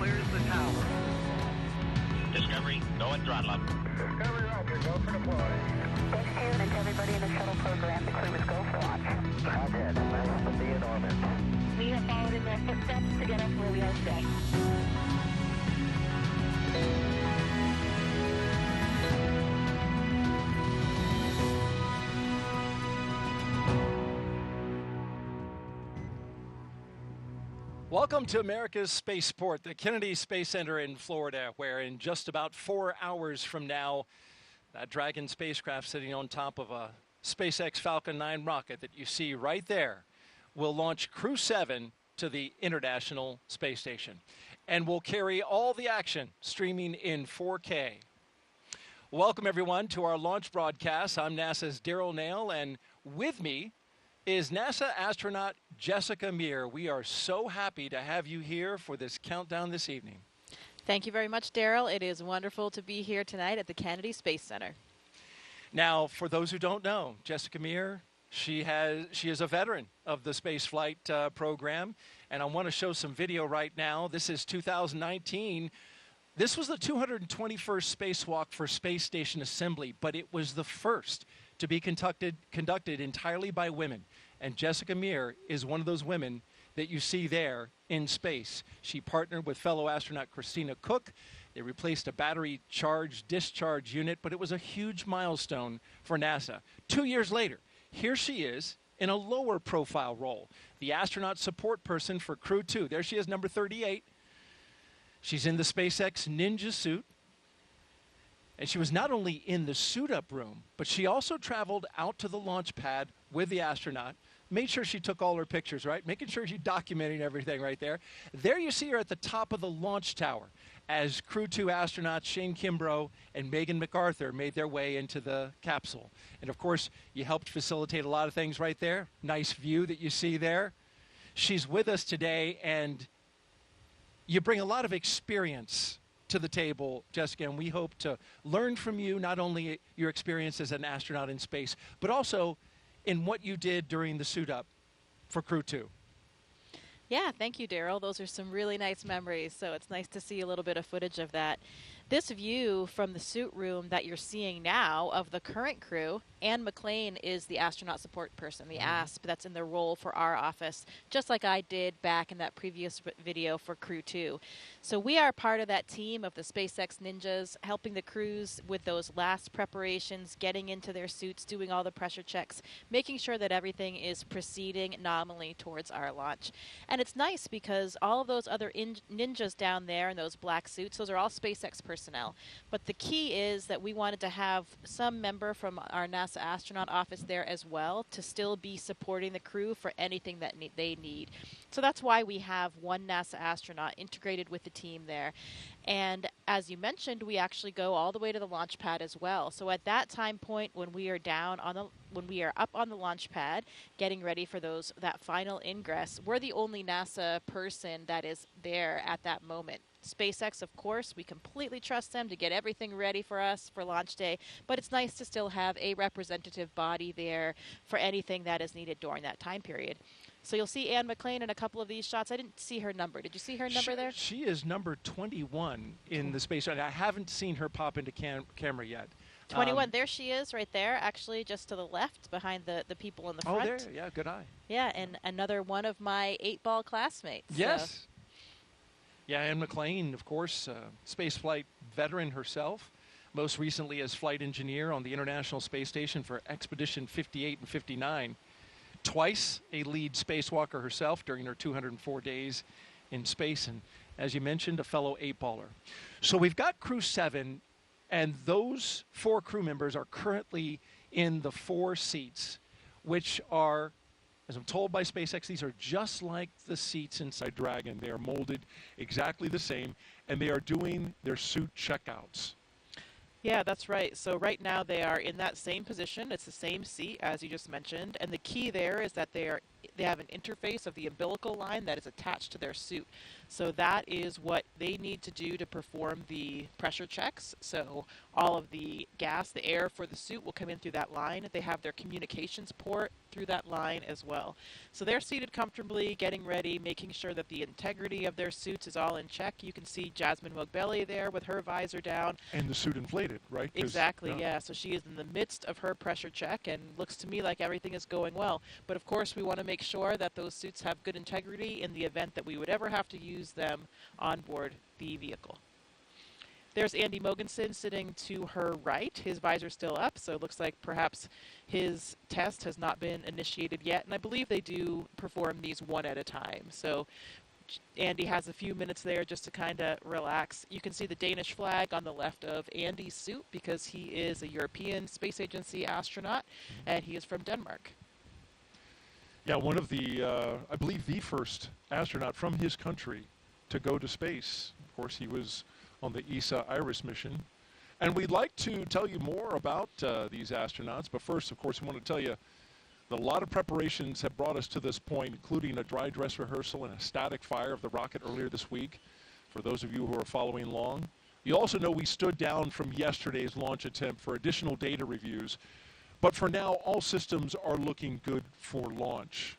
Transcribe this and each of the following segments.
clears the tower. Discovery, go and throttle up. Discovery, roger, go for deploy. Thanks, June, and to everybody in the shuttle program. The crew is go for launch. Roger, nice to be in orbit. We have followed in their footsteps to get us where we are today. Welcome to America's Spaceport, the Kennedy Space Center in Florida, where in just about 4 hours from now, that Dragon spacecraft sitting on top of a SpaceX Falcon 9 rocket that you see right there will launch Crew-7 to the International Space Station and will carry all the action streaming in 4K. Welcome, everyone, to our launch broadcast. I'm NASA's Daryl Nail, and with me is NASA astronaut Jessica Meir. We are so happy to have you here for this countdown this evening. Thank you very much, Daryl. It is wonderful to be here tonight at the Kennedy Space Center. Now, for those who don't know, Jessica Meir, she is a veteran of the spaceflight program, and I want to show some video right now. This is 2019. This was the 221st spacewalk for Space Station Assembly, but it was the first to be conducted entirely by women. And Jessica Meir is one of those women that you see there in space. She partnered with fellow astronaut Christina Cook. They replaced a battery discharge unit, but it was a huge milestone for NASA. 2 years later, here she is in a lower profile role, the astronaut support person for Crew-2. There she is, number 38. She's in the SpaceX Ninja suit. And she was not only in the suit-up room, but she also traveled out to the launch pad with the astronaut, made sure she took all her pictures, right? Making sure she's documenting everything right there. There you see her at the top of the launch tower as Crew-2 astronauts Shane Kimbrough and Megan MacArthur made their way into the capsule. And, of course, you helped facilitate a lot of things right there. Nice view that you see there. She's with us today, and you bring a lot of experience to the table, Jessica, and we hope to learn from you not only your experience as an astronaut in space, but also in what you did during the suit-up for Crew-2. Yeah, thank you, Daryl. Those are some really nice memories, so it's nice to see a little bit of footage of that. This view from the suit room that you're seeing now of the current crew, Anne McLean is the astronaut support person, the ASP, that's in the role for our office, just like I did back in that previous video for Crew-2. So we are part of that team of the SpaceX Ninjas, helping the crews with those last preparations, getting into their suits, doing all the pressure checks, making sure that everything is proceeding nominally towards our launch. And it's nice because all of those other ninjas down there in those black suits, those are all SpaceX personnel. But the key is that we wanted to have some member from our NASA astronaut office there as well to still be supporting the crew for anything that they need. So that's why we have one NASA astronaut integrated with the team there. And as you mentioned, we actually go all the way to the launch pad as well. So at that time point when we are up on the launch pad getting ready for that final ingress, we're the only NASA person that is there at that moment. SpaceX, of course, we completely trust them to get everything ready for us for launch day, but it's nice to still have a representative body there for anything that is needed during that time period. So you'll see Anne McLean in a couple of these shots. I didn't see her number. Did you see her number there? She is number 21 in the space. I haven't seen her pop into camera yet. 21. There she is right there, actually just to the left behind the people in the front. Oh, there. Yeah, good eye. Yeah, and another one of my 8-ball classmates. Yes. So. Yeah, Anne McLean, of course, spaceflight veteran herself, most recently as flight engineer on the International Space Station for Expedition 58 and 59. Twice a lead spacewalker herself during her 204 days in space, and as you mentioned, a fellow 8-baller. So we've got Crew-7, and those 4 crew members are currently in the 4 seats, which are, as I'm told by SpaceX, these are just like the seats inside Dragon. They are molded exactly the same, and they are doing their suit checkouts. Yeah, that's right. So right now they are in that same position. It's the same seat as you just mentioned. And the key there is that they are they have an interface of the umbilical line that is attached to their suit. So that is what they need to do to perform the pressure checks. So all of the gas, the air for the suit will come in through that line. They have their communications port through that line as well. So they're seated comfortably, getting ready, making sure that the integrity of their suits is all in check. You can see Jasmine Mogbelli there with her visor down. And the suit inflated, right? Exactly, yeah. So she is in the midst of her pressure check, and looks to me like everything is going well. But of course, we want to make sure that those suits have good integrity in the event that we would ever have to use them on board the vehicle. There's Andy Mogensen sitting to her right. His visor's still up, so it looks like perhaps his test has not been initiated yet. And I believe they do perform these one at a time. So Andy has a few minutes there just to kind of relax. You can see the Danish flag on the left of Andy's suit because he is a European Space Agency astronaut, and he is from Denmark. Yeah, one of the, I believe the first astronaut from his country to go to space. Of course, he was on the ESA Iris mission. And we'd like to tell you more about these astronauts, but first, of course, we want to tell you that a lot of preparations have brought us to this point, including a dry dress rehearsal and a static fire of the rocket earlier this week, for those of you who are following along. You also know we stood down from yesterday's launch attempt for additional data reviews, but for now, all systems are looking good for launch.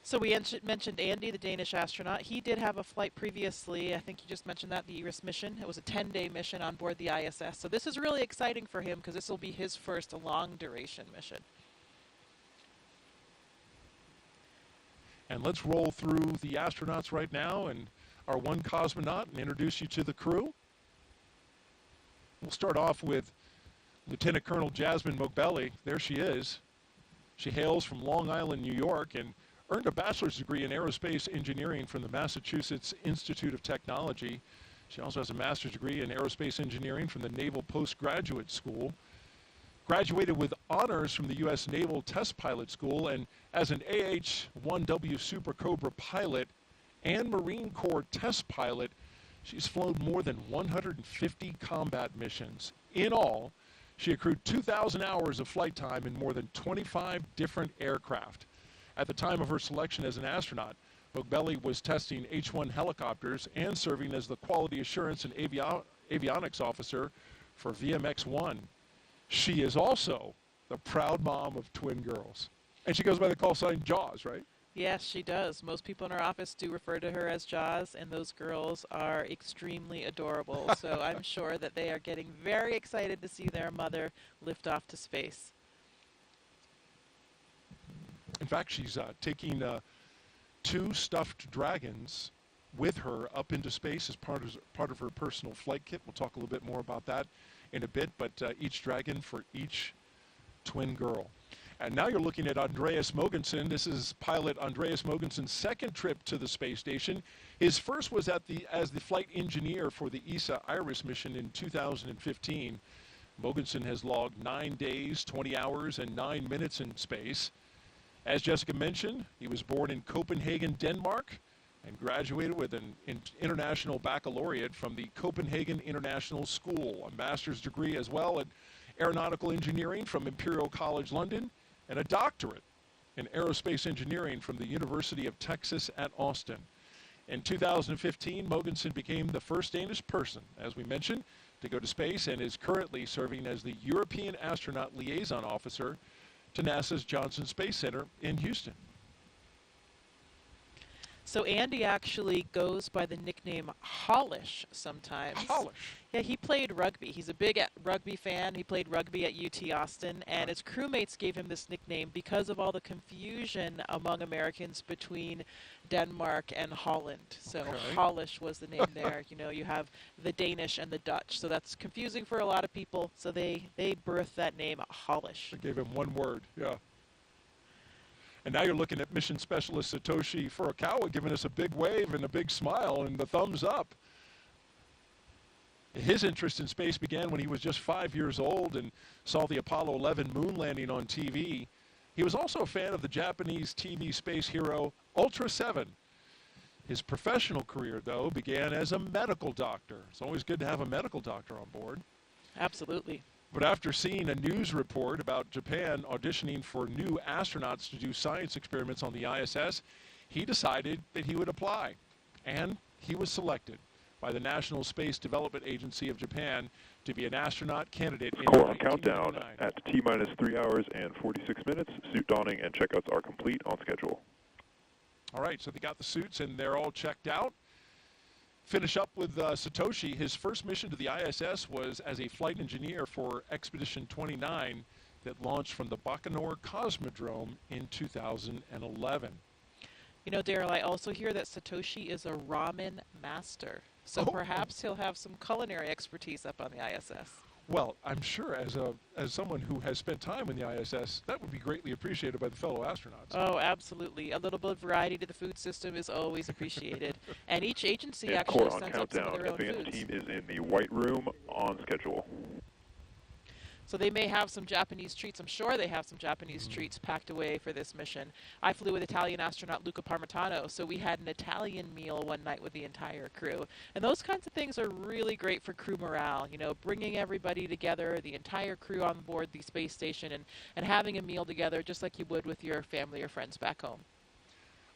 So we mentioned Andy, the Danish astronaut. He did have a flight previously. I think you just mentioned that, the Iris mission. It was a 10-day mission on board the ISS. So this is really exciting for him because this will be his first long-duration mission. And let's roll through the astronauts right now and our one cosmonaut and introduce you to the crew. We'll start off with Lieutenant Colonel Jasmine Mogbelli. There she is. She hails from Long Island, New York, and earned a bachelor's degree in aerospace engineering from the Massachusetts Institute of Technology. She also has a master's degree in aerospace engineering from the Naval Postgraduate School. Graduated with honors from the U.S. Naval Test Pilot School, and as an AH-1W Super Cobra pilot and Marine Corps test pilot, she's flown more than 150 combat missions. In all, she accrued 2,000 hours of flight time in more than 25 different aircraft. At the time of her selection as an astronaut, Mogbelli was testing H-1 helicopters and serving as the quality assurance and avionics officer for VMX-1. She is also the proud mom of twin girls. And she goes by the call sign Jaws, right? Yes, she does. Most people in our office do refer to her as Jaws, and those girls are extremely adorable. So I'm sure that they are getting very excited to see their mother lift off to space. In fact, she's taking 2 stuffed dragons with her up into space as part of her personal flight kit. We'll talk a little bit more about that in a bit, but each dragon for each twin girl. And now you're looking at Andreas Mogensen. This is pilot Andreas Mogensen's second trip to the space station. His first was as the flight engineer for the ESA Iris mission in 2015. Mogensen has logged 9 days, 20 hours, and 9 minutes in space. As Jessica mentioned, he was born in Copenhagen, Denmark, and graduated with an international baccalaureate from the Copenhagen International School, a master's degree as well in aeronautical engineering from Imperial College London, and a doctorate in aerospace engineering from the University of Texas at Austin. In 2015, Mogensen became the first Danish person, as we mentioned, to go to space and is currently serving as the European Astronaut Liaison Officer to NASA's Johnson Space Center in Houston. So Andy actually goes by the nickname Hollish sometimes. Hollish. Yeah, he played rugby. He's a big rugby fan. He played rugby at UT Austin, and his crewmates gave him this nickname because of all the confusion among Americans between Denmark and Holland. So Okay. Hollish was the name there. You know, you have the Danish and the Dutch, so that's confusing for a lot of people. So they birthed that name Hollish. They gave him one word, yeah. And now you're looking at mission specialist Satoshi Furukawa giving us a big wave and a big smile and the thumbs up. His interest in space began when he was just 5 years old and saw the Apollo 11 moon landing on TV. He was also a fan of the Japanese TV space hero Ultra 7. His professional career, though, began as a medical doctor. It's always good to have a medical doctor on board. Absolutely. But after seeing a news report about Japan auditioning for new astronauts to do science experiments on the ISS, he decided that he would apply. And he was selected by the National Space Development Agency of Japan to be an astronaut candidate in Core on countdown 1999. at T-minus 3 hours and 46 minutes. Suit donning and checkouts are complete on schedule. All right, so they got the suits and they're all checked out. Finish up with Satoshi. His first mission to the ISS was as a flight engineer for Expedition 29 that launched from the Baikonur Cosmodrome in 2011. You know, Daryl, I also hear that Satoshi is a ramen master. So Oh. perhaps he'll have some culinary expertise up on the ISS. Well, I'm sure as someone who has spent time in the ISS, that would be greatly appreciated by the fellow astronauts. Oh, absolutely. A little bit of variety to the food system is always appreciated. And each agency And actually core on sends up some of countdown. their own Advanced foods. team is in the White Room on schedule. So they may have some Japanese treats. I'm sure they have some Japanese treats packed away for this mission. I flew with Italian astronaut Luca Parmitano, so we had an Italian meal one night with the entire crew. And those kinds of things are really great for crew morale, you know, bringing everybody together, the entire crew on board the space station, and having a meal together just like you would with your family or friends back home.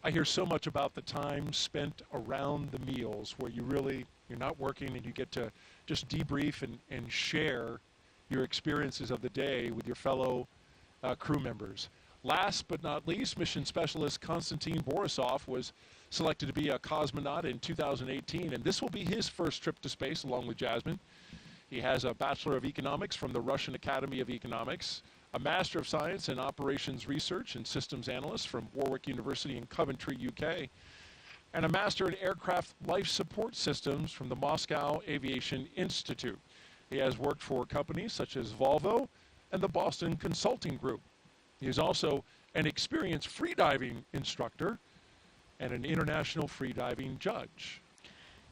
I hear so much about the time spent around the meals where you're not working and you get to just debrief and share your experiences of the day with your fellow crew members. Last but not least, mission specialist Konstantin Borisov was selected to be a cosmonaut in 2018, and this will be his first trip to space along with Jasmine. He has a Bachelor of Economics from the Russian Academy of Economics, a Master of Science in Operations Research and Systems Analyst from Warwick University in Coventry, UK, and a Master in Aircraft Life Support Systems from the Moscow Aviation Institute. He has worked for companies such as Volvo and the Boston Consulting Group. He is also an experienced freediving instructor and an international freediving judge.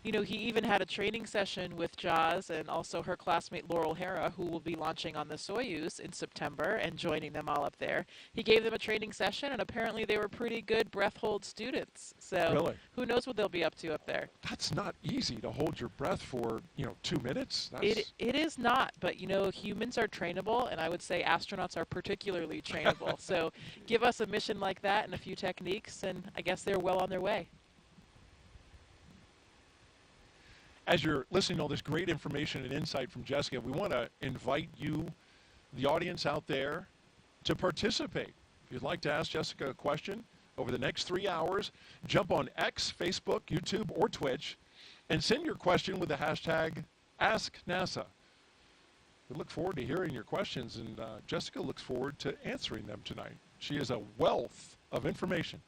You know, he even had a training session with Jaws and also her classmate Laurel Hera, who will be launching on the Soyuz in September and joining them all up there. He gave them a training session, and apparently they were pretty good breath hold students. So Really? who knows what they'll be up to up there. That's not easy to hold your breath for, 2 minutes. It is not, but you know, humans are trainable, and I would say astronauts are particularly trainable. So give us a mission like that and a few techniques, and I guess they're well on their way. As you're listening to all this great information and insight from Jessica, we want to invite you, the audience out there, to participate. If you'd like to ask Jessica a question over the next 3 hours, jump on X, Facebook, YouTube, or Twitch, and send your question with the hashtag AskNASA. We look forward to hearing your questions, and Jessica looks forward to answering them tonight. She is a wealth of information.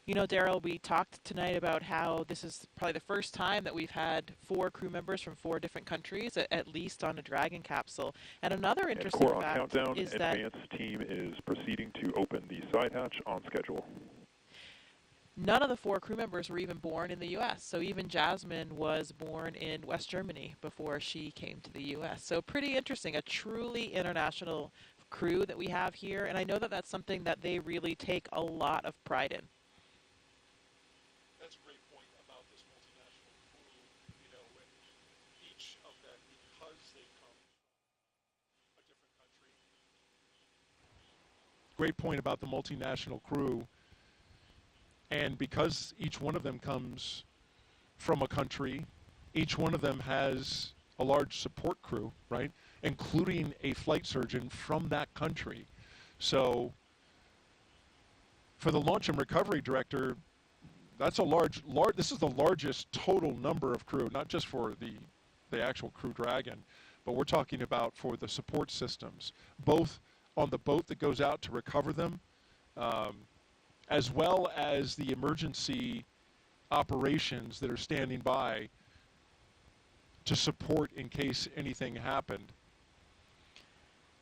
You know, Daryl, we talked tonight about how this is probably the first time that we've had 4 crew members from 4 different countries, at least on a Dragon capsule. And another And interesting core on fact countdown. is that Advanced team is proceeding to open the side hatch on schedule. none of the 4 crew members were even born in the U.S. So even Jasmine was born in West Germany before she came to the U.S. So pretty interesting, a truly international crew that we have here. And I know that that's something that they really take a lot of pride in. That's a great point about this multinational crew, and each of them, because they come from a different country. Great point about the multinational crew, and because each one of them comes from a country, each one of them has a large support crew, right, including a flight surgeon from that country. So for the launch and recovery director, that's a this is the largest total number of crew, not just for the actual Crew Dragon, but we're talking about for the support systems, both on the boat that goes out to recover them, as well as the emergency operations that are standing by to support in case anything happened.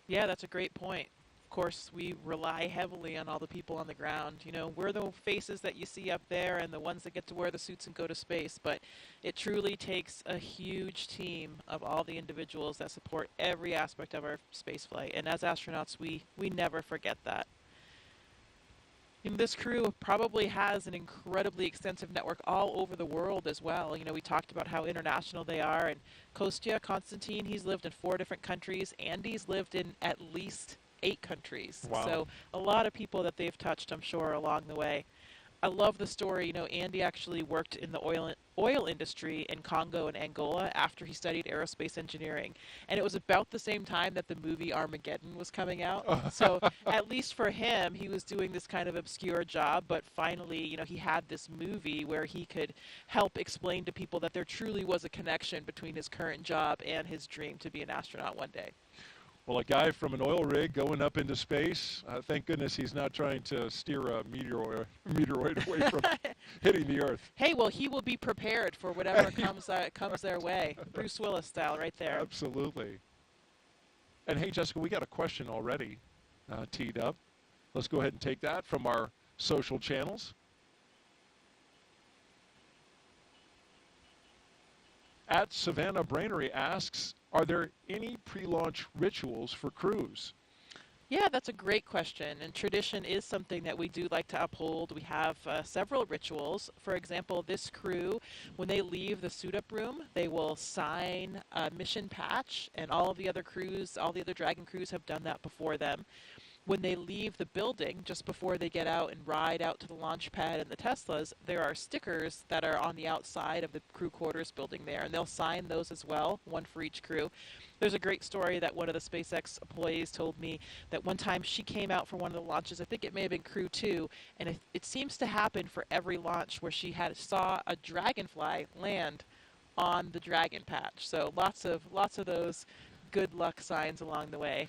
Yeah, that's a great point. Of course, we rely heavily on all the people on the ground. You know, we're the faces that you see up there and the ones that get to wear the suits and go to space, but it truly takes a huge team of all the individuals that support every aspect of our space flight. And as astronauts, we never forget that. This crew probably has an incredibly extensive network all over the world as well. We talked about how international they are. And Kostya, Konstantin, he's lived in 4 different countries. Andy's lived in at least 8 countries. Wow. So a lot of people that they've touched, I'm sure, along the way. I love the story. Andy actually worked in the oil industry in Congo and Angola after he studied aerospace engineering. And it was about the same time that the movie Armageddon was coming out. So at least for him, he was doing this kind of obscure job. But finally, he had this movie where he could help explain to people that there truly was a connection between his current job and his dream to be an astronaut one day. Well, a guy from an oil rig going up into space, thank goodness he's not trying to steer a meteoroid away from hitting the Earth. Hey, well, he will be prepared for whatever comes their way. Bruce Willis style right there. Absolutely. And hey, Jessica, we got a question already teed up. Let's go ahead and take that from our social channels. At Savannah Brainery asks, are there any pre-launch rituals for crews? Yeah, that's a great question. And tradition is something that we do like to uphold. We have several rituals. For example, this crew, when they leave the suit-up room, they will sign a mission patch, and all of the other crews, all the other Dragon crews have done that before them. When they leave the building, just before they get out and ride out to the launch pad and the Teslas, there are stickers that are on the outside of the crew quarters building there, and they'll sign those as well, one for each crew. There's a great story that one of the SpaceX employees told me that one time she came out for one of the launches, I think it may have been Crew-2, and it seems to happen for every launch where she saw a dragonfly land on the Dragon patch. So lots of those good luck signs along the way.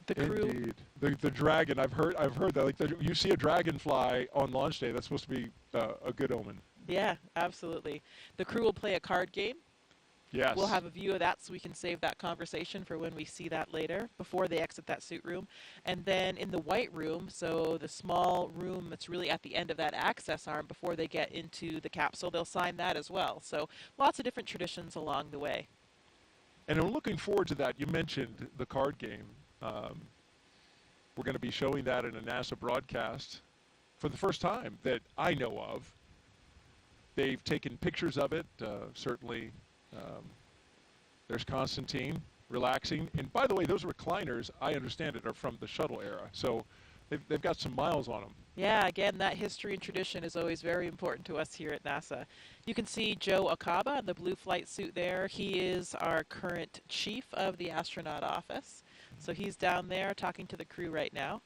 The crew. Indeed. The dragon, I've heard that. Like you see a dragonfly on launch day, that's supposed to be a good omen. Yeah, absolutely. The crew will play a card game. Yes. We'll have a view of that so we can save that conversation for when we see that later, before they exit that suit room. And then in the white room, so the small room that's really at the end of that access arm before they get into the capsule, they'll sign that as well. So lots of different traditions along the way. And I'm looking forward to that. You mentioned the card game. We're going to be showing that in a NASA broadcast for the first time that I know of. They've taken pictures of it. Certainly, there's Konstantin relaxing. And by the way, those recliners, I understand it, are from the shuttle era. So they've got some miles on them. Yeah, again, that history and tradition is always very important to us here at NASA. You can see Joe Akaba in the blue flight suit there. He is our current chief of the astronaut office. So he's down there talking to the crew right now.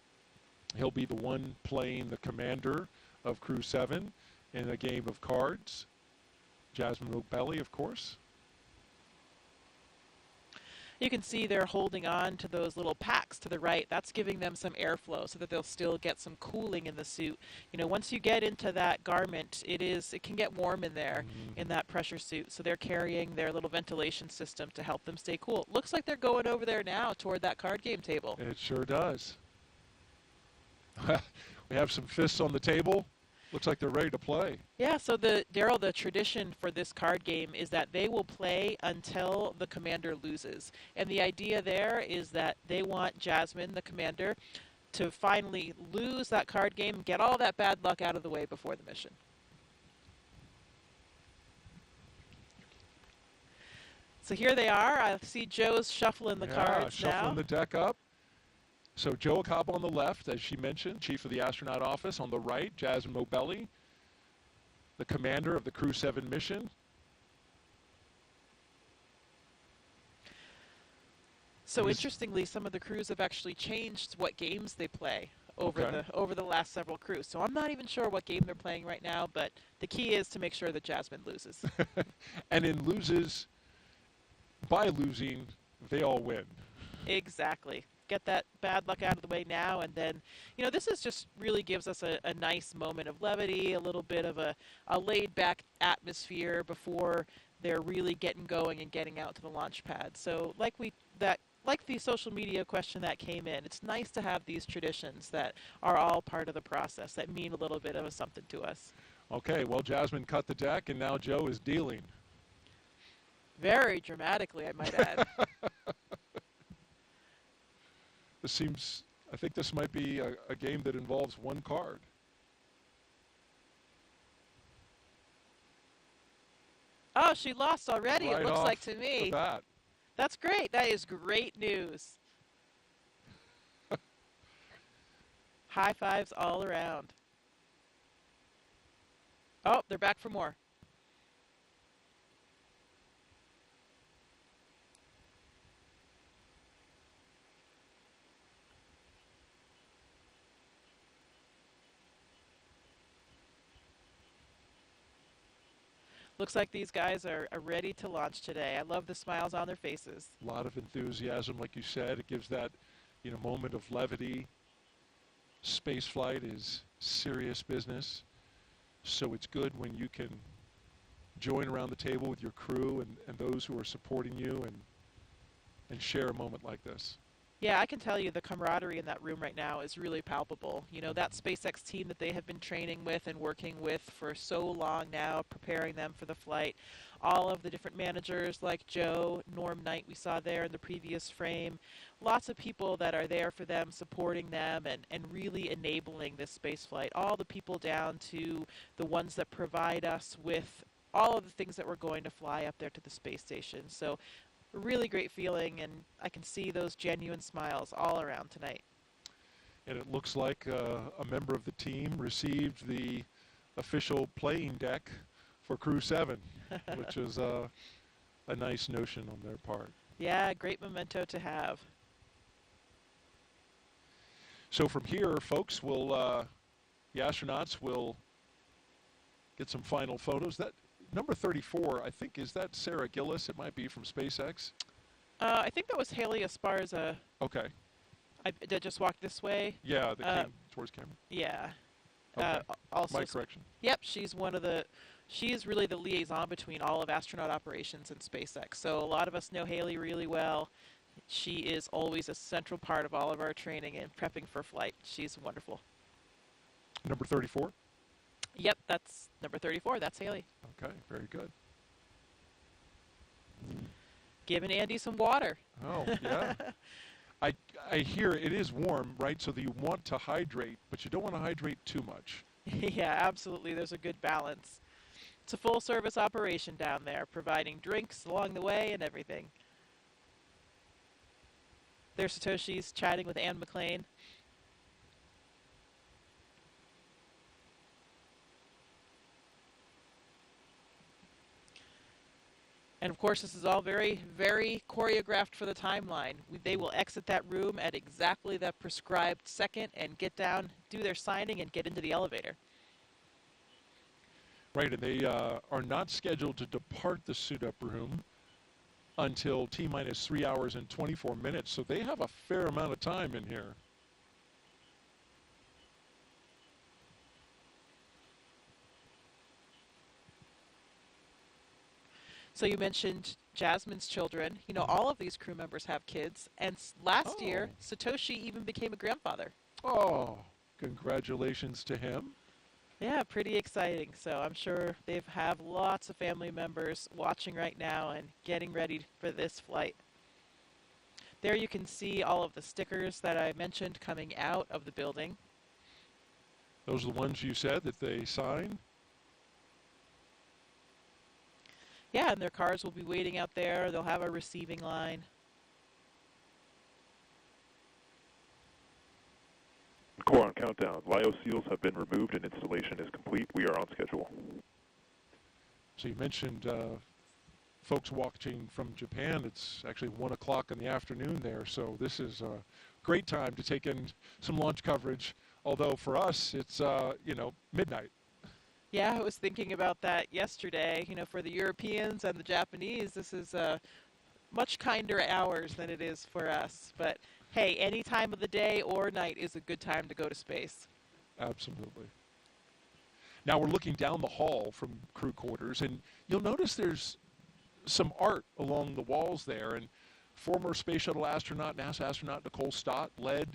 He'll be the one playing the commander of Crew-7 in a game of cards. Jasmine Mook-Belly, of course. You can see they're holding on to those little packs to the right. That's giving them some airflow so that they'll still get some cooling in the suit. Once you get into that garment, it can get warm in there in that pressure suit. So they're carrying their little ventilation system to help them stay cool. Looks like they're going over there now toward that card game table. It sure does. We have some fists on the table. Looks like they're ready to play. Yeah, so Daryl, the tradition for this card game is that they will play until the commander loses. And the idea there is that they want Jasmine, the commander, to finally lose that card game, get all that bad luck out of the way before the mission. So here they are. I see Joe's shuffling the cards shuffling now. the deck up. So Joe Akaba on the left, as she mentioned, chief of the astronaut office. On the right, Jasmine Mook-Belly, the commander of the Crew-7 mission. So interestingly, some of the crews have actually changed what games they play over the last several crews. So I'm not even sure what game they're playing right now, but the key is to make sure that Jasmine loses. And by losing, they all win. Exactly. Get that bad luck out of the way now, and then, this is just really gives us a nice moment of levity, a little bit of a laid-back atmosphere before they're really getting going and getting out to the launch pad. So like the social media question that came in, it's nice to have these traditions that are all part of the process that mean a little bit of something to us. Okay, well, Jasmine cut the deck, and now Joe is dealing. Very dramatically, I might add. I think this might be a game that involves one card. Oh, she lost already, Right it looks like off to me. the bat. That's great. That is great news. High fives all around. Oh, they're back for more. Looks like these guys are ready to launch today. I love the smiles on their faces. A lot of enthusiasm, like you said. It gives that, moment of levity. Space flight is serious business, so it's good when you can join around the table with your crew and those who are supporting you and share a moment like this. Yeah, I can tell you the camaraderie in that room right now is really palpable. You know, that SpaceX team that they have been training with and working with for so long now, preparing them for the flight. All of the different managers like Joe, Norm Knight we saw there in the previous frame. Lots of people that are there for them, supporting them and really enabling this space flight. All the people down to the ones that provide us with all of the things that we're going to fly up there to the space station. So really great feeling, and I can see those genuine smiles all around tonight. And it looks like a member of the team received the official playing deck for Crew-7, which is a nice notion on their part. Yeah, great memento to have. So from here, folks, the astronauts will get some final photos. That number 34, I think, is that Sarah Gillis? It might be from SpaceX. I think that was Haley Esparza. Okay. That just walked this way. Yeah, that came towards camera. Yeah. Okay. Also, My correction. Yep, she's she is really the liaison between all of astronaut operations and SpaceX. So a lot of us know Haley really well. She is always a central part of all of our training and prepping for flight. She's wonderful. Number 34? Yep, that's number 34. That's Haley. Okay, very good. Giving Andy some water. Oh, yeah. I hear it is warm, right? So that you want to hydrate, but you don't want to hydrate too much. Yeah, absolutely. There's a good balance. It's a full-service operation down there, providing drinks along the way and everything. There's Satoshi's chatting with Anne McLean. And of course, this is all very, very choreographed for the timeline. They will exit that room at exactly the prescribed second and get down, do their signing, and get into the elevator. Right, and they are not scheduled to depart the suit-up room until T-minus 3 hours and 24 minutes, so they have a fair amount of time in here. So you mentioned Jasmine's children. You know, all of these crew members have kids, and last year, Satoshi even became a grandfather. Oh, congratulations to him. Yeah, pretty exciting. So I'm sure they have lots of family members watching right now and getting ready for this flight. There you can see all of the stickers that I mentioned coming out of the building. Those are the ones you said that they sign? Yeah, and their cars will be waiting out there. They'll have a receiving line. Core on countdown. LIO seals have been removed and installation is complete. We are on schedule. So you mentioned folks watching from Japan. It's actually 1 o'clock in the afternoon there, so this is a great time to take in some launch coverage, although for us it's, midnight. Yeah, I was thinking about that yesterday. You know, for the Europeans and the Japanese, this is much kinder hours than it is for us. But hey, any time of the day or night is a good time to go to space. Absolutely. Now we're looking down the hall from crew quarters, and you'll notice there's some art along the walls there. And former Space Shuttle astronaut, NASA astronaut Nicole Stott led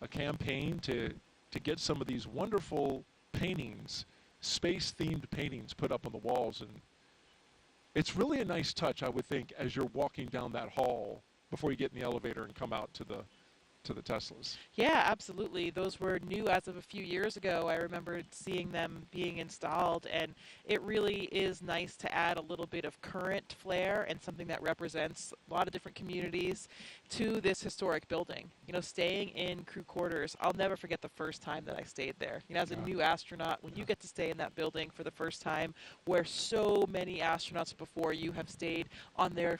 a campaign to get some of these wonderful paintings, space-themed paintings, put up on the walls. And it's really a nice touch, I would think, as you're walking down that hall before you get in the elevator and come out to to the Teslas. Yeah, absolutely. Those were new as of a few years ago. I remember seeing them being installed, and it really is nice to add a little bit of current flair and something that represents a lot of different communities to this historic building. You know, staying in crew quarters, I'll never forget the first time that I stayed there. You know, as a new astronaut, when you get to stay in that building for the first time, where so many astronauts before you have stayed on their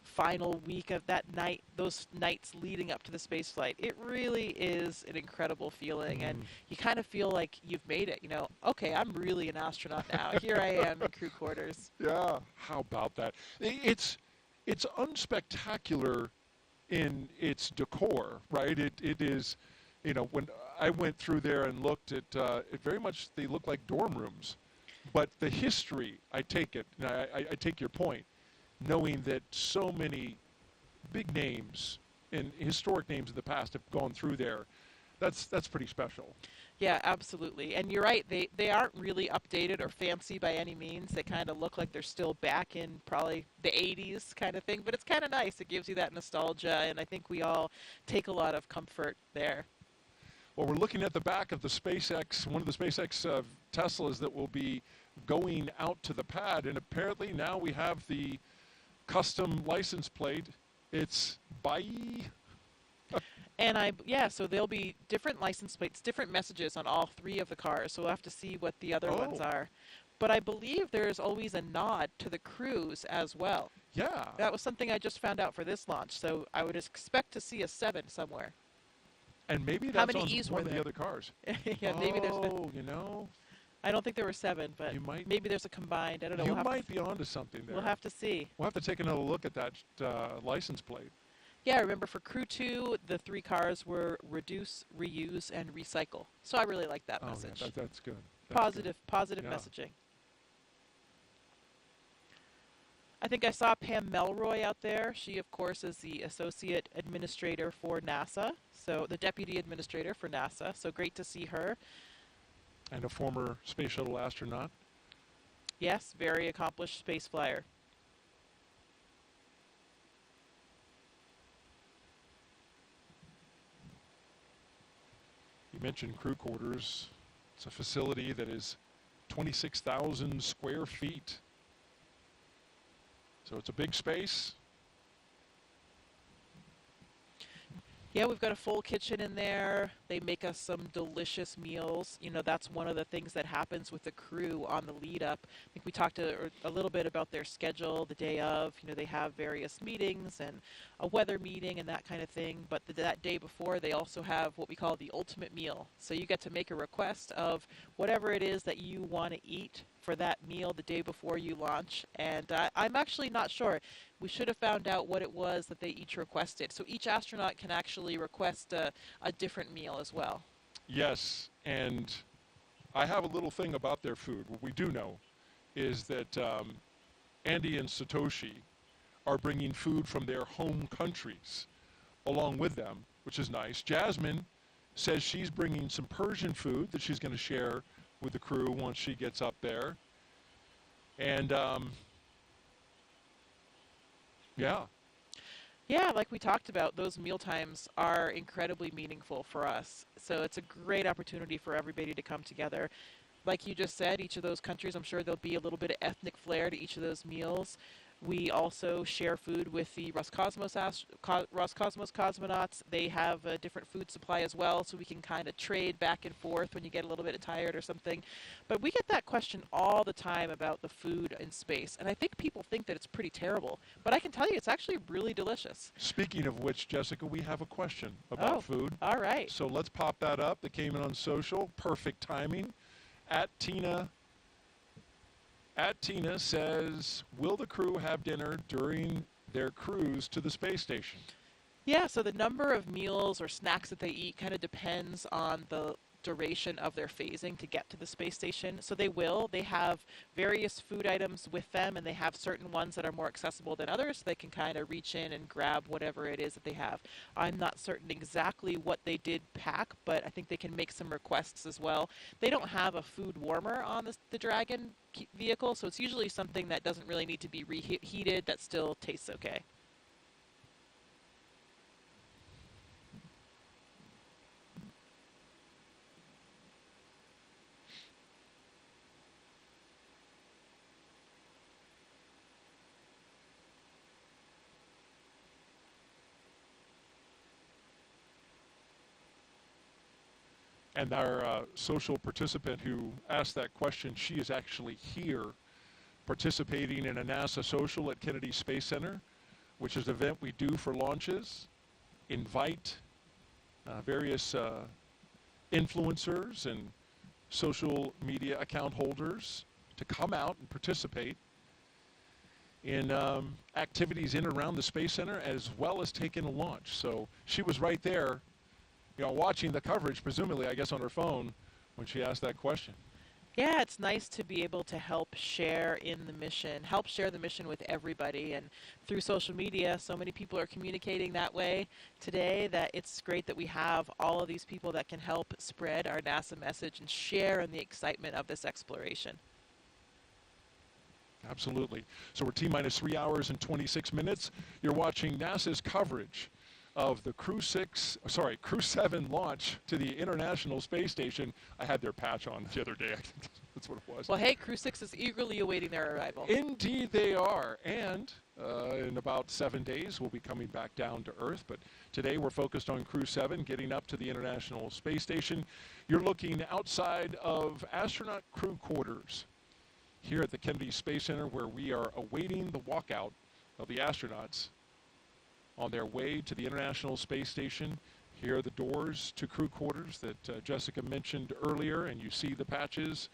final week of that night, those nights leading up to the space flight, it really is an incredible feeling, and you kind of feel like you've made it. You know, okay, I'm really an astronaut now. Here I am in crew quarters. Yeah, how about that? It's unspectacular in its decor, right? It is, you know, when I went through there and looked at it, very much they look like dorm rooms. But the history, I take it, and I take your point, knowing that so many big names and historic names of the past have gone through there, that's pretty special. Yeah, absolutely. And you're right, they aren't really updated or fancy by any means. They kind of look like they're still back in probably the 80s kind of thing, but it's kind of nice. It gives you that nostalgia, and I think we all take a lot of comfort there. Well, we're looking at the back of the SpaceX, one of the SpaceX Teslas that will be going out to the pad, and apparently now we have the custom license plate. It's bye. And so there'll be different license plates, different messages on all three of the cars, so we'll have to see what the other ones are. But I believe there's always a nod to the crews as well. Yeah. That was something I just found out for this launch, so I would expect to see a 7 somewhere. And maybe How that's many on E's one were of the there? other cars. Yeah, maybe there's Oh, you know. I don't think there were 7, but maybe there's a combined. I don't know. You might be onto something there. We'll have to see. We'll have to take another look at that license plate. Yeah, I remember for Crew-2, the 3 cars were reduce, reuse, and recycle. So I really like that message. Yeah, that's good. That's good. Positive Yeah. messaging. I think I saw Pam Melroy out there. She, of course, is the Associate Administrator for NASA, so the Deputy Administrator for NASA. So great to see her. And a former space shuttle astronaut. Yes, very accomplished space flyer. You mentioned crew quarters. It's a facility that is 26,000 square feet. So it's a big space. Yeah, we've got a full kitchen in there. They make us some delicious meals. You know, that's one of the things that happens with the crew on the lead up. I think we talked a little bit about their schedule the day of. You know, they have various meetings and a weather meeting and that kind of thing. But that day before, they also have what we call the ultimate meal. So you get to make a request of whatever it is that you want to eat for that meal the day before you launch. And I'm actually not sure. We should have found out what it was that they each requested. So each astronaut can actually request a different meal as well. Yes, and I have a little thing about their food. What we do know is that Andy and Satoshi are bringing food from their home countries along with them, which is nice. Jasmine says she's bringing some Persian food that she's going to share with the crew once she gets up there. And Yeah, like we talked about, those meal times are incredibly meaningful for us. So it's a great opportunity for everybody to come together. Like you just said, each of those countries, I'm sure there'll be a little bit of ethnic flair to each of those meals. We also share food with the Roscosmos cosmonauts. They have a different food supply as well, so we can kind of trade back and forth when you get a little bit tired or something. But we get that question all the time about the food in space, and I think people think that it's pretty terrible. But I can tell you it's actually really delicious. speaking of which, Jessica, we have a question about food. All right. So let's pop that up. That came in on social. Perfect timing. Tina says, will the crew have dinner during their cruise to the space station? Yeah, so the number of meals or snacks that they eat kind of depends on the duration of their phasing to get to the space station. So they have various food items with them, and they have certain ones that are more accessible than others, so they can kind of reach in and grab whatever it is that they have. I'm not certain exactly what they did pack, but I think they can make some requests as well. They don't have a food warmer on the Dragon vehicle, so it's usually something that doesn't really need to be reheated that still tastes okay. And our social participant who asked that question, she is actually here participating in a NASA social at Kennedy Space Center, which is an event we do for launches, invite various influencers and social media account holders to come out and participate in activities in and around the Space Center, as well as take in a launch. So she was right there, you know, watching the coverage, presumably, I guess, on her phone when she asked that question. Yeah, it's nice to be able to help share in the mission, help share the mission with everybody. And through social media, so many people are communicating that way today that it's great that we have all of these people that can help spread our NASA message and share in the excitement of this exploration. Absolutely. So we're T-minus 3 hours and 26 minutes. You're watching NASA's coverage of the Crew-7 launch to the International Space Station. I had their patch on the other day. I think that's what it was. Well, hey, Crew-6 is eagerly awaiting their arrival. Indeed they are. And in about 7 days, we'll be coming back down to Earth. But today we're focused on Crew-7 getting up to the International Space Station. You're looking outside of astronaut crew quarters here at the Kennedy Space Center, where we are awaiting the walkout of the astronauts on their way to the International Space Station. Here are the doors to crew quarters that Jessica mentioned earlier, and you see the patches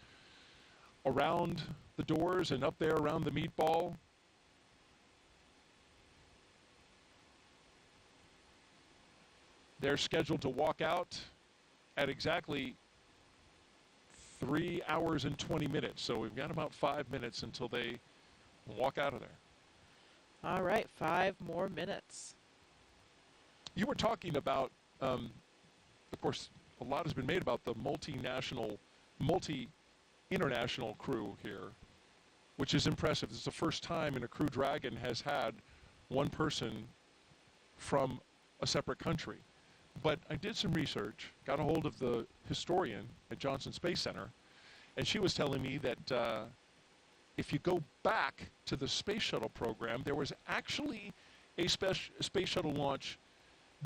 around the doors and up there around the meatball. They're scheduled to walk out at exactly 3 hours and 20 minutes. So we've got about 5 minutes until they walk out of there. All right, 5 more minutes. You were talking about, of course, a lot has been made about the multi-international crew here, which is impressive. This is the first time in a Crew Dragon has had one person from a separate country. But I did some research, got a hold of the historian at Johnson Space Center, and she was telling me that if you go back to the space shuttle program, there was actually a space shuttle launch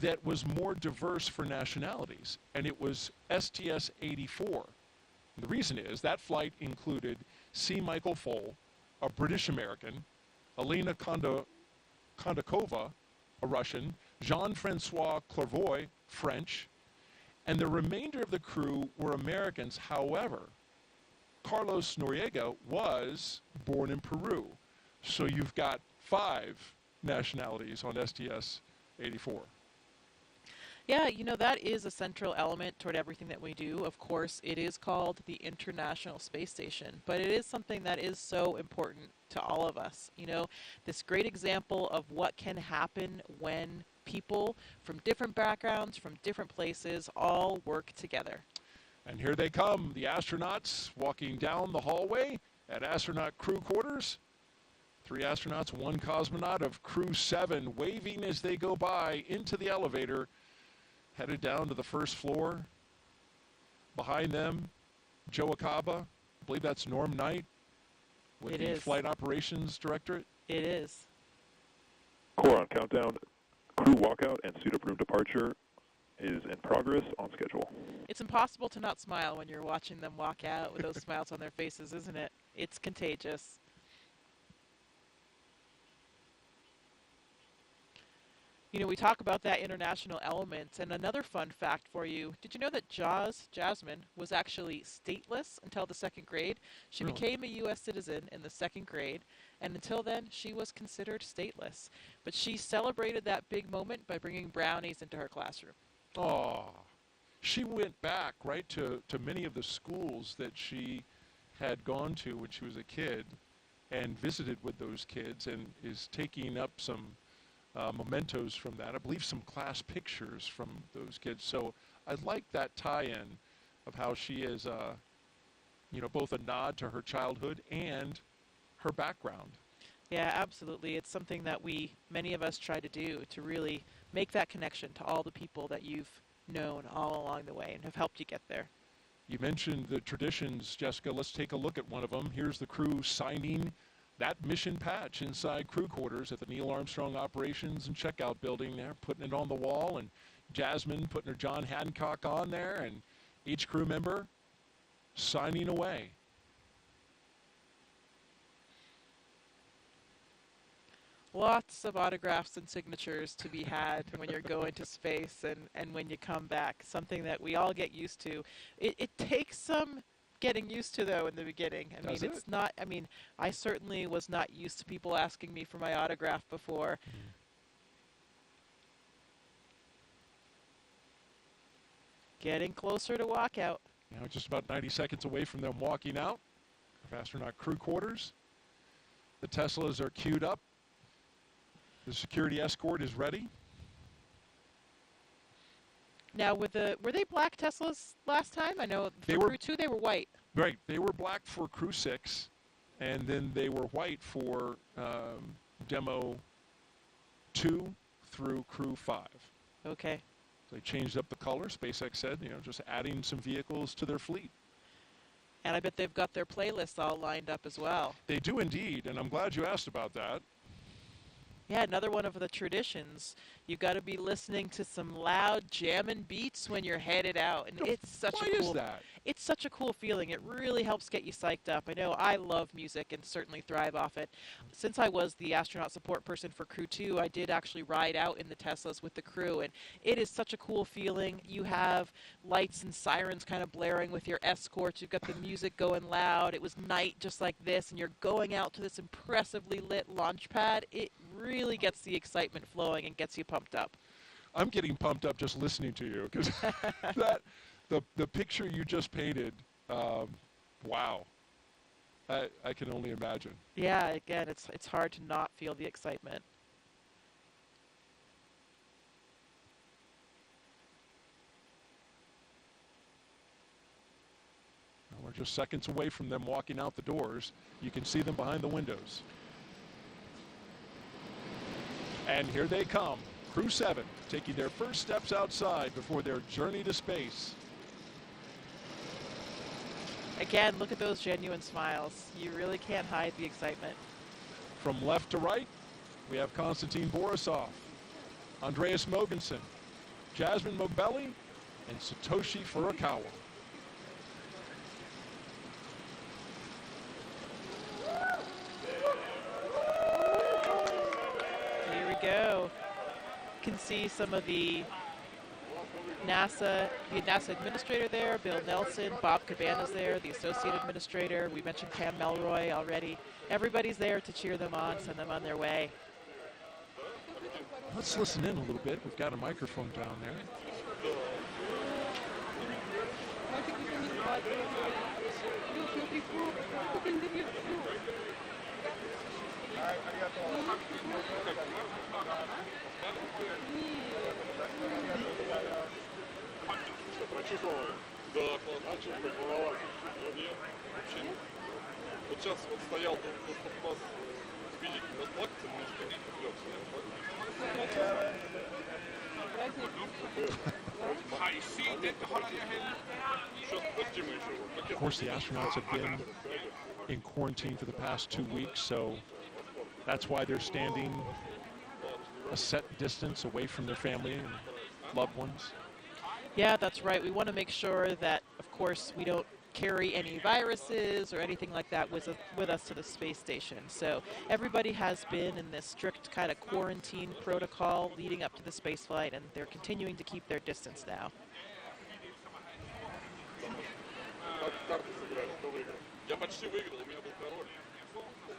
that was more diverse for nationalities, and it was STS-84. The reason is that flight included C. Michael Foale, a British American, Elena Kondakova, a Russian, Jean-Francois Clairvoy, French, and the remainder of the crew were Americans. However, Carlos Noriega was born in Peru. So you've got 5 nationalities on STS-84. Yeah, you know, that is a central element toward everything that we do. Of course, it is called the International Space Station, but it is something that is so important to all of us. You know, this great example of what can happen when people from different backgrounds, from different places, all work together. And here they come, the astronauts walking down the hallway at astronaut crew quarters. 3 astronauts, 1 cosmonaut of Crew-7 waving as they go by into the elevator, headed down to the first floor. Behind them, Joe Acaba. I believe that's Norm Knight with the Flight Operations Directorate. It is. Core on countdown. Crew walkout and suit-up room departure is in progress on schedule. It's impossible to not smile when you're watching them walk out with those smiles on their faces, isn't it? It's contagious. You know, we talk about that international element, and another fun fact for you. Did you know that Jasmine, was actually stateless until the 2nd grade? She became a U.S. citizen in the 2nd grade, and until then, she was considered stateless. But she celebrated that big moment by bringing brownies into her classroom. Oh, she went back, right, to many of the schools that she had gone to when she was a kid and visited with those kids, and is taking up some mementos from that. I believe some class pictures from those kids. So I like that tie-in of how she is, you know, both a nod to her childhood and her background. Yeah, absolutely. It's something that many of us try to do, to really make that connection to all the people that you've known all along the way and have helped you get there. You mentioned the traditions, Jessica. Let's take a look at one of them. Here's the crew signing that mission patch inside crew quarters at the Neil Armstrong Operations and Checkout Building there, putting it on the wall, and Jasmine putting her John Hancock on there, and Each crew member signing away. Lots of autographs and signatures to be had when you're going to space and when you come back. Something that we all get used to. It takes some getting used to, though, in the beginning. I mean, it's not, I mean, I certainly was not used to people asking me for my autograph before. Getting closer to walkout. Now just about 90 seconds away from them walking out of astronaut crew quarters. The Teslas are queued up. The security escort is ready. Now, were they black Teslas last time? I know for Crew 2 they were white. Right. They were black for Crew 6, and then they were white for Demo 2 through Crew 5. Okay. They changed up the color. SpaceX said, you know, just adding some vehicles to their fleet. And I bet they've got their playlists all lined up as well. They do indeed, and I'm glad you asked about that. Yeah, another one of the traditions. You've got to be listening to some loud jamming beats when you're headed out, and it's such Why a cool. is that? It's such a cool feeling. It really helps get you psyched up. I know I love music and certainly thrive off it. Since I was the astronaut support person for Crew 2, I did actually ride out in the Teslas with the crew, and it is such a cool feeling. You have lights and sirens kind of blaring with your escorts. You've got the music going loud. It was night just like this, and you're going out to this impressively lit launch pad. It really gets the excitement flowing and gets you pumped up. I'm getting pumped up just listening to you because the picture you just painted, wow. I can only imagine. Yeah, again, it's hard to not feel the excitement. Well, we're just seconds away from them walking out the doors. You can see them behind the windows. And here they come. Crew-7 taking their first steps outside before their journey to space. Again, look at those genuine smiles. You really can't hide the excitement. From left to right, we have Konstantin Borisov, Andreas Mogensen, Jasmine Mogbelli, and Satoshi Furukawa. Here we go. You can see some of the NASA administrator there, Bill Nelson, Bob Cabana's there, the associate administrator. We mentioned Pam Melroy already. Everybody's there to cheer them on, send them on their way. Let's listen in a little bit. We've got a microphone down there. Вот сейчас вот стоял просто у нас физик на плакте, немножко не Of course, the astronauts have been in quarantine for the past 2 weeks, so that's why they're standing a set distance away from their family and loved ones. Yeah, that's right. We want to make sure that, of course, we don't carry any viruses or anything like that with us to the space station. So everybody has been in this strict kind of quarantine protocol leading up to the space flight, and they're continuing to keep their distance now.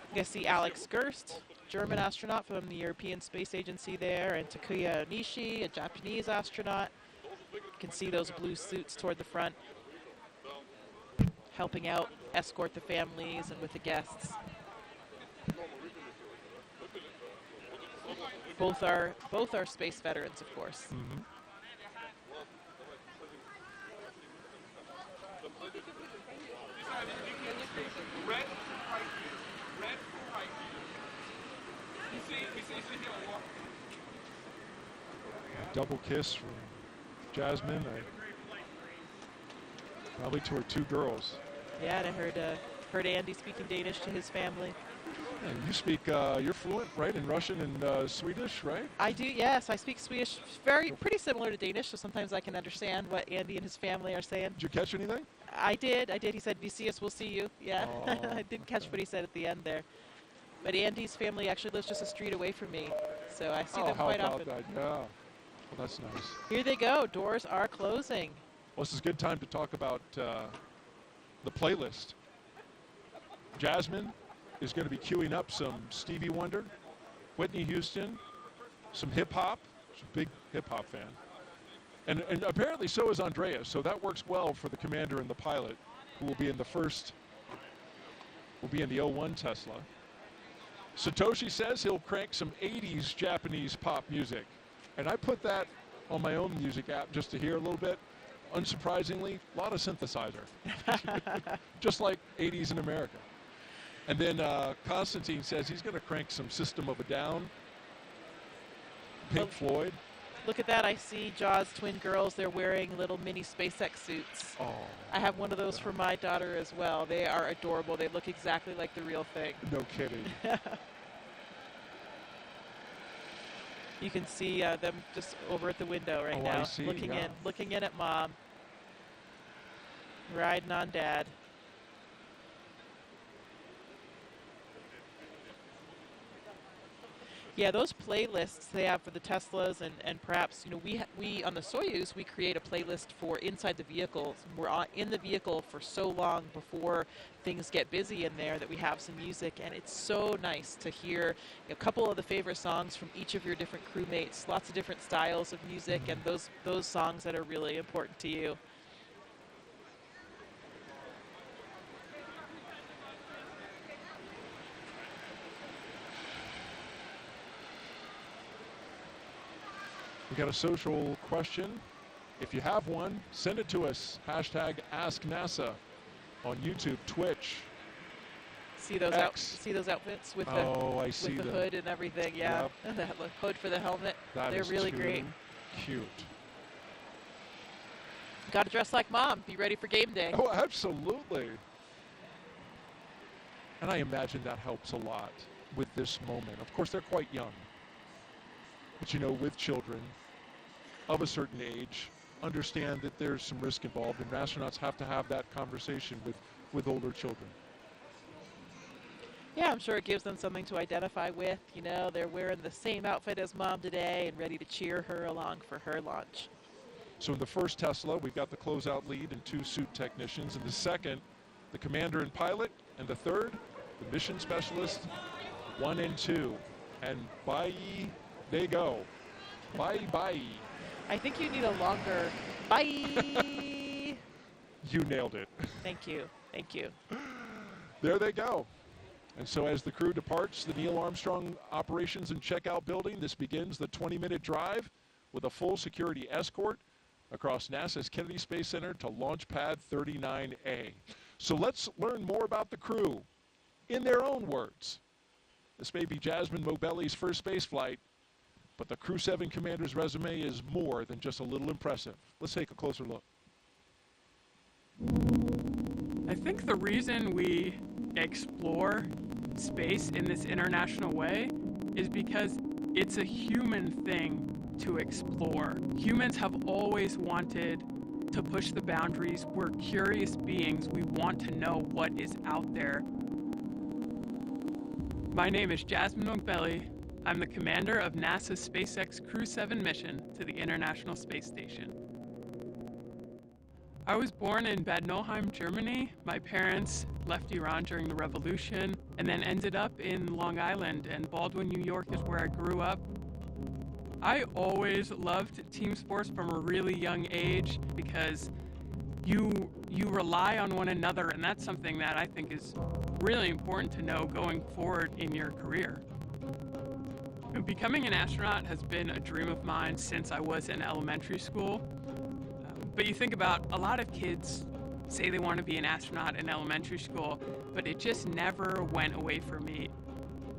You can see Alex Gerst, German astronaut from the European Space Agency there, and Takuya Onishi, a Japanese astronaut. You can see those blue suits toward the front, helping out, escort the families and with the guests. Both are space veterans, of course. Mm-hmm. Double kiss from Jasmine, probably to her 2 girls. Yeah, and I heard Heard Andy speaking Danish to his family. And you speak, you're fluent, right, in Russian and Swedish, right? I do, yes. I speak Swedish, pretty similar to Danish, so sometimes I can understand what Andy and his family are saying. Did you catch anything? I did. He said, "We see us, we'll see you." Yeah, I didn't catch what he said at the end there. But Andy's family actually lives just a street away from me, so I see them how quite about often. that? Yeah. Well, that's nice. Here they go. Doors are closing. Well, this is a good time to talk about the playlist. Jasmine is going to be queuing up some Stevie Wonder, Whitney Houston, some hip-hop. She's a big hip-hop fan. And apparently so is Andrea, so that works well for the commander and the pilot, who will be in the '01 Tesla. Satoshi says he'll crank some 80s Japanese pop music. And I put that on my own music app just to hear a little bit. Unsurprisingly, a lot of synthesizer. Just like 80s in America. And then Constantine says he's going to crank some System of a Down, Pink Floyd. Look at that. I see Jaws twin girls. They're wearing little mini SpaceX suits. Oh, I have one of those for my daughter as well. They are adorable. They look exactly like the real thing. No kidding. You can see them just over at the window right now, I see, looking in at Mom, riding on Dad. Yeah, those playlists they have for the Teslas and perhaps, you know, we on the Soyuz, we create a playlist for inside the vehicles. We're in the vehicle for so long before things get busy in there that we have some music, and it's so nice to hear a couple of the favorite songs from each of your different crewmates, lots of different styles of music, and those songs that are really important to you. We got a social question. If you have one, send it to us. Hashtag AskNASA on YouTube, Twitch. See those outfits with I the see with the them. hood and everything, yeah. Yep. The hood for the helmet. That They're is really too great. Cute. Got to dress like Mom. Be ready for game day. Oh, absolutely. And I imagine that helps a lot with this moment. Of course, they're quite young. But, you know, with children of a certain age, understand that there's some risk involved, and astronauts have to have that conversation with older children. Yeah, I'm sure it gives them something to identify with. You know, they're wearing the same outfit as Mom today and ready to cheer her along for her launch. So in the first Tesla, we've got the closeout lead and 2 suit technicians. In the second, the commander and pilot. And the third, the mission specialist, 1 and 2. And bye, they go. Bye, bye. I think you need a longer bye. You nailed it. Thank you. Thank you. There they go. And so as the crew departs the Neil Armstrong Operations and Checkout Building, this begins the 20-minute drive with a full security escort across NASA's Kennedy Space Center to Launch Pad 39A. So let's learn more about the crew in their own words. This may be Jasmine Moebelli's first space flight, but the Crew-7 commander's resume is more than just a little impressive. Let's take a closer look. I think the reason we explore space in this international way is because it's a human thing to explore. Humans have always wanted to push the boundaries. We're curious beings. We want to know what is out there. My name is Jasmine Moebelli. I'm the commander of NASA's SpaceX Crew-7 mission to the International Space Station. I was born in Bad Nauheim, Germany. My parents left Iran during the revolution and then ended up in Long Island, and Baldwin, New York is where I grew up. I always loved team sports from a really young age because you rely on one another, and that's something that I think is really important to know going forward in your career. Becoming an astronaut has been a dream of mine since I was in elementary school. But you think about a lot of kids say they want to be an astronaut in elementary school, but it just never went away from me.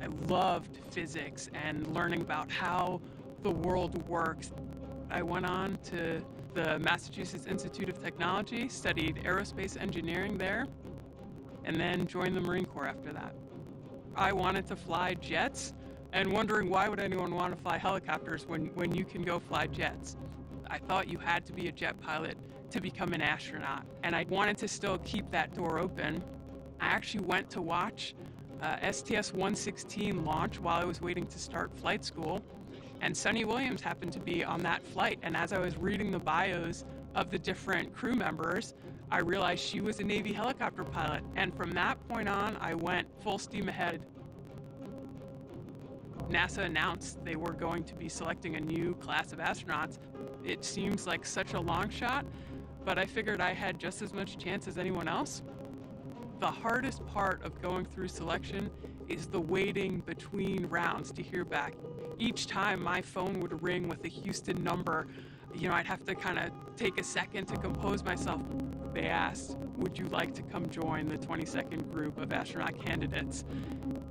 I loved physics and learning about how the world works. I went on to the Massachusetts Institute of Technology, studied aerospace engineering there. and then joined the Marine Corps after that. I wanted to fly jets, and wondering why would anyone want to fly helicopters when you can go fly jets. I thought you had to be a jet pilot to become an astronaut, and I wanted to still keep that door open. I actually went to watch STS-116 launch while I was waiting to start flight school, and Sunny Williams happened to be on that flight, and as I was reading the bios of the different crew members, I realized she was a Navy helicopter pilot, and from that point on, I went full steam ahead. NASA announced they were going to be selecting a new class of astronauts. It seems like such a long shot, but I figured I had just as much chance as anyone else. The hardest part of going through selection is the waiting between rounds to hear back. Each time my phone would ring with a Houston number, I'd have to kind of take a second to compose myself. They asked, would you like to come join the 22nd group of astronaut candidates?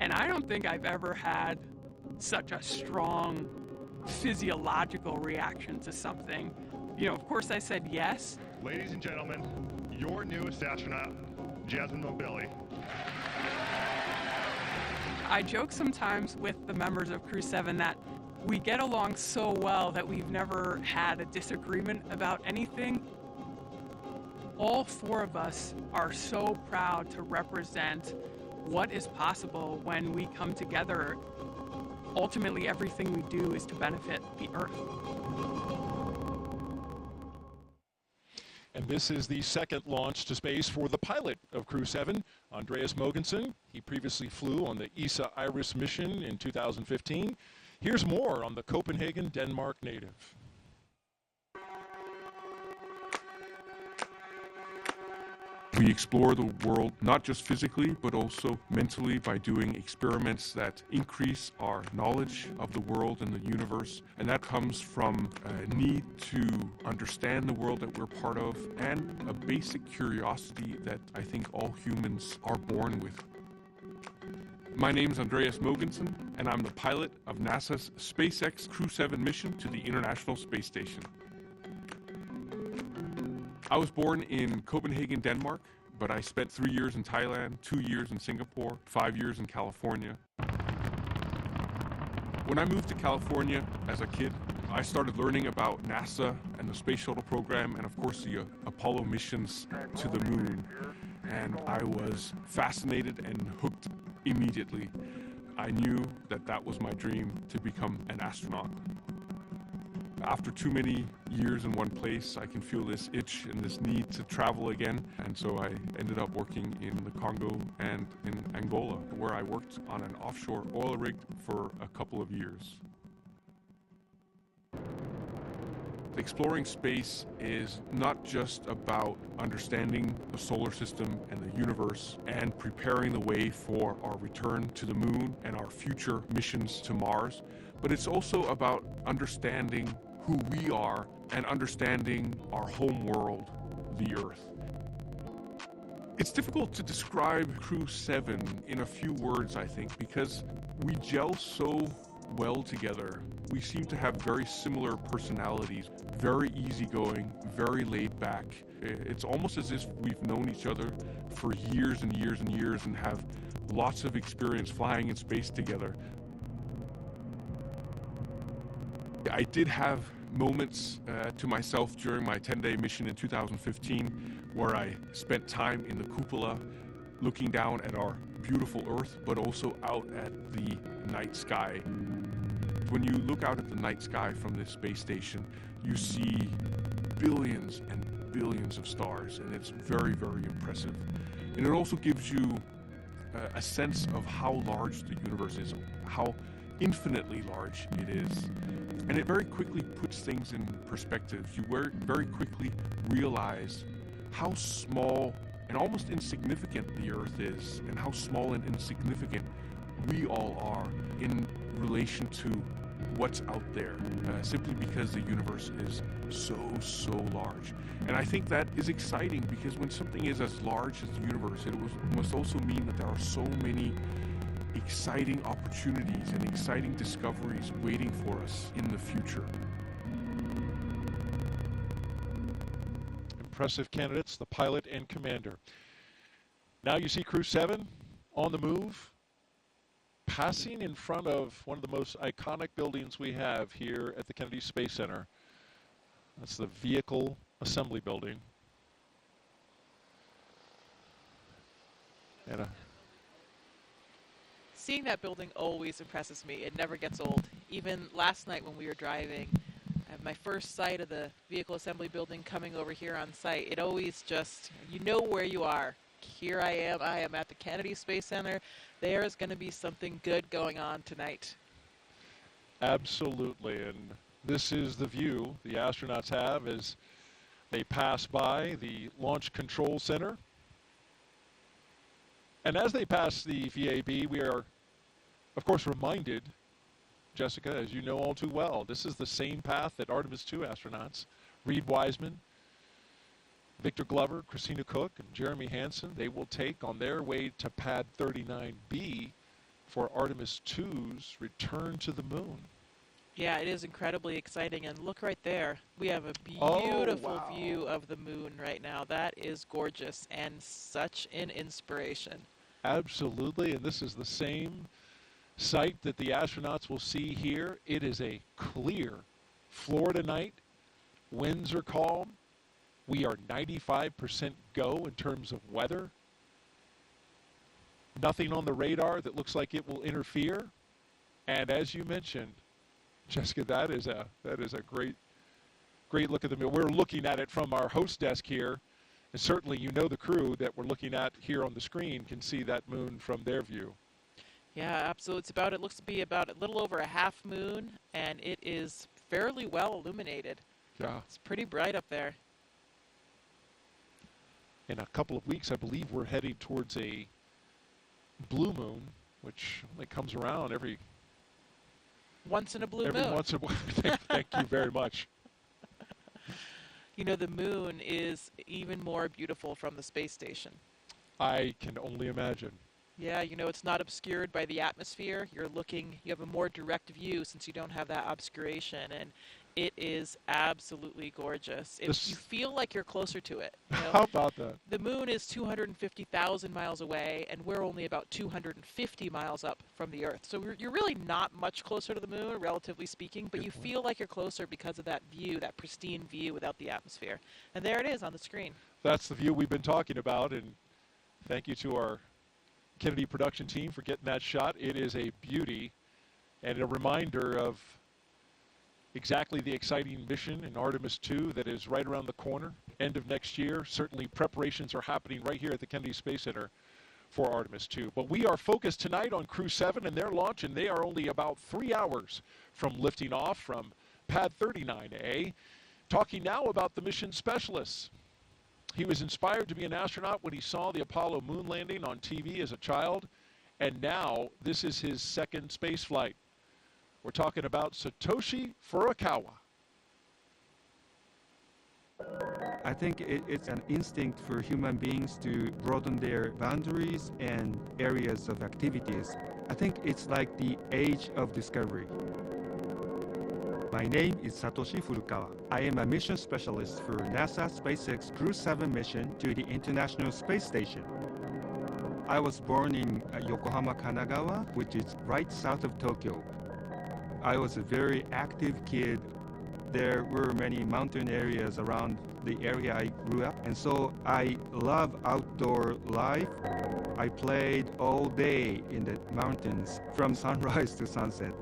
And I don't think I've ever had such a strong physiological reaction to something. Of course I said yes. Ladies and gentlemen, your newest astronaut, Jasmine Mobility. I joke sometimes with the members of Crew-7 that we get along so well that we've never had a disagreement about anything. All four of us are so proud to represent what is possible when we come together. Ultimately, everything we do is to benefit the Earth. And this is the second launch to space for the pilot of Crew-7, Andreas Mogensen. He previously flew on the ESA Iris mission in 2015. Here's more on the Copenhagen, Denmark native. We explore the world not just physically, but also mentally by doing experiments that increase our knowledge of the world and the universe. And that comes from a need to understand the world that we're part of and a basic curiosity that I think all humans are born with. My name is Andreas Mogensen, and I'm the pilot of NASA's SpaceX Crew-7 mission to the International Space Station. I was born in Copenhagen, Denmark, but I spent 3 years in Thailand, 2 years in Singapore, 5 years in California. When I moved to California as a kid, I started learning about NASA and the space shuttle program and of course the Apollo missions to the moon. And I was fascinated and hooked immediately. I knew that that was my dream, to become an astronaut. After too many years in one place, I can feel this itch and this need to travel again. And so I ended up working in the Congo and in Angola, where I worked on an offshore oil rig for a couple of years. Exploring space is not just about understanding the solar system and the universe and preparing the way for our return to the moon and our future missions to Mars, but it's also about understanding who we are and understanding our home world, the Earth. It's difficult to describe Crew-7 in a few words, I think, because we gel so well together. We seem to have very similar personalities, very easygoing, very laid back. It's almost as if we've known each other for years and years and years and have lots of experience flying in space together. I did have moments to myself during my 10-day mission in 2015 where I spent time in the cupola looking down at our beautiful Earth, but also out at the night sky. When you look out at the night sky from this space station, you see billions and billions of stars, and it's very, very impressive. And it also gives you a sense of how large the universe is, how infinitely large it is. And it very quickly puts things in perspective. You very quickly realize how small and almost insignificant the Earth is, and how small and insignificant we all are in relation to what's out there, simply because the universe is so large. And I think that is exciting, because when something is as large as the universe, it must also mean that there are so many exciting opportunities and exciting discoveries waiting for us in the future. Impressive candidates, the pilot and commander. Now you see Crew-7 on the move, passing in front of one of the most iconic buildings we have here at the Kennedy Space Center. That's the Vehicle Assembly Building. And seeing that building always impresses me. It never gets old. Even last night when we were driving, my first sight of the Vehicle Assembly Building coming over here on site, it always just, you know where you are. Here I am at the Kennedy Space Center. There is going to be something good going on tonight. Absolutely, and this is the view the astronauts have as they pass by the Launch Control Center. And as they pass the VAB, we are, of course, reminded, Jessica, as you know all too well, this is the same path that Artemis II astronauts, Reed Wiseman, Victor Glover, Christina Cook, and Jeremy Hansen, they will take on their way to Pad 39B for Artemis II's return to the moon. Yeah, it is incredibly exciting. And look right there. We have a beautiful view of the moon right now. That is gorgeous and such an inspiration. Absolutely, and this is the same site that the astronauts will see here. It is a clear Florida night. Winds are calm. We are 95% go in terms of weather. Nothing on the radar that looks like it will interfere. And as you mentioned, Jessica, that is a great look at the moon. We're looking at it from our host desk here, and certainly you know the crew that we're looking at here on the screen can see that moon from their view. Yeah, absolutely. It looks to be about a little over a half moon, and it is fairly well illuminated. Yeah. It's pretty bright up there. In a couple of weeks, I believe we're heading towards a blue moon, which only comes around every once in a blue moon. Every once in a while. Thank you very much. You know, the moon is even more beautiful from the space station. I can only imagine. Yeah, you know, it's not obscured by the atmosphere. You have a more direct view since you don't have that obscuration, and it is absolutely gorgeous. You feel like you're closer to it. You know? How about that? The moon is 250,000 miles away, and we're only about 250 miles up from the Earth. So you're really not much closer to the moon, relatively speaking, but you feel like you're closer because of that view, that pristine view without the atmosphere. And there it is on the screen. That's the view we've been talking about, and thank you to our Kennedy production team for getting that shot. It is a beauty and a reminder of exactly the exciting mission in Artemis II that is right around the corner, end of next year. Certainly preparations are happening right here at the Kennedy Space Center for Artemis II. But we are focused tonight on Crew-7 and their launch, and they are only about 3 hours from lifting off from Pad 39A. Talking now about the mission specialists. He was inspired to be an astronaut when he saw the Apollo moon landing on TV as a child, and now this is his second space flight. We're talking about Satoshi Furukawa. I think it's an instinct for human beings to broaden their boundaries and areas of activities. I think it's like the age of discovery. My name is Satoshi Furukawa. I am a mission specialist for NASA SpaceX Crew-7 mission to the International Space Station. I was born in Yokohama, Kanagawa, which is right south of Tokyo. I was a very active kid. There were many mountain areas around the area I grew up, and so I love outdoor life. I played all day in the mountains from sunrise to sunset.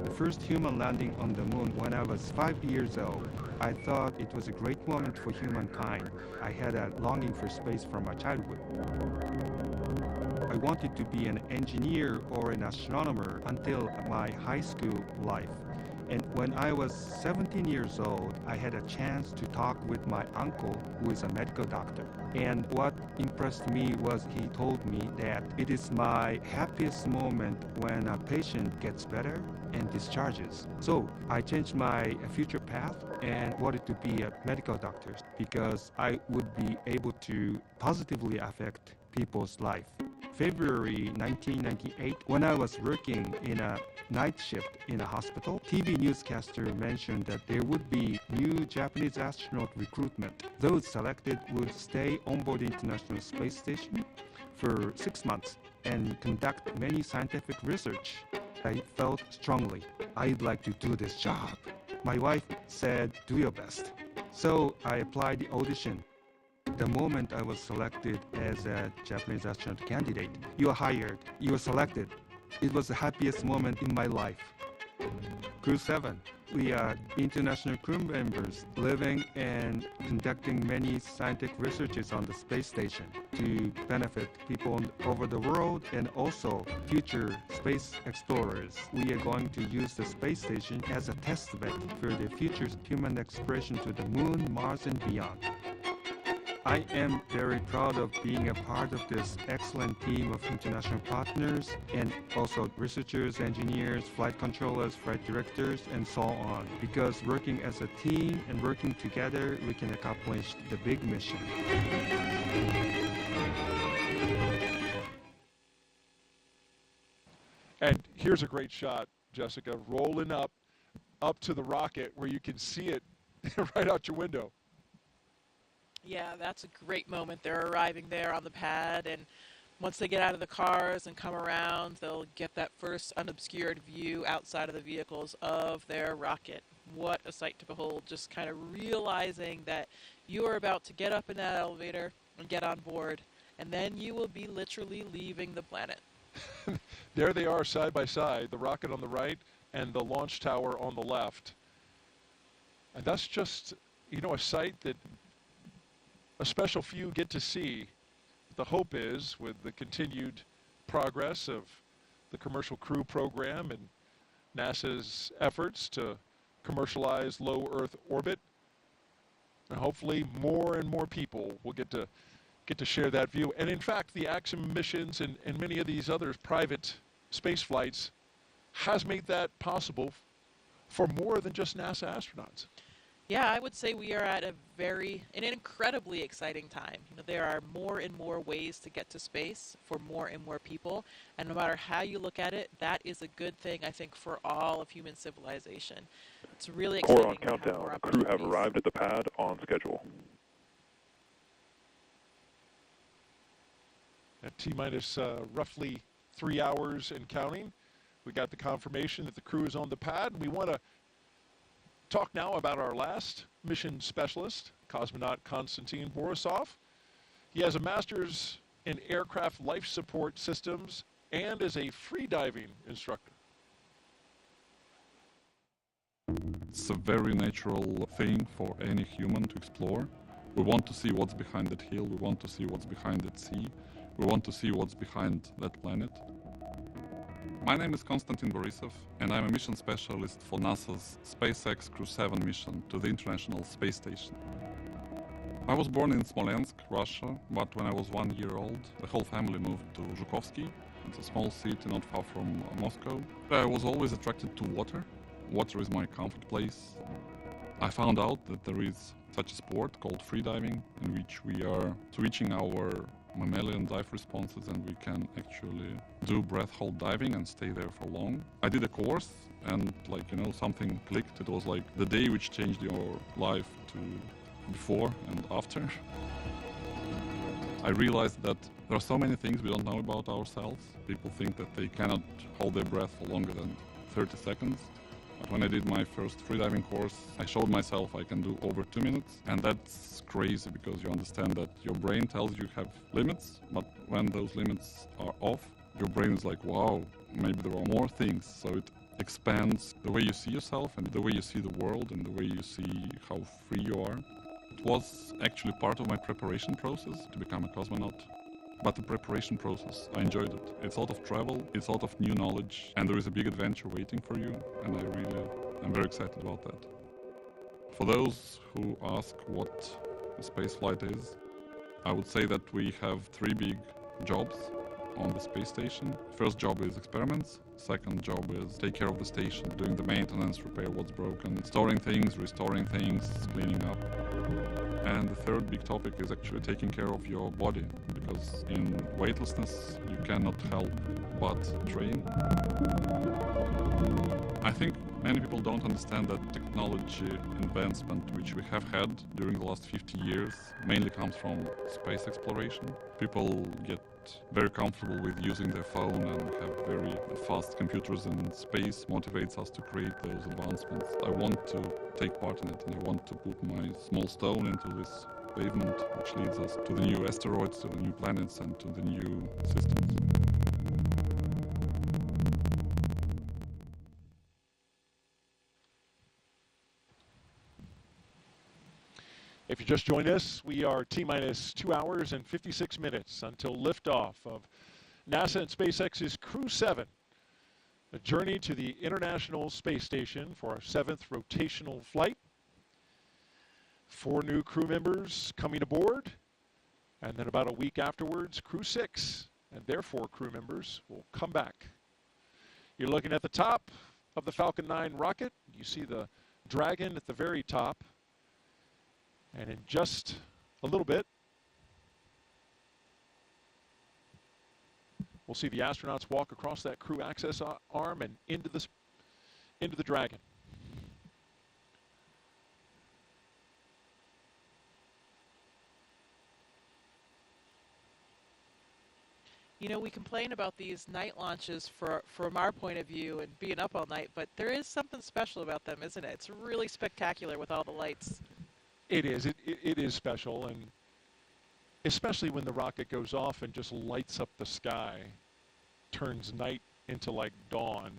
The first human landing on the moon when I was 5 years old. I thought it was a great moment for humankind. I had a longing for space from my childhood. I wanted to be an engineer or an astronomer until my high school life. And when I was 17 years old, I had a chance to talk with my uncle, who is a medical doctor. And what impressed me was he told me that it is my happiest moment when a patient gets better and discharges. So I changed my future path and wanted to be a medical doctor because I would be able to positively affect people's life. February 1998, when I was working in a night shift in a hospital, TV newscaster mentioned that there would be new Japanese astronaut recruitment. Those selected would stay on board the International Space Station for 6 months and conduct many scientific research. I felt strongly I'd like to do this job. My wife said, do your best. So I applied the audition. The moment I was selected as a Japanese astronaut candidate, you are hired, you are selected. It was the happiest moment in my life. Crew-7. We are international crew members living and conducting many scientific researches on the space station to benefit people over the world and also future space explorers. We are going to use the space station as a test bed for the future human exploration to the moon, Mars, and beyond. I am very proud of being a part of this excellent team of international partners and also researchers, engineers, flight controllers, flight directors, and so on. Because working as a team and working together, we can accomplish the big mission. And here's a great shot, Jessica, rolling up to the rocket where you can see it right out your window. Yeah, that's a great moment. They're arriving there on the pad, and once they get out of the cars and come around, they'll get that first unobscured view outside of the vehicles of their rocket. What a sight to behold, just kind of realizing that you are about to get up in that elevator and get on board, and then you will be literally leaving the planet. There they are side by side, the rocket on the right and the launch tower on the left. And that's just, you know, a sight that a special few get to see. The hope is, with the continued progress of the Commercial Crew program and NASA's efforts to commercialize low Earth orbit, and hopefully more and more people will get to share that view. And in fact, the AQUÍ missions and many of these other private space flights has made that possible for more than just NASA astronauts. Yeah, I would say we are at an incredibly exciting time. You know, there are more and more ways to get to space for more and more people, and no matter how you look at it, that is a good thing, I think, for all of human civilization. It's really exciting. Core on countdown. Crew have arrived at the pad on schedule. At T-minus roughly 3 hours and counting, we got the confirmation that the crew is on the pad. We want to talk now about our last mission specialist, cosmonaut Konstantin Borisov. He has a master's in aircraft life support systems and is a freediving instructor. It's a very natural thing for any human to explore. We want to see what's behind that hill, we want to see what's behind that sea, we want to see what's behind that planet. My name is Konstantin Borisov, and I'm a mission specialist for NASA's SpaceX Crew-7 mission to the International Space Station. I was born in Smolensk, Russia, but when I was 1 year old, the whole family moved to Zhukovsky. It's a small city not far from Moscow. I was always attracted to water. Water is my comfort place. I found out that there is such a sport called freediving, in which we are switching our mammalian dive responses and we can actually do breath hold diving and stay there for long. I did a course and something clicked. It was like the day which changed your life to before and after. I realized that there are so many things we don't know about ourselves. People think that they cannot hold their breath for longer than 30 seconds. But when I did my first freediving course, I showed myself I can do over 2 minutes. And that's crazy because you understand that your brain tells you have limits, but when those limits are off, your brain is like, wow, maybe there are more things. So it expands the way you see yourself and the way you see the world and the way you see how free you are. It was actually part of my preparation process to become a cosmonaut. But the preparation process, I enjoyed it. It's a lot of travel, it's a lot of new knowledge, and there is a big adventure waiting for you, and I'm very excited about that. For those who ask what a spaceflight is, I would say that we have 3 big jobs on the space station. First job is experiments, second job is take care of the station, doing the maintenance, repair what's broken, storing things, restoring things, cleaning up. And the third big topic is actually taking care of your body, because in weightlessness you cannot help but train. I think many people don't understand that technology advancement which we have had during the last 50 years mainly comes from space exploration. People get very comfortable with using their phone and have very fast computers in space motivates us to create those advancements. I want to take part in it, and I want to put my small stone into this pavement which leads us to the new asteroids, to the new planets, and to the new systems. If you just joined us, we are T-minus 2 hours and 56 minutes until liftoff of NASA and SpaceX's Crew-7, a journey to the International Space Station for our 7th rotational flight. 4 new crew members coming aboard, and then about a week afterwards, Crew-6 and their 4 crew members will come back. You're looking at the top of the Falcon 9 rocket. You see the Dragon at the very top. And in just a little bit, we'll see the astronauts walk across that crew access arm and into the Dragon. You know, we complain about these night launches from our point of view and being up all night, but there is something special about them, isn't it? It's really spectacular with all the lights. It is. It is special, and especially when the rocket goes off and just lights up the sky, turns night into like dawn.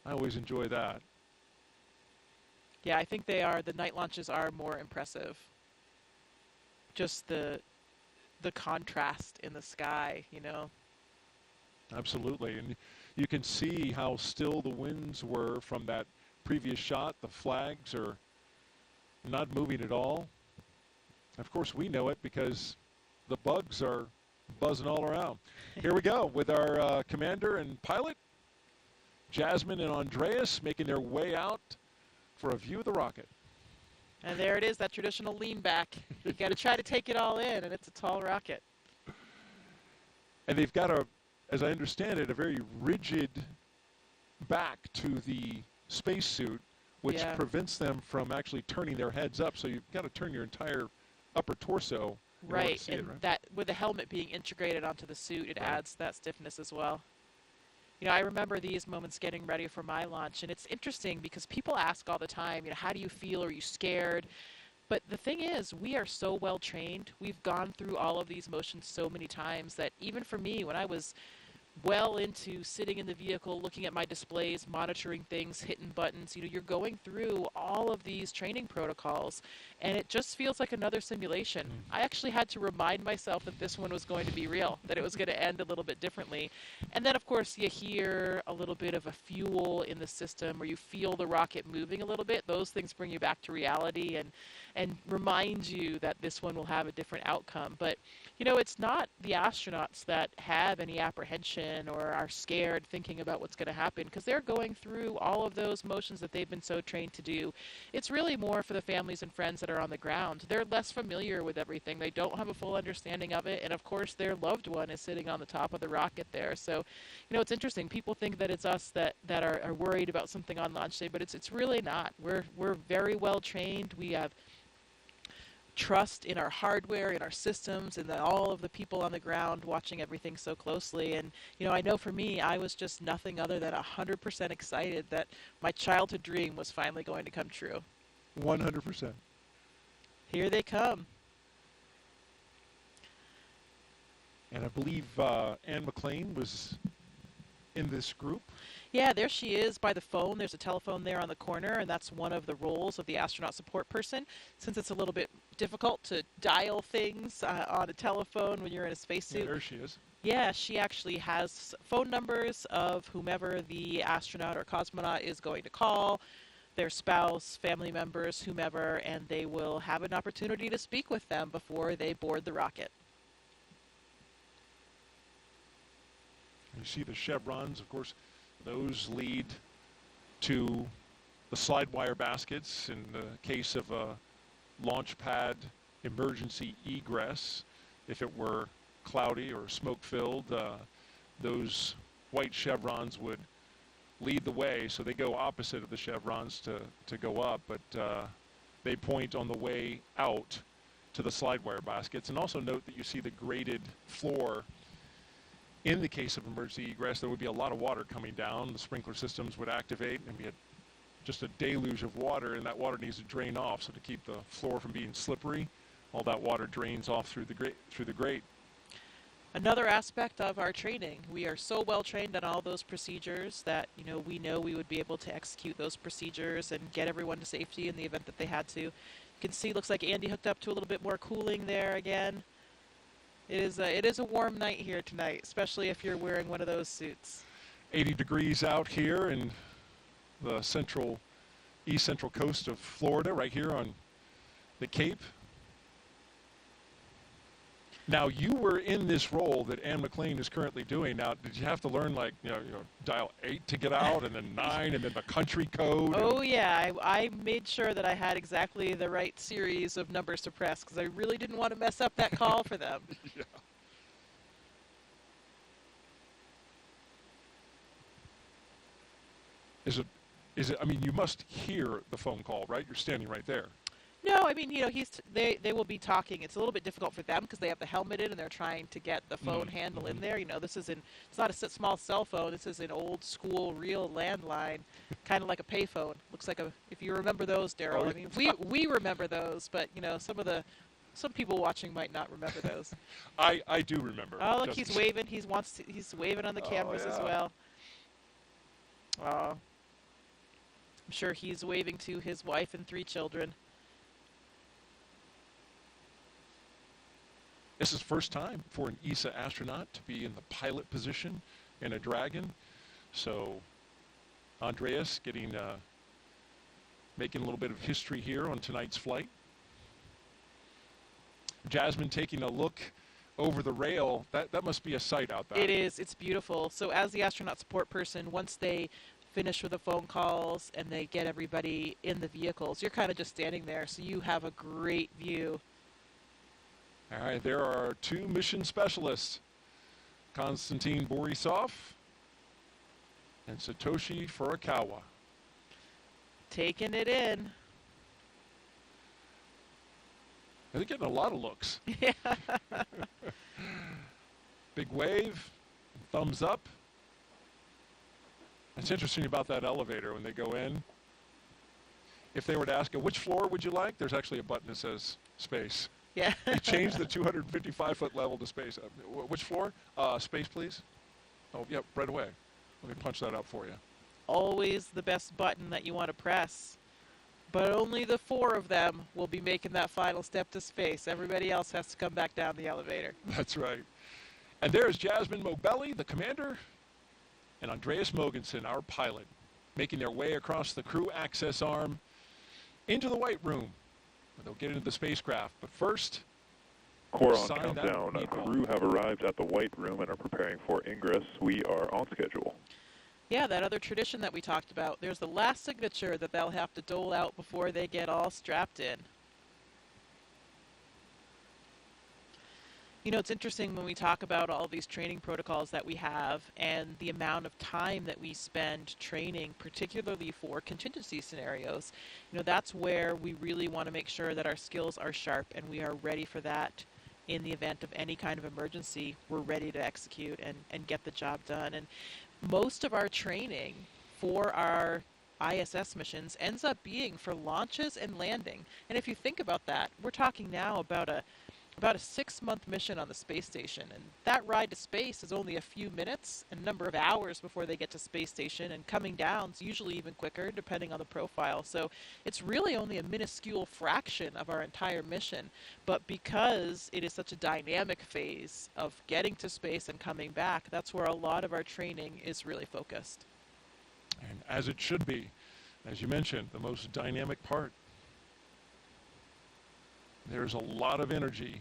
I always enjoy that. Yeah, I think they are. The night launches are more impressive. Just the contrast in the sky, you know. Absolutely, and you can see how still the winds were from that previous shot. The flags are not moving at all. Of course, we know it because the bugs are buzzing all around. Here we go with our commander and pilot, Jasmine and Andreas, making their way out for a view of the rocket. And there it is, that traditional lean back. You got to try to take it all in, and it's a tall rocket. And they've got as I understand it, a very rigid back to the spacesuit, which prevents them from actually turning their heads up. So you've got to turn your entire upper torso in order to see and it, right? that with the helmet being integrated onto the suit, it adds that stiffness as well. You know, I remember these moments getting ready for my launch, and it's interesting because people ask all the time, you know, how do you feel? Are you scared? But the thing is, we are so well trained. We've gone through all of these motions so many times that even for me, when I was well into sitting in the vehicle, looking at my displays, monitoring things, hitting buttons, you know, you're going through all of these training protocols, and it just feels like another simulation. I actually had to remind myself that this one was going to be real, that it was going to end a little bit differently. And then, of course, you hear a little bit of a fuel in the system, or you feel the rocket moving a little bit. Those things bring you back to reality and remind you that this one will have a different outcome. But, you know, it's not the astronauts that have any apprehension or are scared thinking about what's going to happen, because they're going through all of those motions that they've been so trained to do. It's really more for the families and friends that are on the ground. They're less familiar with everything. They don't have a full understanding of it. And of course, their loved one is sitting on the top of the rocket there. So, you know, it's interesting. People think that it's us that are worried about something on launch day, but it's really not. We're very well trained. We have trust in our hardware, in our systems, and then all of the people on the ground watching everything so closely. And, you know, I know for me, I was just nothing other than 100% excited that my childhood dream was finally going to come true. 100%. Here they come. And I believe Anne McLean was in this group. Yeah, there she is by the phone. There's a telephone there on the corner, and that's one of the roles of the astronaut support person. Since it's a little bit difficult to dial things on a telephone when you're in a spacesuit. Yeah, there she is. Yeah, she actually has phone numbers of whomever the astronaut or cosmonaut is going to call, their spouse, family members, whomever, and they will have an opportunity to speak with them before they board the rocket. You see the chevrons, of course. Those lead to the slide wire baskets in the case of a launch pad emergency egress. If it were cloudy or smoke-filled, those white chevrons would lead the way. So they go opposite of the chevrons to go up, but they point on the way out to the slide wire baskets. And also note that you see the graded floor in the case of emergency egress, there would be a lot of water coming down. The sprinkler systems would activate and be just a deluge of water, and that water needs to drain off. So to keep the floor from being slippery, all that water drains off through the grate. Another aspect of our training, we are so well trained on all those procedures that we know we would be able to execute those procedures and get everyone to safety in the event that they had to. You can see, looks like Andy hooked up to a little bit more cooling there again. It is a warm night here tonight, especially if you're wearing one of those suits. 80 degrees out here in the east central coast of Florida, right here on the Cape. Now, you were in this role that Ann McLean is currently doing. Now, did you have to learn, like, dial 8 to get out, and then 9, and then the country code? Oh, yeah. I made sure that I had exactly the right series of numbers to press, because I really didn't want to mess up that call for them. Yeah. Is it, I mean, you must hear the phone call, right? You're standing right there. No, I mean, they will be talking. It's a little bit difficult for them because they have the helmet in and they're trying to get the phone handle in there. It's not a small cell phone. This is an old school real landline, kind of like a payphone. Looks like if you remember those, Daryl. I mean, we remember those, but some people watching might not remember those. I do remember. Oh, look, he's waving. He's waving on the cameras as well. I'm sure he's waving to his wife and 3 children. This is first time for an ESA astronaut to be in the pilot position in a Dragon. So Andreas making a little bit of history here on tonight's flight. Jasmine taking a look over the rail. That must be a sight out there. It is. It's beautiful. So as the astronaut support person, once they finish with the phone calls and they get everybody in the vehicles, you're kind of just standing there. So you have a great view. All right, there are 2 mission specialists, Konstantin Borisov and Satoshi Furukawa. Taking it in. They're getting a lot of looks. Yeah. Big wave, thumbs up. It's interesting about that elevator when they go in. If they were to ask, which floor would you like? There's actually a button that says space. Yeah. They changed the 255-foot level to space. Which floor? Space, please. Oh, yep, right away. Let me punch that up for you. Always the best button that you want to press. But only the 4 of them will be making that final step to space. Everybody else has to come back down the elevator. That's right. And there's Jasmine Mobelli, the commander, and Andreas Mogensen, our pilot, making their way across the crew access arm into the White Room. They'll get into the spacecraft, but first, Core on countdown. Crew have arrived at the White Room and are preparing for ingress. We are on schedule. Yeah, that other tradition that we talked about. There's the last signature that they'll have to dole out before they get all strapped in. It's interesting when we talk about all these training protocols that we have and the amount of time that we spend training, particularly for contingency scenarios. That's where we really want to make sure that our skills are sharp and we are ready for that in the event of any kind of emergency. We're ready to execute and get the job done. And most of our training for our ISS missions ends up being for launches and landing. And if you think about that, we're talking now about a 6-month mission on the space station, and that ride to space is only a few minutes and a number of hours before they get to space station, and coming down is usually even quicker depending on the profile. So it's really only a minuscule fraction of our entire mission, but because it is such a dynamic phase of getting to space and coming back, that's where a lot of our training is really focused. And as it should be, as you mentioned, the most dynamic part. There's a lot of energy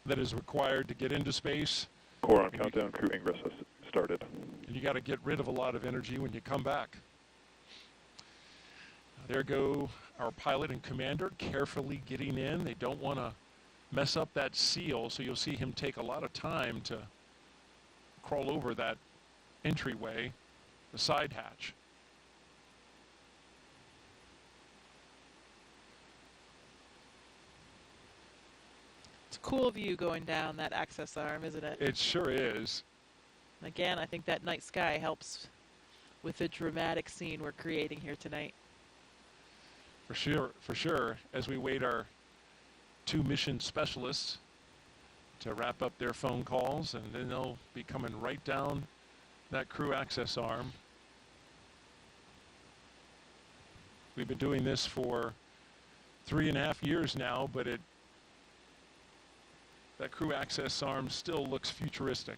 that is required to get into space. Core on countdown. Crew ingress has started. And you got to get rid of a lot of energy when you come back. There go our pilot and commander carefully getting in. They don't want to mess up that seal, so you'll see him take a lot of time to crawl over that entryway, the side hatch. Cool view going down that access arm, isn't it? It sure is. Again, I think that night sky helps with the dramatic scene we're creating here tonight. For sure, as we wait our 2 mission specialists to wrap up their phone calls, and then they'll be coming right down that crew access arm. We've been doing this for 3.5 years now, but that crew access arm still looks futuristic.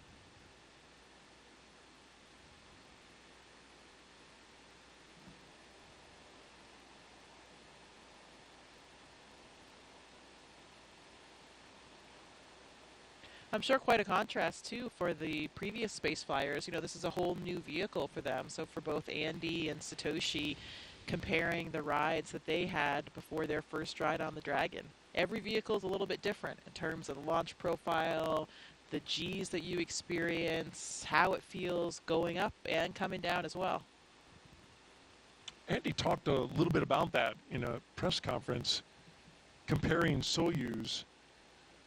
I'm sure quite a contrast, too, for the previous space flyers. You know, this is a whole new vehicle for them. So for both Andy and Satoshi, comparing the rides that they had before their first ride on the Dragon. Every vehicle is a little bit different in terms of the launch profile, the Gs that you experience, how it feels going up and coming down as well. Andy talked a little bit about that in a press conference, comparing Soyuz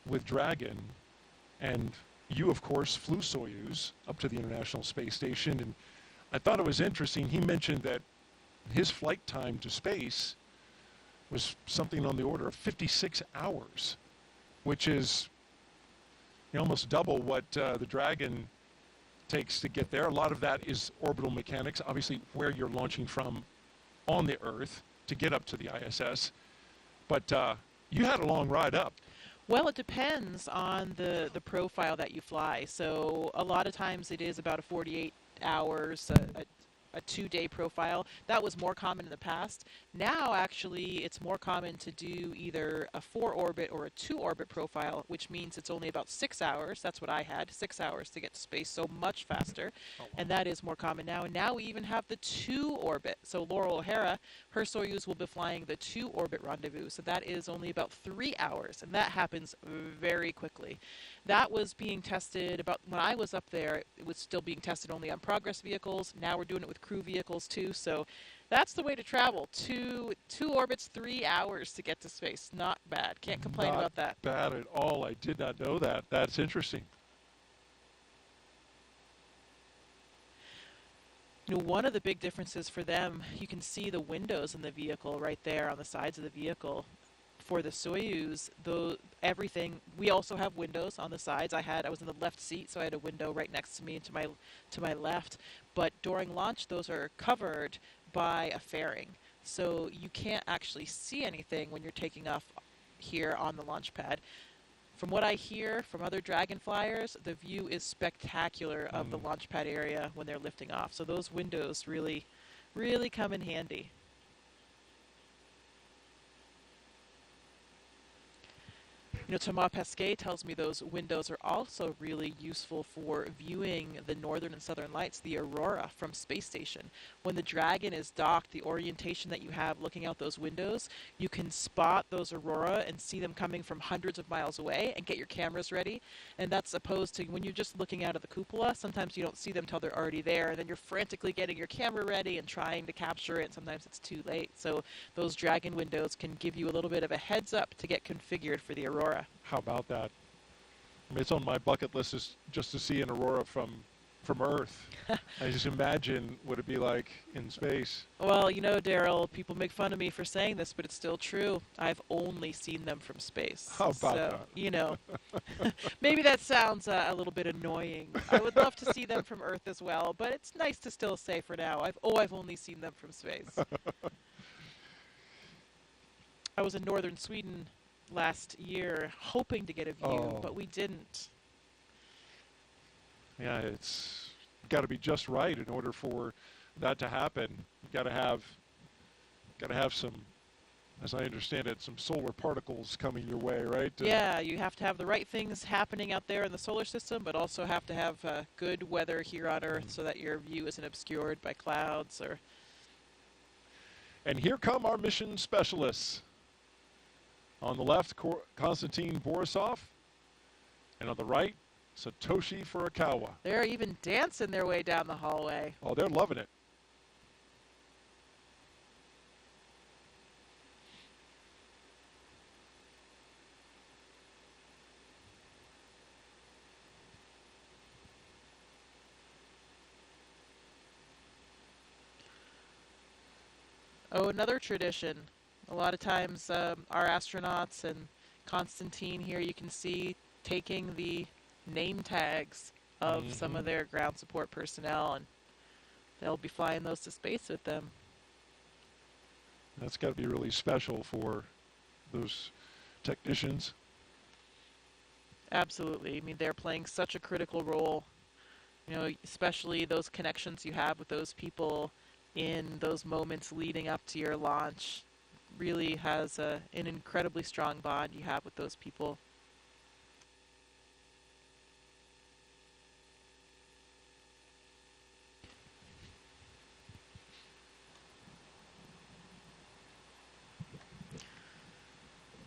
with Dragon. And you, of course, flew Soyuz up to the International Space Station. And I thought it was interesting. He mentioned that his flight time to space was something on the order of 56 hours, which is almost double what the Dragon takes to get there. A lot of that is orbital mechanics, obviously where you're launching from on the Earth to get up to the ISS. But you had a long ride up. Well, it depends on the profile that you fly. So a lot of times it is about a 48 hours, a 2-day profile. That was more common in the past. Now, actually, it's more common to do either a 4-orbit or a 2-orbit profile, which means it's only about 6 hours. That's what I had, 6 hours to get to space, so much faster. Oh, wow. And that is more common now. And now we even have the 2-orbit. So Laurel O'Hara, her Soyuz will be flying the 2-orbit rendezvous. So that is only about 3 hours, and that happens very quickly. That was being tested about when I was up there. It was still being tested only on Progress vehicles. Now we're doing it with crew vehicles too. So that's the way to travel. Two orbits, 3 hours to get to space. Not bad. Can't complain about that. Not bad at all. I did not know that. That's interesting. You know, one of the big differences for them, you can see the windows in the vehicle right there on the sides of the vehicle. For the Soyuz, though, everything, we also have windows on the sides. I was in the left seat, so I had a window right next to me and to my left. But during launch, those are covered by a fairing. So you can't actually see anything when you're taking off here on the launch pad. From what I hear from other Dragon flyers, the view is spectacular of the launch pad area when they're lifting off. So those windows really, really come in handy. You know, Thomas Pesquet tells me those windows are also really useful for viewing the northern and southern lights, the aurora from space station. When the Dragon is docked, the orientation that you have looking out those windows, you can spot those aurora and see them coming from hundreds of miles away and get your cameras ready. And that's opposed to when you're just looking out of the cupola, sometimes you don't see them till they're already there. And then you're frantically getting your camera ready and trying to capture it, and sometimes it's too late. So those Dragon windows can give you a little bit of a heads up to get configured for the aurora. How about that? I mean, it's on my bucket list just to see an aurora from Earth. I just imagine what it'd be like in space. Well, you know, Daryl, people make fun of me for saying this, but it's still true. I've only seen them from space. How about that? You know, maybe that sounds a little bit annoying. I would love to see them from Earth as well, but it's nice to still say for now, I've only seen them from space. I was in northern Sweden last year hoping to get a view, but we didn't. Yeah, it's got to be just right in order for that to happen. You got to have some, as I understand it, some solar particles coming your way, right? Yeah, you have to have the right things happening out there in the solar system, but also have to have good weather here on Earth so that your view isn't obscured by clouds or. And here come our mission specialists. On the left, Konstantin Borisov, and on the right, Satoshi Furukawa. They're even dancing their way down the hallway. Oh, they're loving it. Oh, another tradition. A lot of times our astronauts and Constantine here, you can see taking the name tags of some of their ground support personnel, and they'll be flying those to space with them. That's got to be really special for those technicians. Absolutely. I mean, they're playing such a critical role, you know, especially those connections you have with those people in those moments leading up to your launch. Really has an incredibly strong bond you have with those people.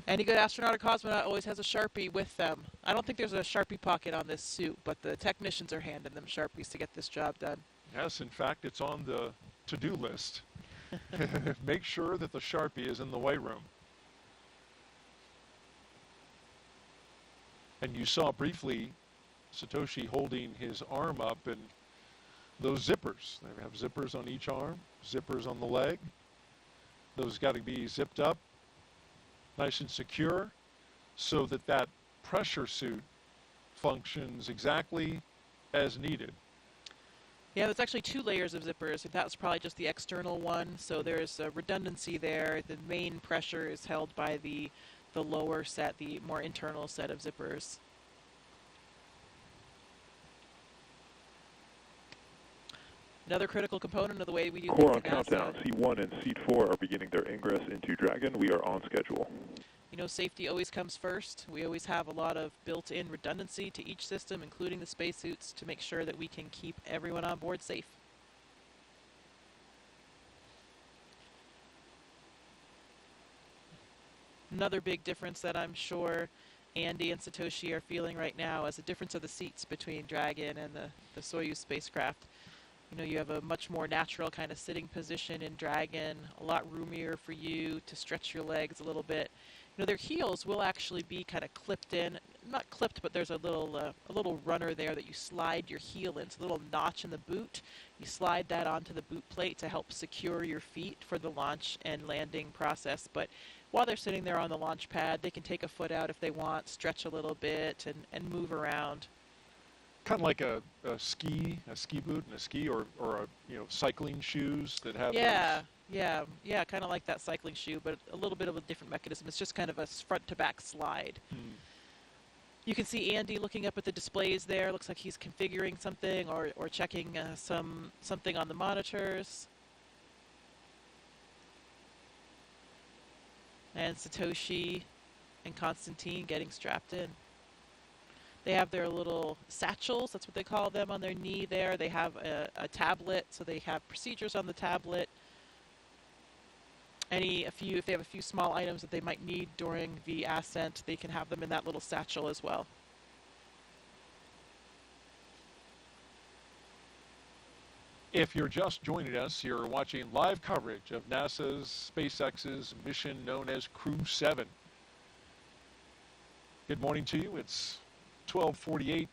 Any good astronaut or cosmonaut always has a Sharpie with them. I don't think there's a Sharpie pocket on this suit, but the technicians are handing them Sharpies to get this job done. Yes, in fact, it's on the to-do list. Make sure that the Sharpie is in the white room. And you saw briefly Satoshi holding his arm up, and those zippers. They have zippers on each arm, zippers on the leg. Those got to be zipped up, nice and secure, so that that pressure suit functions exactly as needed. Yeah, there's actually 2 layers of zippers. That was probably just the external one, so there's a redundancy there. The main pressure is held by the lower set, the more internal set of zippers. Another critical component of the way we do Core on things at countdown. NASA. Seat 1 and Seat 4 are beginning their ingress into Dragon. We are on schedule. You know, safety always comes first. We always have a lot of built-in redundancy to each system, including the spacesuits, to make sure that we can keep everyone on board safe. Another big difference that I'm sure Andy and Satoshi are feeling right now is the difference of the seats between Dragon and the Soyuz spacecraft. You know, you have a much more natural kind of sitting position in Dragon, a lot roomier for you to stretch your legs a little bit. You know, their heels will actually be kind of clipped in, not clipped, but there's a little runner there that you slide your heel in. It's a little notch in the boot. You slide that onto the boot plate to help secure your feet for the launch and landing process. But while they're sitting there on the launch pad, they can take a foot out if they want, stretch a little bit, and move around. Kind of like a ski boot and a ski, or cycling shoes that have. Yeah, kind of like that cycling shoe, but a little bit of a different mechanism. It's just kind of a front to back slide. You can see Andy looking up at the displays there. Looks like he's configuring something or checking something on the monitors. And Satoshi and Constantine getting strapped in. They have their little satchels, that's what they call them, on their knee there. They have a tablet, so they have procedures on the tablet. If they have a few small items that they might need during the ascent, they can have them in that little satchel as well. If you're just joining us, you're watching live coverage of NASA's SpaceX's mission known as Crew-7. Good morning to you. It's 12:48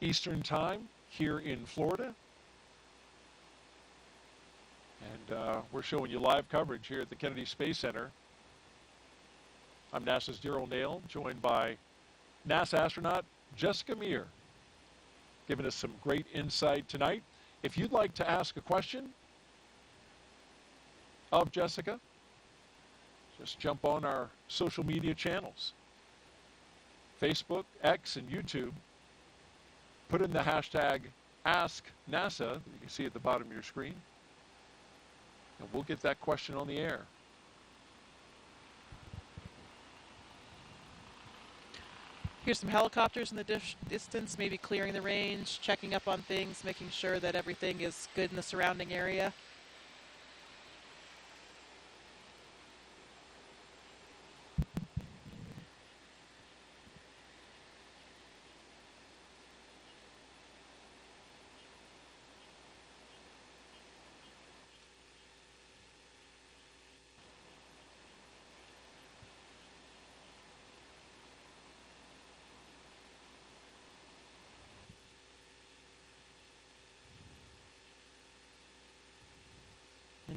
Eastern Time here in Florida. And we're showing you live coverage here at the Kennedy Space Center. I'm NASA's Daryl Nail, joined by NASA astronaut Jessica Meir, giving us some great insight tonight. If you'd like to ask a question of Jessica, just jump on our social media channels, Facebook, X, and YouTube. Put in the hashtag AskNASA, that you can see at the bottom of your screen, and we'll get that question on the air. Here's some helicopters in the distance, maybe clearing the range, checking up on things, making sure that everything is good in the surrounding area.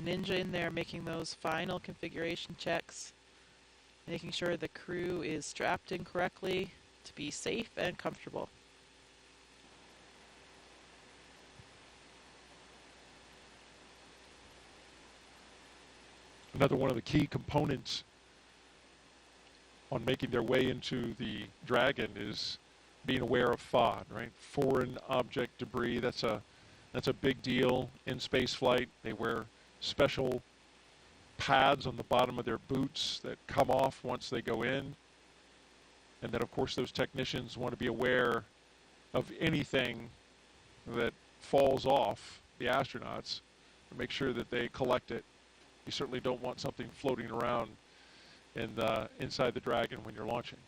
Ninja in there making those final configuration checks, making sure the crew is strapped in correctly to be safe and comfortable. Another one of the key components on making their way into the Dragon is being aware of FOD, right? Foreign object debris. That's a big deal in space flight. They wear special pads on the bottom of their boots that come off once they go in. And then, of course, those technicians want to be aware of anything that falls off the astronauts and make sure that they collect it. You certainly don't want something floating around inside the Dragon when you're launching.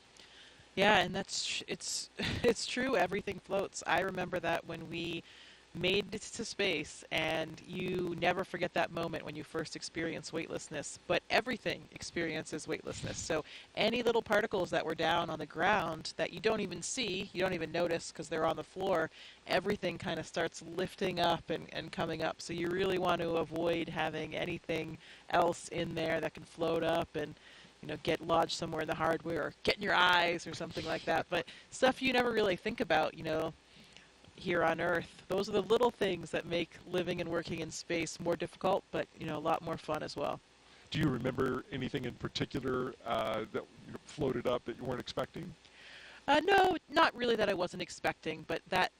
Yeah, and it's true. Everything floats. I remember that when we made it to space, and you never forget that moment when you first experience weightlessness, but everything experiences weightlessness. So any little particles that were down on the ground that you don't even see, you don't even notice because they're on the floor, everything kind of starts lifting up and coming up. So you really want to avoid having anything else in there that can float up and get lodged somewhere in the hardware or get in your eyes or something like that. But stuff you never really think about, here on Earth. Those are the little things that make living and working in space more difficult, but a lot more fun as well. Do you remember anything in particular that floated up that you weren't expecting? No, not really that I wasn't expecting, but that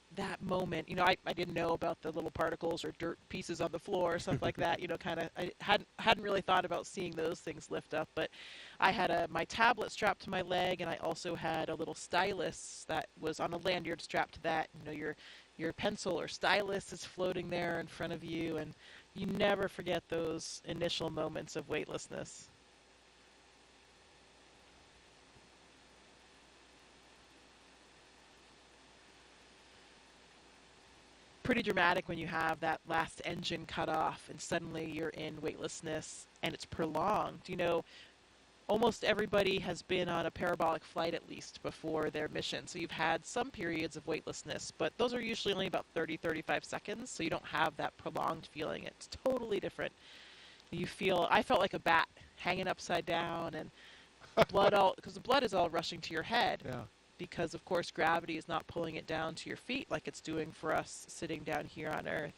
moment, I didn't know about the little particles or dirt pieces on the floor or stuff like that. I hadn't really thought about seeing those things lift up, but I had my tablet strapped to my leg, and I also had a little stylus that was on a lanyard strapped to that. Your pencil or stylus is floating there in front of you, and you never forget those initial moments of weightlessness. Pretty dramatic when you have that last engine cut off and suddenly you're in weightlessness and it's prolonged. Almost everybody has been on a parabolic flight at least before their mission. So you've had some periods of weightlessness, but those are usually only about 30-35 seconds, so you don't have that prolonged feeling. It's totally different. I felt like a bat hanging upside down, and because the blood is all rushing to your head. Yeah. Because, of course, gravity is not pulling it down to your feet like it's doing for us sitting down here on Earth.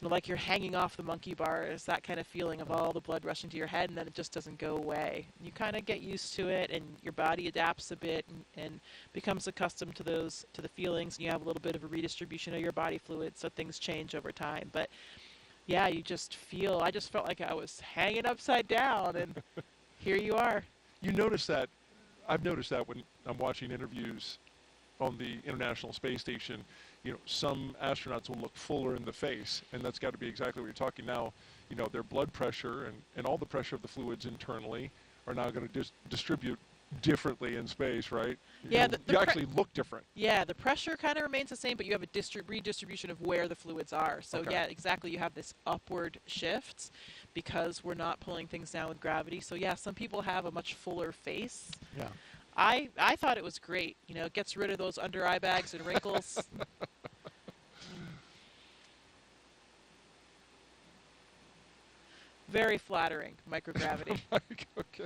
Like you're hanging off the monkey bars, that kind of feeling of all the blood rushing to your head, and then it just doesn't go away. You kind of get used to it, and your body adapts a bit and becomes accustomed to the feelings, and you have a little bit of a redistribution of your body fluid, so things change over time. But, yeah, I just felt like I was hanging upside down, and here you are. You notice that. I've noticed that when I'm watching interviews on the International Space Station, some astronauts will look fuller in the face, and that's got to be exactly what you're talking now. Their blood pressure and all the pressure of the fluids internally are now going to distribute differently in space, right? Yeah, you actually look different. Yeah, the pressure kind of remains the same, but you have a redistribution of where the fluids are. So Okay. Yeah, exactly. You have this upward shift because we're not pulling things down with gravity. So yeah, some people have a much fuller face. Yeah. I thought it was great. It gets rid of those under eye bags and wrinkles. Very flattering, microgravity. Okay.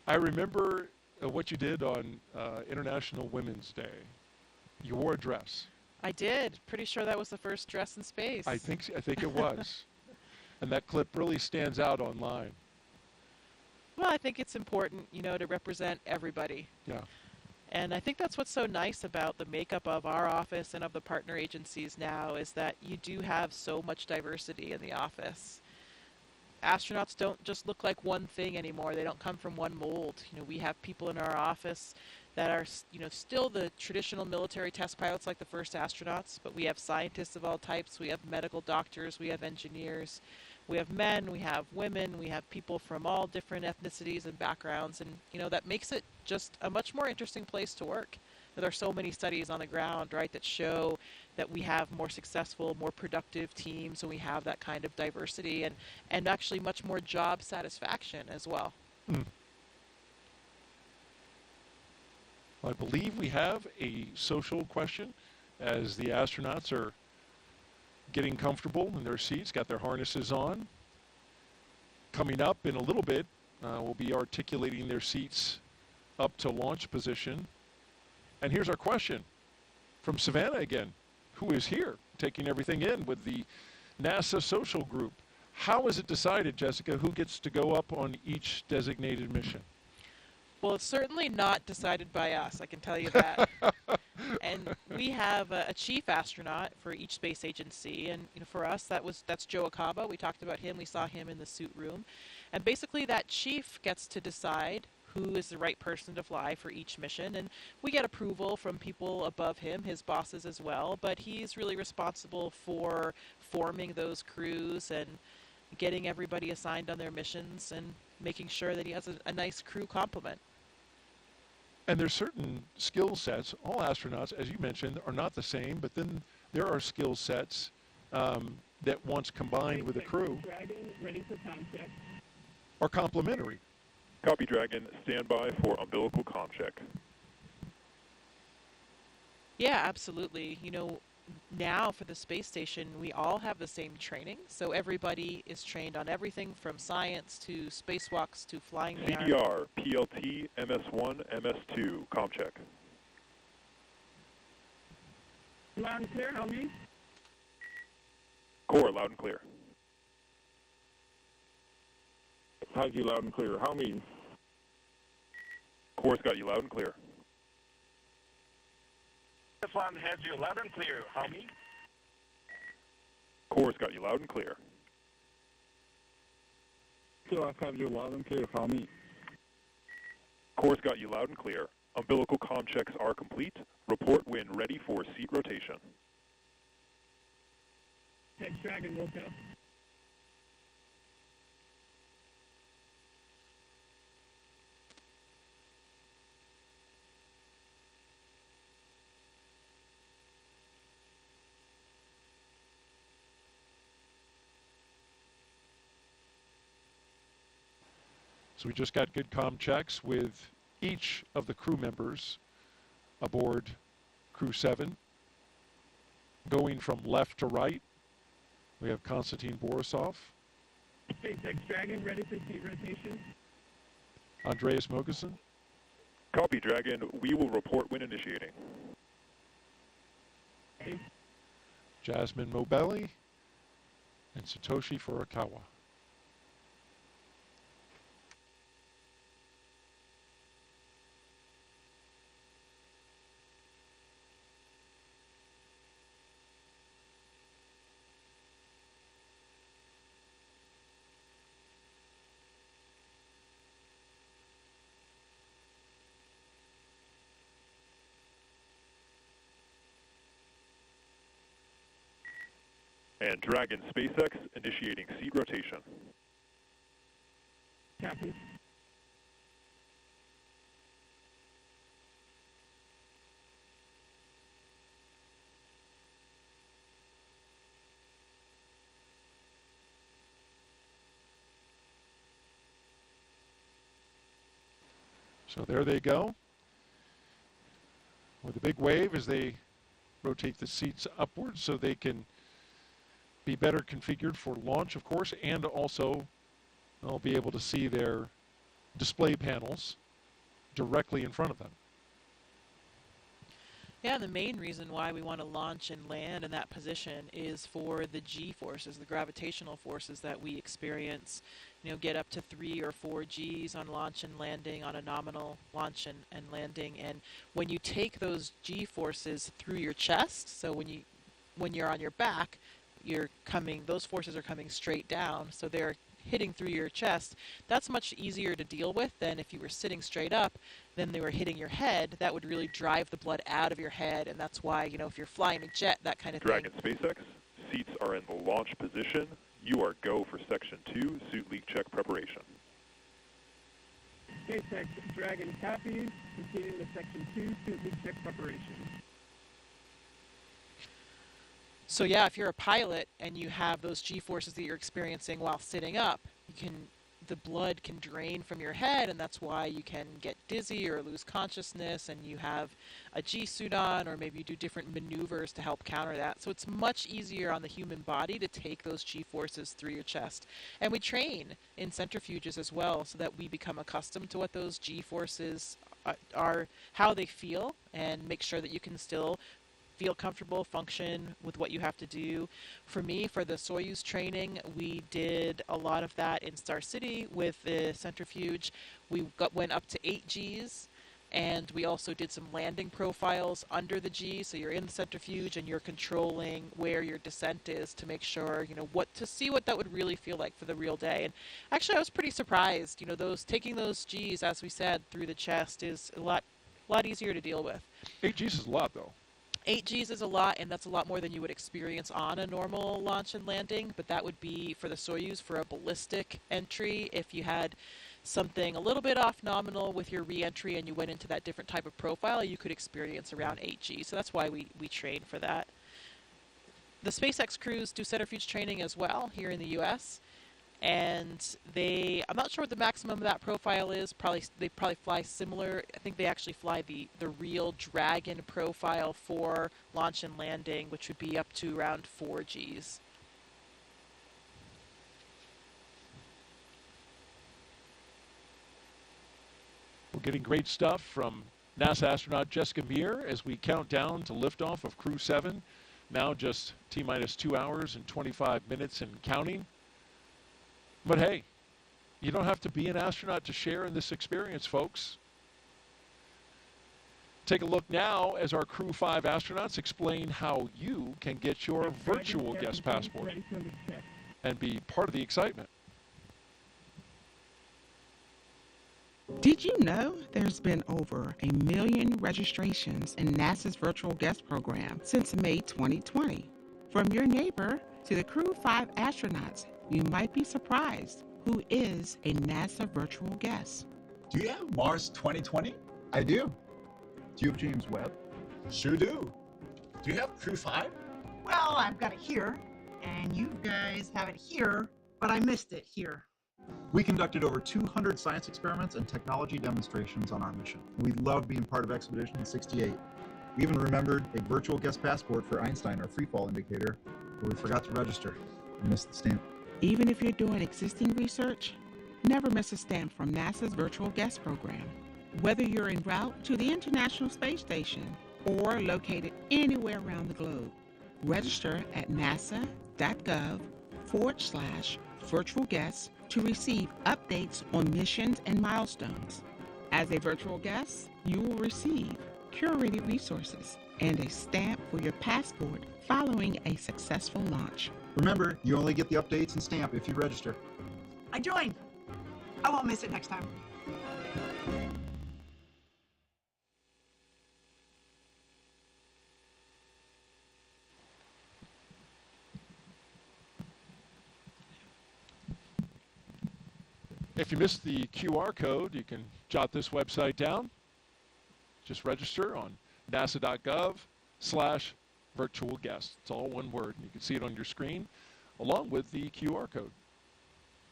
I remember what you did on International Women's Day. You wore a dress. I did. Pretty sure that was the first dress in space. I think it was. And that clip really stands out online. Well, I think it's important, to represent everybody. Yeah. And I think that's what's so nice about the makeup of our office and of the partner agencies now is that you do have so much diversity in the office. Astronauts don't just look like one thing anymore. They don't come from one mold. We have people in our office that are, still the traditional military test pilots like the first astronauts, but we have scientists of all types. We have medical doctors. We have engineers. We have men, we have women, we have people from all different ethnicities and backgrounds, and that makes it just a much more interesting place to work. There are so many studies on the ground, right, that show that we have more successful, more productive teams, and we have that kind of diversity and actually much more job satisfaction as well. I believe we have a social question as the astronauts are getting comfortable in their seats, got their harnesses on. Coming up in a little bit, we'll be articulating their seats up to launch position. And here's our question from Savannah again, who is here taking everything in with the NASA social group. How is it decided, Jessica, who gets to go up on each designated mission? Well, it's certainly not decided by us, I can tell you that. And we have a chief astronaut for each space agency, and for us that's Joe Acaba. We talked about him, we saw him in the suit room. And basically that chief gets to decide who is the right person to fly for each mission, and we get approval from people above him, his bosses as well, but he's really responsible for forming those crews and getting everybody assigned on their missions and making sure that he has a nice crew complement. And there's certain skill sets. All astronauts, as you mentioned, are not the same, but then there are skill sets that once combined with a crew are complementary. Copy, Dragon. Stand by for umbilical comm check. Yeah, absolutely. Now for the space station, we all have the same training, so everybody is trained on everything from science to spacewalks to flying the arm. CDR, PLT, MS1, MS2, comm check. Loud and clear, how many? Core, loud and clear. Has you loud and clear, how many? Core's got you loud and clear. This one has you loud and clear, how many? Core's got you loud and clear. So I have you loud and clear, how many? Core's got you loud and clear. Umbilical comm checks are complete. Report when ready for seat rotation. Next Dragon woke up. So we just got good comm checks with each of the crew members aboard Crew-7. Going from left to right, we have Konstantin Borisov. SpaceX Dragon ready for seat rotation. Andreas Mogensen. Copy, Dragon. We will report when initiating. Jasmine Mobelli and Satoshi Furukawa. And Dragon SpaceX initiating seat rotation. Copy. So there they go. With a big wave as they rotate the seats upwards so they can be better configured for launch, of course, and also they'll be able to see their display panels directly in front of them. Yeah, the main reason why we want to launch and land in that position is for the G forces, the gravitational forces that we experience. Get up to 3 or 4 Gs on launch and landing, on a nominal launch and landing. And when you take those G forces through your chest, so when you're on your back, those forces are coming straight down, so they're hitting through your chest. That's much easier to deal with than if you were sitting straight up, then they were hitting your head. That would really drive the blood out of your head, and that's why, if you're flying a jet, that kind of Dragon thing. SpaceX, seats are in the launch position. You are go for Section 2, suit leak check preparation. SpaceX Dragon copies, proceeding to Section 2, suit leak check preparation. So yeah, if you're a pilot and you have those G-forces that you're experiencing while sitting up, you can the blood can drain from your head, and that's why you can get dizzy or lose consciousness, and you have a G suit on, or maybe you do different maneuvers to help counter that. So it's much easier on the human body to take those G forces through your chest. And we train in centrifuges as well, so that we become accustomed to what those G forces are, how they feel, and make sure that you can still feel comfortable, function with what you have to do. For me, for the Soyuz training, we did a lot of that in Star City with the centrifuge. We went up to 8 Gs, and we also did some landing profiles under the G, so you're in the centrifuge and you're controlling where your descent is to make sure, to see what that would really feel like for the real day. And actually, I was pretty surprised. Taking those Gs, as we said, through the chest is a lot easier to deal with. 8 Gs is a lot, though. 8 Gs is a lot, and that's a lot more than you would experience on a normal launch and landing, but that would be for the Soyuz for a ballistic entry. If you had something a little bit off nominal with your re-entry and you went into that different type of profile, you could experience around 8 Gs. So that's why we train for that. The SpaceX crews do centrifuge training as well here in the US. And I'm not sure what the maximum of that profile is. They probably fly similar. I think they actually fly the real Dragon profile for launch and landing, which would be up to around 4 Gs. We're getting great stuff from NASA astronaut Jessica Meir as we count down to liftoff of Crew-7. Now just T-minus 2 hours and 25 minutes and counting. But hey, you don't have to be an astronaut to share in this experience, folks. Take a look now as our Crew-5 astronauts explain how you can get your virtual guest passport and be part of the excitement. Did you know there's been over 1 million registrations in NASA's virtual guest program since May 2020? From your neighbor to the Crew-5 astronauts, you might be surprised who is a NASA virtual guest. Do you have Mars 2020? I do. Do you have James Webb? Sure do. Do you have Crew-5? Well, I've got it here, and you guys have it here, but I missed it here. We conducted over 200 science experiments and technology demonstrations on our mission. We loved being part of Expedition 68. We even remembered a virtual guest passport for Einstein, our freefall indicator, but we forgot to register and missed the stamp. Even if you're doing existing research, never miss a stamp from NASA's virtual guest program. Whether you're en route to the International Space Station or located anywhere around the globe, register at nasa.gov/virtual guests to receive updates on missions and milestones. As a virtual guest, you will receive curated resources and a stamp for your passport following a successful launch. Remember, you only get the updates and stamp if you register. I joined. I won't miss it next time. If you missed the QR code, you can jot this website down. Just register on nasa.gov/virtual guest. It's all one word. You can see it on your screen along with the QR code.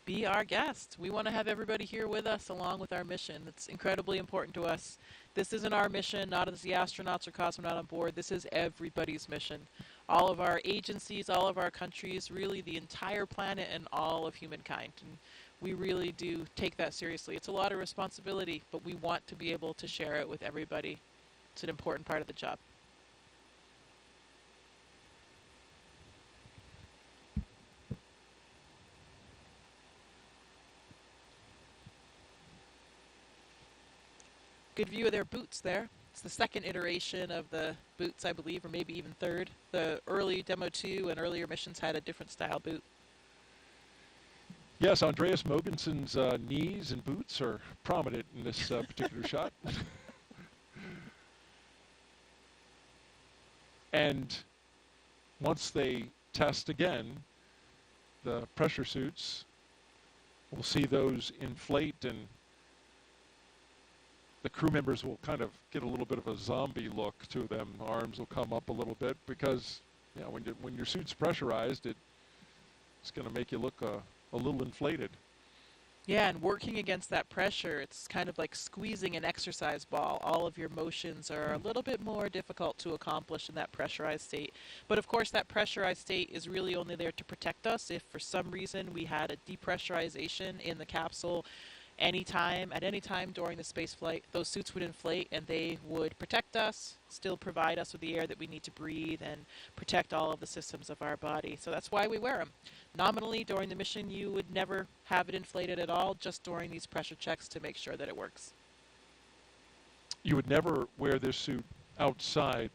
Be our guest. We want to have everybody here with us along with our mission. It's incredibly important to us. This isn't our mission, not as the astronauts or cosmonaut on board. This is everybody's mission. All of our agencies, all of our countries, really the entire planet and all of humankind. And we really do take that seriously. It's a lot of responsibility, but we want to be able to share it with everybody. It's an important part of the job. Good view of their boots there. It's the second iteration of the boots, I believe, or maybe even third. The early Demo 2 and earlier missions had a different style boot. Yes, Andreas Mogenson's knees and boots are prominent in this particular shot. And once they test again, the pressure suits, we'll see those inflate, and the crew members will kind of get a little bit of a zombie look to them. Arms will come up a little bit because, you know, when your suit's pressurized, it's going to make you look a little inflated. Yeah, and working against that pressure, it's kind of like squeezing an exercise ball. All of your motions are a little bit more difficult to accomplish in that pressurized state. But of course, that pressurized state is really only there to protect us. If for some reason we had a depressurization in the capsule at any time during the space flight, those suits would inflate and they would protect us, still provide us with the air that we need to breathe and protect all of the systems of our body. So that's why we wear them. Nominally, during the mission, you would never have it inflated at all, just during these pressure checks to make sure that it works. You would never wear this suit outside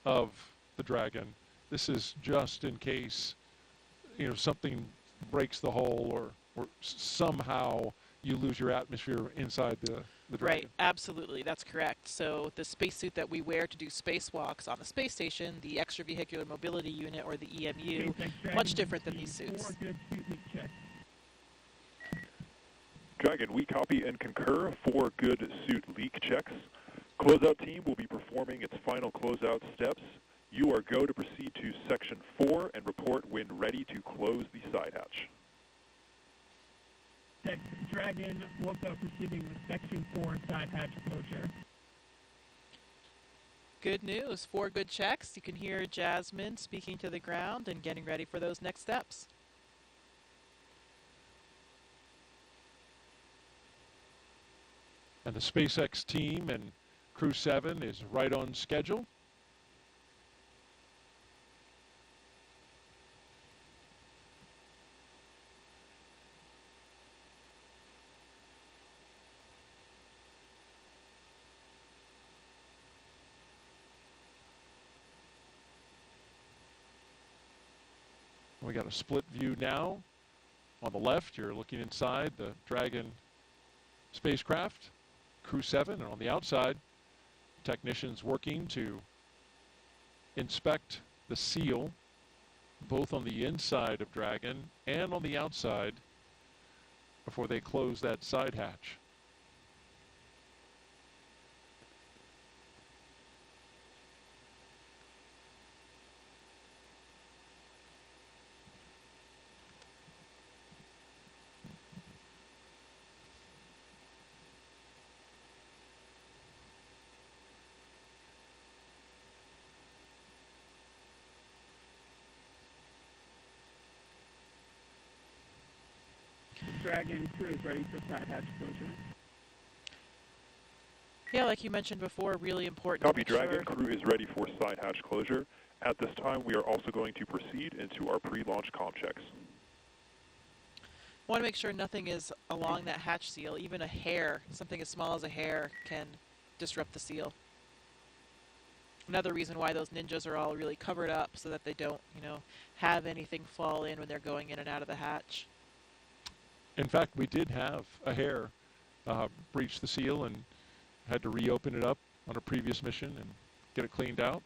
of the Dragon. This is just in case, you know, something breaks the hull or somehow you lose your atmosphere inside the Dragon. Right, absolutely, that's correct. So the spacesuit that we wear to do spacewalks on the space station, the extravehicular mobility unit, or the EMU, much different than these suits. Dragon, we copy and concur 4 good suit leak checks. Closeout team will be performing its final closeout steps. You are go to proceed to Section 4 and report when ready to close the side hatch. Dragon, also proceeding with Section 4 side hatch closure. Good news, 4 good checks. You can hear Jasmine speaking to the ground and getting ready for those next steps. And the SpaceX team and Crew-7 is right on schedule. We got a split view now. On the left, you're looking inside the Dragon spacecraft, Crew-7, and on the outside, technicians working to inspect the seal, both on the inside of Dragon and on the outside, before they close that side hatch. Dragon crew is ready for side hatch closure. Yeah, like you mentioned before, really important. Copy, Dragon. Crew is ready for side hatch closure. At this time, we are also going to proceed into our pre-launch comm checks. Want to make sure nothing is along that hatch seal. Even a hair, something as small as a hair, can disrupt the seal. Another reason why those ninjas are all really covered up so that they don't, have anything fall in when they're going in and out of the hatch. In fact, we did have a hair breach the seal and had to reopen it up on a previous mission and get it cleaned out.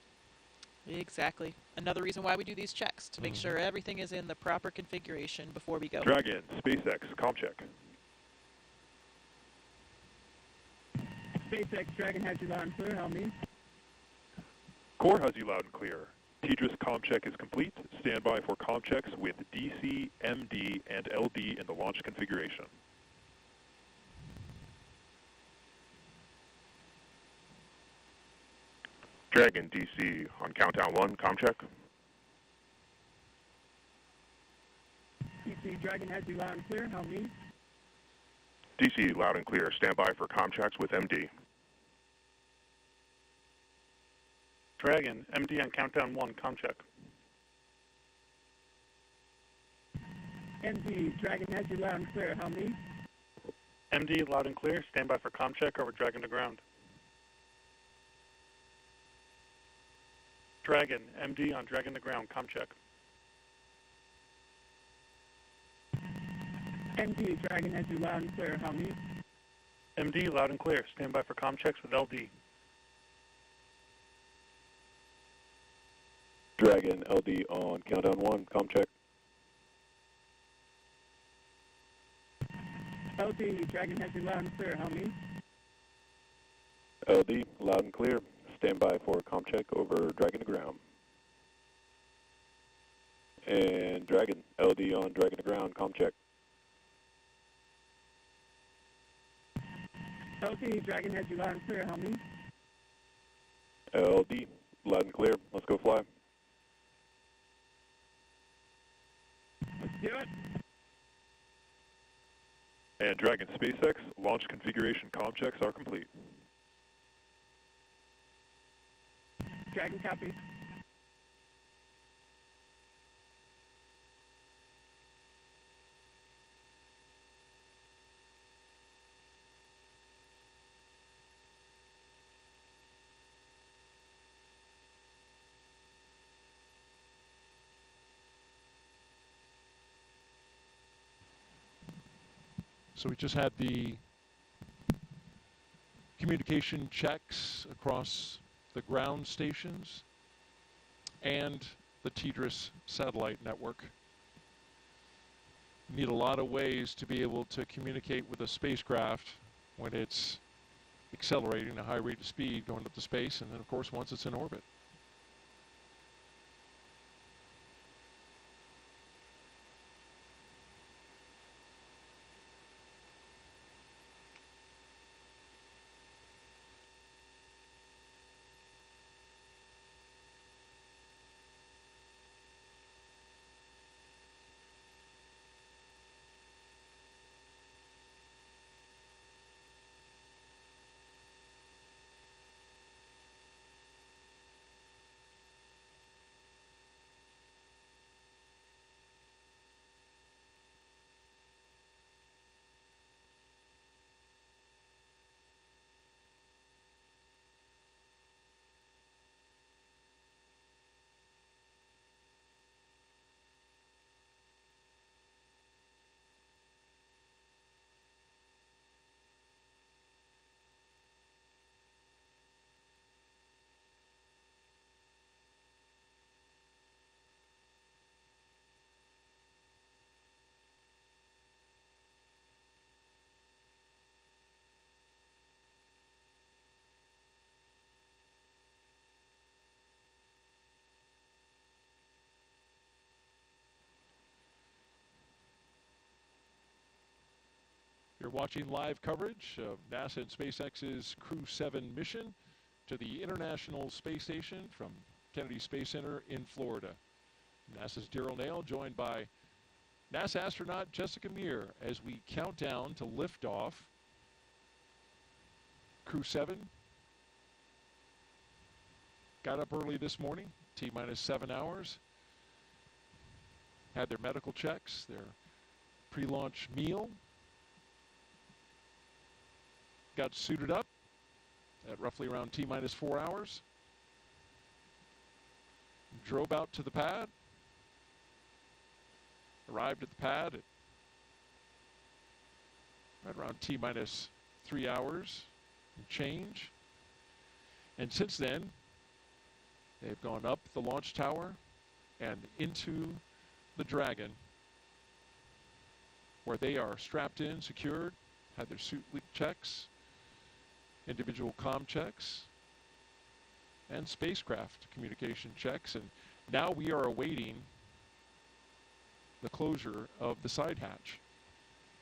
Exactly. Another reason why we do these checks, to make sure everything is in the proper configuration before we go. Dragon, SpaceX, comm check. SpaceX, Dragon has you loud and clear. How me? Core has you loud and clear. Tetris comm check is complete. Stand by for comm checks with DC, MD, and LD in the launch configuration. Dragon, DC, on countdown 1, comm check. DC, Dragon has you loud and clear. How me? DC, loud and clear. Stand by for comm checks with MD. Dragon, MD on countdown 1, comm check. MD, Dragon has you loud and clear. How me? MD, loud and clear. Stand by for comm check over Dragon to ground. Dragon, MD on Dragon to ground, comm check. MD, Dragon has you loud and clear. How me? MD, loud and clear. Stand by for comm checks with LD. Dragon, LD on countdown 1, comm check. LD, Dragon has you loud and clear. How me? LD, loud and clear. Stand by for comm check over Dragon to ground. And Dragon, LD on Dragon to ground, comm check. LT, Dragon has you loud and clear. How many? LD, loud and clear. Let's go fly. Let's do it. And Dragon SpaceX, launch configuration comm checks are complete. Dragon copy. So we just had the communication checks across the ground stations and the TDRS satellite network. You need a lot of ways to be able to communicate with a spacecraft when it's accelerating at a high rate of speed going up to space, and then of course once it's in orbit. You're watching live coverage of NASA and SpaceX's Crew-7 mission to the International Space Station from Kennedy Space Center in Florida. NASA's Daryl Nail joined by NASA astronaut Jessica Meir as we count down to liftoff. Crew-7 got up early this morning, T-minus 7 hours, had their medical checks, their pre-launch meal, got suited up at roughly around T-minus 4 hours, drove out to the pad, arrived at the pad at right around T-minus 3 hours and change. And since then, they've gone up the launch tower and into the Dragon, where they are strapped in, secured, had their suit leak checks, individual comm checks, and spacecraft communication checks. And now we are awaiting the closure of the side hatch.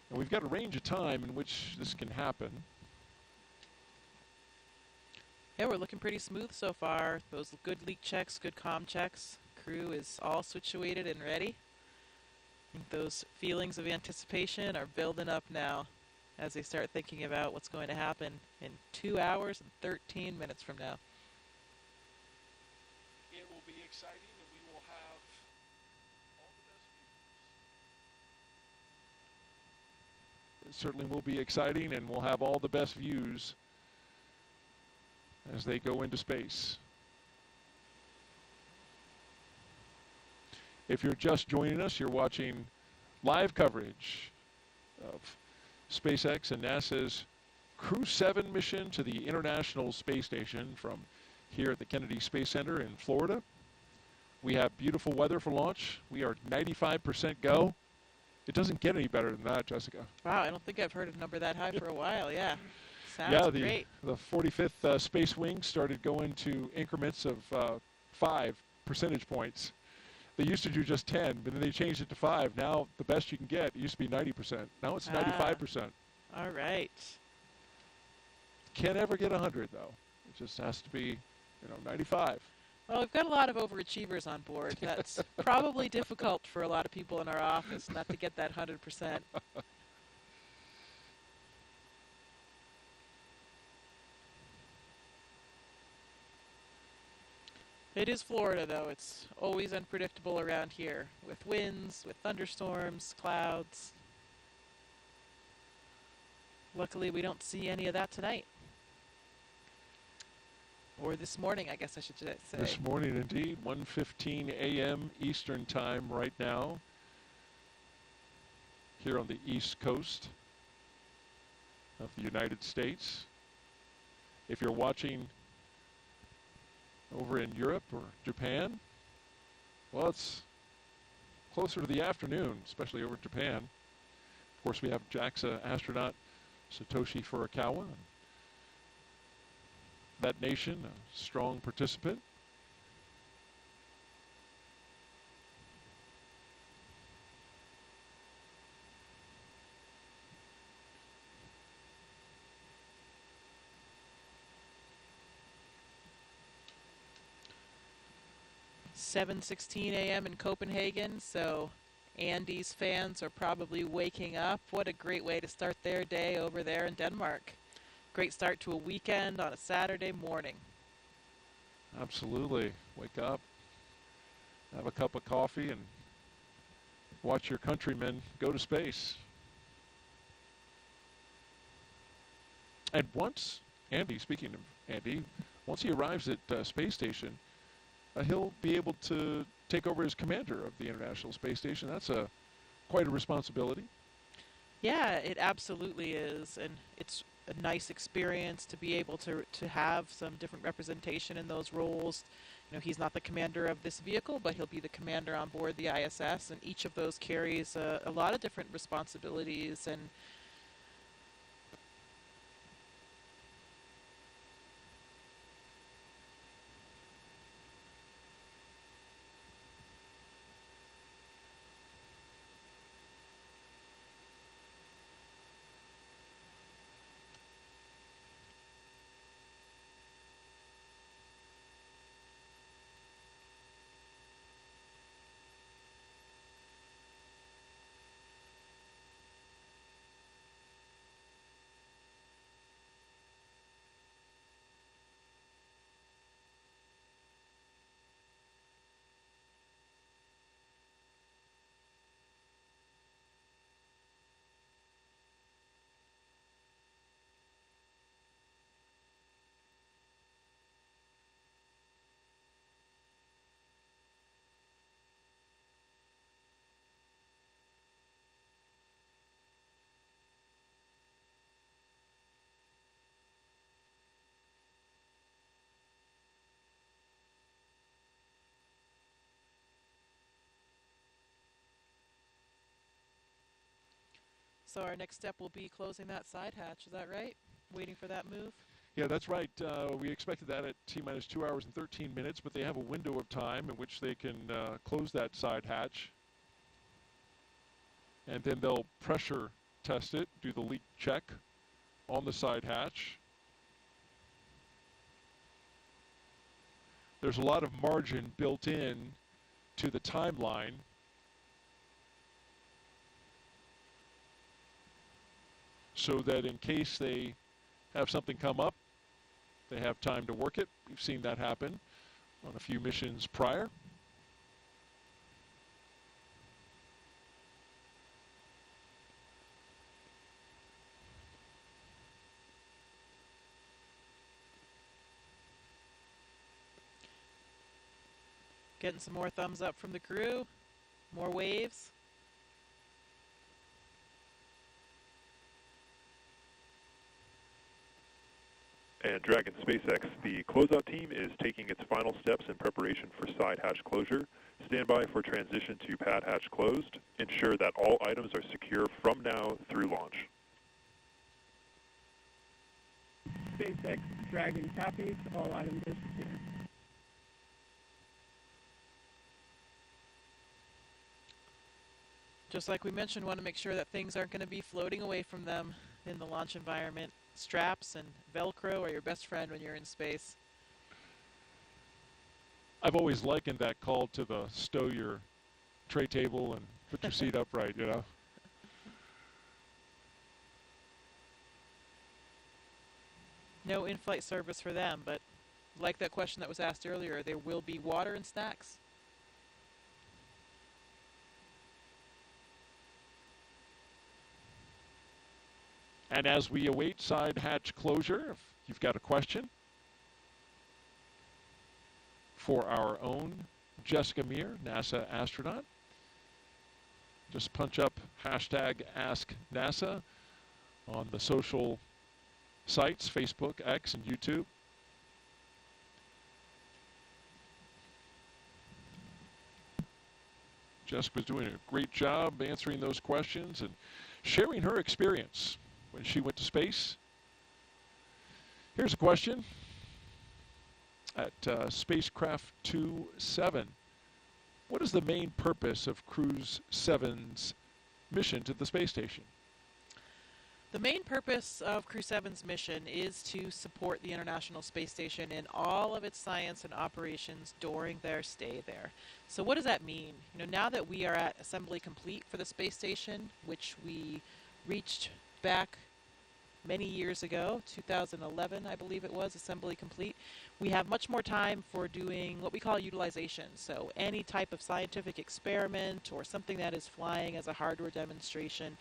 And we've got a range of time in which this can happen. Yeah, we're looking pretty smooth so far. Those good leak checks, good comm checks. Crew is all situated and ready. I think those feelings of anticipation are building up now as they start thinking about what's going to happen in 2 hours and 13 minutes from now. It will be exciting, and we will have all the best views. It certainly will be exciting, and we'll have all the best views as they go into space. If you're just joining us, you're watching live coverage of SpaceX and NASA's Crew-7 mission to the International Space Station from here at the Kennedy Space Center in Florida. We have beautiful weather for launch. We are 95% go. It doesn't get any better than that, Jessica. Wow, I don't think I've heard a number that high for a while, yeah. Sounds great. The 45th Space Wing started going to increments of 5 percentage points. They used to do just 10, but then they changed it to 5. Now the best you can get, it used to be 90%. Now it's 95%. All right. can't ever get 100, though. It just has to be, 95. Well, we've got a lot of overachievers on board. That's probably difficult for a lot of people in our office not to get that 100%. It is Florida, though. It's always unpredictable around here, with winds, with thunderstorms, clouds. Luckily, we don't see any of that tonight. Or this morning, I guess I should say. This morning, indeed, 1:15 a.m. Eastern Time right now, here on the East Coast of the United States. If you're watching over in Europe or Japan, well, it's closer to the afternoon, especially over Japan. Of course, we have JAXA astronaut Satoshi Furukawa. That nation, a strong participant. "7:16 a.m. in Copenhagen," so Andy's fans are probably waking up. What a great way to start their day over there in Denmark. Great start to a weekend on a Saturday morning. Absolutely. Wake up, have a cup of coffee, and watch your countrymen go to space. And once Andy, speaking of Andy, once he arrives at Space Station, he'll be able to take over as commander of the International Space Station. That's quite a responsibility. Yeah, it absolutely is, and it's a nice experience to be able to have some different representation in those roles. He's not the commander of this vehicle, but he'll be the commander on board the ISS, and each of those carries a lot of different responsibilities. And so our next step will be closing that side hatch. Is that right? Waiting for that move? Yeah, that's right. We expected that at T-minus 2 hours and 13 minutes, but they have a window of time in which they can close that side hatch. And then they'll pressure test it, do the leak check on the side hatch. There's a lot of margin built in to the timeline. So that in case they have something come up, they have time to work it. We've seen that happen on a few missions prior. Getting some more thumbs up from the crew. More waves. And Dragon SpaceX, the closeout team is taking its final steps in preparation for side hatch closure. Stand by for transition to pad hatch closed. Ensure that all items are secure from now through launch. SpaceX Dragon copies. All items are secure. Just like we mentioned, want to make sure that things aren't going to be floating away from them in the launch environment. straps and Velcro are your best friend when you're in space. I've always likened that call to the stow your tray table and put your seat upright, you know. No in-flight service for them, but like that question that was asked earlier, there will be water and snacks. And as we await side hatch closure, if you've got a question for our own Jessica Meir, NASA astronaut, just punch up hashtag AskNASA on the social sites, Facebook, X, and YouTube. Jessica's doing a great job answering those questions and sharing her experience when she went to space. Here's a question at spacecraft 2-7. What is the main purpose of Crew-7's mission to the space station? The main purpose of Crew-7's mission is to support the International Space Station in all of its science and operations during their stay there. So what does that mean? You know, now that we are at assembly complete for the space station, which we reached back many years ago, 2011 I believe it was, assembly complete, we have much more time for doing what we call utilization. So any type of scientific experiment or something that is flying as a hardware demonstration,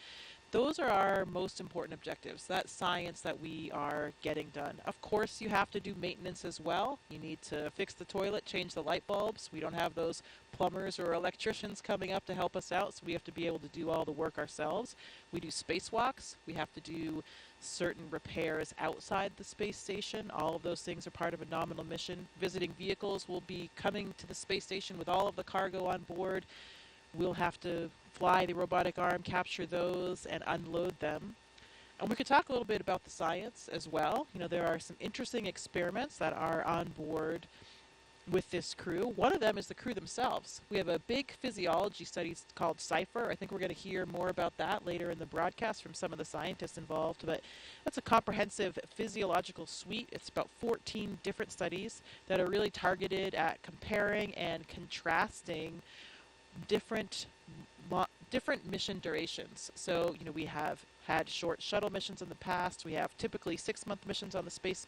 those are our most important objectives, that science that we are getting done. Of course, you have to do maintenance as well. You need to fix the toilet, change the light bulbs. We don't have those plumbers or electricians coming up to help us out, so we have to be able to do all the work ourselves. We do spacewalks. We have to do certain repairs outside the space station. All of those things are part of a nominal mission. Visiting vehicles will be coming to the space station with all of the cargo on board. We'll have to fly the robotic arm, capture those, and unload them. And we could talk a little bit about the science as well. You know, there are some interesting experiments that are on board with this crew. One of them is the crew themselves. We have a big physiology study called CIPHER. I think we're going to hear more about that later in the broadcast from some of the scientists involved, but that's a comprehensive physiological suite. It's about 14 different studies that are really targeted at comparing and contrasting different mission durations. So, you know, we have had short shuttle missions in the past. We have typically 6-month missions on the space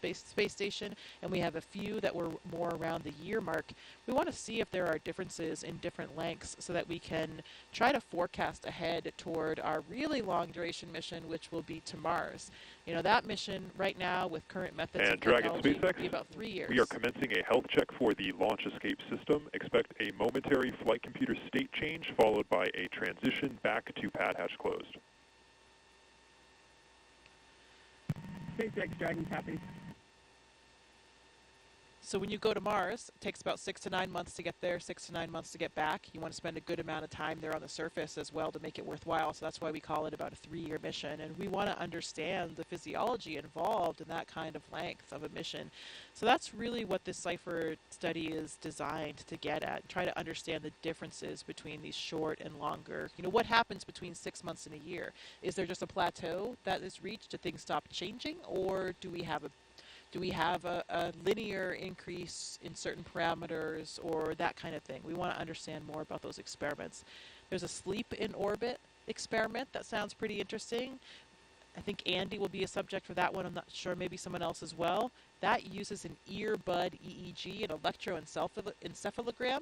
station, and we have a few that were more around the year mark. We want to see if there are differences in different lengths so that we can try to forecast ahead toward our really long duration mission, which will be to Mars. You know, that mission right now with current methods and of Dragon technology SpaceX, will be about 3 years. we are commencing a health check for the launch escape system. Expect a momentary flight computer state change followed by a transition back to pad hatch closed. SpaceX Dragon copy. So when you go to Mars, it takes about 6 to 9 months to get there, 6 to 9 months to get back. You want to spend a good amount of time there on the surface as well to make it worthwhile. So that's why we call it about a 3-year mission. And we want to understand the physiology involved in that kind of length of a mission. So that's really what this CIPHER study is designed to get at. Try to understand the differences between these short and longer. You know, what happens between 6 months and a year? Is there just a plateau that is reached? Do things stop changing? Or do we have a linear increase in certain parameters or that kind of thing? We want to understand more about those experiments. There's a sleep in orbit experiment that sounds pretty interesting. I think Andy will be a subject for that one. I'm not sure, maybe someone else as well. That uses an earbud EEG, an electroencephalogram,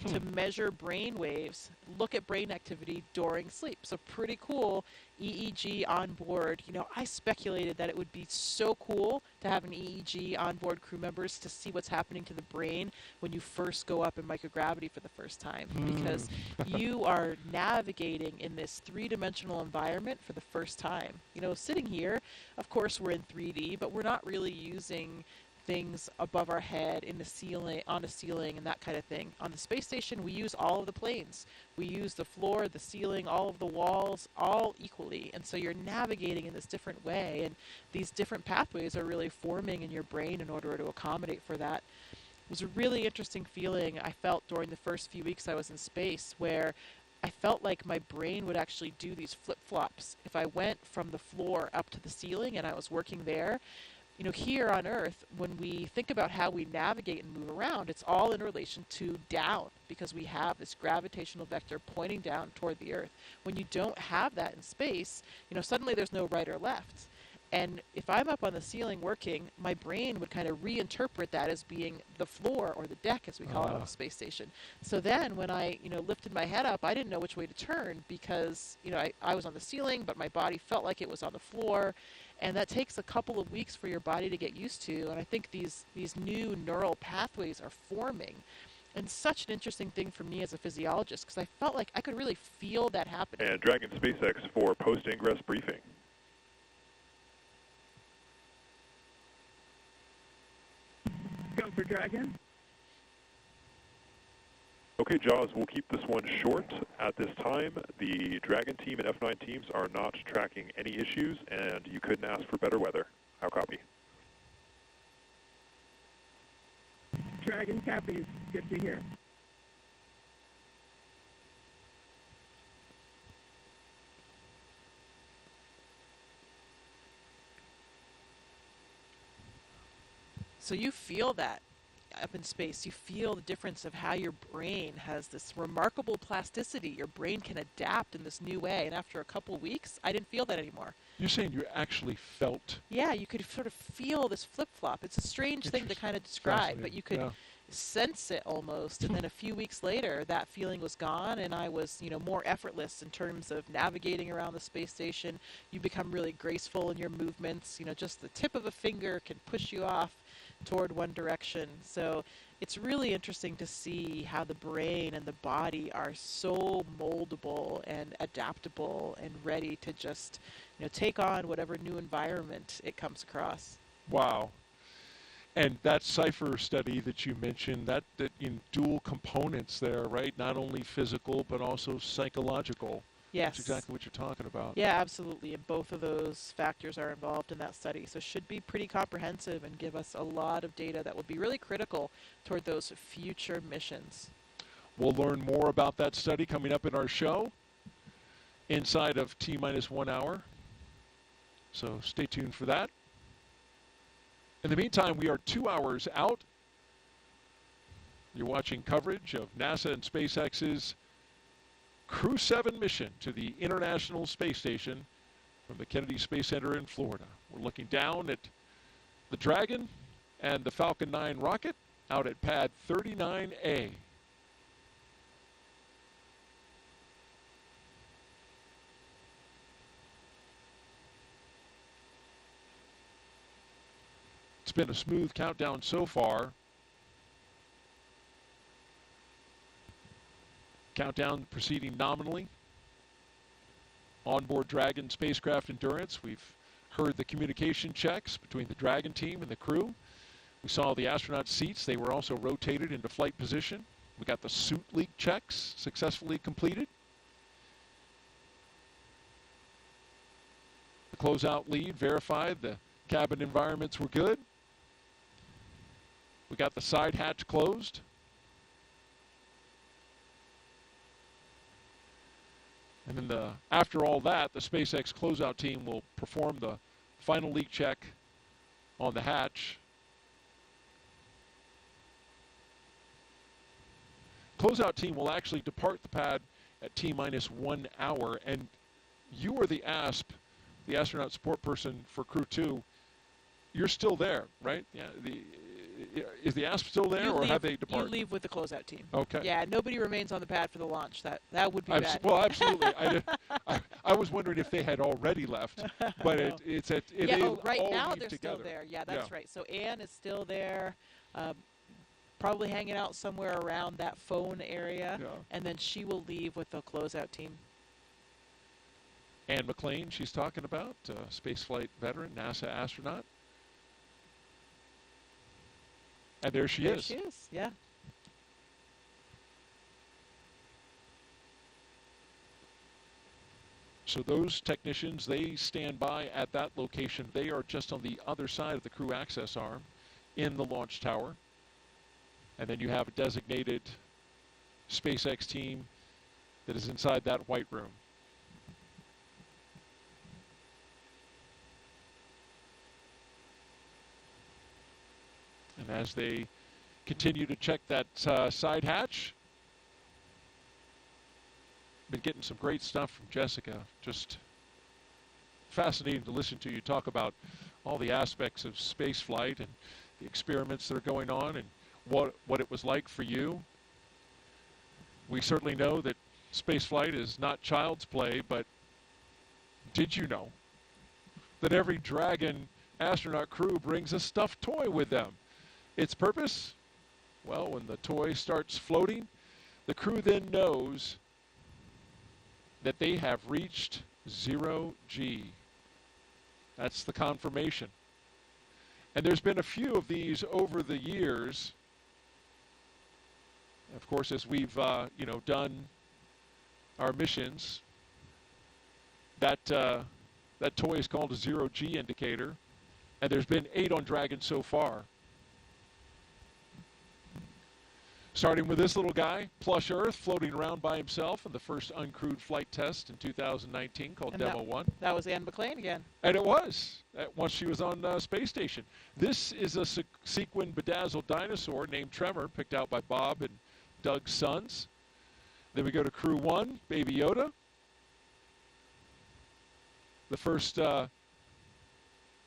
to measure brain waves, look at brain activity during sleep. So pretty cool EEG on board. You know, I speculated that it would be so cool to have an EEG on board crew members to see what's happening to the brain when you first go up in microgravity for the first time, because you are navigating in this 3-dimensional environment for the first time. You know, sitting here, of course we're in 3D, but we're not really using things above our head, in the ceiling, on a ceiling, and that kind of thing. On the space station, we use all of the planes. We use the floor, the ceiling, all of the walls, all equally. And so you're navigating in this different way, and these different pathways are really forming in your brain in order to accommodate for that. It was a really interesting feeling I felt during the first few weeks I was in space, where I felt like my brain would actually do these flip-flops. If I went from the floor up to the ceiling and I was working there, you know, here on Earth, when we think about how we navigate and move around, it's all in relation to down, because we have this gravitational vector pointing down toward the Earth. When you don't have that in space, you know, suddenly there's no right or left. And if I'm up on the ceiling working, my brain would kind of reinterpret that as being the floor, or the deck as we call it on the space station. So then when I, you know, lifted my head up, I didn't know which way to turn, because, you know, I was on the ceiling, but my body felt like it was on the floor. And that takes a couple of weeks for your body to get used to. And I think these new neural pathways are forming. And such an interesting thing for me as a physiologist, because I felt like I could really feel that happening. And Dragon SpaceX for post-ingress briefing. Go for Dragon. Okay, Jaws, we'll keep this one short. At this time, the Dragon team and F9 teams are not tracking any issues, and you couldn't ask for better weather. How copy? Dragon copies. Good to hear. So you feel that up in space. You feel the difference of how your brain has this remarkable plasticity. Your brain can adapt in this new way. And after a couple weeks, I didn't feel that anymore. You're saying you actually felt? Yeah, you could sort of feel this flip-flop. It's a strange thing to kind of describe, but you could sense it almost. And then a few weeks later, that feeling was gone, and I was, you know, more effortless in terms of navigating around the space station. You become really graceful in your movements. You know, just the tip of a finger can push you off toward one direction. So it's really interesting to see how the brain and the body are so moldable and adaptable and ready to just, you know, take on whatever new environment it comes across. Wow. And that Cypher study that you mentioned, that in dual components there, right? Not only physical, but also psychological. Yes. That's exactly what you're talking about. Yeah, absolutely. And both of those factors are involved in that study. So it should be pretty comprehensive and give us a lot of data that will be really critical toward those future missions. We'll learn more about that study coming up in our show inside of T-minus 1 hour. So stay tuned for that. In the meantime, we are 2 hours out. You're watching coverage of NASA and SpaceX's Crew-7 mission to the International Space Station from the Kennedy Space Center in Florida. We're looking down at the Dragon and the Falcon 9 rocket out at pad 39A. It's been a smooth countdown so far. Countdown proceeding nominally. Onboard Dragon spacecraft endurance. We've heard the communication checks between the Dragon team and the crew. We saw the astronaut seats. They were also rotated into flight position. We got the suit leak checks successfully completed. The closeout lead verified the cabin environments were good. We got the side hatch closed. And then after all that, the SpaceX closeout team will perform the final leak check on the hatch. Closeout team will actually depart the pad at T-minus 1 hour. And you are the ASP, the astronaut support person for Crew 2. You're still there, right? Yeah. Is the ASP still there, or have they departed? You leave with the closeout team. Okay. Yeah, nobody remains on the pad for the launch. That would be bad. Well, absolutely. I was wondering if they had already left, but No. it's at right all now leave they're together. still there. Yeah, that's right. So Anne is still there, probably hanging out somewhere around that phone area, and then she will leave with the closeout team. Anne McLean, she's talking about, spaceflight veteran, NASA astronaut. And there she is. There she is, yeah. So those technicians, they stand by at that location. They are just on the other side of the crew access arm in the launch tower. And then you have a designated SpaceX team that is inside that white room. And as they continue to check that side hatch, been getting some great stuff from Jessica. Just fascinating to listen to you talk about all the aspects of space flight and the experiments that are going on and what it was like for you. We certainly know that space flight is not child's play, but did you know that every Dragon astronaut crew brings a stuffed toy with them? Its purpose? Well, when the toy starts floating, the crew then knows that they have reached 0G. That's the confirmation. And there's been a few of these over the years. Of course, as we've done our missions, that toy is called a 0G indicator, and there's been 8 on Dragon so far. Starting with this little guy, Plush Earth, floating around by himself in the first uncrewed flight test in 2019 called And Demo 1. That was Anne McClain again. And it was, once she was on Space Station. This is a sequin bedazzled dinosaur named Tremor, picked out by Bob and Doug's sons. Then we go to Crew 1, Baby Yoda. The first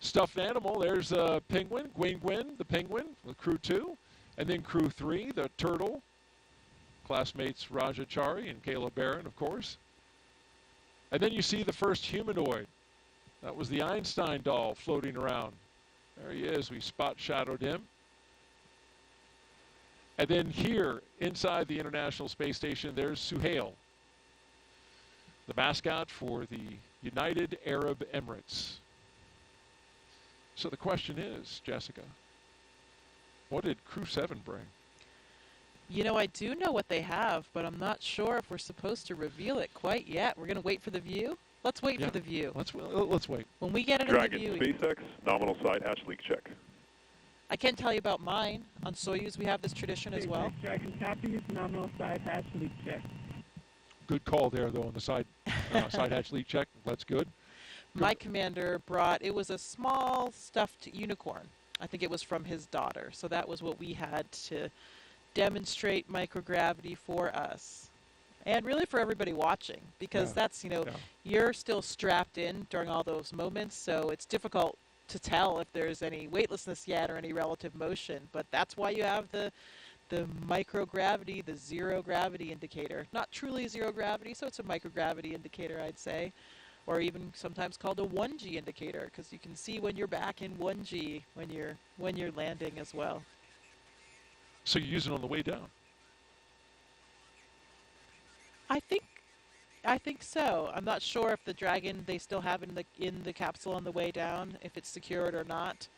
stuffed animal, there's a penguin, Gwyn, the penguin, with Crew 2. And then Crew 3, the turtle, classmates Raja Chari and Kayla Barron, of course. And then you see the first humanoid. That was the Einstein doll floating around. There he is. We spot shadowed him. And then here, inside the International Space Station, there's Suhail, the mascot for the United Arab Emirates. So the question is, Jessica, what did Crew-7 bring? You know, I do know what they have, but I'm not sure if we're supposed to reveal it quite yet. We're going to wait for the view? Let's wait for the view. Let's wait. When we get it Dragon, in the view... SpaceX, nominal side hatch leak check. I can tell you about mine. On Soyuz, we have this tradition as well. Dragon copies, nominal side hatch leak check. Good call there, though, on the side hatch leak check. That's good. My commander brought, it was a small stuffed unicorn. I think it was from his daughter. So that was what we had to demonstrate microgravity for us. And really for everybody watching, because that's, you're still strapped in during all those moments, so it's difficult to tell if there's any weightlessness yet or any relative motion. But that's why you have the microgravity, the zero gravity indicator. Not truly zero gravity, so it's a microgravity indicator, I'd say. Or even sometimes called a 1G indicator, because you can see when you're back in 1G when you're landing as well. So you use it on the way down? I think so. I'm not sure if the Dragon they still have in the capsule on the way down, if it's secured or not.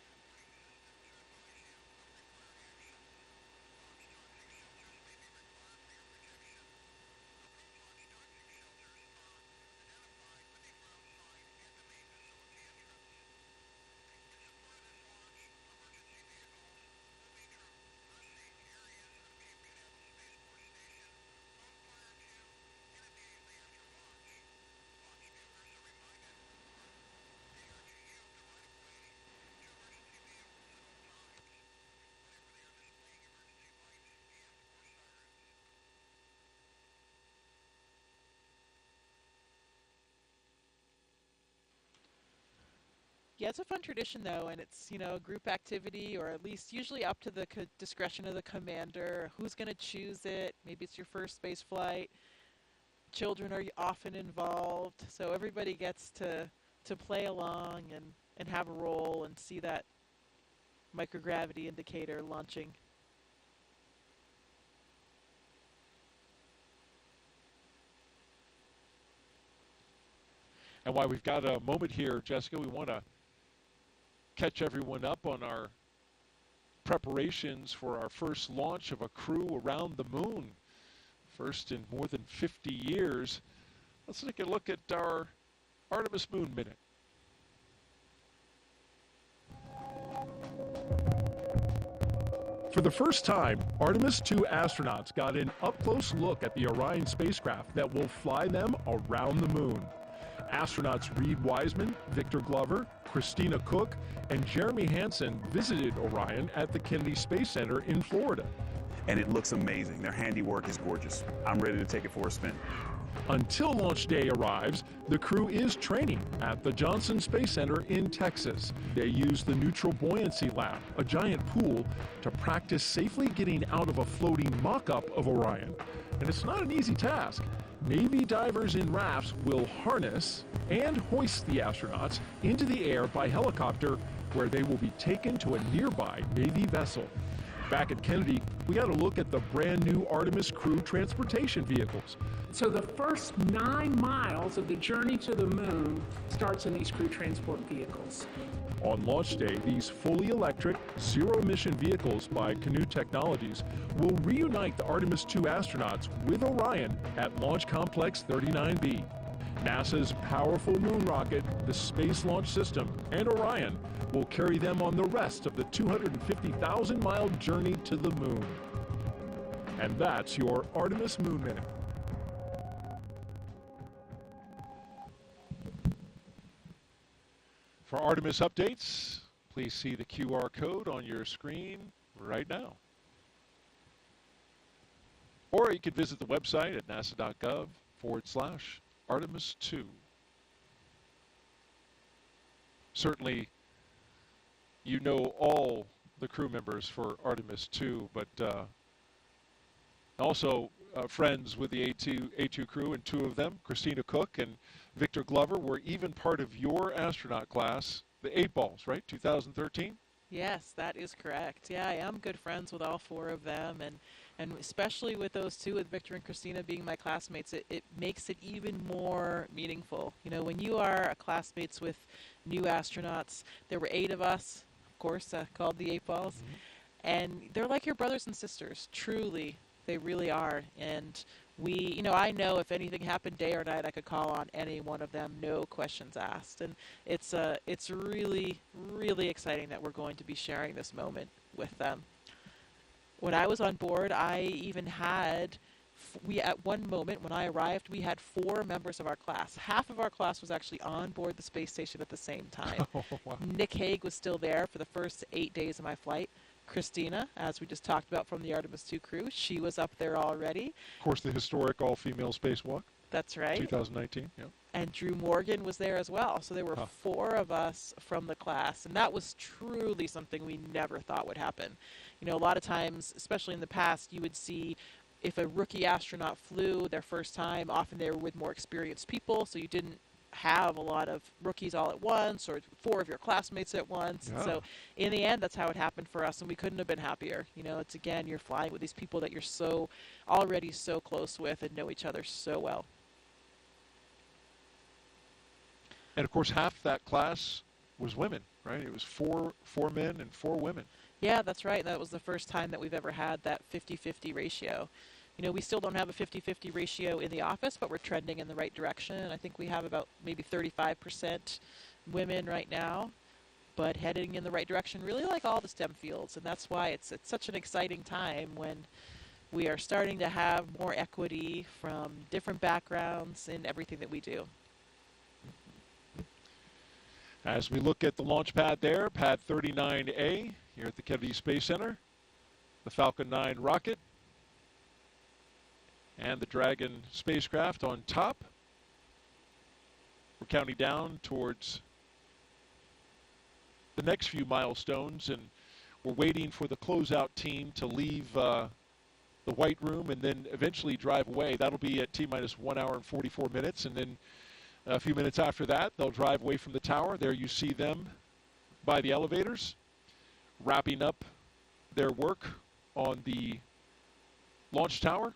Yeah, it's a fun tradition, though, and it's, a group activity, or at least usually up to the discretion of the commander. Who's going to choose it? Maybe it's your first space flight. Children are often involved, so everybody gets to play along and have a role and see that microgravity indicator launching. And while we've got a moment here, Jessica, we want to catch everyone up on our preparations for our first launch of a crew around the moon. First in more than 50 years. Let's take a look at our Artemis Moon Minute. For the first time, Artemis II astronauts got an up-close look at the Orion spacecraft that will fly them around the moon. Astronauts Reed Wiseman, Victor Glover, Christina Cook, and Jeremy Hansen visited Orion at the Kennedy Space Center in Florida. And it looks amazing. Their handiwork is gorgeous. I'm ready to take it for a spin. Until launch day arrives, the crew is training at the Johnson Space Center in Texas. They use the Neutral Buoyancy Lab, a giant pool, to practice safely getting out of a floating mock-up of Orion. And it's not an easy task. Navy divers in rafts will harness and hoist the astronauts into the air by helicopter, where they will be taken to a nearby Navy vessel. Back at Kennedy, we got a look at the brand new Artemis crew transportation vehicles. So the first 9 miles of the journey to the moon starts in these crew transport vehicles. On launch day, these fully electric, zero-emission vehicles by Canoe Technologies will reunite the Artemis II astronauts with Orion at Launch Complex 39B. NASA's powerful moon rocket, the Space Launch System, and Orion will carry them on the rest of the 250,000-mile journey to the moon. And that's your Artemis Moon Minute. For Artemis updates, please see the QR code on your screen right now. Or you could visit the website at nasa.gov/Artemis 2. Certainly, you know all the crew members for Artemis 2, but also friends with the A2 crew, and 2 of them, Christina Cook and Victor Glover, were even part of your astronaut class, the 8 Balls, right? 2013? Yes, that is correct. Yeah, I am good friends with all 4 of them, and especially with those 2, with Victor and Christina being my classmates, it makes it even more meaningful. You know, when you are classmates with new astronauts, there were 8 of us, of course, called the 8 Balls, and they're like your brothers and sisters, truly. They really are. And I know if anything happened day or night, I could call on any one of them, no questions asked. And it's really, really exciting that we're going to be sharing this moment with them. When I was on board, I even had, at one moment when I arrived, we had 4 members of our class. Half of our class was actually on board the space station at the same time. Oh, wow. Nick Hague was still there for the first 8 days of my flight. Christina, as we just talked about from the Artemis II crew, she was up there already. Of course, the historic all-female spacewalk. That's right. 2019, yeah. And Drew Morgan was there as well. So there were 4 of us from the class, and that was truly something we never thought would happen. You know, a lot of times, especially in the past, you would see if a rookie astronaut flew their first time, often they were with more experienced people, so you didn't have a lot of rookies all at once, or 4 of your classmates at once. Yeah. So in the end, that's how it happened for us, and we couldn't have been happier. You know, it's again, you're flying with these people that you're already so close with and know each other so well. And of course, half that class was women, right? It was four men and 4 women. Yeah, that's right. That was the first time that we've ever had that 50-50 ratio. You know, we still don't have a 50-50 ratio in the office, but we're trending in the right direction. I think we have about maybe 35% women right now, but heading in the right direction, really like all the STEM fields. And that's why it's such an exciting time when we are starting to have more equity from different backgrounds in everything that we do. As we look at the launch pad there, pad 39A here at the Kennedy Space Center, the Falcon 9 rocket, and the Dragon spacecraft on top. We're counting down towards the next few milestones, and we're waiting for the closeout team to leave the White Room and then eventually drive away. That'll be at T-minus 1 hour and 44 minutes, and then a few minutes after that, they'll drive away from the tower. There you see them by the elevators, wrapping up their work on the launch tower.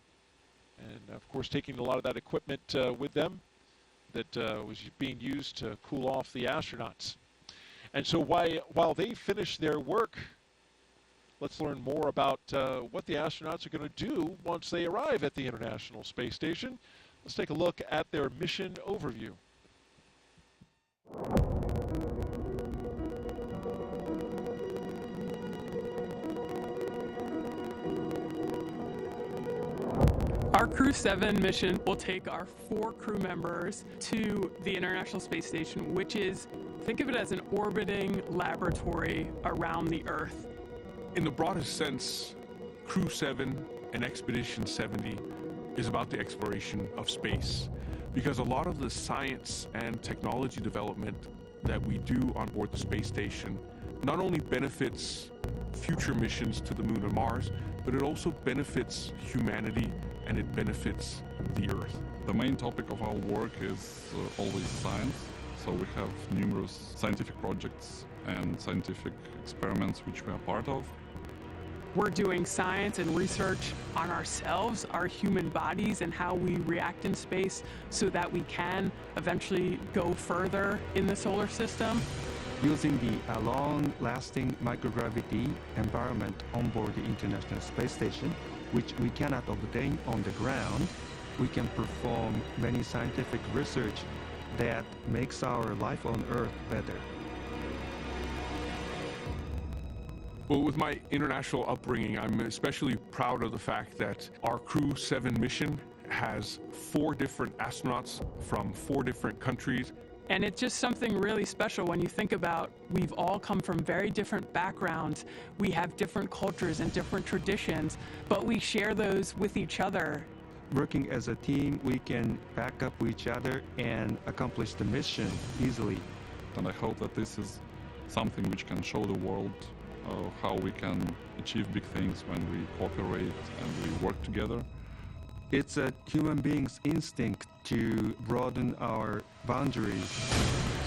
And of course, taking a lot of that equipment with them that was being used to cool off the astronauts. And so while they finish their work, let's learn more about what the astronauts are going to do once they arrive at the International Space Station. Let's take a look at their mission overview. Our Crew-7 mission will take our 4 crew members to the International Space Station, which is, think of it as an orbiting laboratory around the Earth. In the broadest sense, Crew-7 and Expedition 70 is about the exploration of space, because a lot of the science and technology development that we do on board the space station not only benefits future missions to the Moon and Mars, but it also benefits humanity and it benefits the Earth. The main topic of our work is always science, so we have numerous scientific projects and scientific experiments which we are part of. We're doing science and research on ourselves, our human bodies, and how we react in space so that we can eventually go further in the solar system. Using the long-lasting microgravity environment on board the International Space Station, which we cannot obtain on the ground, we can perform many scientific research that makes our life on Earth better. Well, with my international upbringing, I'm especially proud of the fact that our Crew-7 mission has 4 different astronauts from 4 different countries. And it's just something really special when you think about we've all come from very different backgrounds. We have different cultures and different traditions, but we share those with each other. Working as a team, we can back up each other and accomplish the mission easily. And I hope that this is something which can show the world how we can achieve big things when we cooperate and we work together. It's a human being's instinct to broaden our boundaries.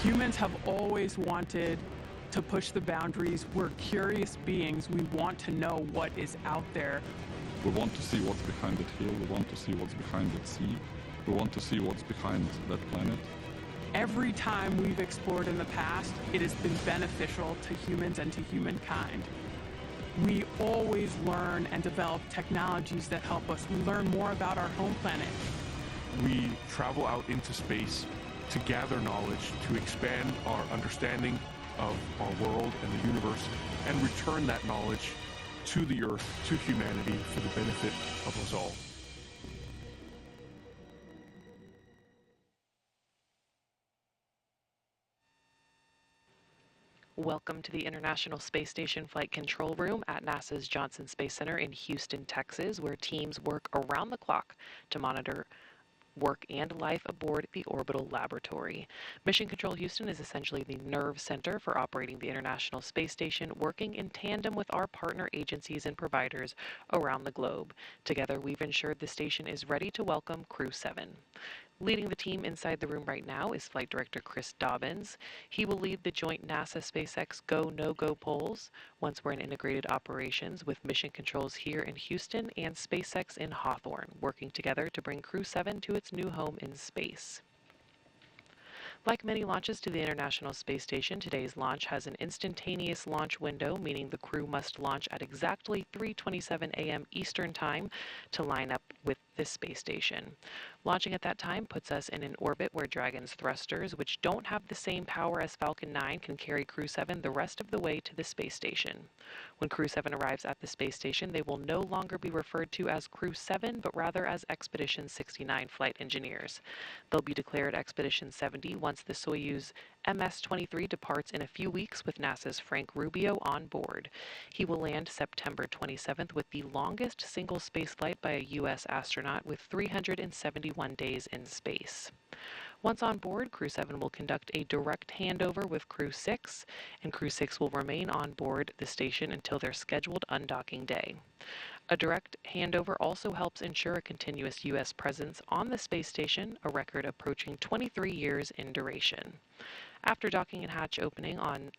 Humans have always wanted to push the boundaries. We're curious beings. We want to know what is out there. We want to see what's behind that hill. We want to see what's behind that sea. We want to see what's behind that planet. Every time we've explored in the past, it has been beneficial to humans and to humankind. We always learn and develop technologies that help us. We learn more about our home planet. We travel out into space to gather knowledge, to expand our understanding of our world and the universe, and return that knowledge to the Earth, to humanity, for the benefit of us all. Welcome to the International Space Station Flight Control Room at NASA's Johnson Space Center in Houston, Texas, where teams work around the clock to monitor work and life aboard the orbital laboratory. Mission Control Houston is essentially the nerve center for operating the International Space Station, working in tandem with our partner agencies and providers around the globe. Together, we've ensured the station is ready to welcome Crew-7. Leading the team inside the room right now is Flight Director Chris Dobbins. He will lead the joint NASA-SpaceX Go, No-Go polls once we're in integrated operations with mission controls here in Houston and SpaceX in Hawthorne, working together to bring Crew-7 to its new home in space. Like many launches to the International Space Station, today's launch has an instantaneous launch window, meaning the crew must launch at exactly 3:27 a.m. Eastern Time to line up with this space station. Launching at that time puts us in an orbit where Dragon's thrusters, which don't have the same power as Falcon 9, can carry Crew-7 the rest of the way to the space station. When Crew-7 arrives at the space station, they will no longer be referred to as Crew-7, but rather as Expedition 69 flight engineers. They'll be declared Expedition 70 once the Soyuz MS-23 departs in a few weeks with NASA's Frank Rubio on board. He will land September 27th with the longest single spaceflight by a U.S. astronaut, with 371 days in space. Once on board, Crew-7 will conduct a direct handover with Crew-6, and Crew-6 will remain on board the station until their scheduled undocking day. A direct handover also helps ensure a continuous U.S. presence on the space station, a record approaching 23 years in duration. After docking and hatch opening on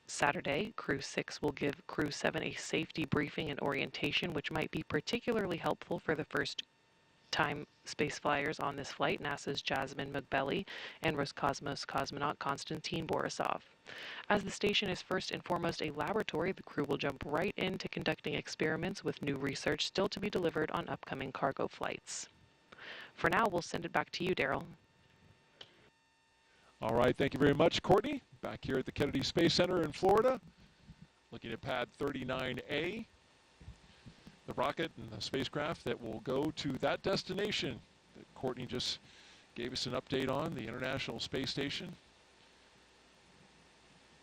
Saturday, Crew-6 will give Crew-7 a safety briefing and orientation, which might be particularly helpful for the first-time space flyers on this flight, NASA's Jasmine McBelly and Roscosmos cosmonaut Konstantin Borisov. As the station is first and foremost a laboratory, the crew will jump right into conducting experiments with new research still to be delivered on upcoming cargo flights. For now, we'll send it back to you, Daryl. All right, thank you very much, Courtney. Back here at the Kennedy Space Center in Florida, looking at pad 39A. the rocket and the spacecraft that will go to that destination that Courtney just gave us an update on, the International Space Station,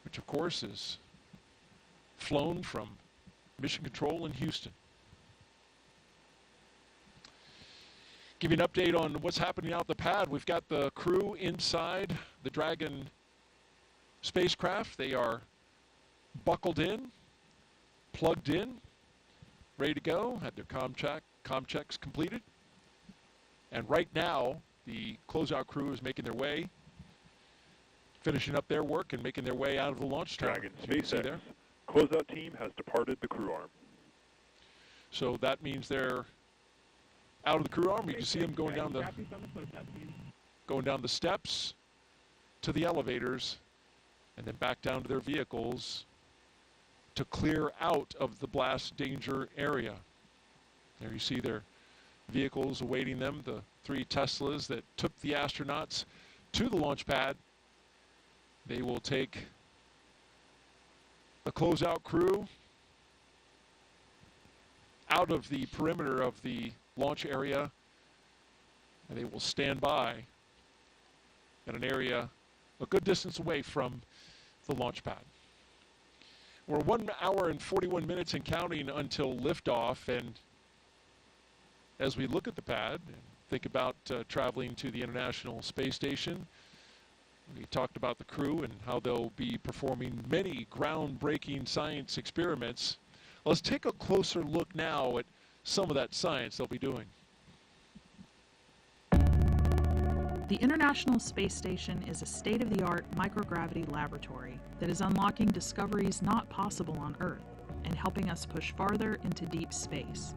which of course is flown from Mission Control in Houston. Give you an update on what's happening out the pad. We've got the crew inside the Dragon spacecraft. They are buckled in, plugged in, ready to go, had their comm checks completed. And right now, the closeout crew is making their way, finishing up their work and making their way out of the launch tower. Dragon SpaceX closeout team has departed the crew arm. So that means they're out of the crew arm. You can see them going down the steps to the elevators and then back down to their vehicles to clear out of the blast danger area. There you see their vehicles awaiting them, the 3 Teslas that took the astronauts to the launch pad. They will take the closeout crew out of the perimeter of the launch area, and they will stand by at an area a good distance away from the launch pad. We're 1 hour and 41 minutes and counting until liftoff, and as we look at the pad and think about traveling to the International Space Station, we talked about the crew and how they'll be performing many groundbreaking science experiments. Let's take a closer look now at some of that science they'll be doing. The International Space Station is a state-of-the-art microgravity laboratory that is unlocking discoveries not possible on Earth and helping us push farther into deep space.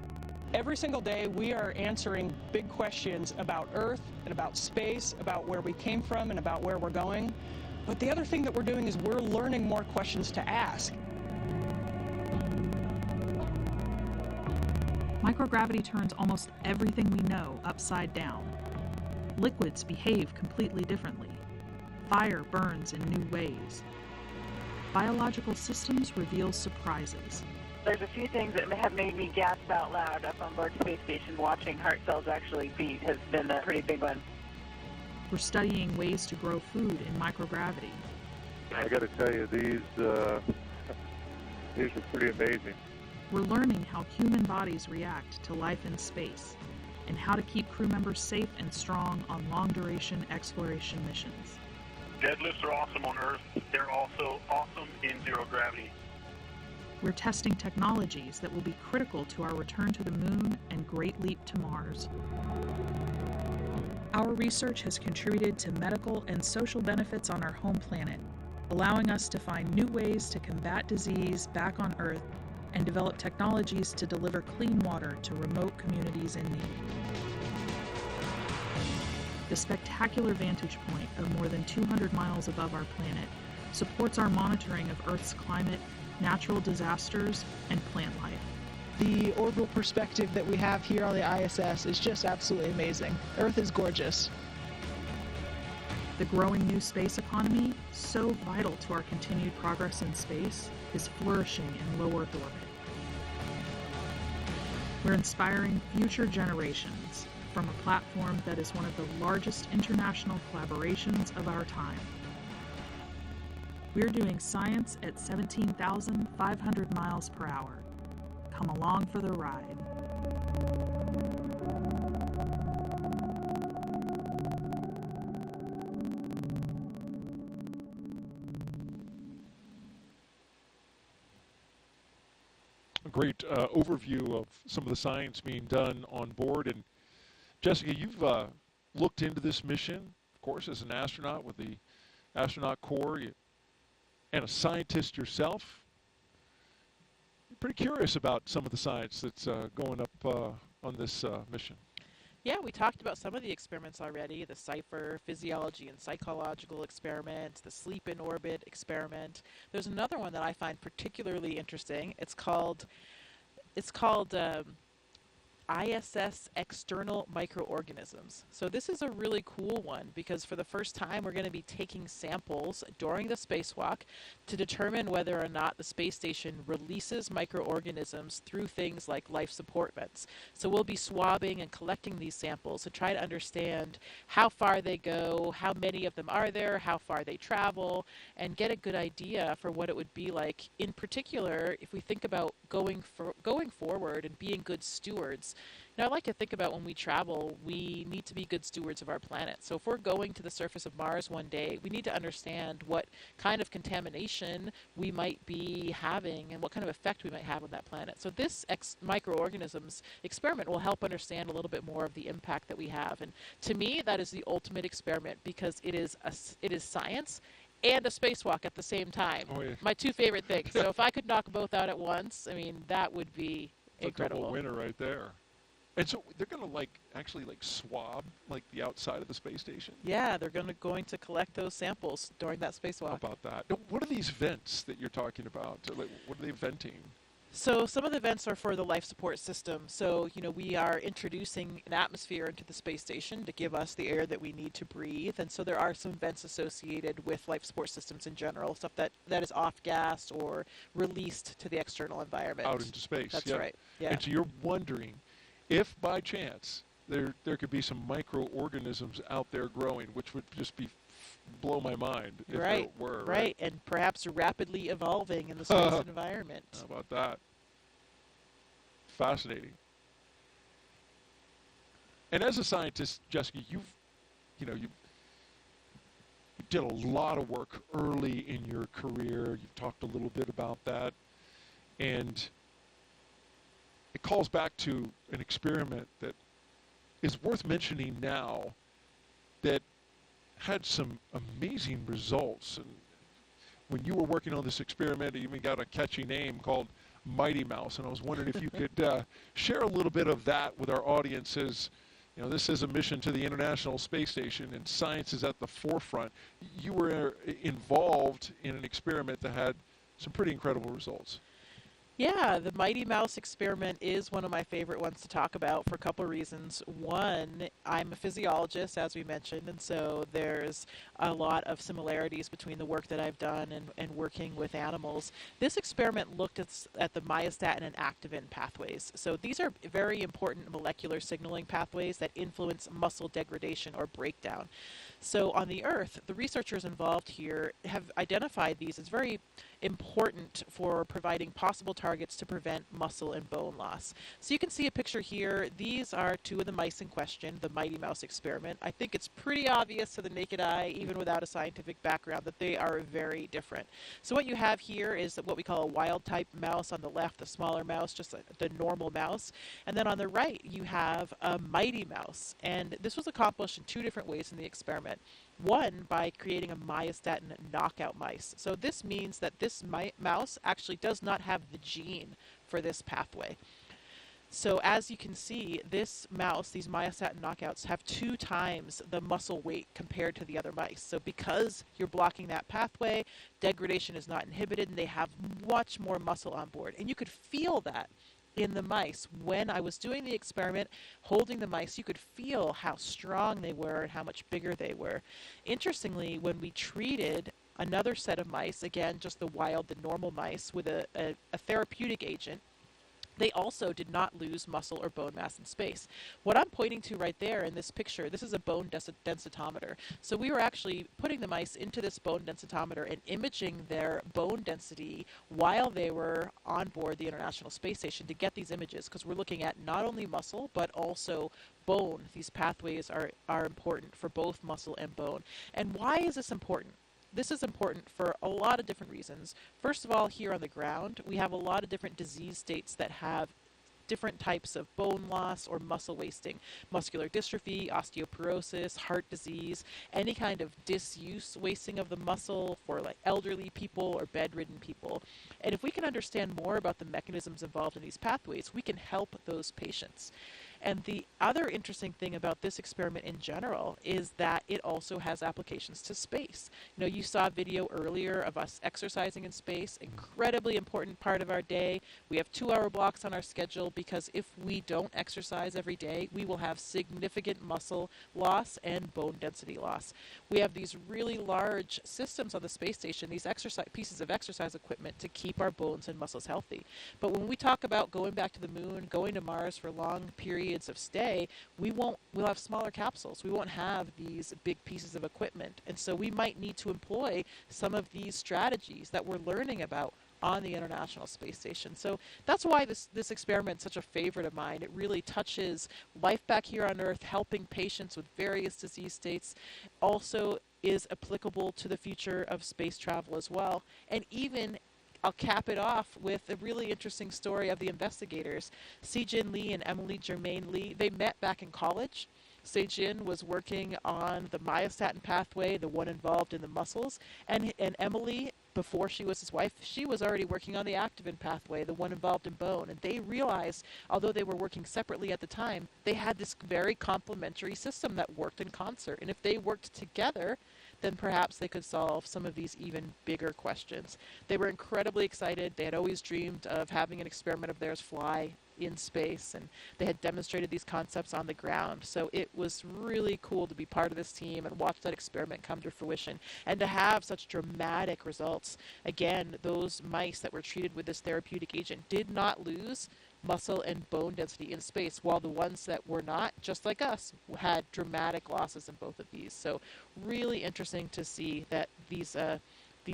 Every single day we are answering big questions about Earth and about space, about where we came from and about where we're going. But the other thing that we're doing is we're learning more questions to ask. Microgravity turns almost everything we know upside down. Liquids behave completely differently. Fire burns in new ways. Biological systems reveal surprises. There's a few things that have made me gasp out loud up on board Space Station. Watching heart cells actually beat has been a pretty big one. We're studying ways to grow food in microgravity. I got to tell you, these are pretty amazing. We're learning how human bodies react to life in space and how to keep crew members safe and strong on long-duration exploration missions. Deadlifts are awesome on Earth. They're also awesome in zero gravity. We're testing technologies that will be critical to our return to the moon and great leap to Mars. Our research has contributed to medical and social benefits on our home planet, allowing us to find new ways to combat disease back on Earth and develop technologies to deliver clean water to remote communities in need. The spectacular vantage point of more than 200 miles above our planet supports our monitoring of Earth's climate, natural disasters, and plant life. The orbital perspective that we have here on the ISS is just absolutely amazing. Earth is gorgeous. The growing new space economy, so vital to our continued progress in space, is flourishing in low Earth orbit. We're inspiring future generations from a platform that is one of the largest international collaborations of our time. We're doing science at 17,500 miles per hour. Come along for the ride. A great overview of some of the science being done on board. And Jessica, you've looked into this mission, of course, as an astronaut with the astronaut corps and a scientist yourself. You're pretty curious about some of the science that's going up on this mission. Yeah, we talked about some of the experiments already, the CIPHER, physiology and psychological experiment, the sleep in orbit experiment. There's another one that I find particularly interesting. It's called ISS external microorganisms. So this is a really cool one because for the first time we're going to be taking samples during the spacewalk to determine whether or not the space station releases microorganisms through things like life support vents. So we'll be swabbing and collecting these samples to try to understand how far they go, how many of them are there, how far they travel, and get a good idea for what it would be like. In particular, if we think about going forward and being good stewards. Now, I like to think about when we travel, we need to be good stewards of our planet. So if we're going to the surface of Mars one day, we need to understand what kind of contamination we might be having and what kind of effect we might have on that planet. So this microorganisms experiment will help understand a little bit more of the impact that we have. And to me, that is the ultimate experiment because it is science and a spacewalk at the same time. Oh, yeah. My two favorite things. So if I could knock both out at once, I mean, that would be incredible. A double winner right there. And so they're going to actually swab the outside of the space station. Yeah, they're going to collect those samples during that spacewalk. How about that? Now, what are these vents that you're talking about? What are they venting? So some of the vents are for the life support system. So, we are introducing an atmosphere into the space station to give us the air that we need to breathe. And so there are some vents associated with life support systems in general, stuff that is off-gassed or released to the external environment. Out into space. That's right. Yeah. And so you're wondering if by chance there could be some microorganisms out there growing, which would just blow my mind if there were. Right, and perhaps rapidly evolving in the space environment. How about that? Fascinating. And as a scientist, Jessica, you did a lot of work early in your career. You've talked a little bit about that. And it calls back to an experiment that is worth mentioning now that had some amazing results. And when you were working on this experiment, it even got a catchy name called Mighty Mouse. And I was wondering if you could share a little bit of that with our audiences. This is a mission to the International Space Station, and science is at the forefront. You were involved in an experiment that had some pretty incredible results. Yeah, the Mighty Mouse experiment is one of my favorite ones to talk about for a couple of reasons. One, I'm a physiologist, as we mentioned, and so there's a lot of similarities between the work that I've done and working with animals. This experiment looked at the myostatin and activin pathways. So these are very important molecular signaling pathways that influence muscle degradation or breakdown. So on the Earth, the researchers involved here have identified these as very important for providing possible targets to prevent muscle and bone loss. So you can see a picture here. These are two of the mice in question, the Mighty Mouse experiment. I think it's pretty obvious to the naked eye, even without a scientific background, that they are very different. So what you have here is what we call a wild type mouse on the left, the smaller mouse, just the normal mouse. And then on the right, you have a Mighty Mouse. And this was accomplished in two different ways in the experiment. One, by creating a myostatin knockout mice. So this means that this mouse actually does not have the gene for this pathway. So as you can see, this mouse, these myostatin knockouts, have 2 times the muscle weight compared to the other mice. So because you're blocking that pathway, degradation is not inhibited, and they have much more muscle on board. And you could feel that in the mice. When I was doing the experiment, holding the mice, you could feel how strong they were and how much bigger they were. Interestingly, when we treated another set of mice, again, just the normal mice, with a therapeutic agent, they also did not lose muscle or bone mass in space. What I'm pointing to right there in this picture, this is a bone densitometer. So we were actually putting the mice into this bone densitometer and imaging their bone density while they were on board the International Space Station to get these images, because we're looking at not only muscle, but also bone. These pathways are important for both muscle and bone. And why is this important? This is important for a lot of different reasons. First of all, here on the ground, we have a lot of different disease states that have different types of bone loss or muscle wasting. Muscular dystrophy, osteoporosis, heart disease, any kind of disuse wasting of the muscle for like elderly people or bedridden people. And if we can understand more about the mechanisms involved in these pathways, we can help those patients. And the other interesting thing about this experiment in general is that it also has applications to space. You know, you saw a video earlier of us exercising in space, incredibly important part of our day. We have 2-hour blocks on our schedule because if we don't exercise every day, we will have significant muscle loss and bone density loss. We have these really large systems on the space station, these pieces of exercise equipment to keep our bones and muscles healthy. But when we talk about going back to the moon, going to Mars for long periods of stay, we'll have smaller capsules. We won't have these big pieces of equipment. And so we might need to employ some of these strategies that we're learning about on the International Space Station. So that's why this experiment is such a favorite of mine. It really touches life back here on Earth, helping patients with various disease states, also is applicable to the future of space travel as well. And even I'll cap it off with a really interesting story of the investigators. Se-Jin Lee and Emily Germain Lee, they met back in college. Se-Jin was working on the myostatin pathway, the one involved in the muscles, and Emily, before she was his wife, she was already working on the activin pathway, the one involved in bone. And they realized, although they were working separately at the time, they had this very complementary system that worked in concert. And if they worked together, then perhaps they could solve some of these even bigger questions. They were incredibly excited. They had always dreamed of having an experiment of theirs fly in space, and they had demonstrated these concepts on the ground. So it was really cool to be part of this team and watch that experiment come to fruition and to have such dramatic results. Again, those mice that were treated with this therapeutic agent did not lose muscle and bone density in space, while the ones that were not, just like us, had dramatic losses in both of these. So really interesting to see that these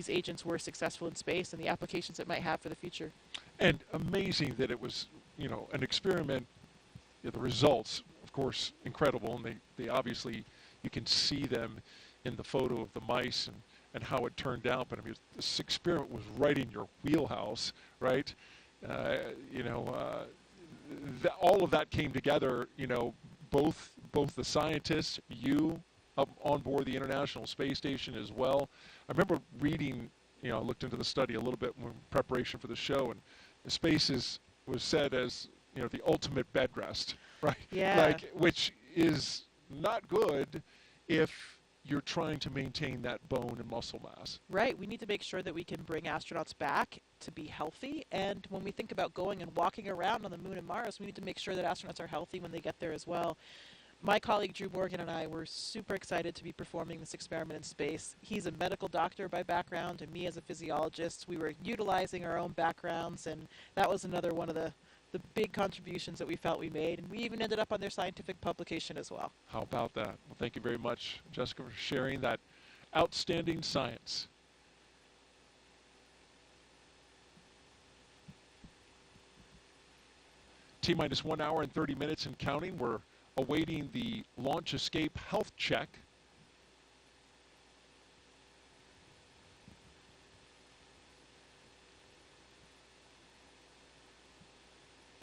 agents were successful in space and the applications it might have for the future. And amazing that it was, you know, an experiment. You know, the results, of course, incredible, and they obviously, you can see them in the photo of the mice and how it turned out. But I mean, this experiment was right in your wheelhouse, right? All of that came together, you know, both the scientists, you up on board the International Space Station as well. I remember reading, you know, I looked into the study a little bit in preparation for the show, and space was said as, you know, the ultimate bed rest, right? Yeah. Which is not good if you're trying to maintain that bone and muscle mass. Right. We need to make sure that we can bring astronauts back to be healthy. And when we think about going and walking around on the moon and Mars, we need to make sure that astronauts are healthy when they get there as well. My colleague Drew Morgan and I were super excited to be performing this experiment in space. He's a medical doctor by background, and me as a physiologist. We were utilizing our own backgrounds, and that was another one of the big contributions that we felt we made, and we even ended up on their scientific publication as well. How about that? Well, thank you very much, Jessica, for sharing that outstanding science. T-minus 1 hour and 30 minutes and counting. We're awaiting the launch escape health check.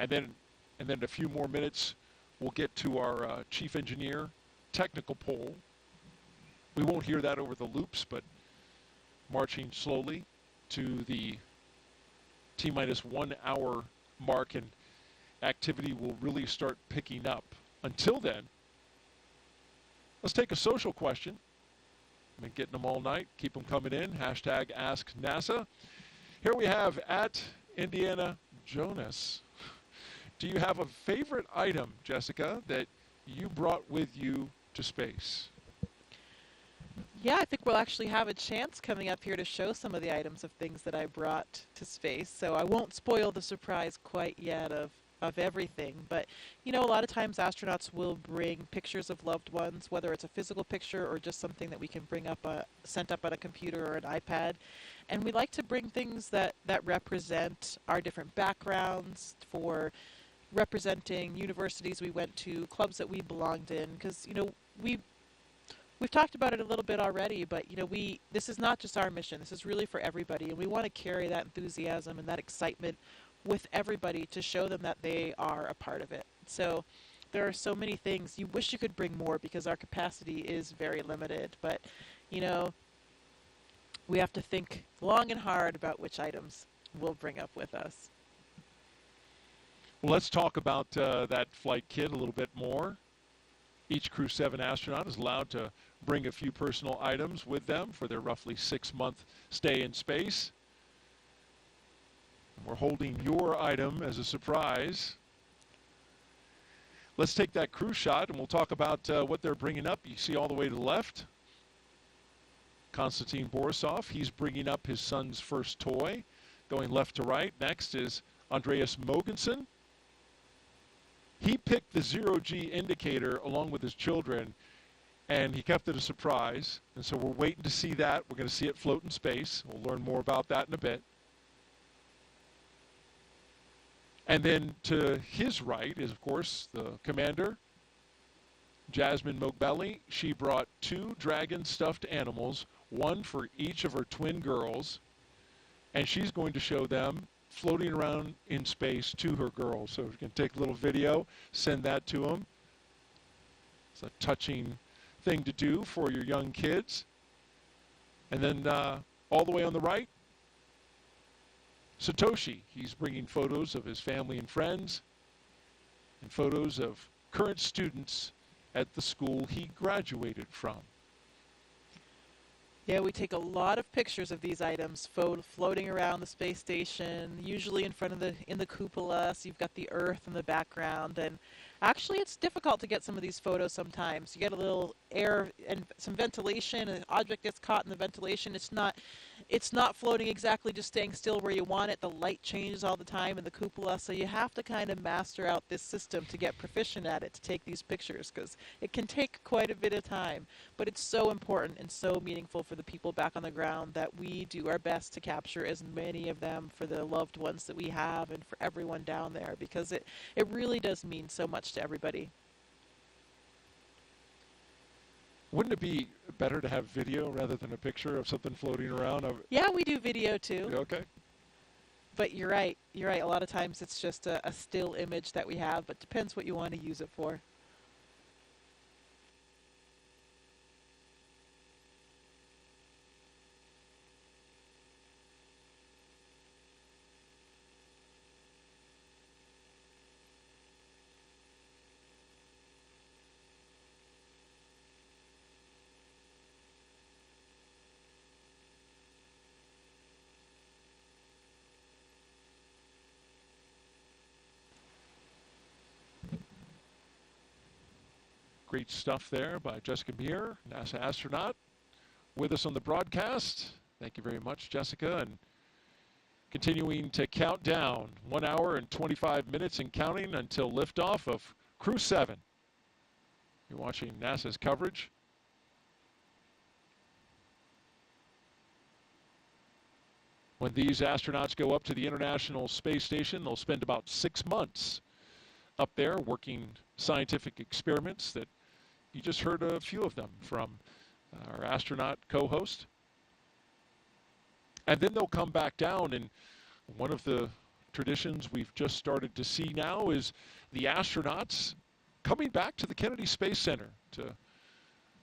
And then in a few more minutes, we'll get to our chief engineer technical poll. We won't hear that over the loops, but marching slowly to the T-minus 1 hour mark, and activity will really start picking up. Until then, let's take a social question. I've been getting them all night. Keep them coming in. Hashtag Ask NASA. Here we have at Indiana Jonas. Do you have a favorite item, Jessica, that you brought with you to space? Yeah, I think we'll actually have a chance coming up here to show some of the items of things that I brought to space. So I won't spoil the surprise quite yet of everything. But, you know, a lot of times astronauts will bring pictures of loved ones, whether it's a physical picture or just something that we can bring up, sent up on a computer or an iPad. And we like to bring things that represent our different backgrounds, for representing universities we went to, clubs that we belonged in, because, you know, we've talked about it a little bit already, but, you know, this is not just our mission. This is really for everybody, and we want to carry that enthusiasm and that excitement with everybody to show them that they are a part of it. So there are so many things. You wish you could bring more because our capacity is very limited, but, you know, we have to think long and hard about which items we'll bring up with us. Well, let's talk about that flight kit a little bit more. Each Crew-7 astronaut is allowed to bring a few personal items with them for their roughly 6-month stay in space. We're holding your item as a surprise. Let's take that crew shot and we'll talk about what they're bringing up. You see all the way to the left, Konstantin Borisov. He's bringing up his son's first toy. Going left to right, next is Andreas Mogensen. He picked the zero-G indicator along with his children, and he kept it a surprise. And so we're waiting to see that. We're going to see it float in space. We'll learn more about that in a bit. And then to his right is, of course, the commander, Jasmine Mogbelli. She brought 2 dragon stuffed animals, one for each of her twin girls, and she's going to show them floating around in space to her girls. So you can take a little video, send that to them. It's a touching thing to do for your young kids. And then all the way on the right, Satoshi. He's bringing photos of his family and friends and photos of current students at the school he graduated from. Yeah, we take a lot of pictures of these items floating around the space station, usually in front of in the cupola, so you've got the Earth in the background. And actually, it's difficult to get some of these photos sometimes. You get a little air and some ventilation, and an object gets caught in the ventilation. It's not floating exactly, just staying still where you want it. The light changes all the time in the cupola, so you have to kind of master out this system to get proficient at it to take these pictures, because it can take quite a bit of time. But it's so important and so meaningful for the people back on the ground that we do our best to capture as many of them for the loved ones that we have and for everyone down there, because it really does mean so much to everybody. Wouldn't it be better to have video rather than a picture of something floating around? Yeah, we do video too. Okay. But you're right. You're right. A lot of times it's just a still image that we have, but depends what you want to use it for. Great stuff there by Jessica Muir, NASA astronaut, with us on the broadcast. Thank you very much, Jessica. And continuing to count down, 1 hour and 25 minutes and counting until liftoff of Crew-7. You're watching NASA's coverage. When these astronauts go up to the International Space Station, they'll spend about 6 months up there working scientific experiments that you just heard a few of them from our astronaut co-host. And then they'll come back down, and one of the traditions we've just started to see now is the astronauts coming back to the Kennedy Space Center to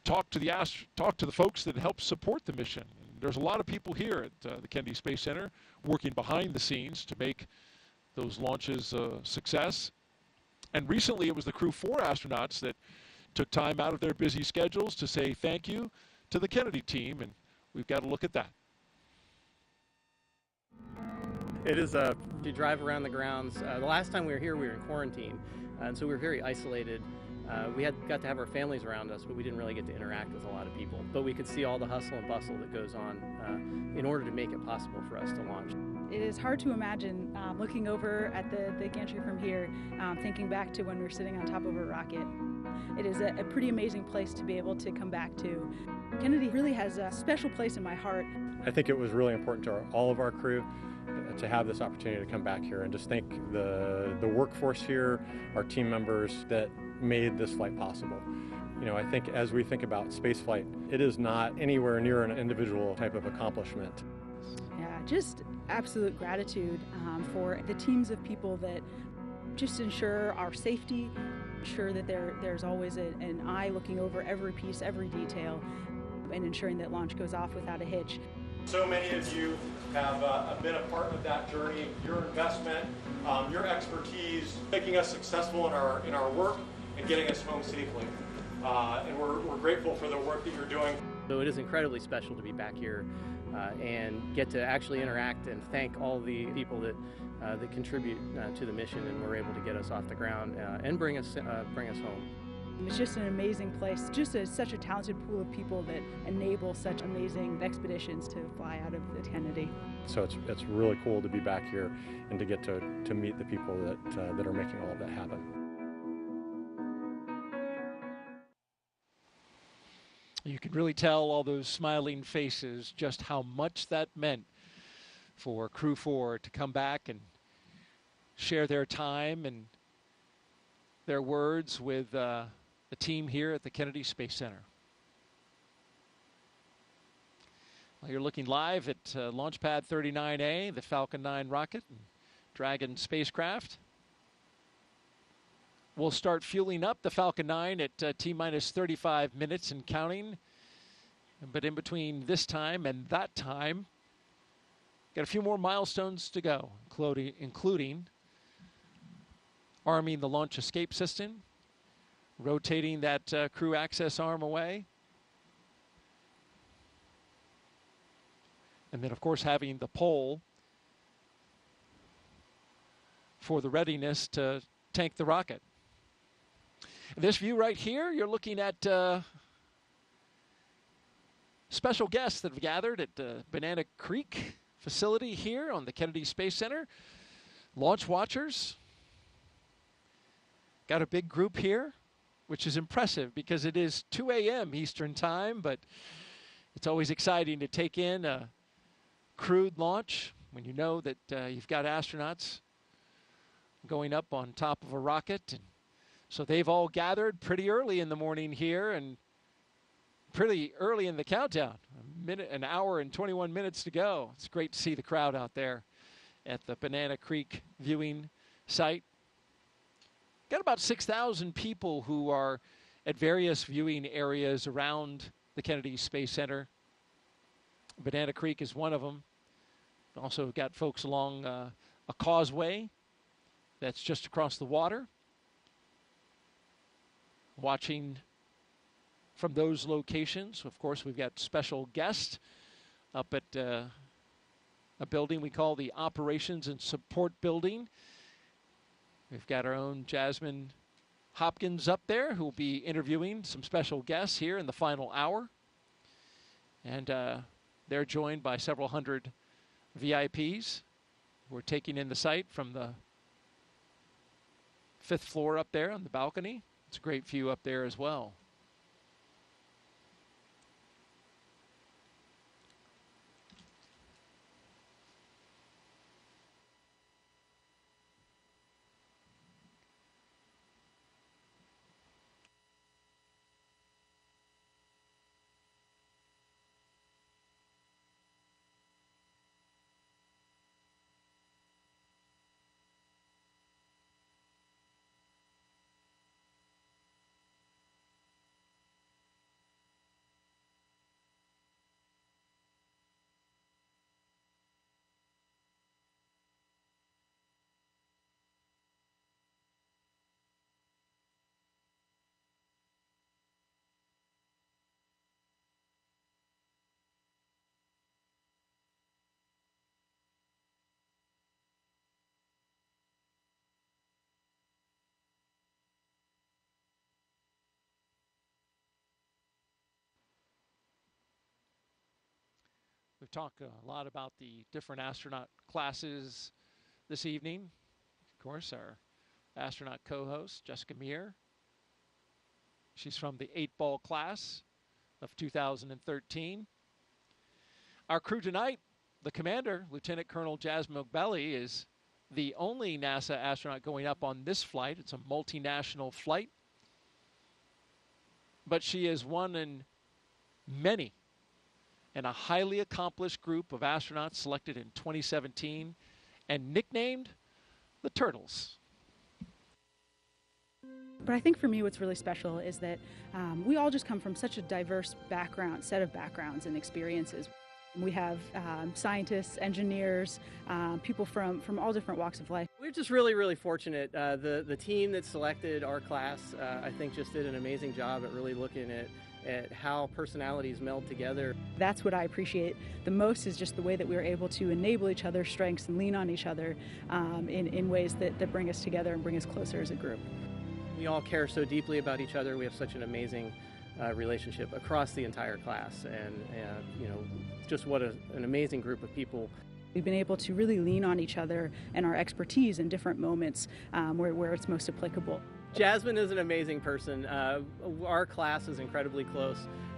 talk to the folks that help support the mission. And there's a lot of people here at the Kennedy Space Center working behind the scenes to make those launches a success. And recently it was the Crew-4 astronauts that took time out of their busy schedules to say thank you to the Kennedy team, and we've got to look at that. It is you drive around the grounds. The last time we were here, we were in quarantine, and so we were very isolated. We got to have our families around us, but we didn't really get to interact with a lot of people. But we could see all the hustle and bustle that goes on in order to make it possible for us to launch. It is hard to imagine looking over at the gantry from here, thinking back to when we were sitting on top of a rocket. It is a pretty amazing place to be able to come back to. Kennedy really has a special place in my heart. I think it was really important to all of our crew to have this opportunity to come back here and just thank the workforce here, our team members that made this flight possible. You know, I think as we think about spaceflight, it is not anywhere near an individual type of accomplishment. Yeah, just absolute gratitude for the teams of people that just ensure our safety, ensure that there's always an eye looking over every piece, every detail, and ensuring that launch goes off without a hitch. So many of you have been a part of that journey. Your investment, your expertise, making us successful in our work and getting us home safely. And we're grateful for the work that you're doing. So it is incredibly special to be back here and get to actually interact and thank all the people that contribute to the mission and were able to get us off the ground and bring us home. It's just an amazing place, just such a talented pool of people that enable such amazing expeditions to fly out of the Kennedy. So it's really cool to be back here and to get to meet the people that are making all of that happen. You could really tell all those smiling faces just how much that meant for Crew-4 to come back and share their time and their words with the team here at the Kennedy Space Center. Well, you're looking live at Launch Pad 39A, the Falcon 9 rocket and Dragon spacecraft. We'll start fueling up the Falcon 9 at T-minus 35 minutes and counting. But in between this time and that time, got a few more milestones to go, including arming the launch escape system, rotating that crew access arm away, and then, of course, having the pole for the readiness to tank the rocket. This view right here, you're looking at special guests that have gathered at Banana Creek facility here on the Kennedy Space Center. Launch watchers. Got a big group here, which is impressive because it is 2 a.m. Eastern Time, but it's always exciting to take in a crewed launch when you know that you've got astronauts going up on top of a rocket. And so they've all gathered pretty early in the morning here and pretty early in the countdown. An hour and 21 minutes to go. It's great to see the crowd out there at the Banana Creek viewing site. Got about 6,000 people who are at various viewing areas around the Kennedy Space Center. Banana Creek is one of them. Also got folks along a causeway that's just across the water, watching from those locations. Of course, we've got special guests up at a building we call the Operations and Support Building. We've got our own Jasmine Hopkins up there who will be interviewing some special guests here in the final hour. And they're joined by several hundred VIPs who are taking in the site from the 5th floor up there on the balcony. It's a great view up there as well. We've talked a lot about the different astronaut classes this evening. Of course, our astronaut co-host, Jessica Meir. She's from the 8-ball class of 2013. Our crew tonight, the commander, Lieutenant Colonel Jasmine Belli, is the only NASA astronaut going up on this flight. It's a multinational flight. But she is one in many and a highly accomplished group of astronauts selected in 2017 and nicknamed the Turtles. But I think for me what's really special is that we all just come from such a diverse set of backgrounds and experiences. We have scientists, engineers, people from all different walks of life. We're just really, really fortunate. The team that selected our class, I think, just did an amazing job at really looking at how personalities meld together. That's what I appreciate the most, is just the way that we're able to enable each other's strengths and lean on each other in ways that bring us together and bring us closer as a group. We all care so deeply about each other. We have such an amazing relationship across the entire class, and you know, just what an amazing group of people. We've been able to really lean on each other and our expertise in different moments where it's most applicable. Jasmine is an amazing person. Our class is incredibly close,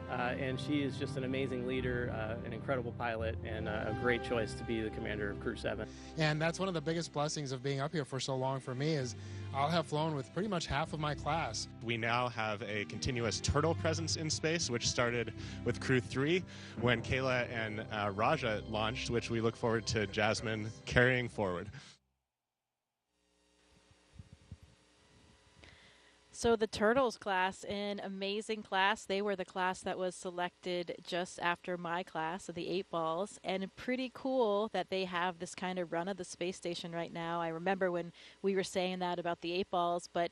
and she is just an amazing leader, an incredible pilot, and a great choice to be the commander of Crew-7. And that's one of the biggest blessings of being up here for so long for me, is I'll have flown with pretty much half of my class. We now have a continuous turtle presence in space, which started with Crew-3 when Kayla and Raja launched, which we look forward to Jasmine carrying forward. So the Turtles class, an amazing class. They were the class that was selected just after my class of the 8 balls, and pretty cool that they have this kind of run of the space station right now. I remember when we were saying that about the 8 balls, but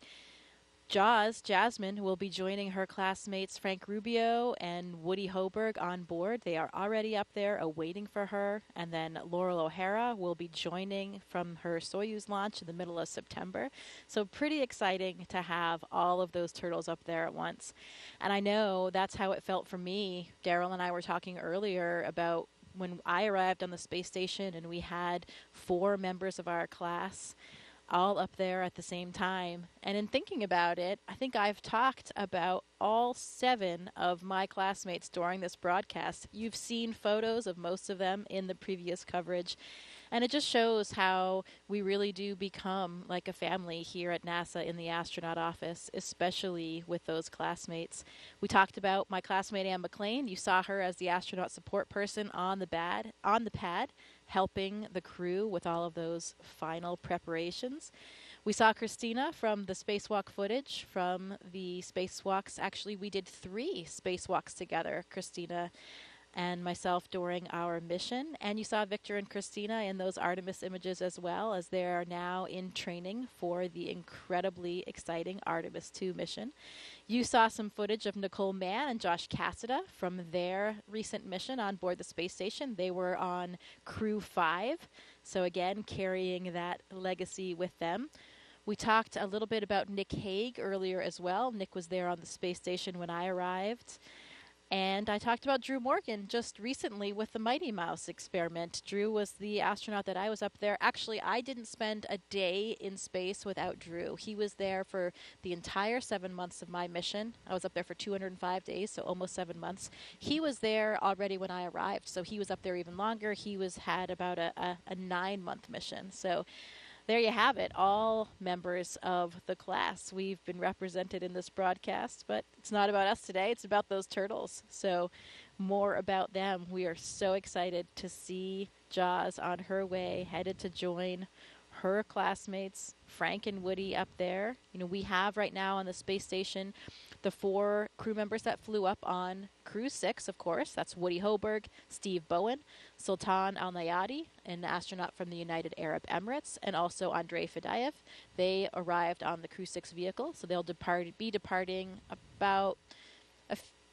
Jasmine, will be joining her classmates Frank Rubio and Woody Hoberg on board. They are already up there awaiting for her. And then Laurel O'Hara will be joining from her Soyuz launch in the middle of September. So pretty exciting to have all of those turtles up there at once. And I know that's how it felt for me. Daryl and I were talking earlier about when I arrived on the space station and we had 4 members of our class all up there at the same time. And in thinking about it, I think I've talked about all 7 of my classmates during this broadcast. You've seen photos of most of them in the previous coverage. And it just shows how we really do become like a family here at NASA in the astronaut office, especially with those classmates. We talked about my classmate Ann McLean. You saw her as the astronaut support person on the pad, helping the crew with all of those final preparations. We saw Christina from the spacewalk footage from the spacewalks. Actually, we did 3 spacewalks together, Christina and myself, during our mission. And you saw Victor and Christina in those Artemis images as well, as they are now in training for the incredibly exciting Artemis 2 mission. You saw some footage of Nicole Mann and Josh Cassida from their recent mission on board the space station. They were on Crew-5, so again, carrying that legacy with them. We talked a little bit about Nick Hague earlier as well. Nick was there on the space station when I arrived. And I talked about Drew Morgan just recently with the Mighty Mouse experiment. Drew was the astronaut that I was up there. Actually, I didn't spend a day in space without Drew. He was there for the entire 7 months of my mission. I was up there for 205 days, so almost 7 months. He was there already when I arrived, so he was up there even longer. He had about a 9-month mission. So there you have it, all members of the class. We've been represented in this broadcast, but it's not about us today. It's about those turtles. So more about them. We are so excited to see Jaws on her way, headed to join her classmates, Frank and Woody, up there. You know, we have right now on the space station the 4 crew members that flew up on Crew-6, of course. That's Woody Hoberg, Steve Bowen, Sultan Al-Nayati, an astronaut from the United Arab Emirates, and also Andrei Fadayev. They arrived on the Crew-6 vehicle, so they'll be departing about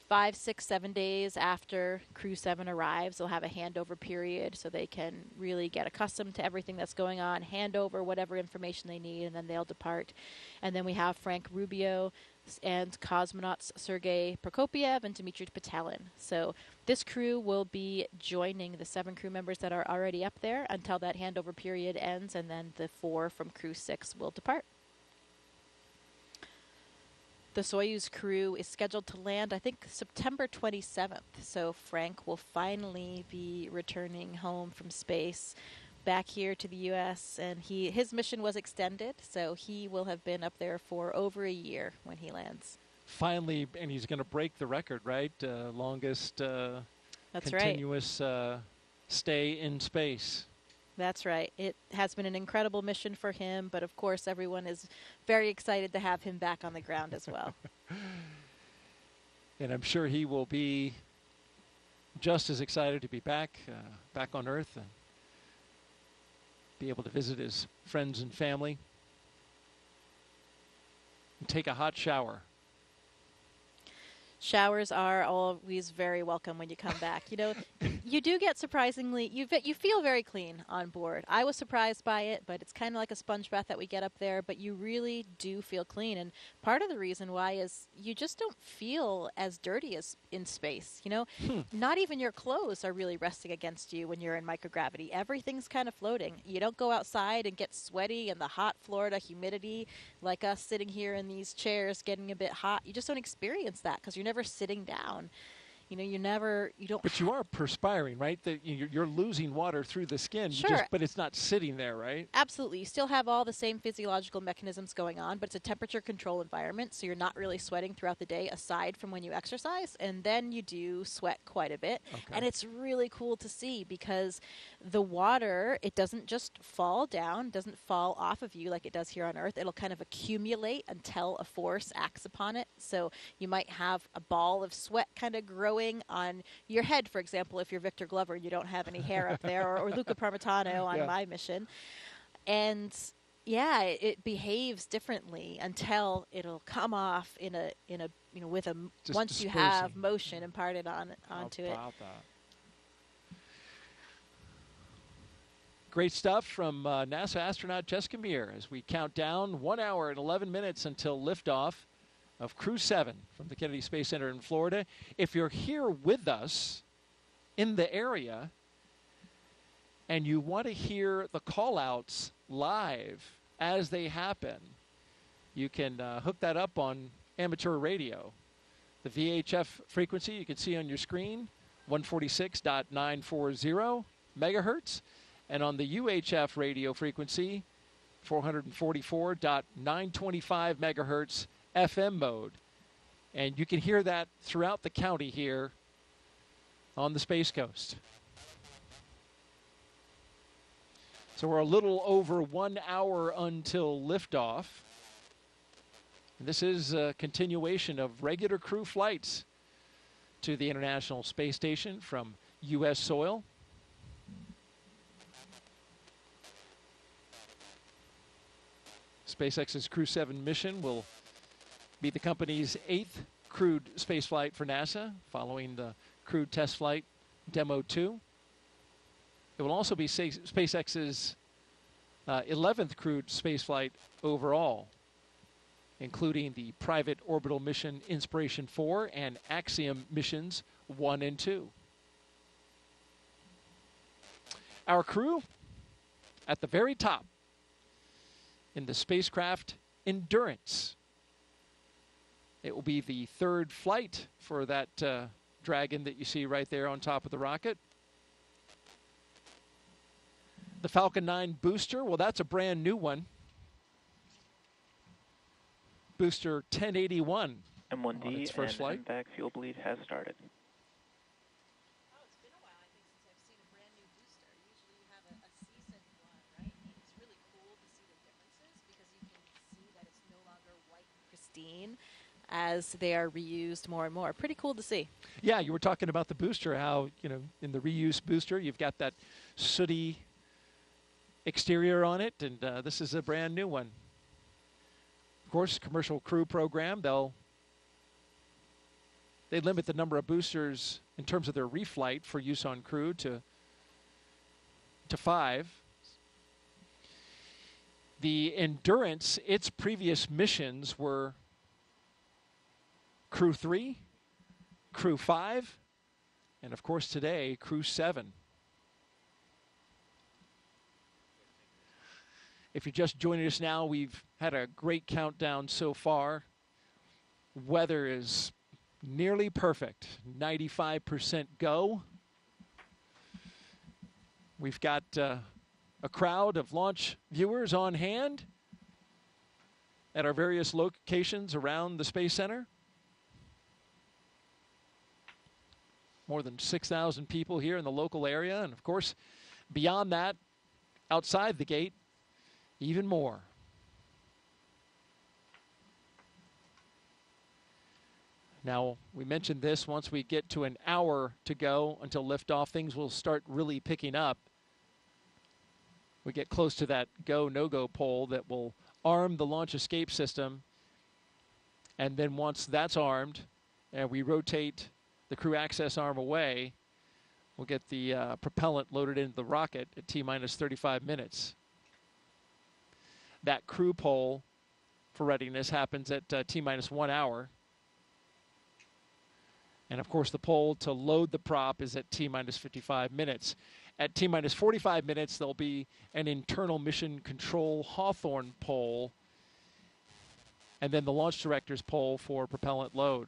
5, 6, 7 days after Crew-7 arrives. They'll have a handover period so they can really get accustomed to everything that's going on, hand over whatever information they need, and then they'll depart. And then we have Frank Rubio and cosmonauts Sergei Prokopiev and Dmitry Petelin. So this crew will be joining the 7 crew members that are already up there until that handover period ends, and then the 4 from Crew-6 will depart. The Soyuz crew is scheduled to land, I think, September 27th. So Frank will finally be returning home from space back here to the U.S. And his mission was extended, so he will have been up there for over a year when he lands. Finally, and he's going to break the record, right? Longest That's continuous stay in space. That's right. It has been an incredible mission for him, but of course everyone is very excited to have him back on the ground as well. And I'm sure he will be just as excited to be back on Earth and be able to visit his friends and family and take a hot shower. Showers are always very welcome when you come back. You know, you do get surprisingly, you feel very clean on board. I was surprised by it, but it's kind of like a sponge bath that we get up there, but you really do feel clean. And part of the reason why is you just don't feel as dirty as in space, you know? Not even your clothes are really resting against you when you're in microgravity. Everything's kind of floating. You don't go outside and get sweaty in the hot Florida humidity like us sitting here in these chairs getting a bit hot. You just don't experience that because you're never sitting down. You know, you don't. But you are perspiring, right? That you're losing water through the skin. Sure. But it's not sitting there, right? Absolutely. You still have all the same physiological mechanisms going on, but it's a temperature control environment, so you're not really sweating throughout the day aside from when you exercise, and then you do sweat quite a bit. Okay. And it's really cool to see because the water, it doesn't just fall down, doesn't fall off of you like it does here on Earth. It'll kind of accumulate until a force acts upon it. So you might have a ball of sweat kind of growing on your head, for example, if you're Victor Glover and you don't have any hair up there, or Luca Parmitano on my mission. And yeah, it behaves differently until it'll come off in a with a Just once dispersing. You have motion imparted onto it. Great stuff from NASA astronaut Jessica Meir as we count down 1 hour and 11 minutes until liftoff of Crew-7 from the Kennedy Space Center in Florida. If you're here with us in the area and you want to hear the call-outs live as they happen, you can hook that up on amateur radio. The VHF frequency you can see on your screen, 146.940 megahertz, and on the UHF radio frequency, 444.925 megahertz FM mode. And you can hear that throughout the county here on the Space Coast. So we're a little over 1 hour until liftoff. And this is a continuation of regular crew flights to the International Space Station from U.S. soil. SpaceX's Crew-7 mission will be the company's 8th crewed spaceflight for NASA, following the crewed test flight Demo 2. It will also be SpaceX's 11th crewed spaceflight overall, including the private orbital mission Inspiration 4 and Axiom missions 1 and 2. Our crew at the very top in the spacecraft Endurance. It will be the 3rd flight for that Dragon that you see right there on top of the rocket. The Falcon 9 booster, well, that's a brand new one. Booster 1081 M1D on its first flight. and MVAC fuel bleed has started. As they are reused more and more. Pretty cool to see. Yeah, you were talking about the booster, how, you know, in the reuse booster, you've got that sooty exterior on it, and this is a brand new one. Of course, commercial crew program, they limit the number of boosters in terms of their reflight for use on crew to 5. The Endurance, its previous missions were Crew-3, Crew-5, and of course today, Crew-7. If you're just joining us now, we've had a great countdown so far. Weather is nearly perfect, 95% go. We've got a crowd of launch viewers on hand at our various locations around the Space Center. More than 6,000 people here in the local area. And of course, beyond that, outside the gate, even more. Now, we mentioned this, once we get to an hour to go until liftoff, things will start really picking up. We get close to that go, no-go pole that will arm the launch escape system. And then once that's armed and we rotate the crew access arm away, we'll get the propellant loaded into the rocket at T-minus 35 minutes. That crew pole for readiness happens at T-minus 1 hour. And of course, the pole to load the prop is at T-minus 55 minutes. At T-minus 45 minutes, there'll be an internal mission control Hawthorne pole, and then the launch director's pole for propellant load.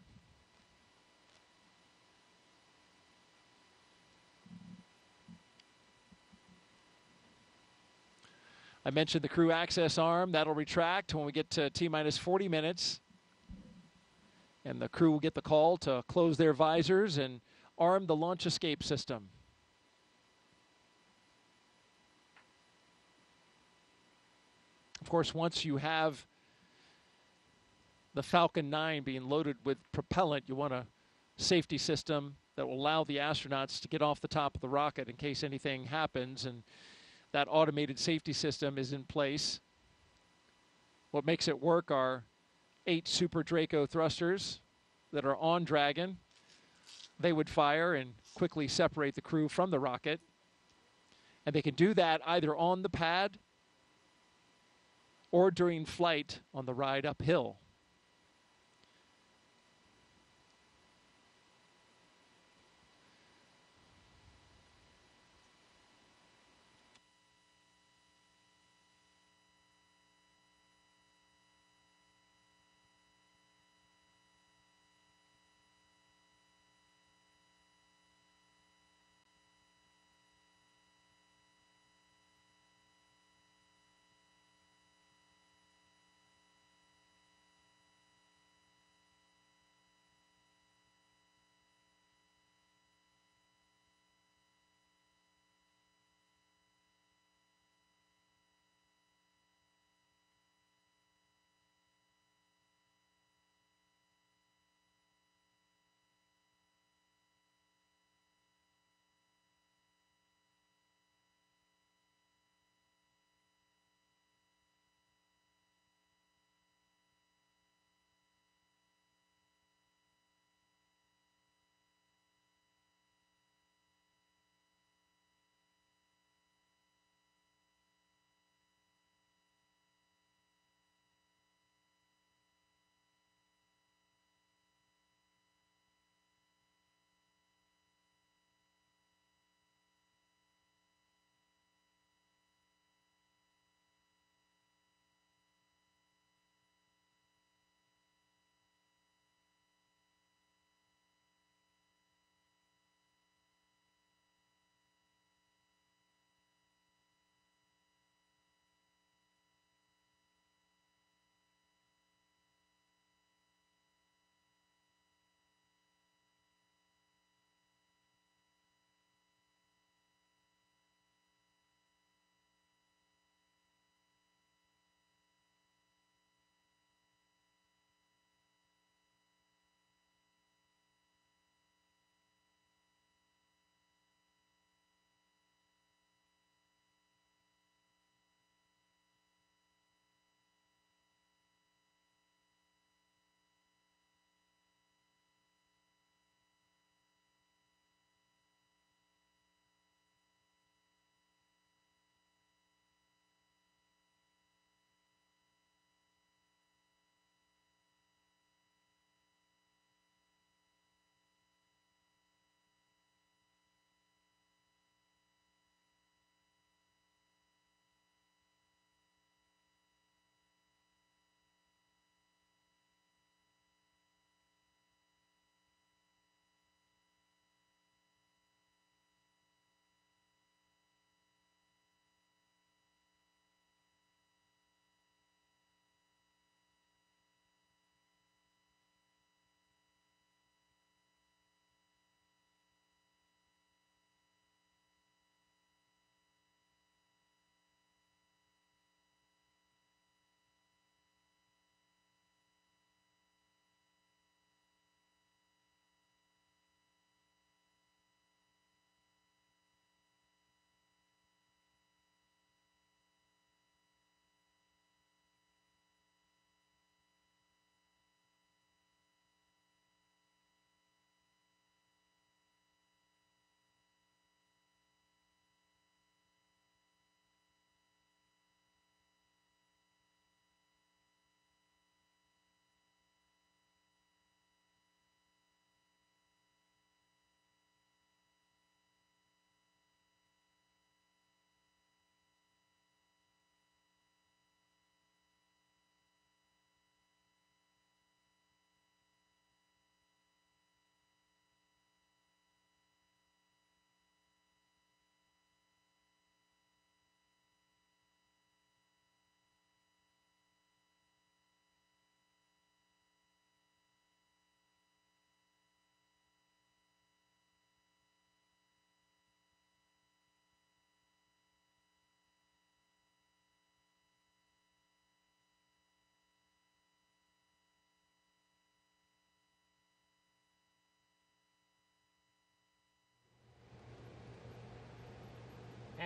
I mentioned the crew access arm. That'll retract when we get to T-minus 40 minutes. And the crew will get the call to close their visors and arm the launch escape system. Of course, once you have the Falcon 9 being loaded with propellant, you want a safety system that will allow the astronauts to get off the top of the rocket in case anything happens, and that automated safety system is in place. What makes it work are 8 Super Draco thrusters that are on Dragon. They would fire and quickly separate the crew from the rocket. And they can do that either on the pad or during flight on the ride uphill.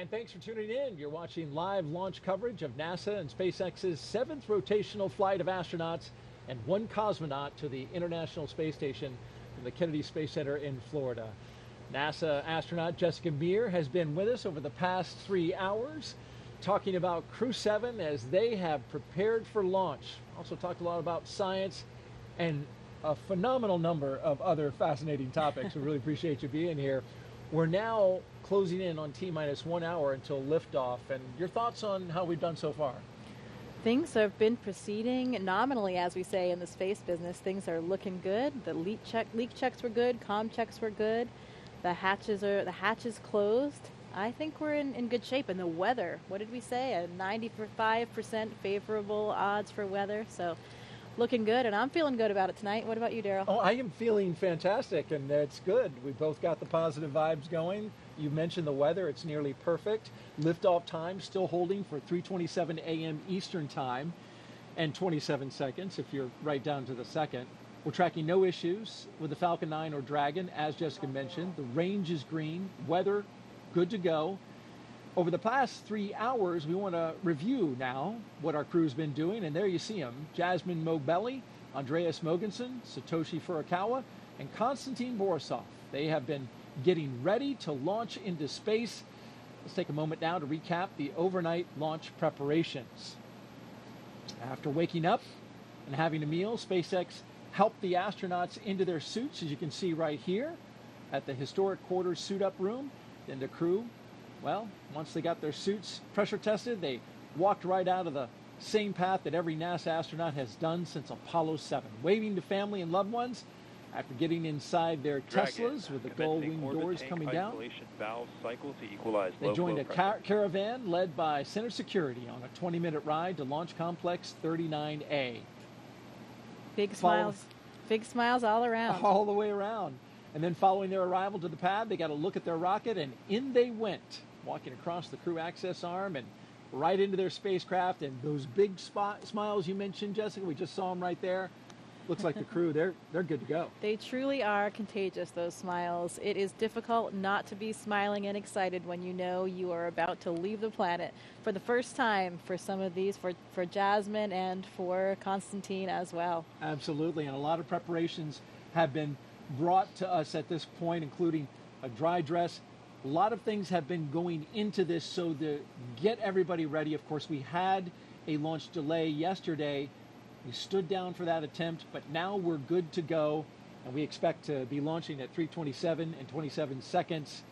And thanks for tuning in. You're watching live launch coverage of NASA and SpaceX's 7th rotational flight of astronauts and 1 cosmonaut to the International Space Station from the Kennedy Space Center in Florida. NASA astronaut Jessica Meir has been with us over the past 3 hours, talking about Crew-7 as they have prepared for launch. Also talked a lot about science and a phenomenal number of other fascinating topics. We really appreciate you being here. We're now closing in on T-minus 1 hour until liftoff. And your thoughts on how we've done so far? Things have been proceeding nominally, as we say in the space business. Things are looking good. The leak checks were good. Comm checks were good. The hatches closed. I think we're in good shape. And the weather, what did we say? A 95% favorable odds for weather. So looking good, and I'm feeling good about it tonight. What about you, Daryl? Oh, I am feeling fantastic, and it's good. We both got the positive vibes going. You mentioned the weather. It's nearly perfect. Liftoff time still holding for 3:27 a.m. Eastern time and 27 seconds if you're right down to the second. We're tracking no issues with the Falcon 9 or Dragon, as Jessica mentioned. The range is green. Weather, good to go. Over the past 3 hours, we want to review now what our crew's been doing, and there you see them. Jasmine Mobelli, Andreas Mogensen, Satoshi Furukawa, and Konstantin Borisov. They have been getting ready to launch into space. Let's take a moment now to recap the overnight launch preparations. After waking up and having a meal, SpaceX helped the astronauts into their suits, as you can see right here at the historic quarters suit-up room. Then the crew, well, once they got their suits pressure tested, they walked right out of the same path that every NASA astronaut has done since Apollo 7, waving to family and loved ones after getting inside their Teslas with the gull-wing doors coming down. They joined a caravan led by Center Security on a 20-minute ride to Launch Complex 39A. Big smiles all around. All the way around. And then following their arrival to the pad, they got a look at their rocket, and in they went, walking across the crew access arm and right into their spacecraft. And those big smiles you mentioned, Jessica, we just saw them right there. Looks like the crew, they're good to go. They truly are contagious, those smiles. It is difficult not to be smiling and excited when you know you are about to leave the planet for the first time for some of these, for Jasmine and for Konstantin as well. Absolutely, and a lot of preparations have been brought to us at this point, including a dry dress. A lot of things have been going into this so to get everybody ready. Of course, we had a launch delay yesterday. We stood down for that attempt, but now we're good to go, and we expect to be launching at 3:27 and 27 seconds,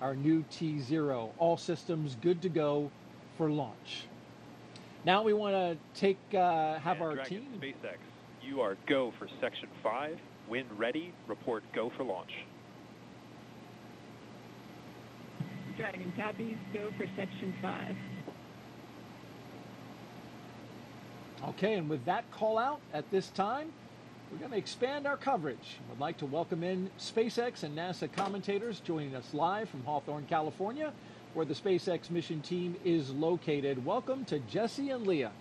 our new T0. All systems good to go for launch. Now we want to have our Dragon, team. SpaceX, you are go for Section 5. When ready, report go for launch. Dragon copies, go for Section 5. Okay, and with that call out at this time, we're going to expand our coverage. I'd like to welcome in SpaceX and NASA commentators joining us live from Hawthorne, California, where the SpaceX mission team is located. Welcome to Jesse and Leah.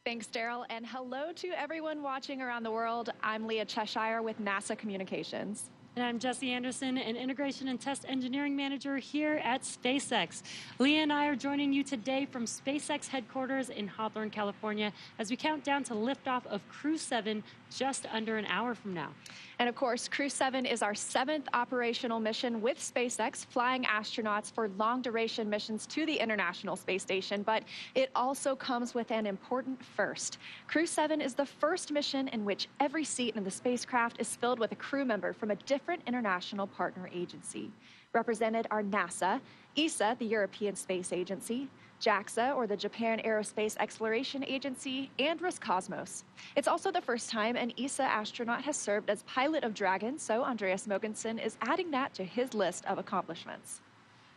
Thanks, Daryl, and hello to everyone watching around the world. I'm Leah Cheshire with NASA Communications. And I'm Jesse Anderson, an Integration and Test Engineering Manager here at SpaceX. Leah and I are joining you today from SpaceX headquarters in Hawthorne, California, as we count down to liftoff of Crew-7 just under an hour from now. And of course, Crew-7 is our 7th operational mission with SpaceX, flying astronauts for long-duration missions to the International Space Station. But it also comes with an important first. Crew-7 is the first mission in which every seat in the spacecraft is filled with a crew member from a different international partner agency. Represented are NASA, ESA, the European Space Agency, JAXA, or the Japan Aerospace Exploration Agency, and Roscosmos. It's also the first time an ESA astronaut has served as pilot of Dragon, so Andreas Mogensen is adding that to his list of accomplishments.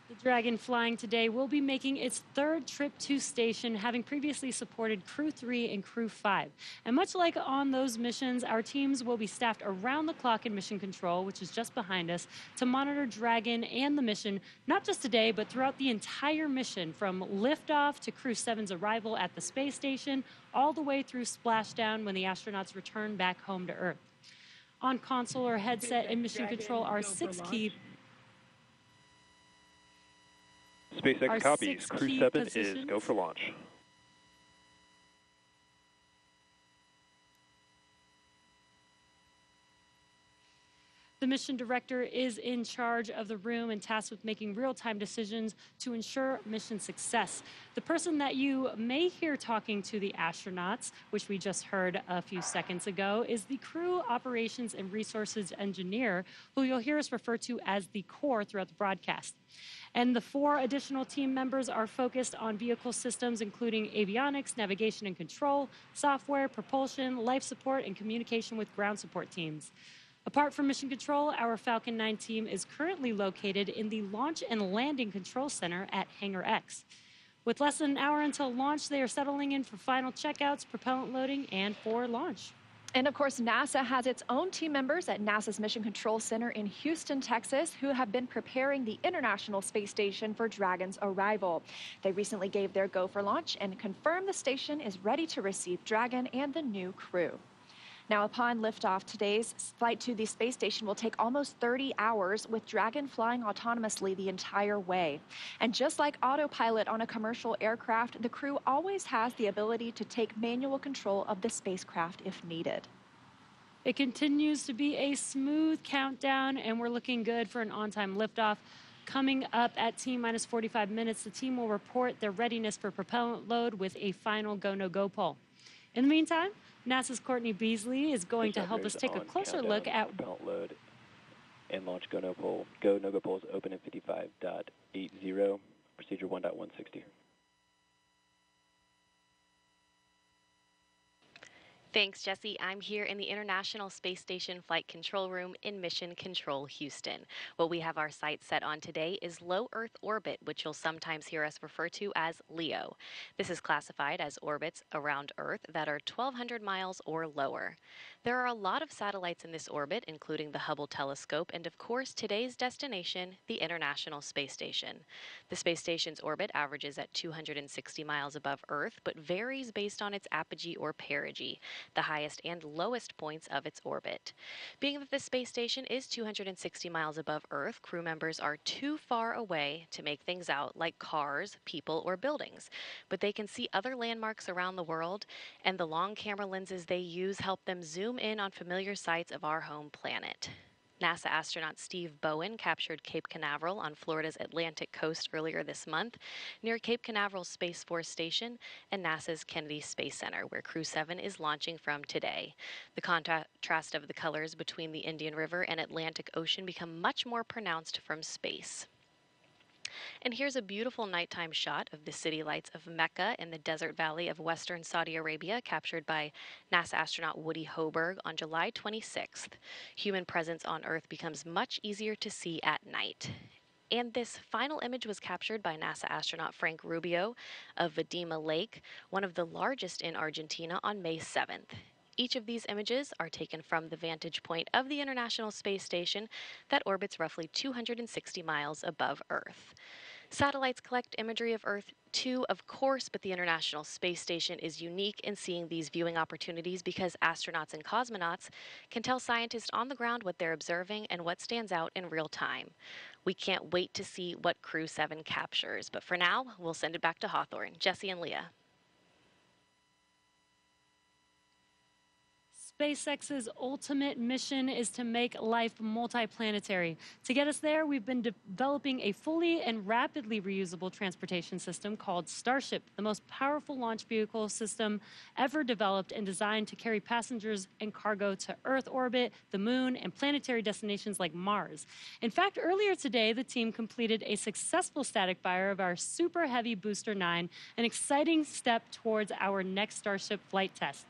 The Dragon flying today will be making its 3rd trip to station, having previously supported Crew-3 and Crew-5. And much like on those missions, our teams will be staffed around the clock in mission control, which is just behind us, to monitor Dragon and the mission, not just today, but throughout the entire mission, from liftoff to Crew-7's arrival at the space station, all the way through splashdown when the astronauts return back home to Earth. On console or headset and mission control are 6 key SpaceX copies. Crew-7 is go for launch. The mission director is in charge of the room and tasked with making real-time decisions to ensure mission success. The person that you may hear talking to the astronauts, which we just heard a few seconds ago, is the crew operations and resources engineer, who you'll hear us refer to as the core throughout the broadcast. And the 4 additional team members are focused on vehicle systems, including avionics, navigation and control, software, propulsion, life support, and communication with ground support teams. Apart from Mission Control, our Falcon 9 team is currently located in the Launch and Landing Control Center at Hangar X. With less than an hour until launch, they are settling in for final checkouts, propellant loading, and for launch. And of course, NASA has its own team members at NASA's Mission Control Center in Houston, Texas, who have been preparing the International Space Station for Dragon's arrival. They recently gave their go for launch and confirmed the station is ready to receive Dragon and the new crew. Now, upon liftoff, today's flight to the space station will take almost 30 hours, with Dragon flying autonomously the entire way. And just like autopilot on a commercial aircraft, the crew always has the ability to take manual control of the spacecraft if needed. It continues to be a smooth countdown, and we're looking good for an on-time liftoff. Coming up at T-minus 45 minutes, the team will report their readiness for propellant load with a final go-no-go poll. In the meantime, NASA's Courtney Beasley is going to help us take a closer look at propellant load and launch go-no poll. Go-no-go polls open at 55.80, procedure 1.160. Thanks, Jesse. I'm here in the International Space Station Flight Control Room in Mission Control, Houston. What we have our sights set on today is low Earth orbit, which you'll sometimes hear us refer to as LEO. This is classified as orbits around Earth that are 1,200 miles or lower. There are a lot of satellites in this orbit, including the Hubble telescope and, of course, today's destination, the International Space Station. The space station's orbit averages at 260 miles above Earth, but varies based on its apogee or perigee, the highest and lowest points of its orbit. Being that the space station is 260 miles above Earth, crew members are too far away to make things out like cars, people, or buildings. But they can see other landmarks around the world, and the long camera lenses they use help them zoom in on familiar sights of our home planet. NASA astronaut Steve Bowen captured Cape Canaveral on Florida's Atlantic coast earlier this month, near Cape Canaveral's Space Force Station and NASA's Kennedy Space Center, where Crew-7 is launching from today. The contrast of the colors between the Indian River and Atlantic Ocean become much more pronounced from space. And here's a beautiful nighttime shot of the city lights of Mecca in the desert valley of western Saudi Arabia, captured by NASA astronaut Woody Hoberg on July 26th. Human presence on Earth becomes much easier to see at night. And this final image was captured by NASA astronaut Frank Rubio of Vadima Lake, one of the largest in Argentina, on May 7th. Each of these images are taken from the vantage point of the International Space Station that orbits roughly 260 miles above Earth. Satellites collect imagery of Earth too, of course, but the International Space Station is unique in seeing these viewing opportunities because astronauts and cosmonauts can tell scientists on the ground what they're observing and what stands out in real time. We can't wait to see what Crew-7 captures, but for now, we'll send it back to Hawthorne. Jesse and Leah. SpaceX's ultimate mission is to make life multiplanetary. To get us there, we've been developing a fully and rapidly reusable transportation system called Starship, the most powerful launch vehicle system ever developed and designed to carry passengers and cargo to Earth orbit, the Moon, and planetary destinations like Mars. In fact, earlier today, the team completed a successful static fire of our Super Heavy Booster 9, an exciting step towards our next Starship flight test.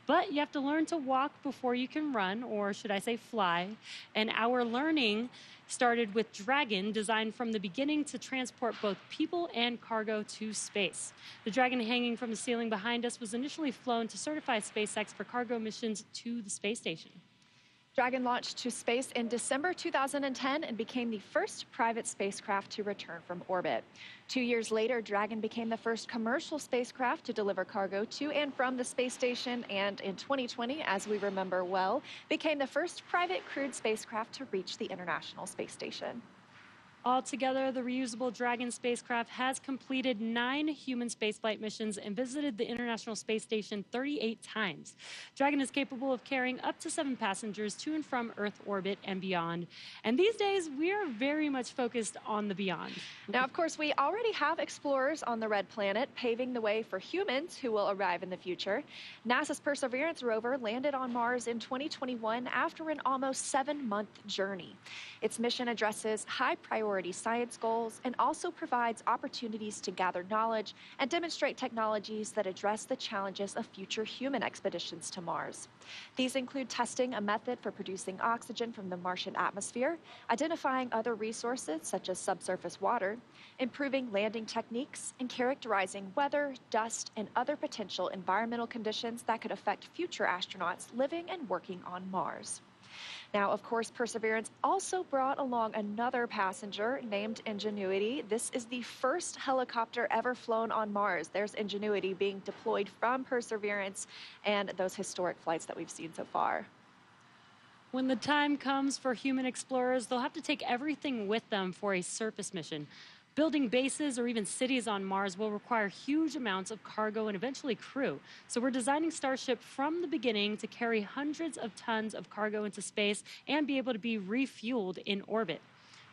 But you have to learn to walk before you can run, or should I say fly. And our learning started with Dragon, designed from the beginning to transport both people and cargo to space. The Dragon hanging from the ceiling behind us was initially flown to certify SpaceX for cargo missions to the space station. Dragon launched to space in December 2010 and became the first private spacecraft to return from orbit. 2 years later, Dragon became the first commercial spacecraft to deliver cargo to and from the space station, and in 2020, as we remember well, became the first private crewed spacecraft to reach the International Space Station. Altogether, the reusable Dragon spacecraft has completed 9 human spaceflight missions and visited the International Space Station 38 times. Dragon is capable of carrying up to 7 passengers to and from Earth orbit and beyond. And these days, we are very much focused on the beyond. Now, of course, we already have explorers on the Red Planet, paving the way for humans who will arrive in the future. NASA's Perseverance rover landed on Mars in 2021 after an almost 7-month journey. Its mission addresses high-priority science goals and also provides opportunities to gather knowledge and demonstrate technologies that address the challenges of future human expeditions to Mars. These include testing a method for producing oxygen from the Martian atmosphere, identifying other resources such as subsurface water, improving landing techniques, and characterizing weather, dust, and other potential environmental conditions that could affect future astronauts living and working on Mars. Now, of course, Perseverance also brought along another passenger named Ingenuity. This is the first helicopter ever flown on Mars. There's Ingenuity being deployed from Perseverance and those historic flights that we've seen so far. When the time comes for human explorers, they'll have to take everything with them for a surface mission. Building bases or even cities on Mars will require huge amounts of cargo and eventually crew. So we're designing Starship from the beginning to carry hundreds of tons of cargo into space and be able to be refueled in orbit.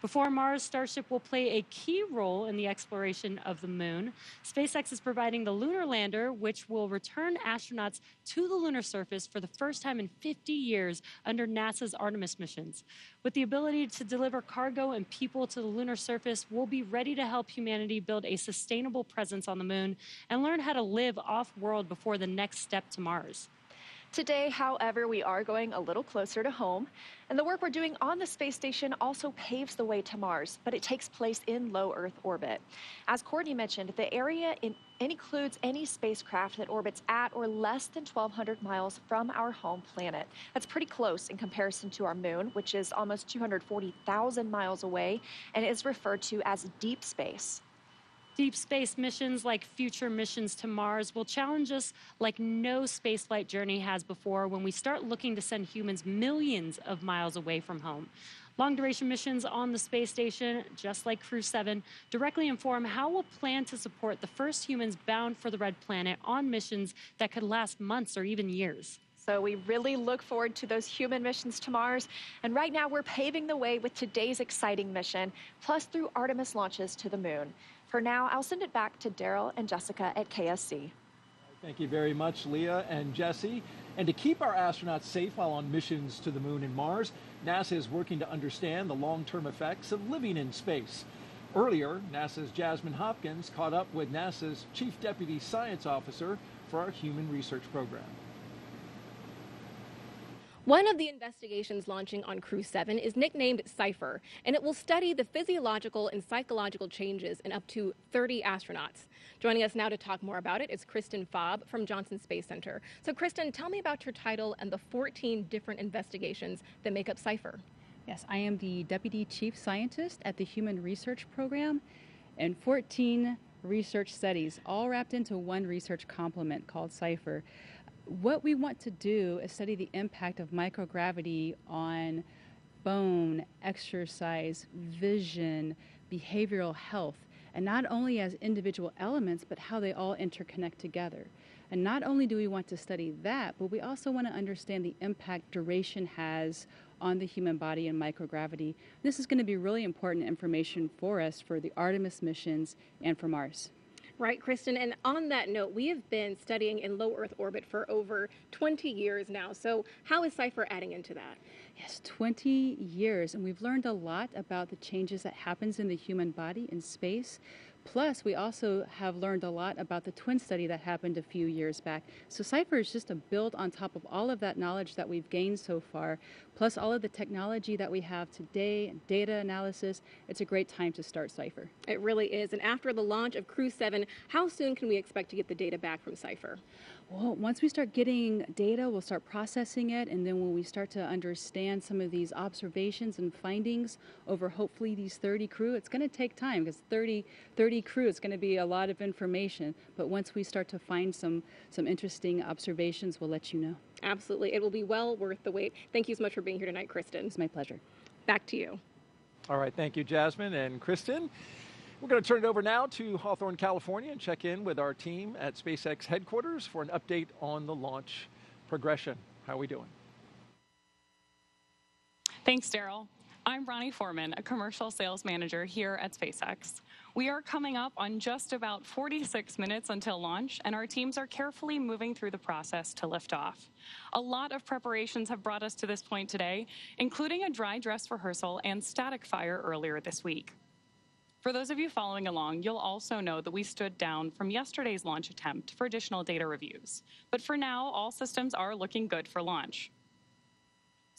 Before Mars, Starship will play a key role in the exploration of the moon. SpaceX is providing the lunar lander, which will return astronauts to the lunar surface for the first time in 50 years under NASA's Artemis missions. With the ability to deliver cargo and people to the lunar surface, we'll be ready to help humanity build a sustainable presence on the moon and learn how to live off-world before the next step to Mars. Today, however, we are going a little closer to home, and the work we're doing on the space station also paves the way to Mars, but it takes place in low Earth orbit. As Courtney mentioned, the area includes any spacecraft that orbits at or less than 1,200 miles from our home planet. That's pretty close in comparison to our moon, which is almost 240,000 miles away and is referred to as deep space. Deep space missions like future missions to Mars will challenge us like no spaceflight journey has before when we start looking to send humans millions of miles away from home. Long-duration missions on the space station, just like Crew-7, directly inform how we'll plan to support the first humans bound for the Red Planet on missions that could last months or even years. So we really look forward to those human missions to Mars. And right now we're paving the way with today's exciting mission, plus through Artemis launches to the moon. For now, I'll send it back to Daryl and Jessica at KSC. Thank you very much, Leah and Jesse. And to keep our astronauts safe while on missions to the moon and Mars, NASA is working to understand the long-term effects of living in space. Earlier, NASA's Jasmine Hopkins caught up with NASA's Chief Deputy Science Officer for our Human Research Program. One of the investigations launching on Crew-7 is nicknamed CIPHER, and it will study the physiological and psychological changes in up to 30 astronauts. Joining us now to talk more about it is Kristen Faub from Johnson Space Center. So Kristen, tell me about your title and the 14 different investigations that make up CIPHER. Yes, I am the Deputy Chief Scientist at the Human Research Program, and 14 research studies, all wrapped into one research complement called CIPHER. What we want to do is study the impact of microgravity on bone, exercise, vision, behavioral health, and not only as individual elements, but how they all interconnect together. And not only do we want to study that, but we also want to understand the impact duration has on the human body and microgravity. This is going to be really important information for us for the Artemis missions and for Mars. Right, Kristen, and on that note, we have been studying in low Earth orbit for over 20 years now. So how is CIPHER adding into that? Yes, 20 years, and we've learned a lot about the changes that happens in the human body in space. Plus, we also have learned a lot about the twin study that happened a few years back. So CIPHER is just a build on top of all of that knowledge that we've gained so far, plus all of the technology that we have today and data analysis. It's a great time to start CIPHER. It really is. And after the launch of Crew-7, how soon can we expect to get the data back from CIPHER? Well, once we start getting data, we'll start processing it, and then when we start to understand some of these observations and findings over hopefully these 30 crew, it's going to take time because 30 crew, it's going to be a lot of information. But once we start to find some interesting observations, we'll let you know. Absolutely. It will be well worth the wait. Thank you so much for being here tonight, Kristen. It's my pleasure. Back to you. All right, thank you, Jasmine and Kristen. We're going to turn it over now to Hawthorne, California, and check in with our team at SpaceX headquarters for an update on the launch progression. How are we doing? Thanks, Daryl. I'm Ronnie Foreman, a commercial sales manager here at SpaceX. We are coming up on just about 46 minutes until launch, and our teams are carefully moving through the process to lift off. A lot of preparations have brought us to this point today, including a dry dress rehearsal and static fire earlier this week. For those of you following along, you'll also know that we stood down from yesterday's launch attempt for additional data reviews. But for now, all systems are looking good for launch.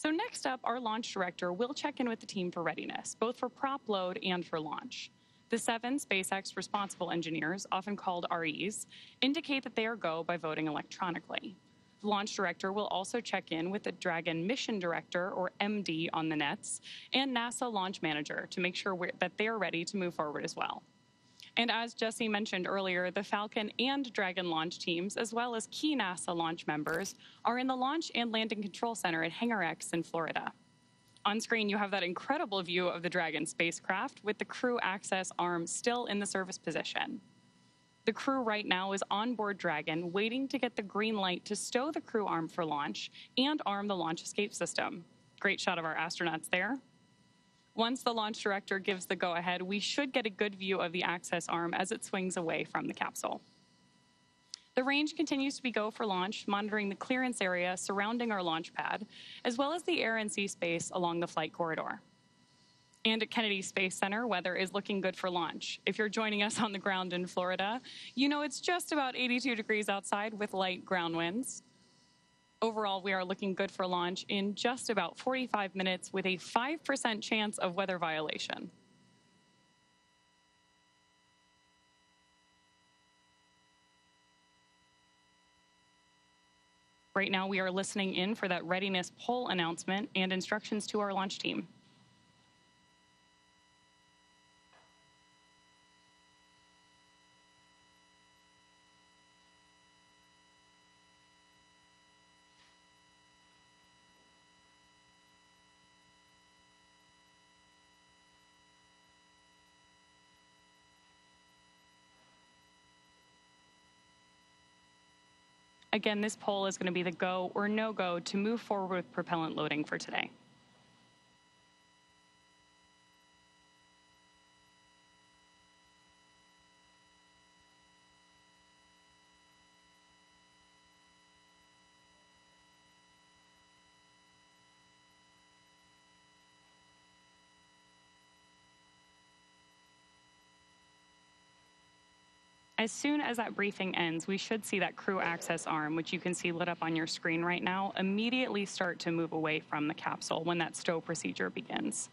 So next up, our launch director will check in with the team for readiness, both for prop load and for launch. The 7 SpaceX responsible engineers, often called REs, indicate that they are go by voting electronically. The launch director will also check in with the Dragon mission director, or MD, on the nets, and NASA launch manager to make sure that they are ready to move forward as well. And as Jesse mentioned earlier, the Falcon and Dragon launch teams, as well as key NASA launch members, are in the Launch and Landing Control Center at Hangar X in Florida. On screen, you have that incredible view of the Dragon spacecraft with the crew access arm still in the service position. The crew right now is on board Dragon, waiting to get the green light to stow the crew arm for launch and arm the launch escape system. Great shot of our astronauts there. Once the launch director gives the go-ahead, we should get a good view of the access arm as it swings away from the capsule. The range continues to be go for launch, monitoring the clearance area surrounding our launch pad, as well as the air and sea space along the flight corridor. And at Kennedy Space Center, weather is looking good for launch. If you're joining us on the ground in Florida, you know it's just about 82 degrees outside with light ground winds. Overall, we are looking good for launch in just about 45 minutes with a 5% chance of weather violation. Right now, we are listening in for that readiness poll announcement and instructions to our launch team. Again, this poll is going to be the go or no-go to move forward with propellant loading for today. As soon as that briefing ends, we should see that crew access arm, which you can see lit up on your screen right now, immediately start to move away from the capsule when that stow procedure begins.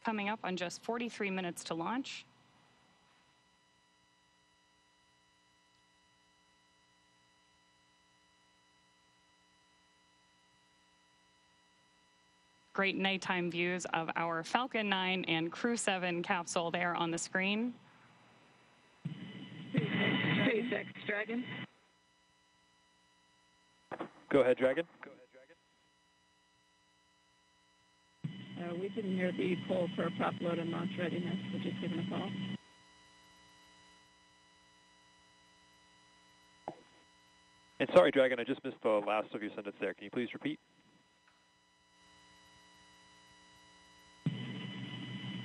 Coming up on just 43 minutes to launch. Great nighttime views of our Falcon 9 and Crew-7 capsule there on the screen. SpaceX Dragon. Go ahead, Dragon. We didn't hear the poll for prop load and launch readiness. We're just giving a call. And sorry, Dragon, I just missed the last of your sentence there. Can you please repeat?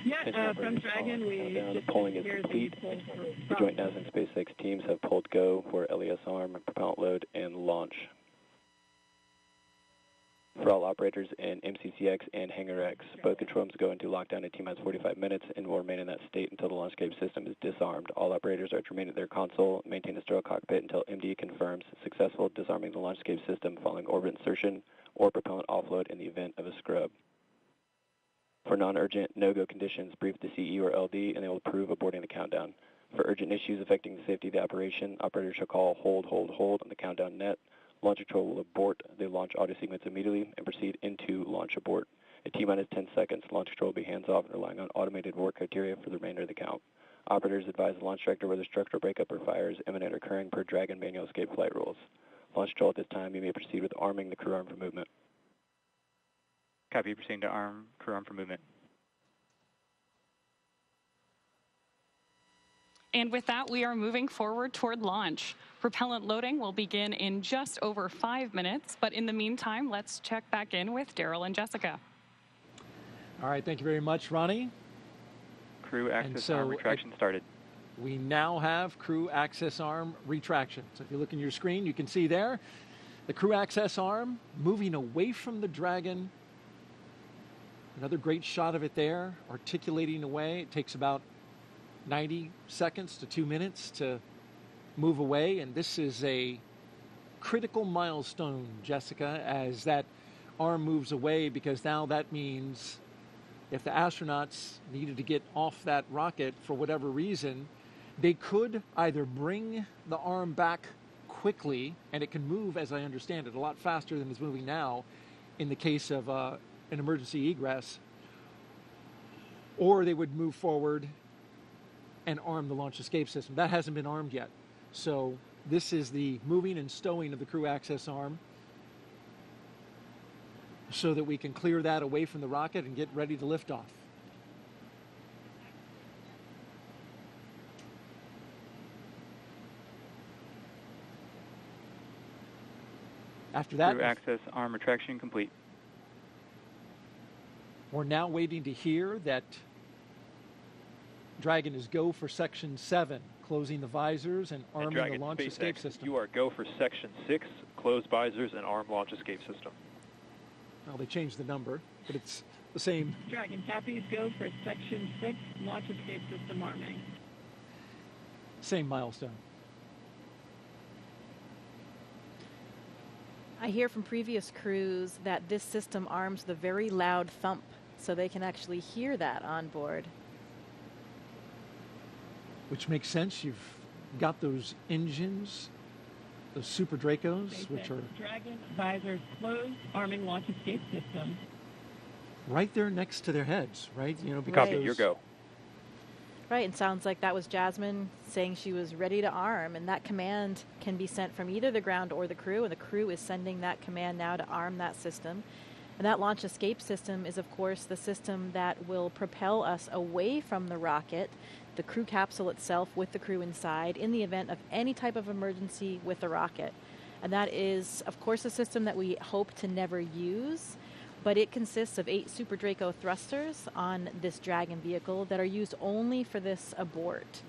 Yeah, from Dragon, we just polling is hear complete. the poll for The joint NASA and SpaceX teams have polled go for LES arm, propellant load, and launch. For all operators in MCCX and Hangar X, both control rooms go into lockdown in T-minus 45 minutes and will remain in that state until the launch escape system is disarmed. All operators are to remain at their console, maintain a sterile cockpit until MD confirms successful disarming the launch escape system following orbit insertion or propellant offload in the event of a scrub. For non-urgent, no-go conditions, brief the CE or LD and they will approve aborting the countdown. For urgent issues affecting the safety of the operation, operators shall call hold on the countdown net. Launch control will abort the launch audio sequence immediately and proceed into launch abort. At T-minus 10 seconds, launch control will be hands-off and relying on automated abort criteria for the remainder of the count. Operators advise the launch director whether structural breakup or fire is imminent or occurring per Dragon manual escape flight rules. Launch control at this time, you may proceed with arming the crew arm for movement. Copy, proceeding to arm crew arm for movement. And with that, we are moving forward toward launch. Propellant loading will begin in just over 5 minutes, but in the meantime, let's check back in with Daryl and Jessica. All right, thank you very much, Ronnie. Crew access arm retraction started. We now have crew access arm retraction. So if you look in your screen, you can see there the crew access arm moving away from the Dragon. Another great shot of it there, articulating away. It takes about 90 seconds to 2 minutes to move away, and this is a critical milestone, Jessica, as that arm moves away, because now that means if the astronauts needed to get off that rocket for whatever reason, they could either bring the arm back quickly, and it can move, as I understand it, a lot faster than it's moving now in the case of an emergency egress, or they would move forward and arm the launch escape system. That hasn't been armed yet. So this is the moving and stowing of the crew access arm so that we can clear that away from the rocket and get ready to lift off. After that, crew access arm retraction complete. We're now waiting to hear that Dragon is go for Section 7, closing the visors and arming Dragon, the launch SpaceX, escape system. You are go for Section 6, close visors and arm launch escape system. Well, they changed the number, but it's the same. Dragon copies, go for Section 6, launch escape system arming. Same milestone. I hear from previous crews that this system arms the very loud thump, so they can actually hear that on board. Which makes sense. You've got those engines, those Super Dracos, SpaceX, which are Dragon visors closed, arming launch escape system. right there next to their heads, right? You know, because copy, your go. Right, and sounds like that was Jasmine saying she was ready to arm, and that command can be sent from either the ground or the crew, and the crew is sending that command now to arm that system. And that launch escape system is, of course, the system that will propel us away from the rocket, the crew capsule itself with the crew inside, in the event of any type of emergency with the rocket. And that is, of course, a system that we hope to never use, but it consists of 8 Super Draco thrusters on this Dragon vehicle that are used only for this abort.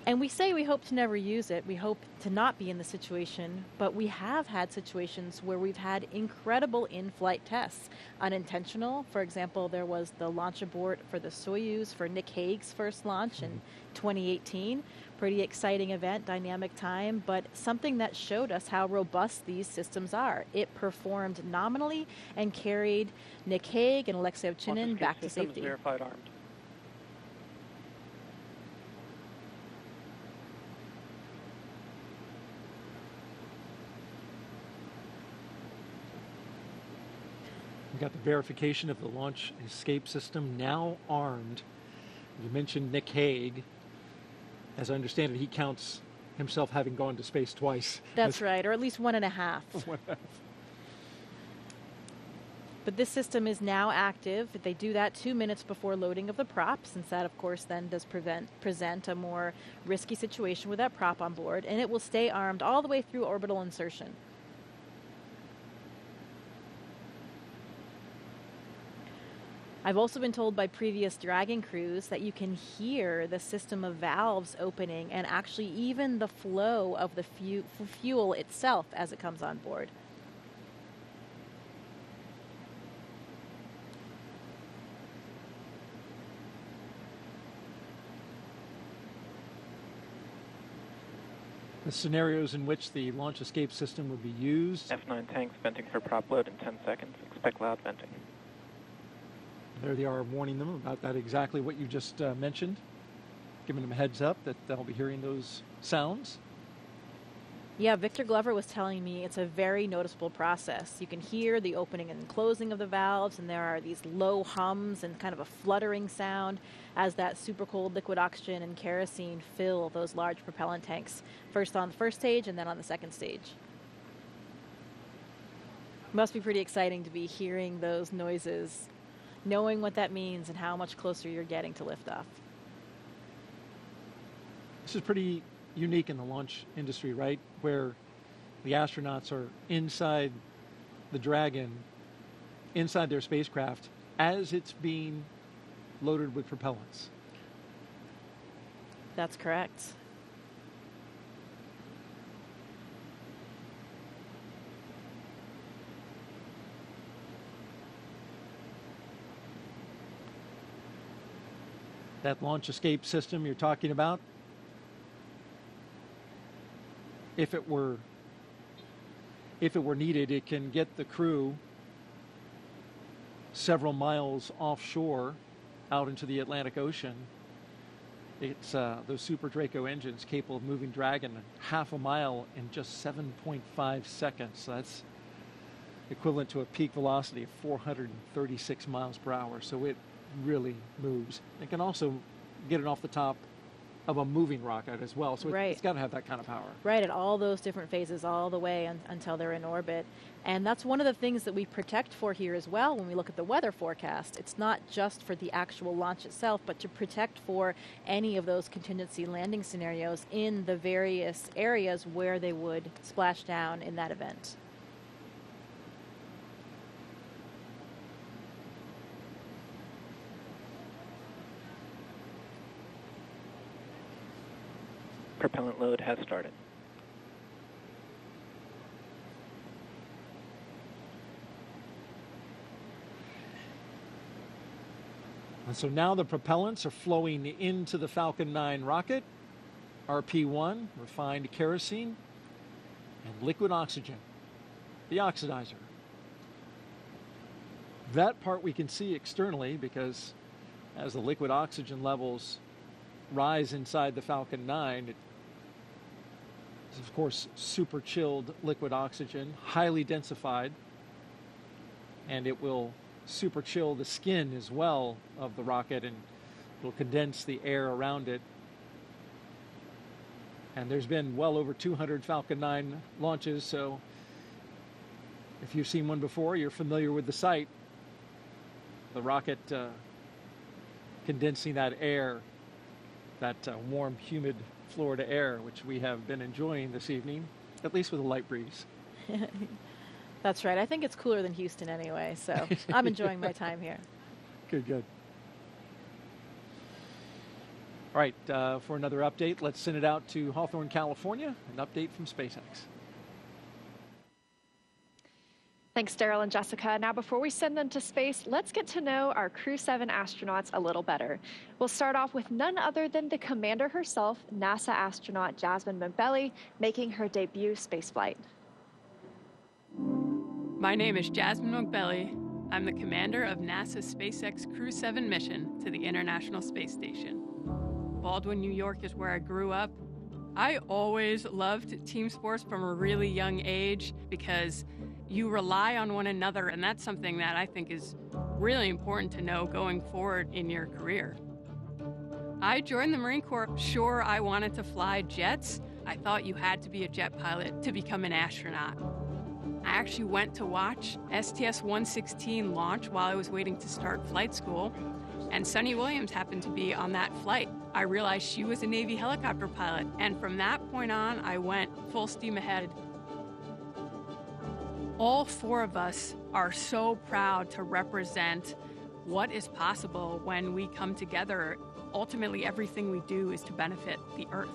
And we say we hope to never use it. We hope to not be in the situation, but we have had situations where we've had incredible in-flight tests. Unintentional, for example, there was the launch abort for the Soyuz for Nick Hague's first launch in 2018. Pretty exciting event, dynamic time, but something that showed us how robust these systems are. It performed nominally and carried Nick Hague and Alexei Ovchinin back to safety. Verified armed. we got the verification of the launch escape system now armed. You mentioned Nick Hague. As I understand it, he counts himself having gone to space twice. That's right, or at least 1.5. But this system is now active. They do that 2 minutes before loading of the prop, since that, of course, then does present a more risky situation with that prop on board, and it will stay armed all the way through orbital insertion. I've also been told by previous Dragon crews that you can hear the system of valves opening and actually even the flow of the fuel itself as it comes on board. The scenarios in which the launch escape system would be used. F9 tanks venting for prop load in 10 seconds. Expect loud venting. There they are warning them about that, exactly what you just mentioned. Giving them a heads up that they'll be hearing those sounds. Yeah, Victor Glover was telling me it's a very noticeable process. You can hear the opening and closing of the valves, and there are these low hums and kind of a fluttering sound as that super cold liquid oxygen and kerosene fill those large propellant tanks, first on the first stage and then on the second stage. Must be pretty exciting to be hearing those noises, knowing what that means and how much closer you're getting to liftoff. This is pretty unique in the launch industry, right? Where the astronauts are inside the Dragon, inside their spacecraft, as it's being loaded with propellants. That's correct. That launch escape system you're talking about, if it were needed, it can get the crew several miles offshore out into the Atlantic Ocean. It's those Super Draco engines capable of moving Dragon half a mile in just 7.5 seconds. So that's equivalent to a peak velocity of 436 miles per hour. So it really moves. It can also get it off the top of a moving rocket as well, so right. It's got to have that kind of power. Right, at all those different phases, all the way until they're in orbit. And that's one of the things that we protect for here as well when we look at the weather forecast. It's not just for the actual launch itself, but to protect for any of those contingency landing scenarios in the various areas where they would splash down in that event. Propellant load has started. And so now the propellants are flowing into the Falcon 9 rocket. RP-1, refined kerosene, and liquid oxygen, the oxidizer. That part we can see externally because as the liquid oxygen levels rise inside the Falcon 9, it is, of course, super chilled liquid oxygen, highly densified, and it will super chill the skin as well of the rocket, and it will condense the air around it. And there's been well over 200 Falcon 9 launches, so if you've seen one before, you're familiar with the sight. The rocket condensing that air, that warm, humid Florida air, which we have been enjoying this evening, at least with a light breeze. That's right. I think it's cooler than Houston anyway, so I'm enjoying my time here. Good, good. All right, for another update, let's send it out to Hawthorne, California, an update from SpaceX. Thanks, Daryl and Jessica. Now, before we send them to space, let's get to know our Crew-7 astronauts a little better. We'll start off with none other than the commander herself, NASA astronaut Jasmine McBelly, making her debut spaceflight. My name is Jasmine McBelly. I'm the commander of NASA's SpaceX Crew-7 mission to the International Space Station. Baldwin, New York is where I grew up. I always loved team sports from a really young age because you rely on one another, and that's something that I think is really important to know going forward in your career. I joined the Marine Corps. Sure, I wanted to fly jets. I thought you had to be a jet pilot to become an astronaut. I actually went to watch STS-116 launch while I was waiting to start flight school, and Sunny Williams happened to be on that flight. I realized she was a Navy helicopter pilot, and from that point on, I went full steam ahead. All four of us are so proud to represent what is possible when we come together. Ultimately, everything we do is to benefit the Earth.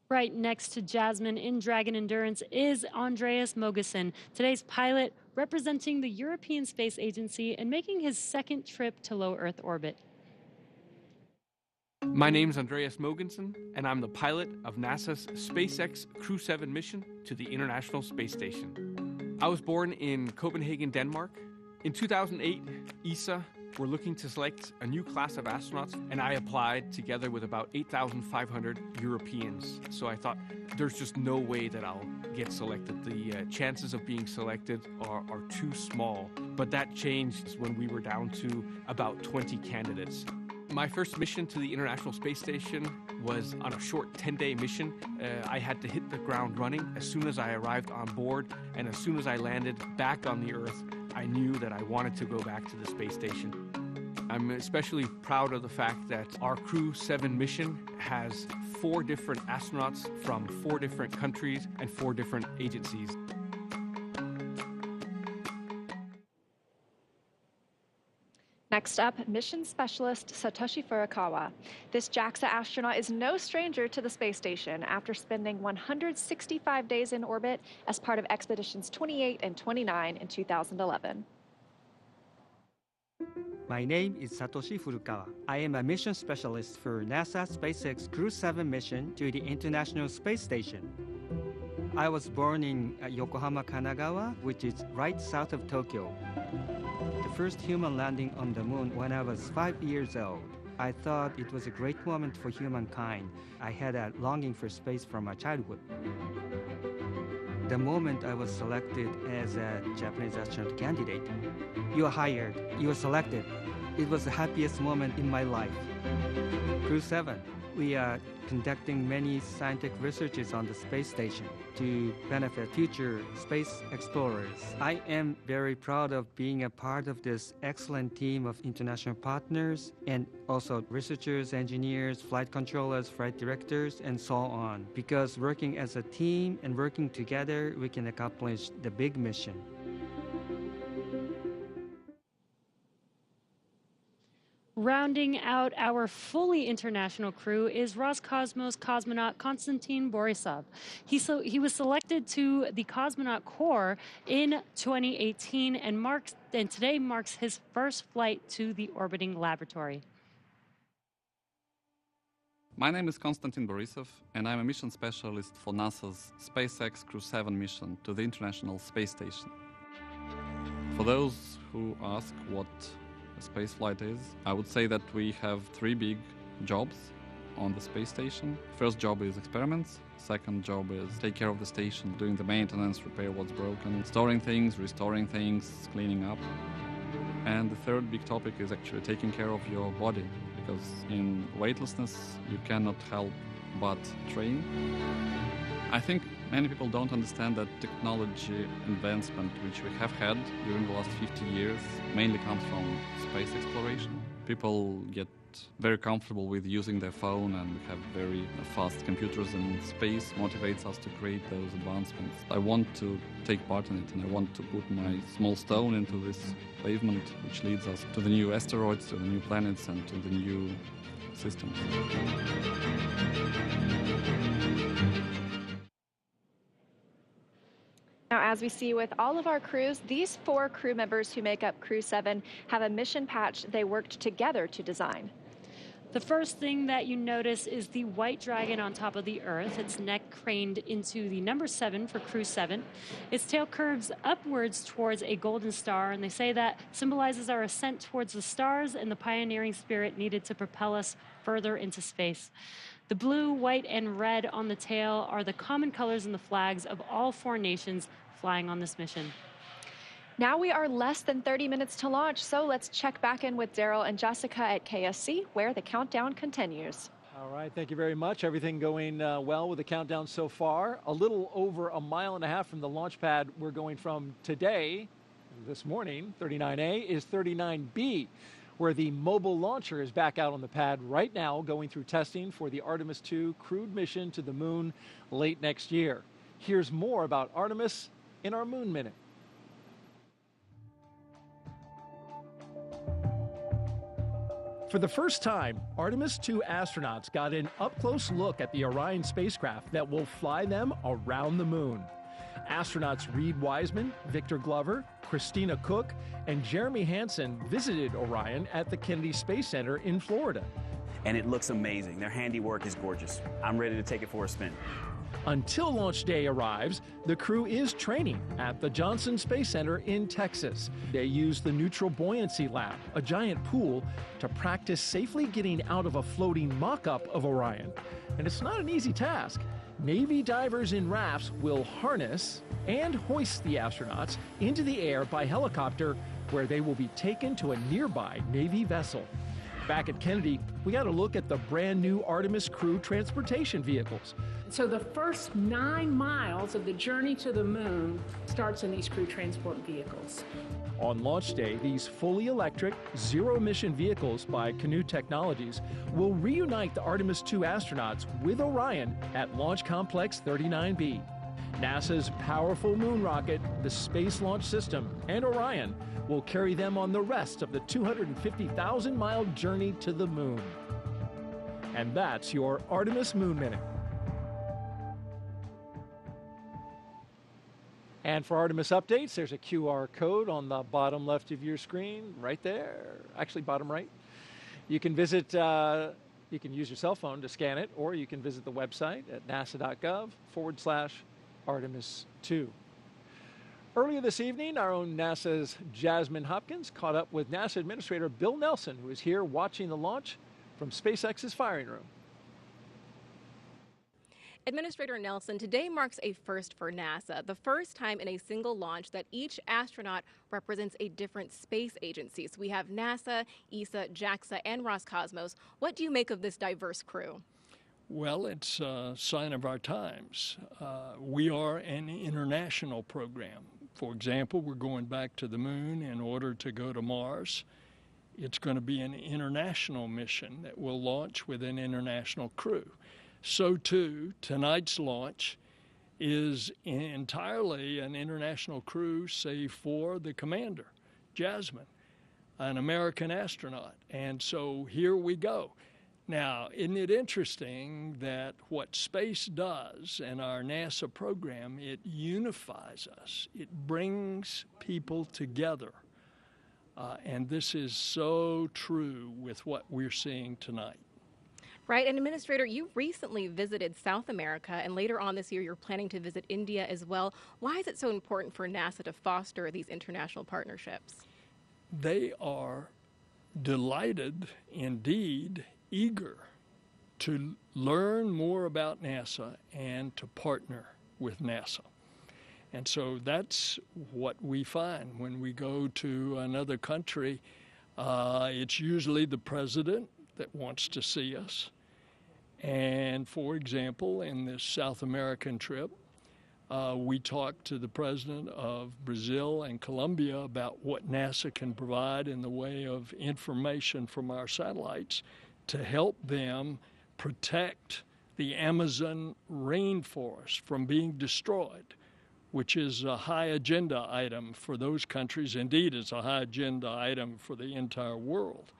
Right next to Jasmine in Dragon Endurance is Andreas Mogensen, today's pilot representing the European Space Agency and making his second trip to low Earth orbit. My name's Andreas Mogensen, and I'm the pilot of NASA's SpaceX Crew-7 mission to the International Space Station. I was born in Copenhagen, Denmark. In 2008, ESA were looking to select a new class of astronauts, and I applied together with about 8,500 Europeans. So I thought, there's just no way that I'll get selected. The chances of being selected are too small. But that changed when we were down to about 20 candidates. My first mission to the International Space Station was on a short 10-day mission. I had to hit the ground running as soon as I arrived on board, and as soon as I landed back on the Earth, I knew that I wanted to go back to the space station. I'm especially proud of the fact that our Crew-7 mission has 4 different astronauts from 4 different countries and 4 different agencies. Next up, mission specialist Satoshi Furukawa. This JAXA astronaut is no stranger to the space station after spending 165 days in orbit as part of expeditions 28 and 29 in 2011. My name is Satoshi Furukawa. I am a mission specialist for NASA SpaceX Crew-7 mission to the International Space Station. I was born in Yokohama, Kanagawa, which is right south of Tokyo. The first human landing on the moon when I was 5 years old. I thought it was a great moment for humankind. I had a longing for space from my childhood. The moment I was selected as a Japanese astronaut candidate, you are hired, you are selected. It was the happiest moment in my life. Crew-7, we are conducting many scientific researches on the space station to benefit future space explorers. I am very proud of being a part of this excellent team of international partners and also researchers, engineers, flight controllers, flight directors, and so on. Because working as a team and working together, we can accomplish the big mission. Rounding out our fully international crew is Roscosmos cosmonaut Konstantin Borisov. He was selected to the Cosmonaut Corps in 2018 and today marks his first flight to the orbiting laboratory. My name is Konstantin Borisov, and I'm a mission specialist for NASA's SpaceX Crew-7 mission to the International Space Station. For those who ask what space flight is, I would say that we have 3 big jobs on the space station. First job is experiments. Second job is take care of the station, doing the maintenance, repair what's broken, storing things, restoring things, cleaning up. And the third big topic is actually taking care of your body, because in weightlessness you cannot help but train. I think many people don't understand that technology advancement which we have had during the last 50 years mainly comes from space exploration. People get very comfortable with using their phone, and we have very fast computers, and space motivates us to create those advancements. I want to take part in it, and I want to put my small stone into this pavement which leads us to the new asteroids, to the new planets, and to the new systems. Now, as we see with all of our crews, these 4 crew members who make up Crew-7 have a mission patch they worked together to design. The first thing that you notice is the white dragon on top of the Earth, its neck craned into the number 7 for Crew-7. Its tail curves upwards towards a golden star, and they say that symbolizes our ascent towards the stars and the pioneering spirit needed to propel us further into space. The blue, white, and red on the tail are the common colors in the flags of all 4 nations flying on this mission. Now we are less than 30 minutes to launch, so let's check back in with Daryl and Jessica at KSC, where the countdown continues. All right, thank you very much. Everything going well with the countdown so far. A little over 1.5 miles from the launch pad we're going from today, this morning, 39A, is 39B, where the mobile launcher is back out on the pad right now, going through testing for the Artemis II crewed mission to the moon late next year. Here's more about Artemis in our Moon Minute. For the first time, Artemis II astronauts got an up-close look at the Orion spacecraft that will fly them around the moon. Astronauts Reed Wiseman, Victor Glover, Christina Cook, and Jeremy Hansen visited Orion at the Kennedy Space Center in Florida. and it looks amazing. Their handiwork is gorgeous. I'm ready to take it for a spin. Until launch day arrives, the crew is training at the Johnson Space Center in Texas. They use the Neutral Buoyancy Lab, a giant pool, to practice safely getting out of a floating mock-up of Orion. And it's not an easy task. Navy divers in rafts will harness and hoist the astronauts into the air by helicopter, where they will be taken to a nearby Navy vessel. Back at Kennedy, we got a look at the brand new Artemis crew transportation vehicles. So the first 9 miles of the journey to the moon starts in these crew transport vehicles. On launch day, these fully electric, zero-emission vehicles by Canoe Technologies will reunite the Artemis II astronauts with Orion at Launch Complex 39B. NASA's powerful moon rocket, the Space Launch System, and Orion will carry them on the rest of the 250,000-mile journey to the moon. And that's your Artemis Moon Minute. And for Artemis updates, there's a QR code on the bottom left of your screen, right there, actually bottom right. You can visit, you can use your cell phone to scan it, or you can visit the website at nasa.gov/Artemis2. Earlier this evening, our own NASA's Jasmine Hopkins caught up with NASA Administrator Bill Nelson, who is here watching the launch from SpaceX's firing room. Administrator Nelson, today marks a first for NASA, the first time in a single launch that each astronaut represents a different space agency. So we have NASA, ESA, JAXA, and Roscosmos. What do you make of this diverse crew? Well, it's a sign of our times. We are an international program. For example, we're going back to the moon in order to go to Mars. It's going to be an international mission that will launch with an international crew. So too, tonight's launch is entirely an international crew, save for the commander, Jasmine, an American astronaut. And so here we go. Now, isn't it interesting that what space does in our NASA program, it unifies us. It brings people together. And this is so true with what we're seeing tonight. Right, and Administrator, you recently visited South America, and later on this year you're planning to visit India as well. Why is it so important for NASA to foster these international partnerships? They are delighted, indeed, eager to learn more about NASA and to partner with NASA. And so that's what we find when we go to another country. It's usually the president that wants to see us. And for example, in this South American trip, we talked to the president of Brazil and Colombia about what NASA can provide in the way of information from our satellites to help them protect the Amazon rainforest from being destroyed, which is a high agenda item for those countries. Indeed, it's a high agenda item for the entire world.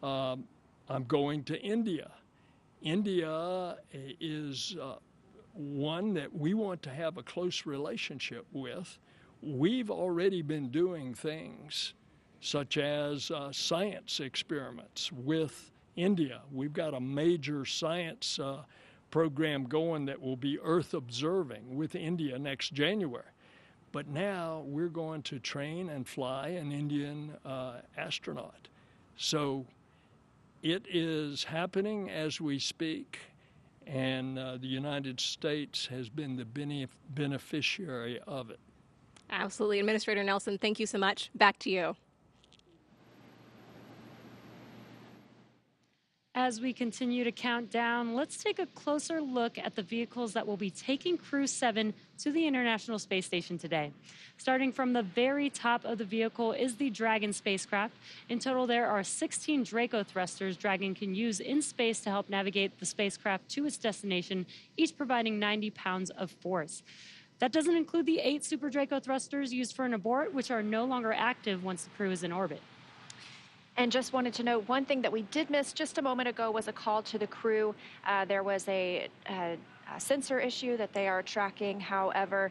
I'm going to India. India is one that we want to have a close relationship with. We've already been doing things such as science experiments with India. We've got a major science program going that will be Earth observing with India next January. But now we're going to train and fly an Indian astronaut. So it is happening as we speak, and the United States has been the beneficiary of it. Absolutely. Administrator Nelson, thank you so much. Back to you. As we continue to count down, let's take a closer look at the vehicles that will be taking Crew-7 to the International Space Station today. Starting from the very top of the vehicle is the Dragon spacecraft. In total, there are 16 Draco thrusters Dragon can use in space to help navigate the spacecraft to its destination, each providing 90 pounds of force. That doesn't include the 8 Super Draco thrusters used for an abort, which are no longer active once the crew is in orbit. And just wanted to note, one thing that we did miss just a moment ago was a call to the crew. There was a sensor issue that they are tracking. However,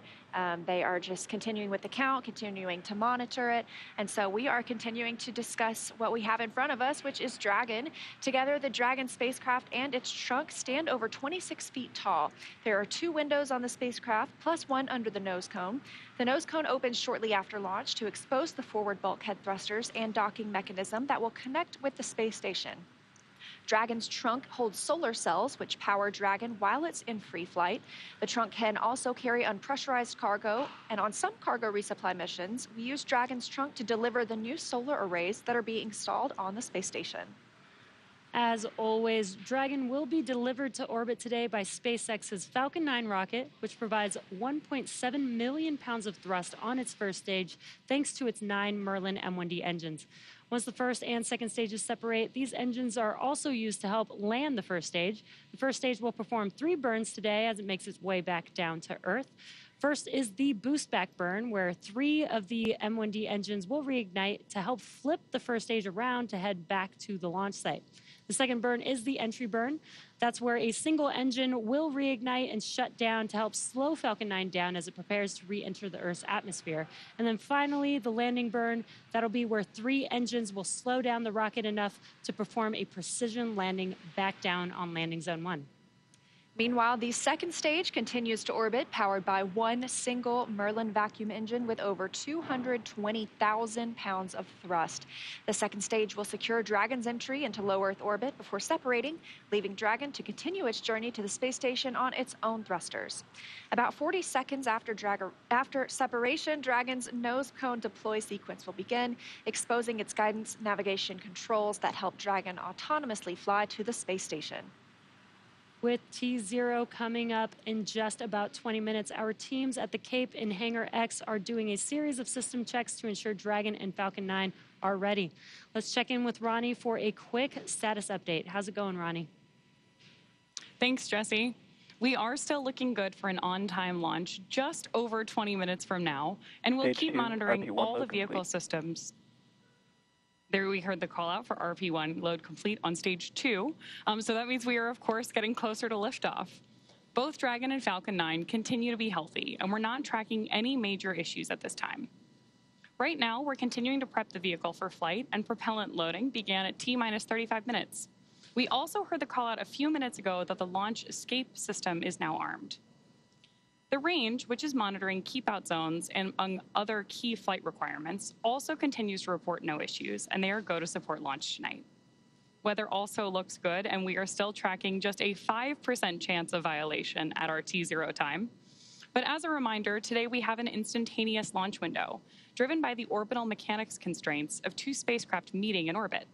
they are just continuing with the count, continuing to monitor it. And so we are continuing to discuss what we have in front of us, which is Dragon. Together, the Dragon spacecraft and its trunk stand over 26 feet tall. There are 2 windows on the spacecraft, plus 1 under the nose cone. The nose cone opens shortly after launch to expose the forward bulkhead thrusters and docking mechanism that will connect with the space station. Dragon's trunk holds solar cells, which power Dragon while it's in free flight. The trunk can also carry unpressurized cargo, and on some cargo resupply missions, we use Dragon's trunk to deliver the new solar arrays that are being installed on the space station. As always, Dragon will be delivered to orbit today by SpaceX's Falcon 9 rocket, which provides 1.7 million pounds of thrust on its first stage, thanks to its 9 Merlin M1D engines. Once the first and second stages separate, these engines are also used to help land the first stage. The first stage will perform 3 burns today as it makes its way back down to Earth. First is the boost back burn, where 3 of the M1D engines will reignite to help flip the first stage around to head back to the launch site. The second burn is the entry burn. That's where a single engine will reignite and shut down to help slow Falcon 9 down as it prepares to re-enter the Earth's atmosphere. And then finally, the landing burn. That'll be where 3 engines will slow down the rocket enough to perform a precision landing back down on landing zone 1. Meanwhile, the second stage continues to orbit, powered by 1 single Merlin vacuum engine with over 220,000 pounds of thrust. The second stage will secure Dragon's entry into low Earth orbit before separating, leaving Dragon to continue its journey to the space station on its own thrusters. About 40 seconds after separation, Dragon's nose cone deploy sequence will begin, exposing its guidance navigation controls that help Dragon autonomously fly to the space station. With T0 coming up in just about 20 minutes, our teams at the Cape in Hangar X are doing a series of system checks to ensure Dragon and Falcon 9 are ready. Let's check in with Ronnie for a quick status update. How's it going, Ronnie? Thanks, Jesse. We are still looking good for an on-time launch just over 20 minutes from now, and we'll keep monitoring all the vehicle systems. There we heard the call out for RP1 load complete on stage 2. So that means we are, of course, getting closer to liftoff. Both Dragon and Falcon 9 continue to be healthy, and we're not tracking any major issues at this time. Right now, we're continuing to prep the vehicle for flight, and propellant loading began at T-minus 35 minutes. We also heard the call out a few minutes ago that the launch escape system is now armed. The range, which is monitoring keep-out zones and among other key flight requirements, also continues to report no issues, and they are go to support launch tonight. Weather also looks good, and we are still tracking just a 5% chance of violation at our T0 time. But as a reminder, today we have an instantaneous launch window, driven by the orbital mechanics constraints of 2 spacecraft meeting in orbit.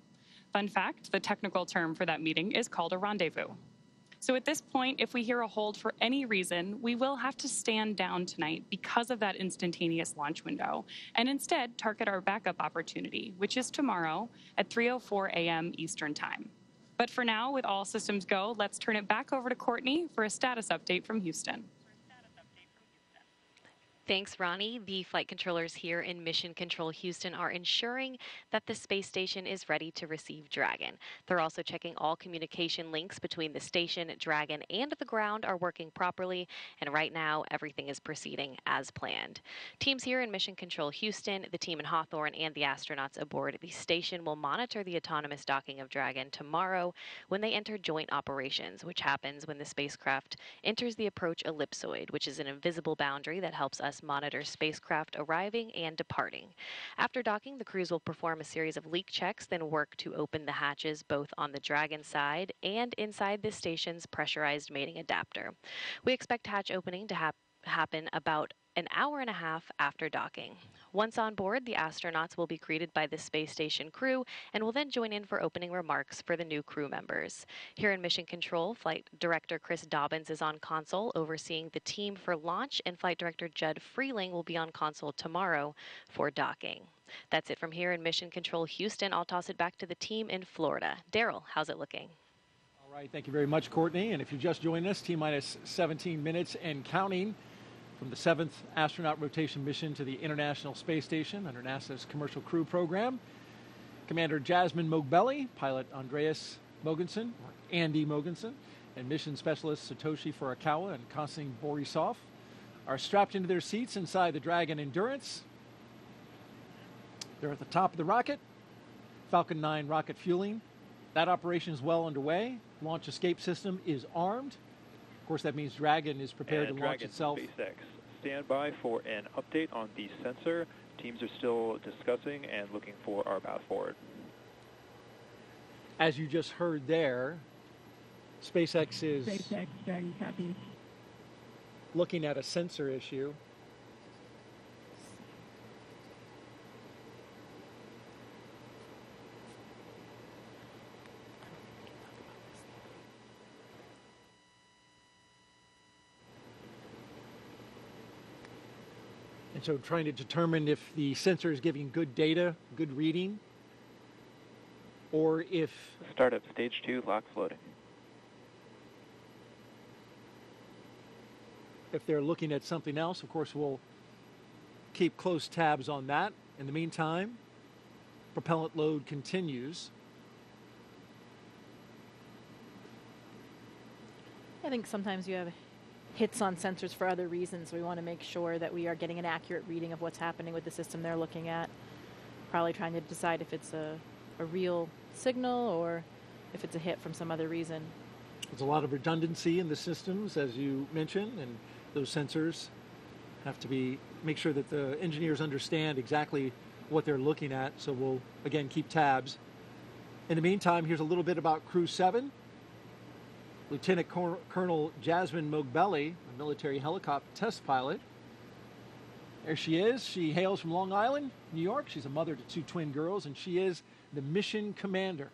Fun fact, the technical term for that meeting is called a rendezvous. So at this point, if we hear a hold for any reason, we will have to stand down tonight because of that instantaneous launch window, and instead target our backup opportunity, which is tomorrow at 3:04 a.m. Eastern Time. But for now, with all systems go, let's turn it back over to Courtney for a status update from Houston. Thanks, Ronnie. The flight controllers here in Mission Control Houston are ensuring that the space station is ready to receive Dragon. They're also checking all communication links between the station, Dragon, and the ground are working properly, and right now everything is proceeding as planned. Teams here in Mission Control Houston, the team in Hawthorne, and the astronauts aboard the station will monitor the autonomous docking of Dragon tomorrow when they enter joint operations, which happens when the spacecraft enters the approach ellipsoid, which is an invisible boundary that helps us monitor spacecraft arriving and departing. After docking, the crews will perform a series of leak checks, then work to open the hatches both on the Dragon side and inside the station's pressurized mating adapter. We expect hatch opening to happen about an hour and a half after docking. Once on board, the astronauts will be greeted by the space station crew and will then join in for opening remarks for the new crew members. Here in Mission Control, Flight Director Chris Dobbins is on console overseeing the team for launch, and Flight Director Judd Freeling will be on console tomorrow for docking. That's it from here in Mission Control Houston. I'll toss it back to the team in Florida. Daryl, how's it looking? All right, thank you very much, Courtney. And if you're just joining us, T-minus 17 minutes and counting from the 7th astronaut rotation mission to the International Space Station under NASA's Commercial Crew program. Commander Jasmine Mogbelli, pilot Andreas Mogensen, or Andy Mogensen, and mission specialists Satoshi Furukawa and Konstantin Borisov are strapped into their seats inside the Dragon Endurance. They're at the top of the rocket. Falcon 9 rocket fueling. That operation is well underway. Launch escape system is armed. Of course, that means Dragon is prepared to launch itself. SpaceX, stand by for an update on the sensor. Teams are still discussing and looking for our path forward. As you just heard there, SpaceX is Dragon copy. looking at a sensor issue. And so trying to determine if the sensor is giving good data, good reading, or if... Startup stage 2, locks loading. If they're looking at something else, of course, we'll keep close tabs on that. In the meantime, propellant load continues. I think sometimes you have hits on sensors for other reasons. We want to make sure that we are getting an accurate reading of what's happening with the system they're looking at. Probably trying to decide if it's a real signal or if it's a hit from some other reason. There's a lot of redundancy in the systems, as you mentioned, and those sensors have to make sure that the engineers understand exactly what they're looking at. So we'll, again, keep tabs. In the meantime, here's a little bit about Crew-7. Lieutenant Colonel Jasmine Mogbelli, a military helicopter test pilot. There she is. She hails from Long Island, New York. She's a mother to 2 twin girls, and she is the mission commander.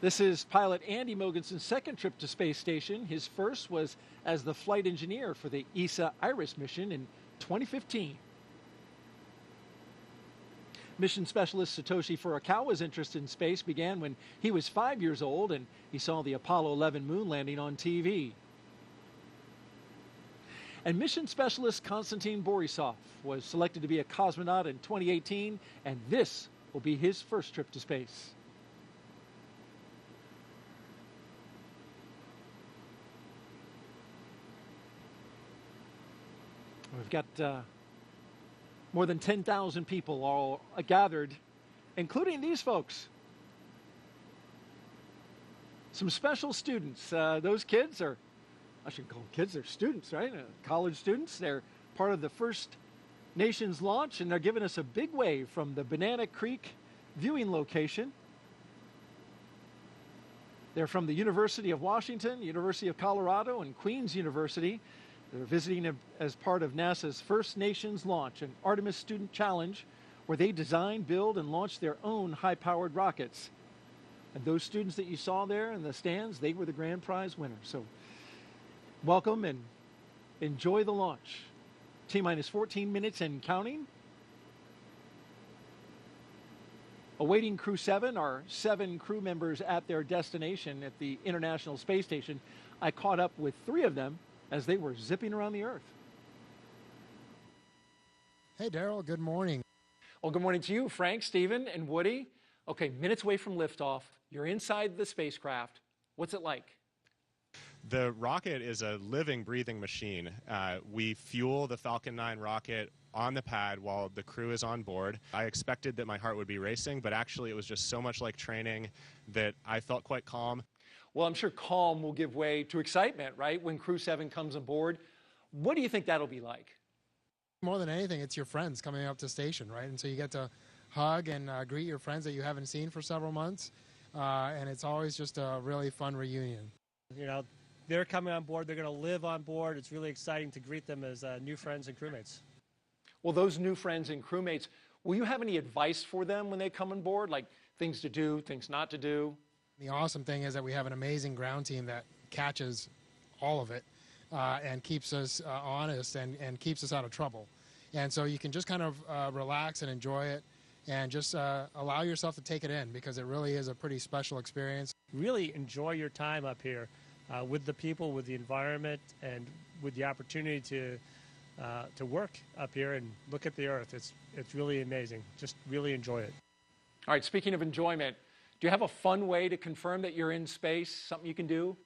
This is pilot Andy Mogensen's second trip to space station. His first was as the flight engineer for the ESA IRIS mission in 2015. Mission specialist Satoshi Furukawa's interest in space began when he was 5 years old and he saw the Apollo 11 moon landing on TV. And mission specialist Konstantin Borisov was selected to be a cosmonaut in 2018, and this will be his first trip to space. We've got more than 10,000 people all gathered, including these folks. Some special students. Those kids are, I shouldn't call them kids, they're students, right? College students. They're part of the First Nations launch, and they're giving us a big wave from the Banana Creek viewing location. They're from the University of Washington, University of Colorado, and Queen's University. They're visiting as part of NASA's First Nations launch, an Artemis Student Challenge, where they design, build, and launch their own high-powered rockets. And those students that you saw there in the stands, they were the grand prize winners. So welcome and enjoy the launch. T-minus 14 minutes and counting. Awaiting Crew-7 are 7 crew members at their destination at the International Space Station. I caught up with 3 of them as they were zipping around the Earth. Hey, Daryl, good morning. Well, good morning to you, Frank, Stephen, and Woody. Okay, minutes away from liftoff. You're inside the spacecraft. What's it like? The rocket is a living, breathing machine. We fuel the Falcon 9 rocket on the pad while the crew is on board. I expected that my heart would be racing, but actually it was just so much like training that I felt quite calm. Well, I'm sure calm will give way to excitement, right, when Crew-7 comes aboard. What do you think that'll be like? More than anything, it's your friends coming up to station, right? And so you get to hug and greet your friends that you haven't seen for several months, and it's always just a really fun reunion. You know, they're coming on board. They're going to live on board. It's really exciting to greet them as new friends and crewmates. Well, those new friends and crewmates, will you have any advice for them when they come on board, like things to do, things not to do? The awesome thing is that we have an amazing ground team that catches all of it and keeps us honest and keeps us out of trouble. And so you can just kind of relax and enjoy it and just allow yourself to take it in, because it really is a pretty special experience. Really enjoy your time up here with the people, with the environment, and with the opportunity to work up here and look at the Earth. It's really amazing. Just really enjoy it. All right, speaking of enjoyment, Do you have a fun way to confirm that you're in space, something you can do?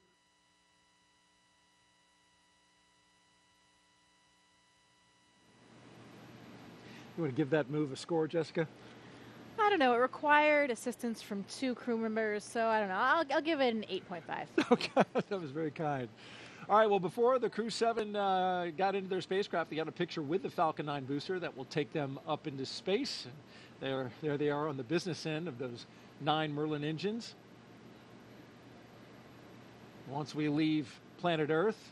You want to give that move a score, Jessica? I don't know. It required assistance from 2 crew members, so I don't know. I'll give it an 8.5. Okay, that was very kind. All right, well, before the Crew-7 got into their spacecraft, they got a picture with the Falcon 9 booster that will take them up into space. There they are on the business end of those 9 Merlin engines. Once we leave planet Earth,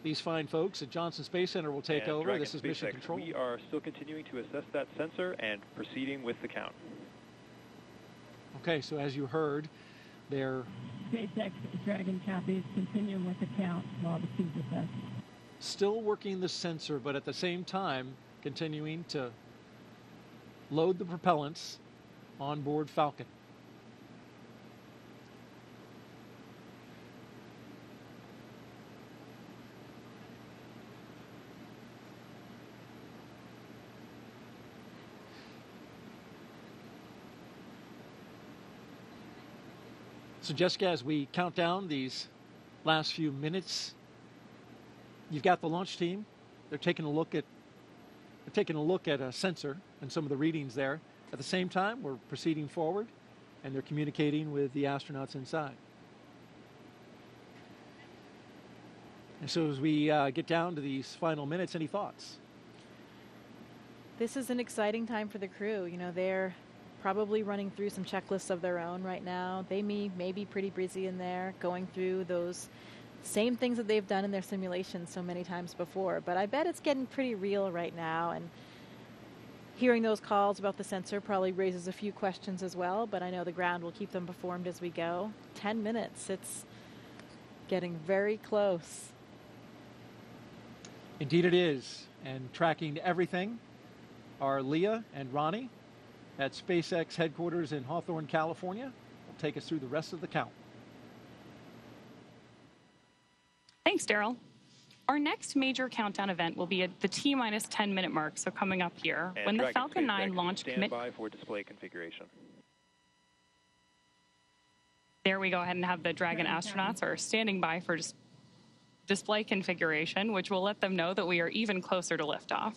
these fine folks at Johnson Space Center will take over. Dragon This is Mission SpaceX. Control. We are still continuing to assess that sensor and proceeding with the count. Okay, so as you heard, they're SpaceX Dragon copies, continuing with the count while the feed assessed. still working the sensor, but at the same time continuing to load the propellants on board Falcon. So Jessica, as we count down these last few minutes, you've got the launch team. They're taking a look at a sensor and some of the readings there. At the same time, we're proceeding forward, and they're communicating with the astronauts inside. And so as we get down to these final minutes, any thoughts? This is an exciting time for the crew. You know, they're probably running through some checklists of their own right now. They may be pretty busy in there, going through those same things that they've done in their simulations so many times before. But I bet it's getting pretty real right now, and hearing those calls about the sensor probably raises a few questions as well, but I know the ground will keep them informed as we go. 10 minutes, it's getting very close. Indeed it is. And tracking everything are Leah and Ronnie at SpaceX headquarters in Hawthorne, California. Will take us through the rest of the count. Thanks, Daryl. Our next major countdown event will be at the T-minus 10-minute mark, so coming up here, And when the Dragon Falcon SpaceX 9 launch stand by for display configuration. There we go ahead and have the Dragon astronauts are standing by for display configuration, which will let them know that we are even closer to liftoff.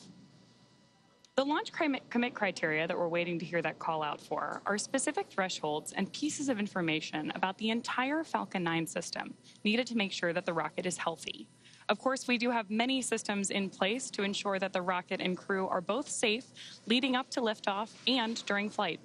The launch commit criteria that we're waiting to hear that call out for are specific thresholds and pieces of information about the entire Falcon 9 system needed to make sure that the rocket is healthy. Of course, we do have many systems in place to ensure that the rocket and crew are both safe leading up to liftoff and during flight.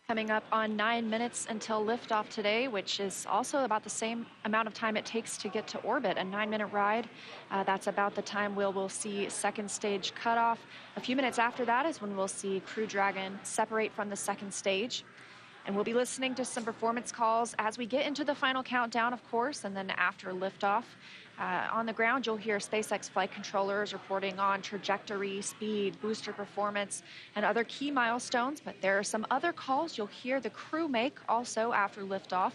Coming up on 9 minutes until liftoff today, which is also about the same amount of time it takes to get to orbit, a 9-minute ride. That's about the time we'll see second stage cutoff. A few minutes after that is when we'll see Crew Dragon separate from the second stage. And we'll be listening to some performance calls as we get into the final countdown, of course, and then after liftoff. On the ground, you'll hear SpaceX flight controllers reporting on trajectory, speed, booster performance, and other key milestones. But there are some other calls you'll hear the crew make also after liftoff.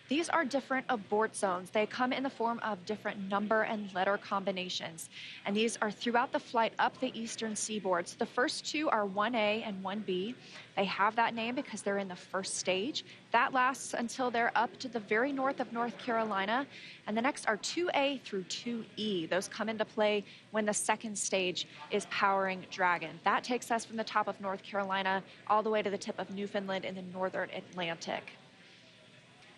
These are different abort zones. They come in the form of different number and letter combinations. And these are throughout the flight up the eastern seaboard. So the first two are 1A and 1B. They have that name because they're in the first stage. That lasts until they're up to the very north of North Carolina. And the next are 2A through 2E. Those come into play when the second stage is powering Dragon. That takes us from the top of North Carolina all the way to the tip of Newfoundland in the northern Atlantic.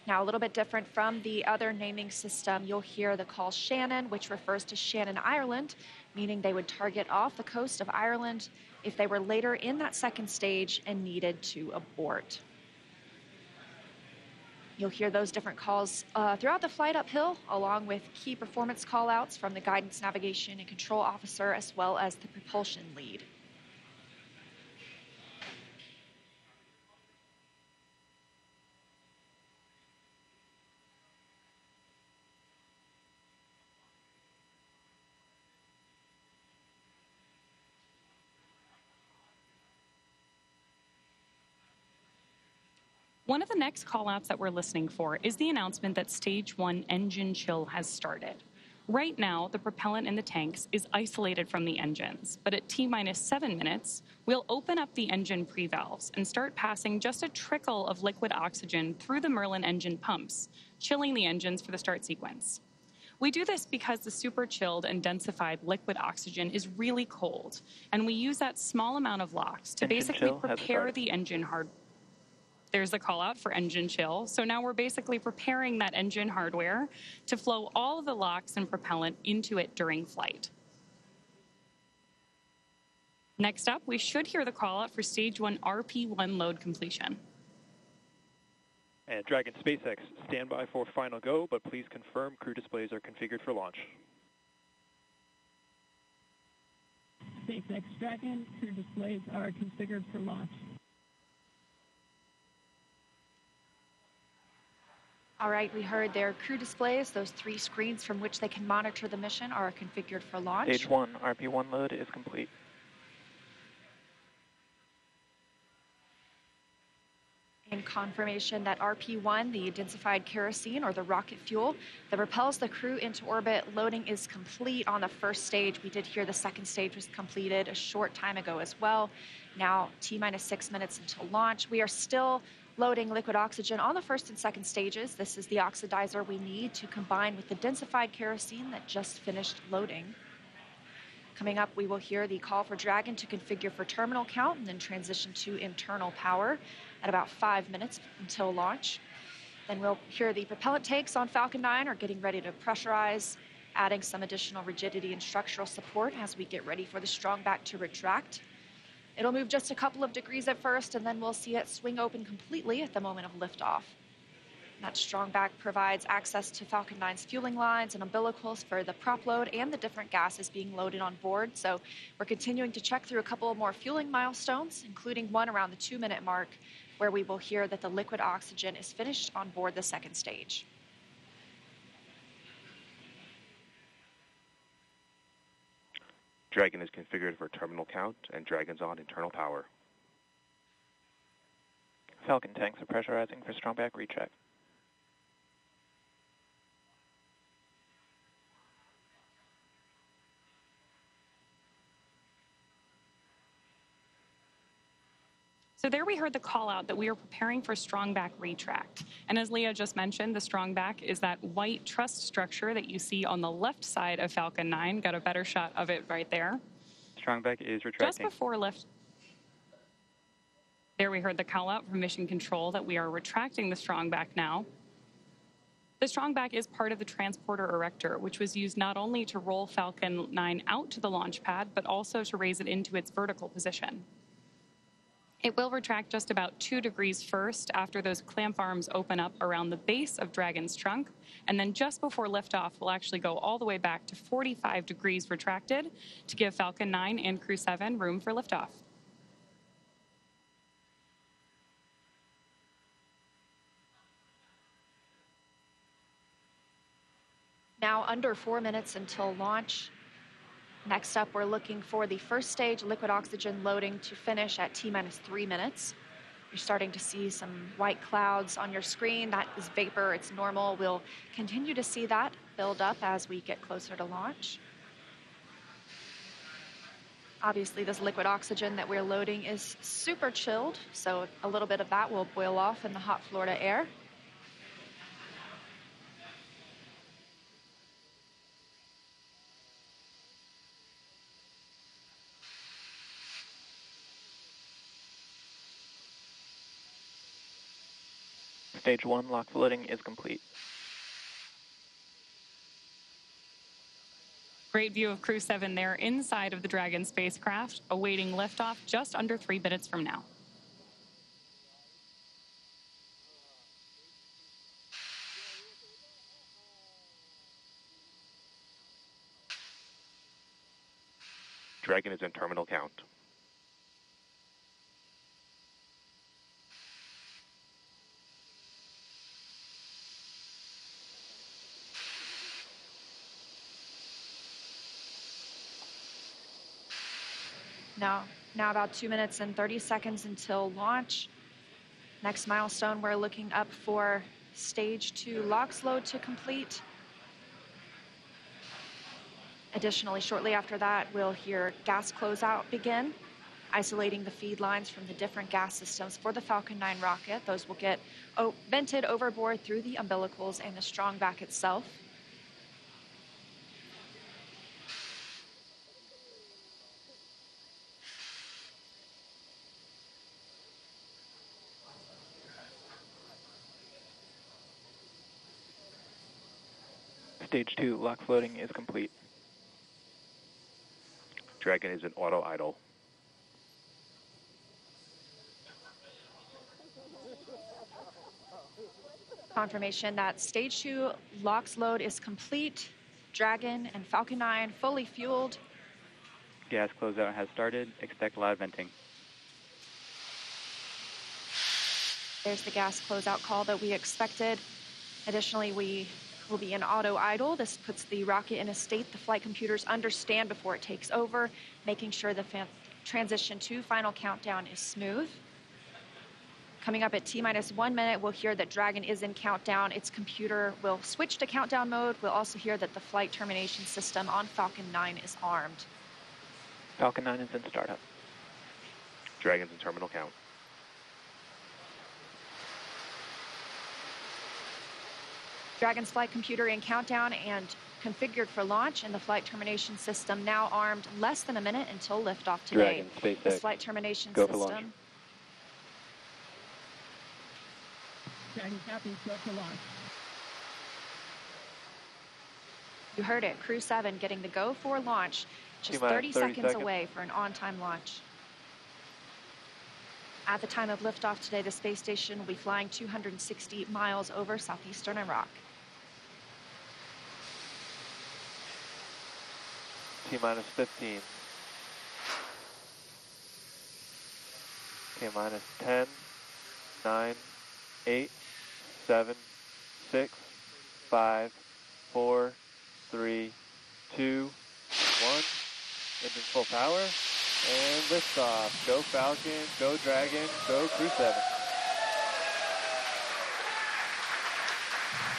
Now, a little bit different from the other naming system, you'll hear the call Shannon, which refers to Shannon, Ireland, meaning they would target off the coast of Ireland if they were later in that second stage and needed to abort. You'll hear those different calls throughout the flight uphill, along with key performance callouts from the guidance, navigation, and control officer, as well as the propulsion lead. One of the next callouts that we're listening for is the announcement that Stage 1 engine chill has started. Right now, the propellant in the tanks is isolated from the engines, but at T-minus 7 minutes, we'll open up the engine pre-valves and start passing just a trickle of liquid oxygen through the Merlin engine pumps, chilling the engines for the start sequence. We do this because the super chilled and densified liquid oxygen is really cold, and we use that small amount of LOX to basically prepare the engine hardware. There's a call out for engine chill. So now we're basically preparing that engine hardware to flow all of the LOX and propellant into it during flight. Next up, we should hear the call out for Stage 1 RP1 load completion. And Dragon SpaceX, stand by for final go, but please confirm crew displays are configured for launch. SpaceX Dragon, crew displays are configured for launch. All right, we heard their crew displays. Those 3 screens from which they can monitor the mission are configured for launch. Stage 1, RP1 load is complete. And confirmation that RP1, the densified kerosene or the rocket fuel that propels the crew into orbit, loading is complete on the first stage. We did hear the second stage was completed a short time ago as well. Now T-minus 6 minutes until launch. We are still loading liquid oxygen on the first and second stages. This is the oxidizer we need to combine with the densified kerosene that just finished loading. Coming up, we will hear the call for Dragon to configure for terminal count and then transition to internal power at about 5 minutes until launch. Then we'll hear the propellant tanks on Falcon 9 are getting ready to pressurize, adding some additional rigidity and structural support as we get ready for the strong back to retract. It'll move just a couple of degrees at first, and then we'll see it swing open completely at the moment of liftoff. That strong back provides access to Falcon 9's fueling lines and umbilicals for the prop load and the different gases being loaded on board. So we're continuing to check through a couple of more fueling milestones, including one around the 2-minute mark, where we will hear that the liquid oxygen is finished on board the second stage. Dragon is configured for terminal count, and Dragon's on internal power. Falcon tanks are pressurizing for strong back recheck. So there we heard the call out that we are preparing for strong back retract. And as Leah just mentioned, the strong back is that white truss structure that you see on the left side of Falcon 9. Got a better shot of it right there. Strong back is retracting. Just before lift. There we heard the call out from Mission Control that we are retracting the strong back now. The strong back is part of the transporter erector, which was used not only to roll Falcon 9 out to the launch pad, but also to raise it into its vertical position. It will retract just about 2 degrees first after those clamp arms open up around the base of Dragon's trunk, and then just before liftoff, we'll actually go all the way back to 45 degrees retracted to give Falcon 9 and Crew-7 room for liftoff. Now under 4 minutes until launch. Next up, we're looking for the first stage liquid oxygen loading to finish at T-minus 3 minutes. You're starting to see some white clouds on your screen. That is vapor, it's normal. We'll continue to see that build up as we get closer to launch. Obviously, this liquid oxygen that we're loading is super chilled, so a little bit of that will boil off in the hot Florida air. Stage 1 LOX loading is complete. Great view of Crew-7 there inside of the Dragon spacecraft, awaiting liftoff just under 3 minutes from now. Dragon is in terminal count. Now about 2 minutes and 30 seconds until launch. Next milestone, we're looking up for stage 2 LOX load to complete. Additionally, shortly after that, we'll hear gas closeout begin, isolating the feed lines from the different gas systems for the Falcon 9 rocket. Those will get vented overboard through the umbilicals and the strong back itself. Stage 2 LOX loading is complete. Dragon is in auto idle. Confirmation that stage 2 LOX load is complete. Dragon and Falcon 9 fully fueled. Gas closeout has started. Expect loud venting. There's the gas closeout call that we expected. Additionally, we will be in auto idle. This puts the rocket in a state the flight computers understand before it takes over, making sure the transition to final countdown is smooth. Coming up at T-minus 1 minute, we'll hear that Dragon is in countdown. Its computer will switch to countdown mode. We'll also hear that the flight termination system on Falcon 9 is armed. Falcon 9 is in startup. Dragon's in terminal count. Dragon's flight computer in countdown and configured for launch, and the flight termination system now armed. Less than a minute until liftoff today. Dragon, SpaceX. This flight termination Go for system. launch. Dragon copies, go for launch. You heard it, Crew-7 getting the go for launch, just T-minus 30 30 seconds seconds away for an on-time launch. At the time of liftoff today, the space station will be flying 260 miles over southeastern Iraq. T-minus 15. T-minus 10, 9, 8, 7, 6, 5, 4, 3, 2, 1. Engine full power, and liftoff. Go Falcon, go Dragon, go Crew-7.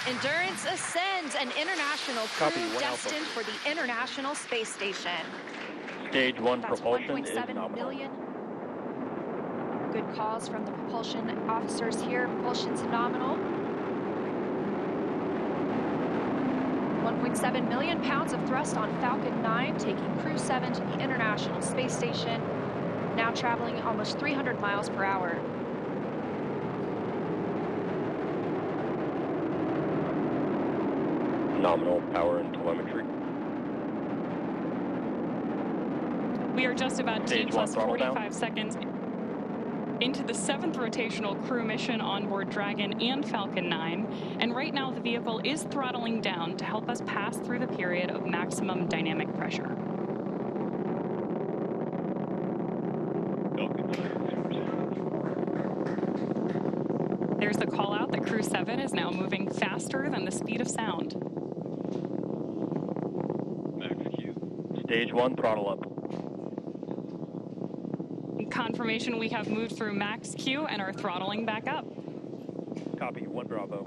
Endurance ascends, an international Copy, crew 1 Alpha. destined for the International Space Station. Stage 1 That's propulsion is 1.7 nominal. million. Good calls from the propulsion officers here. Propulsion's nominal. 1.7 million pounds of thrust on Falcon 9, taking Crew-7 to the International Space Station, now traveling almost 300 miles per hour. Nominal power and telemetry. We are just about T Stage 1 plus throttle 45 down. seconds into the 7th rotational crew mission on board Dragon and Falcon 9, and right now the vehicle is throttling down to help us pass through the period of maximum dynamic pressure. There's the call out that Crew-7 is now moving faster than the speed of sound. Stage 1 throttle up. Confirmation we have moved through max Q and are throttling back up. Copy, 1 Bravo.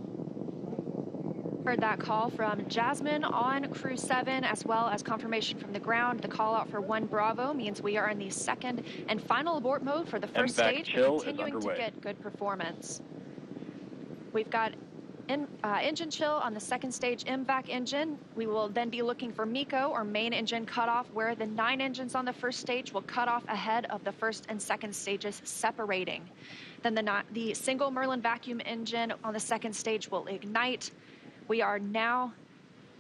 Heard that call from Jasmine on Crew-7, as well as confirmation from the ground. The call out for 1 Bravo means we are in the second and final abort mode for the first MVAC stage, chill is continuing to underway. get good performance. We've got engine chill on the second stage MVAC engine. We will then be looking for MECO, or main engine cutoff, where the 9 engines on the first stage will cut off ahead of the first and second stages separating. Then the single Merlin vacuum engine on the second stage will ignite. We are now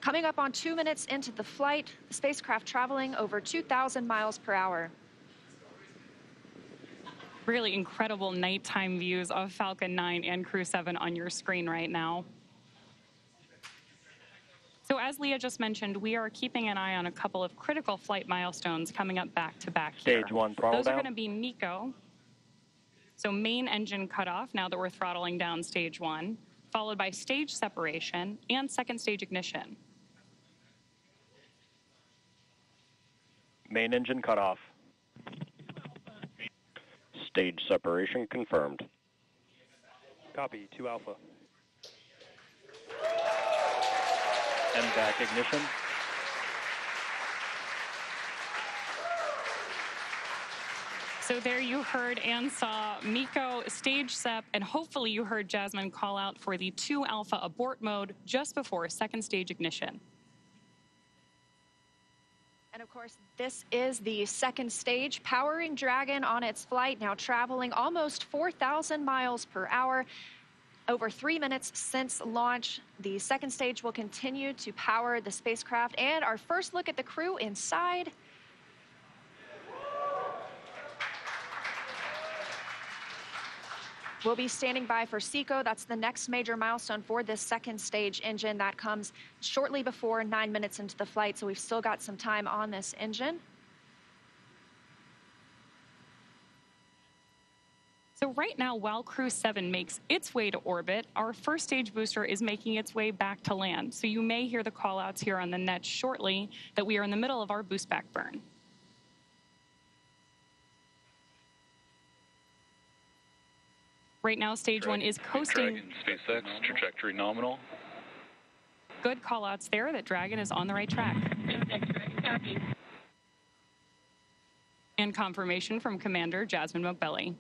coming up on 2 minutes into the flight, the spacecraft traveling over 2,000 miles per hour. Really incredible nighttime views of Falcon 9 and Crew-7 on your screen right now. So as Leah just mentioned, we are keeping an eye on a couple of critical flight milestones coming up back to back here. Stage 1 throttle Those down. are going to be MECO, so main engine cutoff now that we're throttling down stage 1, followed by stage separation and second stage ignition. Main engine cutoff. Stage separation confirmed. Copy, 2 Alpha. MVAC ignition. So there you heard and saw Miko stage SEP, and hopefully you heard Jasmine call out for the 2 Alpha abort mode just before second stage ignition. And of course, this is the second stage, powering Dragon on its flight, now traveling almost 4,000 miles per hour. Over 3 minutes since launch, the second stage will continue to power the spacecraft. And our first look at the crew inside. We'll be standing by for SECO. That's the next major milestone for this second stage engine. That comes shortly before 9 minutes into the flight, so we've still got some time on this engine. So right now, while Crew-7 makes its way to orbit, our first stage booster is making its way back to land. So you may hear the call-outs here on the net shortly that we are in the middle of our boost back burn. Right now, stage 1 is coasting. Dragon, SpaceX, trajectory nominal. Good call-outs there that Dragon is on the right track. And confirmation from Commander Jasmine Mogbelli.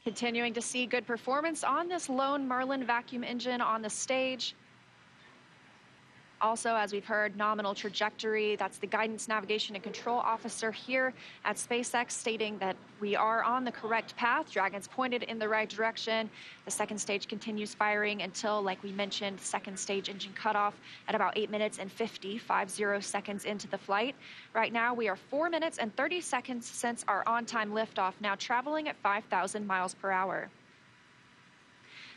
Continuing to see good performance on this lone Merlin vacuum engine on the stage. Also, as we've heard, nominal trajectory. That's the guidance, navigation, and control officer here at SpaceX stating that we are on the correct path. Dragon's pointed in the right direction. The second stage continues firing until, like we mentioned, second stage engine cutoff at about 8 minutes and 50 seconds into the flight. Right now, we are 4 minutes and 30 seconds since our on-time liftoff, now traveling at 5,000 miles per hour.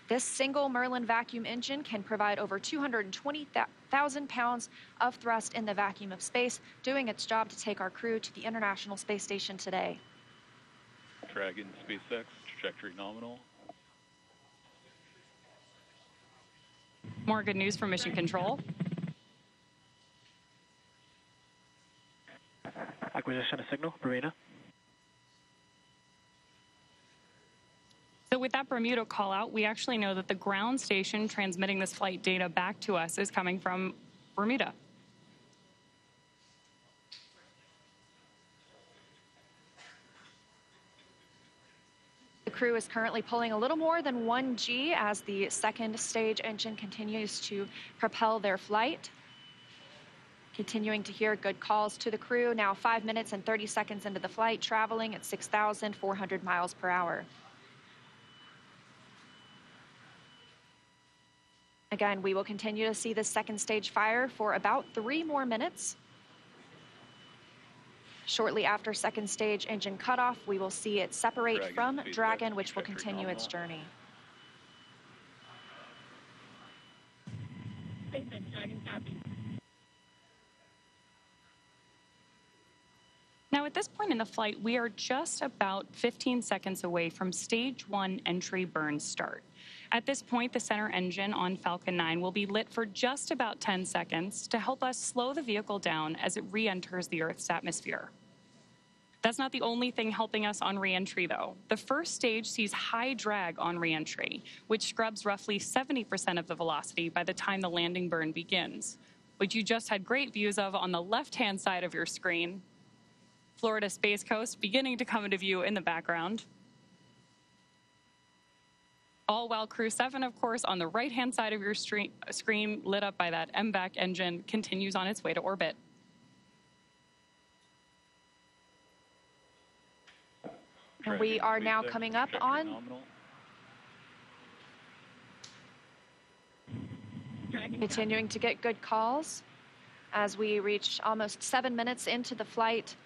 This single Merlin vacuum engine can provide over 220,000 pounds of thrust in the vacuum of space, doing its job to take our crew to the International Space Station today. Dragon, SpaceX, trajectory nominal. More good news from Mission Control. Acquisition of signal, Bermuda. So with that Bermuda call out, we actually know that the ground station transmitting this flight data back to us is coming from Bermuda. The crew is currently pulling a little more than 1 G as the second stage engine continues to propel their flight. Continuing to hear good calls to the crew, now 5 minutes and 30 seconds into the flight, traveling at 6,400 miles per hour. Again, we will continue to see the second stage fire for about 3 more minutes. Shortly after second stage engine cutoff, we will see it separate from Dragon, which will continue its journey. Now, at this point in the flight, we are just about 15 seconds away from stage 1 entry burn start. At this point, the center engine on Falcon 9 will be lit for just about 10 seconds to help us slow the vehicle down as it re-enters the Earth's atmosphere. That's not the only thing helping us on re-entry, though. The first stage sees high drag on re-entry, which scrubs roughly 70% of the velocity by the time the landing burn begins, which you just had great views of on the left-hand side of your screen. Florida Space Coast beginning to come into view in the background. All while Crew-7, of course, on the right-hand side of your screen, lit up by that MVAC engine, continues on its way to orbit. And we are now coming up on continuing to get good calls as we reach almost 7 minutes into the flight.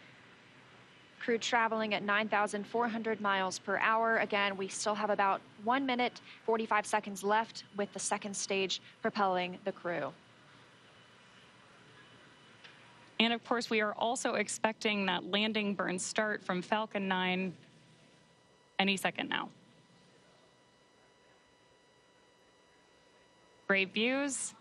Crew traveling at 9,400 miles per hour. Again, we still have about 1 minute, 45 seconds left with the second stage propelling the crew. And of course, we are also expecting that landing burn start from Falcon 9 any second now. Great views.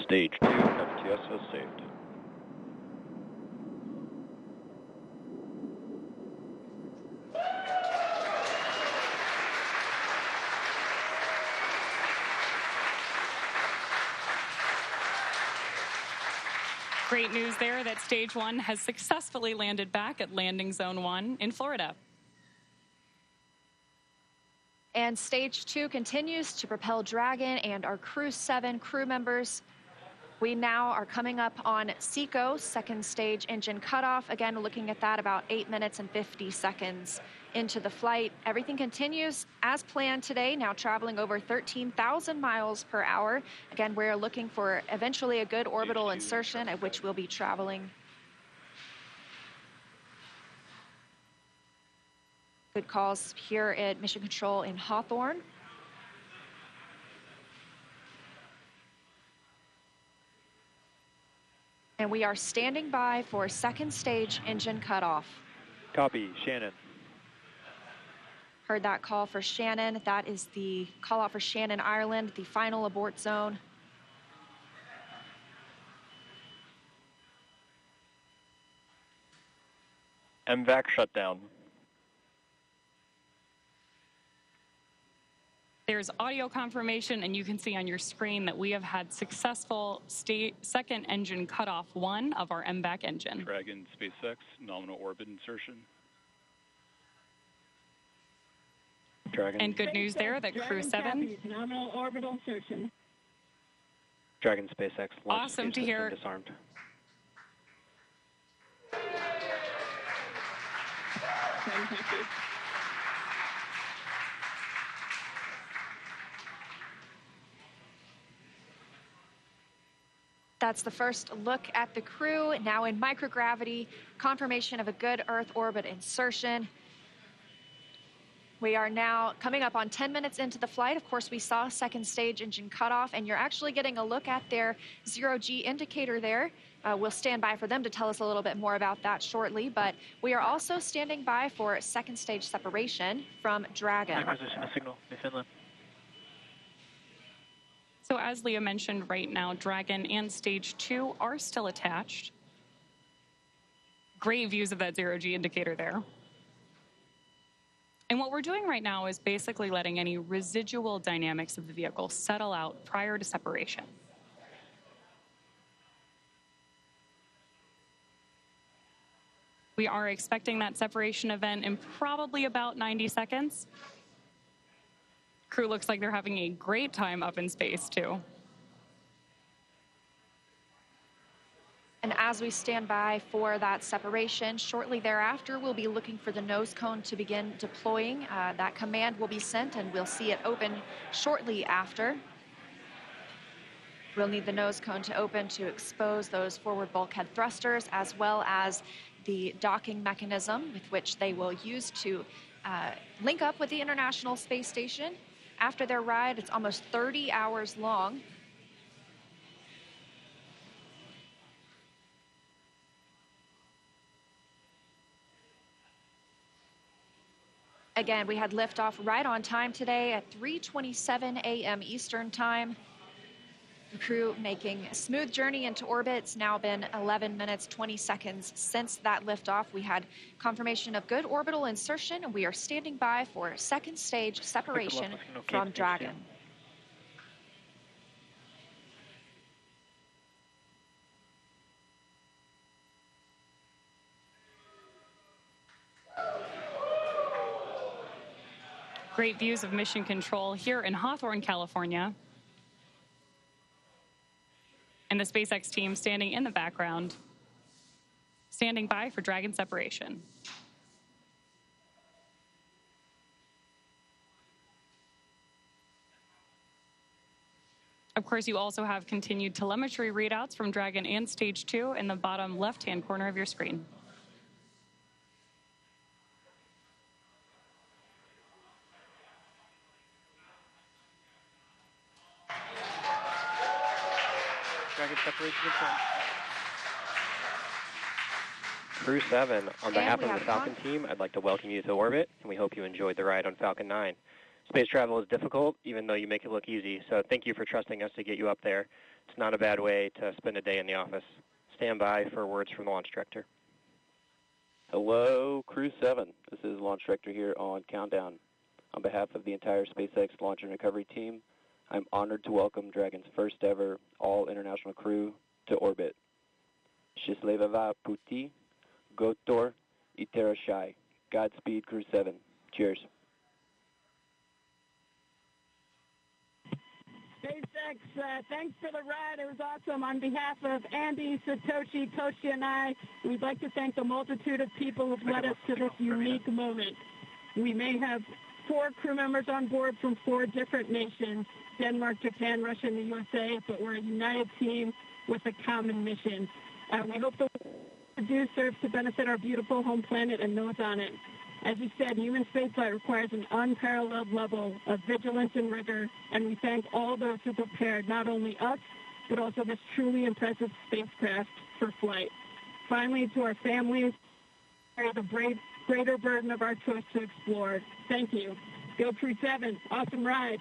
Stage 2, FTSO saved. Great news there that Stage 1 has successfully landed back at Landing Zone 1 in Florida. And Stage 2 continues to propel Dragon and our Crew-7 crew members. We now are coming up on SECO, second stage engine cutoff. Again, looking at that about 8 minutes and 50 seconds into the flight. Everything continues as planned today, now traveling over 13,000 miles per hour. Again, we're looking for eventually a good orbital insertion at which we'll be traveling. Good calls here at Mission Control in Hawthorne. And we are standing by for second stage engine cutoff. Copy, Shannon. Heard that call for Shannon. That is the call out for Shannon, Ireland, the final abort zone. MVAC shutdown. There's audio confirmation, and you can see on your screen that we have had successful second engine cutoff 1 of our MVAC engine. Dragon, SpaceX, nominal orbit insertion. Dragon. And good news there that Crew-7. Nominal orbital insertion. Dragon, SpaceX. Awesome to hear. Disarmed. That's the first look at the crew, now in microgravity, confirmation of a good Earth orbit insertion. We are now coming up on 10 minutes into the flight. Of course, we saw second stage engine cutoff, and you're actually getting a look at their zero-G indicator there. We'll stand by for them to tell us a little bit more about that shortly, but we are also standing by for second stage separation from Dragon. Acquisition of signal, Newfoundland. So as Leah mentioned, right now, Dragon and Stage 2 are still attached. Great views of that zero-G indicator there. And what we're doing right now is basically letting any residual dynamics of the vehicle settle out prior to separation. We are expecting that separation event in probably about 90 seconds. Crew looks like they're having a great time up in space, too. And as we stand by for that separation, shortly thereafter, we'll be looking for the nose cone to begin deploying. That command will be sent, and we'll see it open shortly after. We'll need the nose cone to open to expose those forward bulkhead thrusters, as well as the docking mechanism with which they will use to link up with the International Space Station. After their ride, it's almost 30 hours long. Again, we had liftoff right on time today at 3:27 a.m. Eastern Time. The crew making a smooth journey into orbit. It's now been 11 minutes, 20 seconds since that liftoff. We had confirmation of good orbital insertion, and we are standing by for second stage separation from Dragon. Great views of Mission Control here in Hawthorne, California. And the SpaceX team standing in the background, standing by for Dragon separation. Of course, you also have continued telemetry readouts from Dragon and Stage 2 in the bottom left-hand corner of your screen. Dragon separation confirmed. Crew-7, on behalf of the Falcon team, I'd like to welcome you to orbit, and we hope you enjoyed the ride on Falcon 9. Space travel is difficult, even though you make it look easy, so thank you for trusting us to get you up there. It's not a bad way to spend a day in the office. Stand by for words from the launch director. Hello, Crew-7. This is Launch Director here on Countdown. On behalf of the entire SpaceX Launch and Recovery team, I'm honored to welcome Dragon's first ever all-international crew to orbit. Счастливого пути, Gotor, Iterashai. Godspeed, Crew-7. Cheers. SpaceX, thanks for the ride. It was awesome. On behalf of Andy, Satoshi, Toshi, and I, we'd like to thank the multitude of people who've led us to this unique moment. We may have 4 crew members on board from 4 different nations, Denmark, Japan, Russia, and the USA, but we're a united team with a common mission. We hope the work we do serves to benefit our beautiful home planet and those on it. As you said, human spaceflight requires an unparalleled level of vigilance and rigor, and we thank all those who prepared not only us, but also this truly impressive spacecraft for flight. Finally, to our families, bear the greater burden of our choice to explore. Thank you. Go Crew-7. Awesome ride.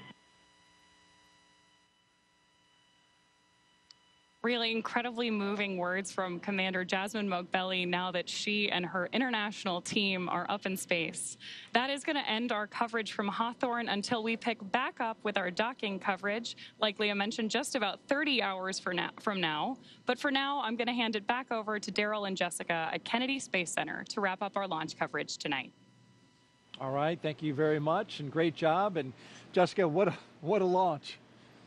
Really incredibly moving words from Commander Jasmine Mogbelli now that she and her international team are up in space. That is going to end our coverage from Hawthorne until we pick back up with our docking coverage, like Leah mentioned, just about 30 hours from now. But for now, I'm going to hand it back over to Daryl and Jessica at Kennedy Space Center to wrap up our launch coverage tonight. All right, thank you very much, and great job. And Jessica, what a launch.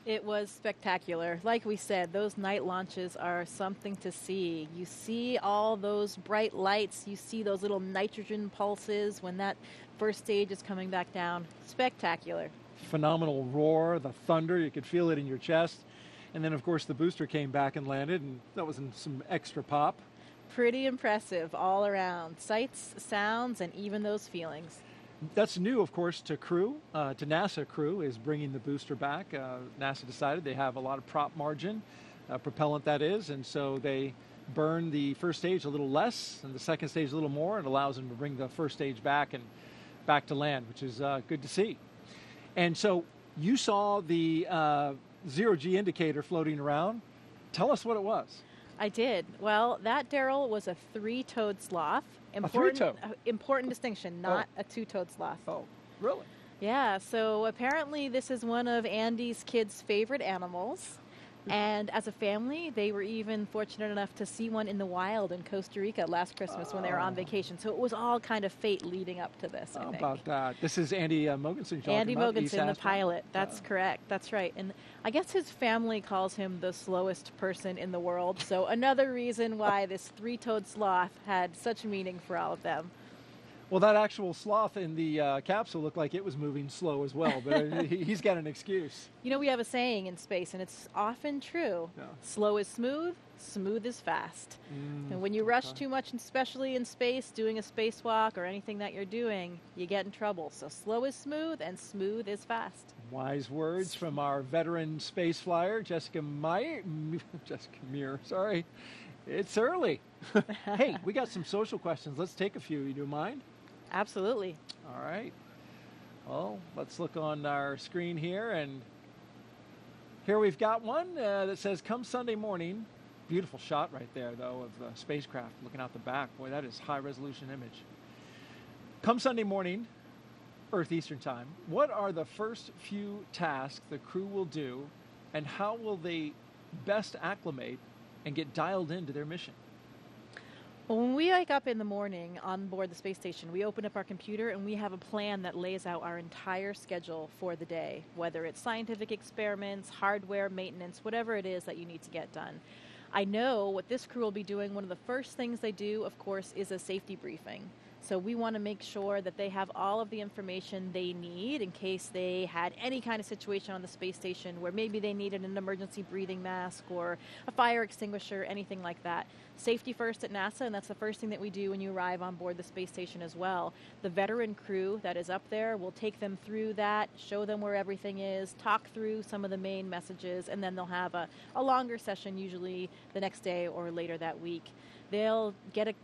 It was spectacular. Like we said, those night launches are something to see. You see all those bright lights. You see those little nitrogen pulses when that first stage is coming back down. Spectacular. Phenomenal roar, the thunder. You could feel it in your chest. And then, of course, the booster came back and landed, and that was some extra pop. Pretty impressive all around. Sights, sounds, and even those feelings. That's new, of course, to Crew, to NASA. Crew is bringing the booster back. NASA decided they have a lot of prop margin, propellant that is, and so they burn the first stage a little less and the second stage a little more, and allows them to bring the first stage back and back to land, which is good to see. And so you saw the zero-G indicator floating around. Tell us what it was. I did. Well, that, Daryl, was a 3-toed sloth. Important distinction, not a 2-toed sloth. Oh, really? Yeah, so apparently this is one of Andy's kids' favorite animals. And as a family, they were even fortunate enough to see one in the wild in Costa Rica last Christmas when they were on vacation. So it was all kind of fate leading up to this, I think. How about that? This is Andy Mogensen. Andy Mogensen, the pilot. That's correct. That's right. And I guess his family calls him the slowest person in the world. So another reason why this 3-toed sloth had such meaning for all of them. Well, that actual sloth in the capsule looked like it was moving slow as well, but he's got an excuse. You know, we have a saying in space, and it's often true. Yeah. Slow is smooth, smooth is fast. And when you rush too much, especially in space, doing a spacewalk or anything that you're doing, you get in trouble. So slow is smooth, and smooth is fast. Wise words from our veteran space flyer, Jessica Meir, sorry. It's early. Hey, we got some social questions. Let's take a few. You do mind? Absolutely. All right. Well, let's look on our screen here, and here we've got one that says, come Sunday morning. Beautiful shot right there, though, of the spacecraft looking out the back. Boy, that is high-resolution image. Come Sunday morning, Earth Eastern Time, what are the first few tasks the crew will do, and how will they best acclimate and get dialed into their mission? Well, when we wake up in the morning on board the space station, we open up our computer and we have a plan that lays out our entire schedule for the day, whether it's scientific experiments, hardware, maintenance, whatever it is that you need to get done. I know what this crew will be doing. One of the first things they do, of course, is a safety briefing. So we want to make sure that they have all of the information they need in case they had any kind of situation on the space station where maybe they needed an emergency breathing mask or a fire extinguisher, anything like that. Safety first at NASA, and that's the first thing that we do when you arrive on board the space station as well. The veteran crew that is up there will take them through that, show them where everything is, talk through some of the main messages, and then they'll have a longer session usually the next day or later that week. They'll get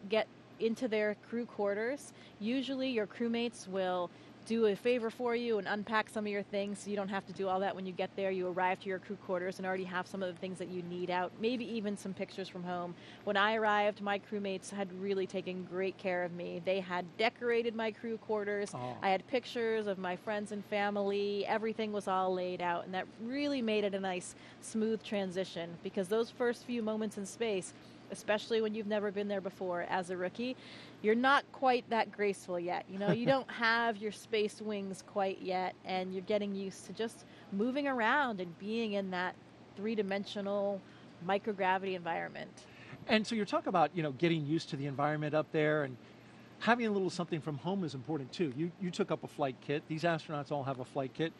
into their crew quarters. Usually your crewmates will do a favor for you and unpack some of your things so you don't have to do all that when you get there. You arrive to your crew quarters and already have some of the things that you need out, maybe even some pictures from home. When I arrived, my crewmates had really taken great care of me. They had decorated my crew quarters. I had pictures of my friends and family. Everything was all laid out, and that really made it a nice, smooth transition, because those first few moments in space, especially when you've never been there before as a rookie, you're not quite that graceful yet. You know, you don't have your space wings quite yet, and you're getting used to just moving around and being in that three-dimensional microgravity environment. And so you're talking about, you know, getting used to the environment up there, and having a little something from home is important too. You took up a flight kit. These astronauts all have a flight kit.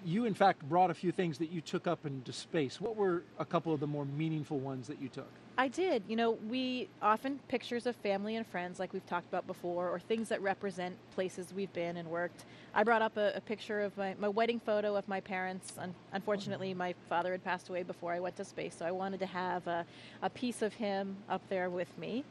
You, in fact, brought a few things that you took up into space. What were a couple of the more meaningful ones that you took? I did. You know, we often pictures of family and friends, like we've talked about before, or things that represent places we've been and worked. I brought up a picture of my wedding photo of my parents. Unfortunately, my father had passed away before I went to space, so I wanted to have a piece of him up there with me.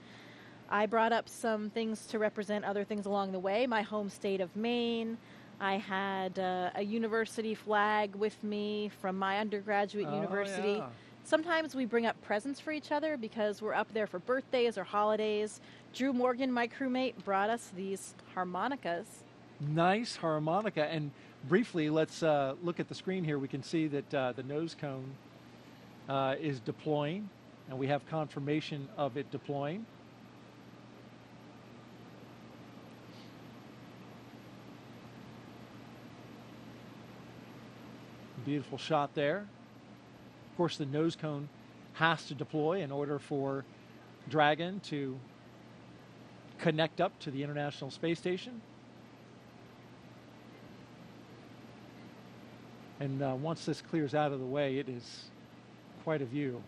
I brought up some things to represent other things along the way. My home state of Maine. I had a university flag with me from my undergraduate university. Yeah. Sometimes we bring up presents for each other because we're up there for birthdays or holidays. Drew Morgan, my crewmate, brought us these harmonicas. Nice harmonica. And briefly, let's look at the screen here. We can see that the nose cone is deploying, and we have confirmation of it deploying. Beautiful shot there. Of course, the nose cone has to deploy in order for Dragon to connect up to the International Space Station. And once this clears out of the way, it is quite a view.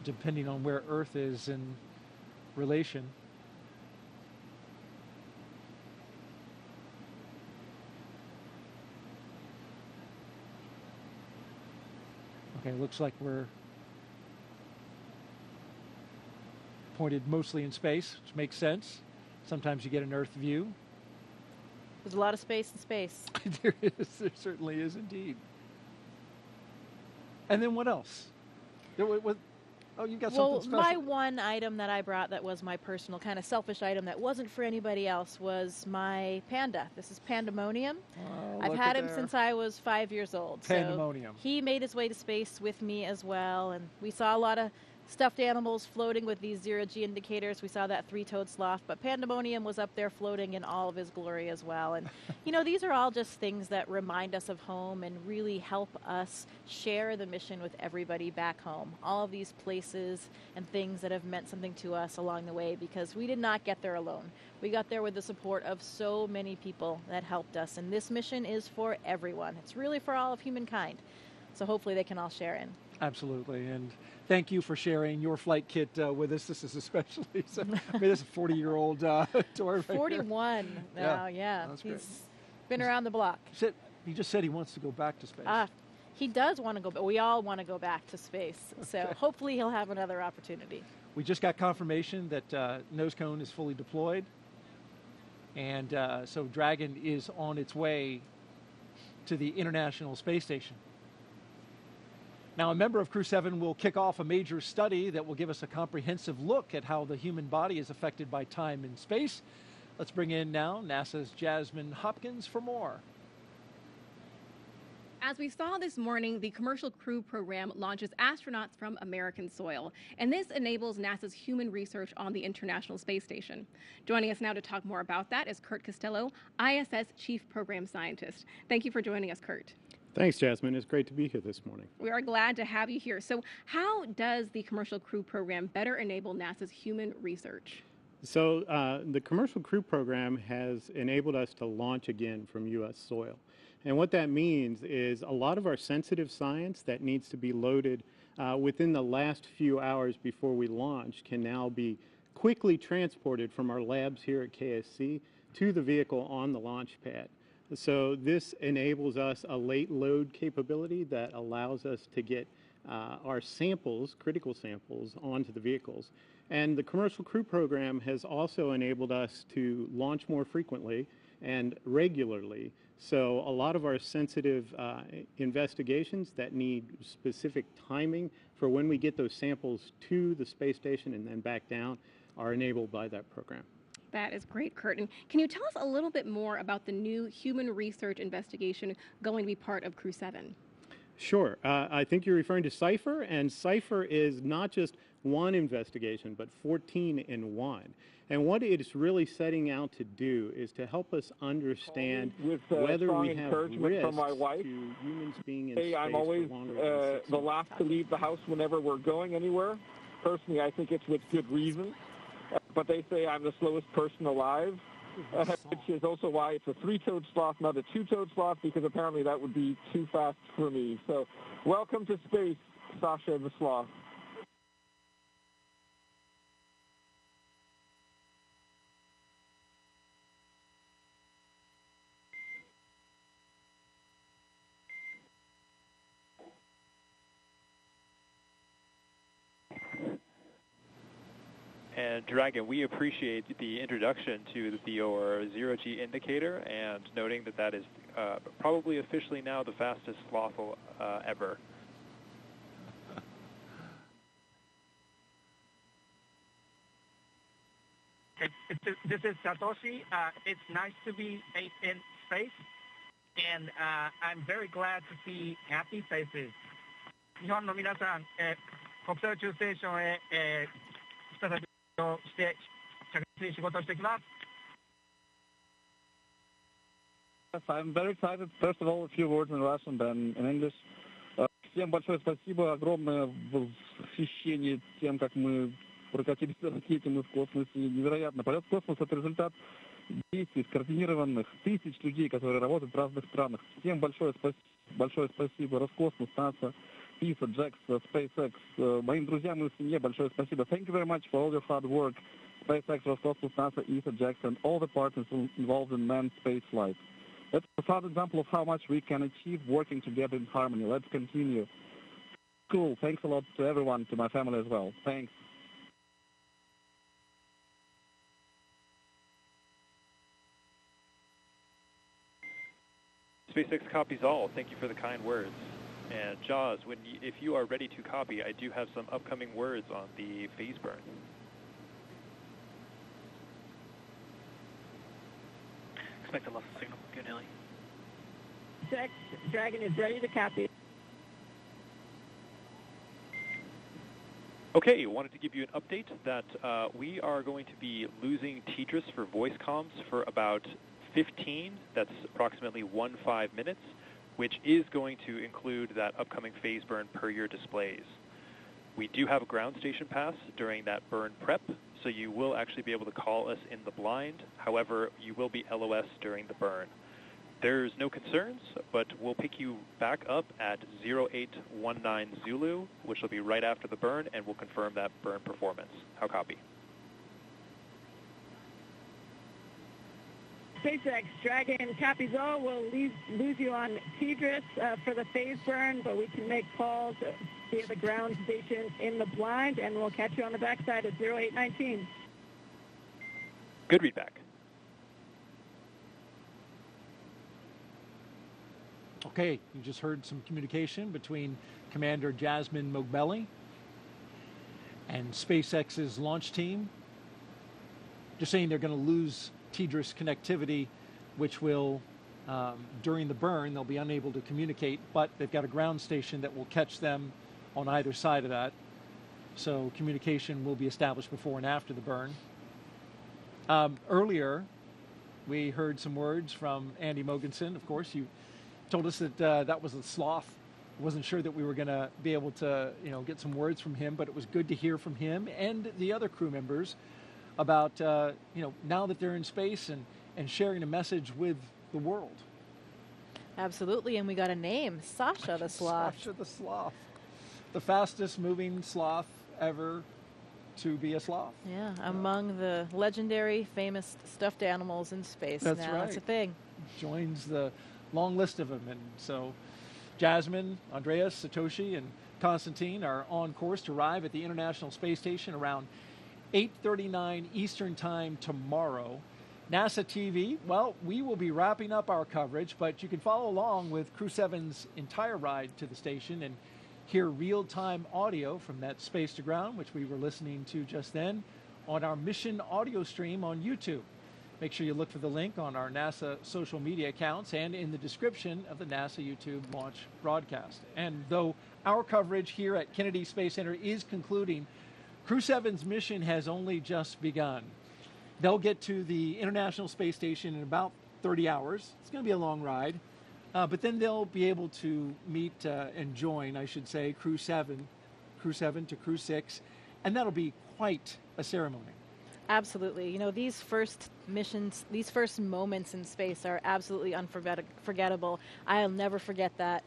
Depending on where Earth is in relation. Okay, looks like we're pointed mostly in space, which makes sense. Sometimes you get an Earth view. There's a lot of space in space. There is. There certainly is indeed. And then what else? Oh, you got something special. My one item that I brought that was my personal kind of selfish item that wasn't for anybody else was my panda. This is Pandemonium. Oh, I've had him since I was 5 years old. Pandemonium. So he made his way to space with me as well, and we saw a lot of stuffed animals floating with these zero-G indicators. We saw that three-toed sloth, but Pandemonium was up there floating in all of his glory as well. And, you know, these are all just things that remind us of home and really help us share the mission with everybody back home. All of these places and things that have meant something to us along the way, because we did not get there alone. We got there with the support of so many people that helped us, and this mission is for everyone. It's really for all of humankind. So hopefully they can all share in. Absolutely, and thank you for sharing your flight kit with us. This is especially, I mean, this is a 40-year-old tour. 41 now, yeah. He's been around the block. He just said he wants to go back to space. He does want to go, but we all want to go back to space. So hopefully he'll have another opportunity. We just got confirmation that nose cone is fully deployed. And so Dragon is on its way to the International Space Station. Now, a member of Crew-7 will kick off a major study that will give us a comprehensive look at how the human body is affected by time and space. Let's bring in now NASA's Jasmine Hopkins for more. As we saw this morning, the Commercial Crew program launches astronauts from American soil, and this enables NASA's human research on the International Space Station. Joining us now to talk more about that is Kurt Costello, ISS Chief Program Scientist. Thank you for joining us, Kurt. Thanks, Jasmine. It's great to be here this morning. We are glad to have you here. So how does the Commercial Crew program better enable NASA's human research? So the Commercial Crew program has enabled us to launch again from U.S. soil. And what that means is a lot of our sensitive science that needs to be loaded within the last few hours before we launch can now be quickly transported from our labs here at KSC to the vehicle on the launch pad. So this enables us a late load capability that allows us to get our samples, critical samples, onto the vehicles. And the Commercial Crew Program has also enabled us to launch more frequently and regularly. So a lot of our sensitive investigations that need specific timing for when we get those samples to the space station and then back down are enabled by that program. That is great, Kurt. And can you tell us a little bit more about the new human research investigation going to be part of Crew-7? Sure. I think you're referring to CIPHER, and CIPHER is not just one investigation, but 14 in one. And what it is really setting out to do is to help us understand whether we have risks from my wife. to humans being in space I'm always for longer than 6 the months. last to leave the house whenever we're going anywhere. Personally, I think it's with good reason. But they say I'm the slowest person alive, which is also why it's a 3-toed sloth, not a 2-toed sloth, because apparently that would be too fast for me. So welcome to space, Sasha the sloth. And Dragon, we appreciate the introduction to your zero-G indicator and noting that that is probably officially now the fastest sloth ever. This is Satoshi. It's nice to be in space, and I'm very glad to see happy faces. 日本の皆さん、国際宇宙ステーションへ、再びして着実に仕事をしてきます。 Yes, I'm very excited. First of all, a few words in Russian, then in English. Всем большое спасибо, огромное восхищение тем, как мы прокатились на ракете, мы в космосе. Невероятно. Полет в космос — это результат действий скоординированных тысяч людей, которые работают в разных странах. Всем большое спасибо. Роскосмос, НАСА, ИСА, JAXA, SpaceX. Моим друзьям и семье большое спасибо. Thank you very much for all your hard work. SpaceX, Roscosmos, NASA, ESA, JAXA, and all the partners involved in manned space flight. That's a proud example of how much we can achieve working together in harmony. Let's continue. Cool. Thanks a lot to everyone, to my family as well. Thanks. SpaceX copies all. Thank you for the kind words. And Jaws, if you are ready to copy, I do have some upcoming words on the phase burn. Expect a loss of signal. Good, Nelly. Dragon is ready to copy. Okay, wanted to give you an update that we are going to be losing TDRS for voice comms for about 15, that's approximately 15 minutes, which is going to include that upcoming phase burn per your displays. We do have a ground station pass during that burn prep, so you will actually be able to call us in the blind. However, you will be LOS during the burn. There's no concerns, but we'll pick you back up at 0819 Zulu, which will be right after the burn, and we'll confirm that burn performance. How copy? SpaceX, Dragon copies all. We'll lose you on TDRS for the phase burn, but we can make calls via the ground station in the blind, and we'll catch you on the backside at 0819. Good readback. Okay, you just heard some communication between Commander Jasmine Mogbelli and SpaceX's launch team. Just saying they're going to lose TDRS connectivity, which will, during the burn, they'll be unable to communicate, but they've got a ground station that will catch them on either side of that. So communication will be established before and after the burn. Earlier, we heard some words from Andy Mogensen. Of course, you told us that that was a sloth. Wasn't sure that we were going to be able to, get some words from him, but it was good to hear from him and the other crew members about, now that they're in space and sharing a message with the world. Absolutely, and we got a name, Sasha the sloth. Sasha the sloth. The fastest moving sloth ever to be a sloth. Yeah, among the legendary, famous stuffed animals in space. That's now right. It's a thing. Joins the long list of them. And so Jasmine, Andreas, Satoshi, and Konstantin are on course to arrive at the International Space Station around 8:39 Eastern Time tomorrow. NASA TV, well, we will be wrapping up our coverage, but you can follow along with Crew-7's entire ride to the station and hear real-time audio from that space to ground, which we were listening to just then, on our mission audio stream on YouTube. Make sure you look for the link on our NASA social media accounts and in the description of the NASA YouTube launch broadcast. And though our coverage here at Kennedy Space Center is concluding, Crew-7's mission has only just begun. They'll get to the International Space Station in about 30 hours. It's going to be a long ride. But then they'll be able to meet and join, I should say, Crew-7 to Crew-6. And that'll be quite a ceremony. Absolutely. You know, these first missions, these first moments in space are absolutely unforgettable. I'll never forget that.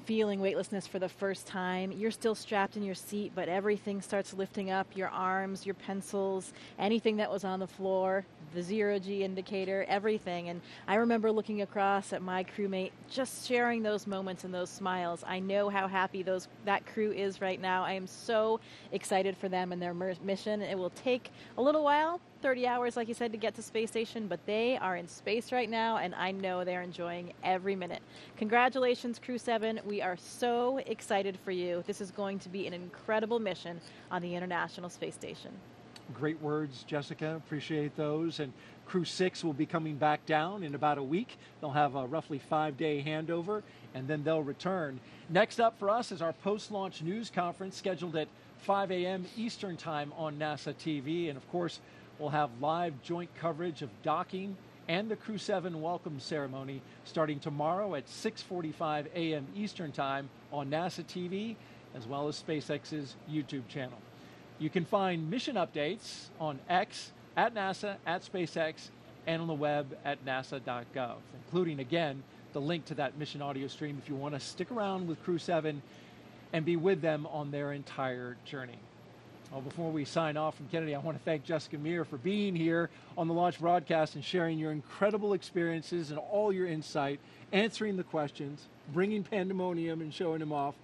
Feeling weightlessness for the first time. You're still strapped in your seat, but everything starts lifting up, your arms, your pencils, anything that was on the floor, the zero-G indicator, everything. And I remember looking across at my crewmate, just sharing those moments and those smiles. I know how happy that crew is right now. I am so excited for them and their mission. It will take a little while, 30 hours, like you said, to get to space station, but they are in space right now, and I know they're enjoying every minute. Congratulations, Crew-7. We are so excited for you. This is going to be an incredible mission on the International Space Station. Great words, Jessica. Appreciate those. And Crew-6 will be coming back down in about a week. They'll have a roughly 5-day handover, and then they'll return. Next up for us is our post-launch news conference scheduled at 5 a.m. Eastern Time on NASA TV. And, of course, we'll have live joint coverage of docking and the Crew-7 welcome ceremony starting tomorrow at 6:45 a.m. Eastern Time on NASA TV, as well as SpaceX's YouTube channel. You can find mission updates on X, at NASA, at SpaceX, and on the web at nasa.gov, including, again, the link to that mission audio stream if you want to stick around with Crew-7 and be with them on their entire journey. Well, before we sign off from Kennedy, I want to thank Jessica Meir for being here on the launch broadcast and sharing your incredible experiences and all your insight, answering the questions, bringing pandemonium and showing them off.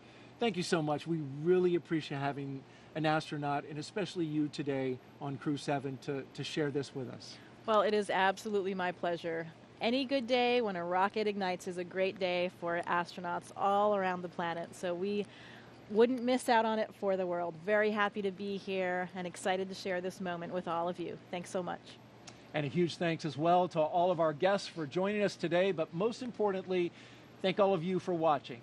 Thank you so much. We really appreciate having an astronaut, and especially you today on Crew-7 to share this with us. Well, it is absolutely my pleasure. Any good day when a rocket ignites is a great day for astronauts all around the planet. So we wouldn't miss out on it for the world. Very happy to be here and excited to share this moment with all of you. Thanks so much. And a huge thanks as well to all of our guests for joining us today, but most importantly, thank all of you for watching.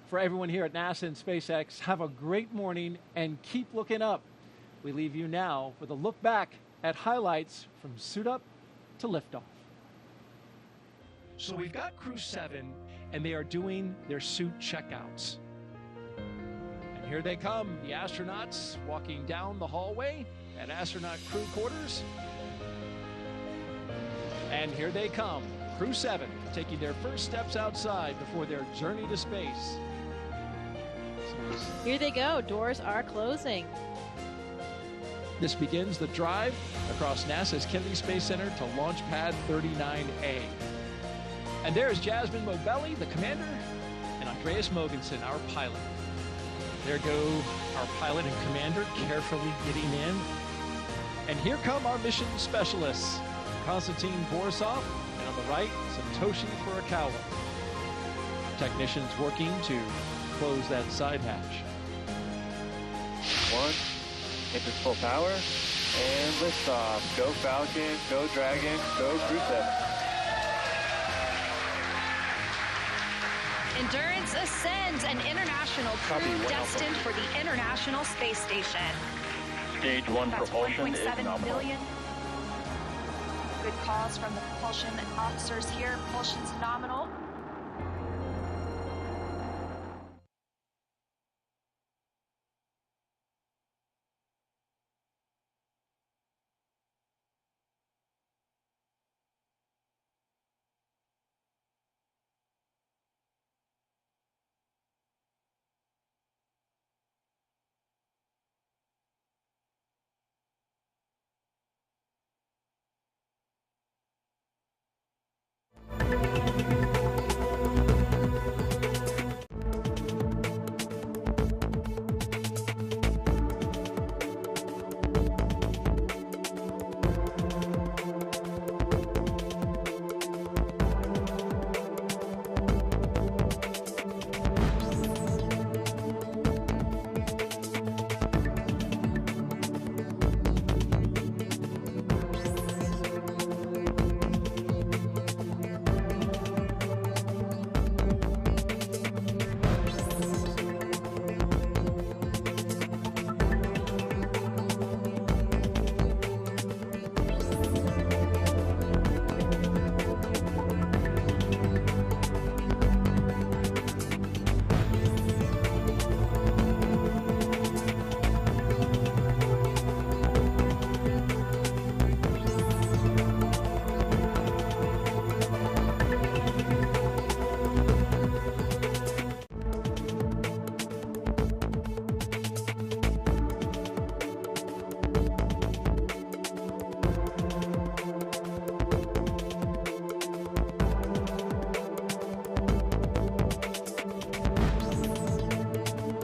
For everyone here at NASA and SpaceX, have a great morning and keep looking up. We leave you now with a look back at highlights from suit up to liftoff. So we've got Crew-7, and they are doing their suit checkouts. And here they come, the astronauts walking down the hallway at astronaut crew quarters. And here they come, Crew-7, taking their first steps outside before their journey to space. Here they go, doors are closing. This begins the drive across NASA's Kennedy Space Center to Launch Pad 39A. And there's Jasmine Mobelli, the commander, and Andreas Mogensen, our pilot. There go our pilot and commander carefully getting in. And here come our mission specialists, Konstantin Borisov, and on the right, Satoshi Furukawa. Technicians working to close that side hatch. 1, engine full power, and liftoff. Go Falcon, go Dragon, go Crew-7. Endurance ascends, an international crew destined for the International Space Station. Stage 1 That's propulsion is 1.7 nominal. million. Good calls from the propulsion officers here. Propulsion's nominal.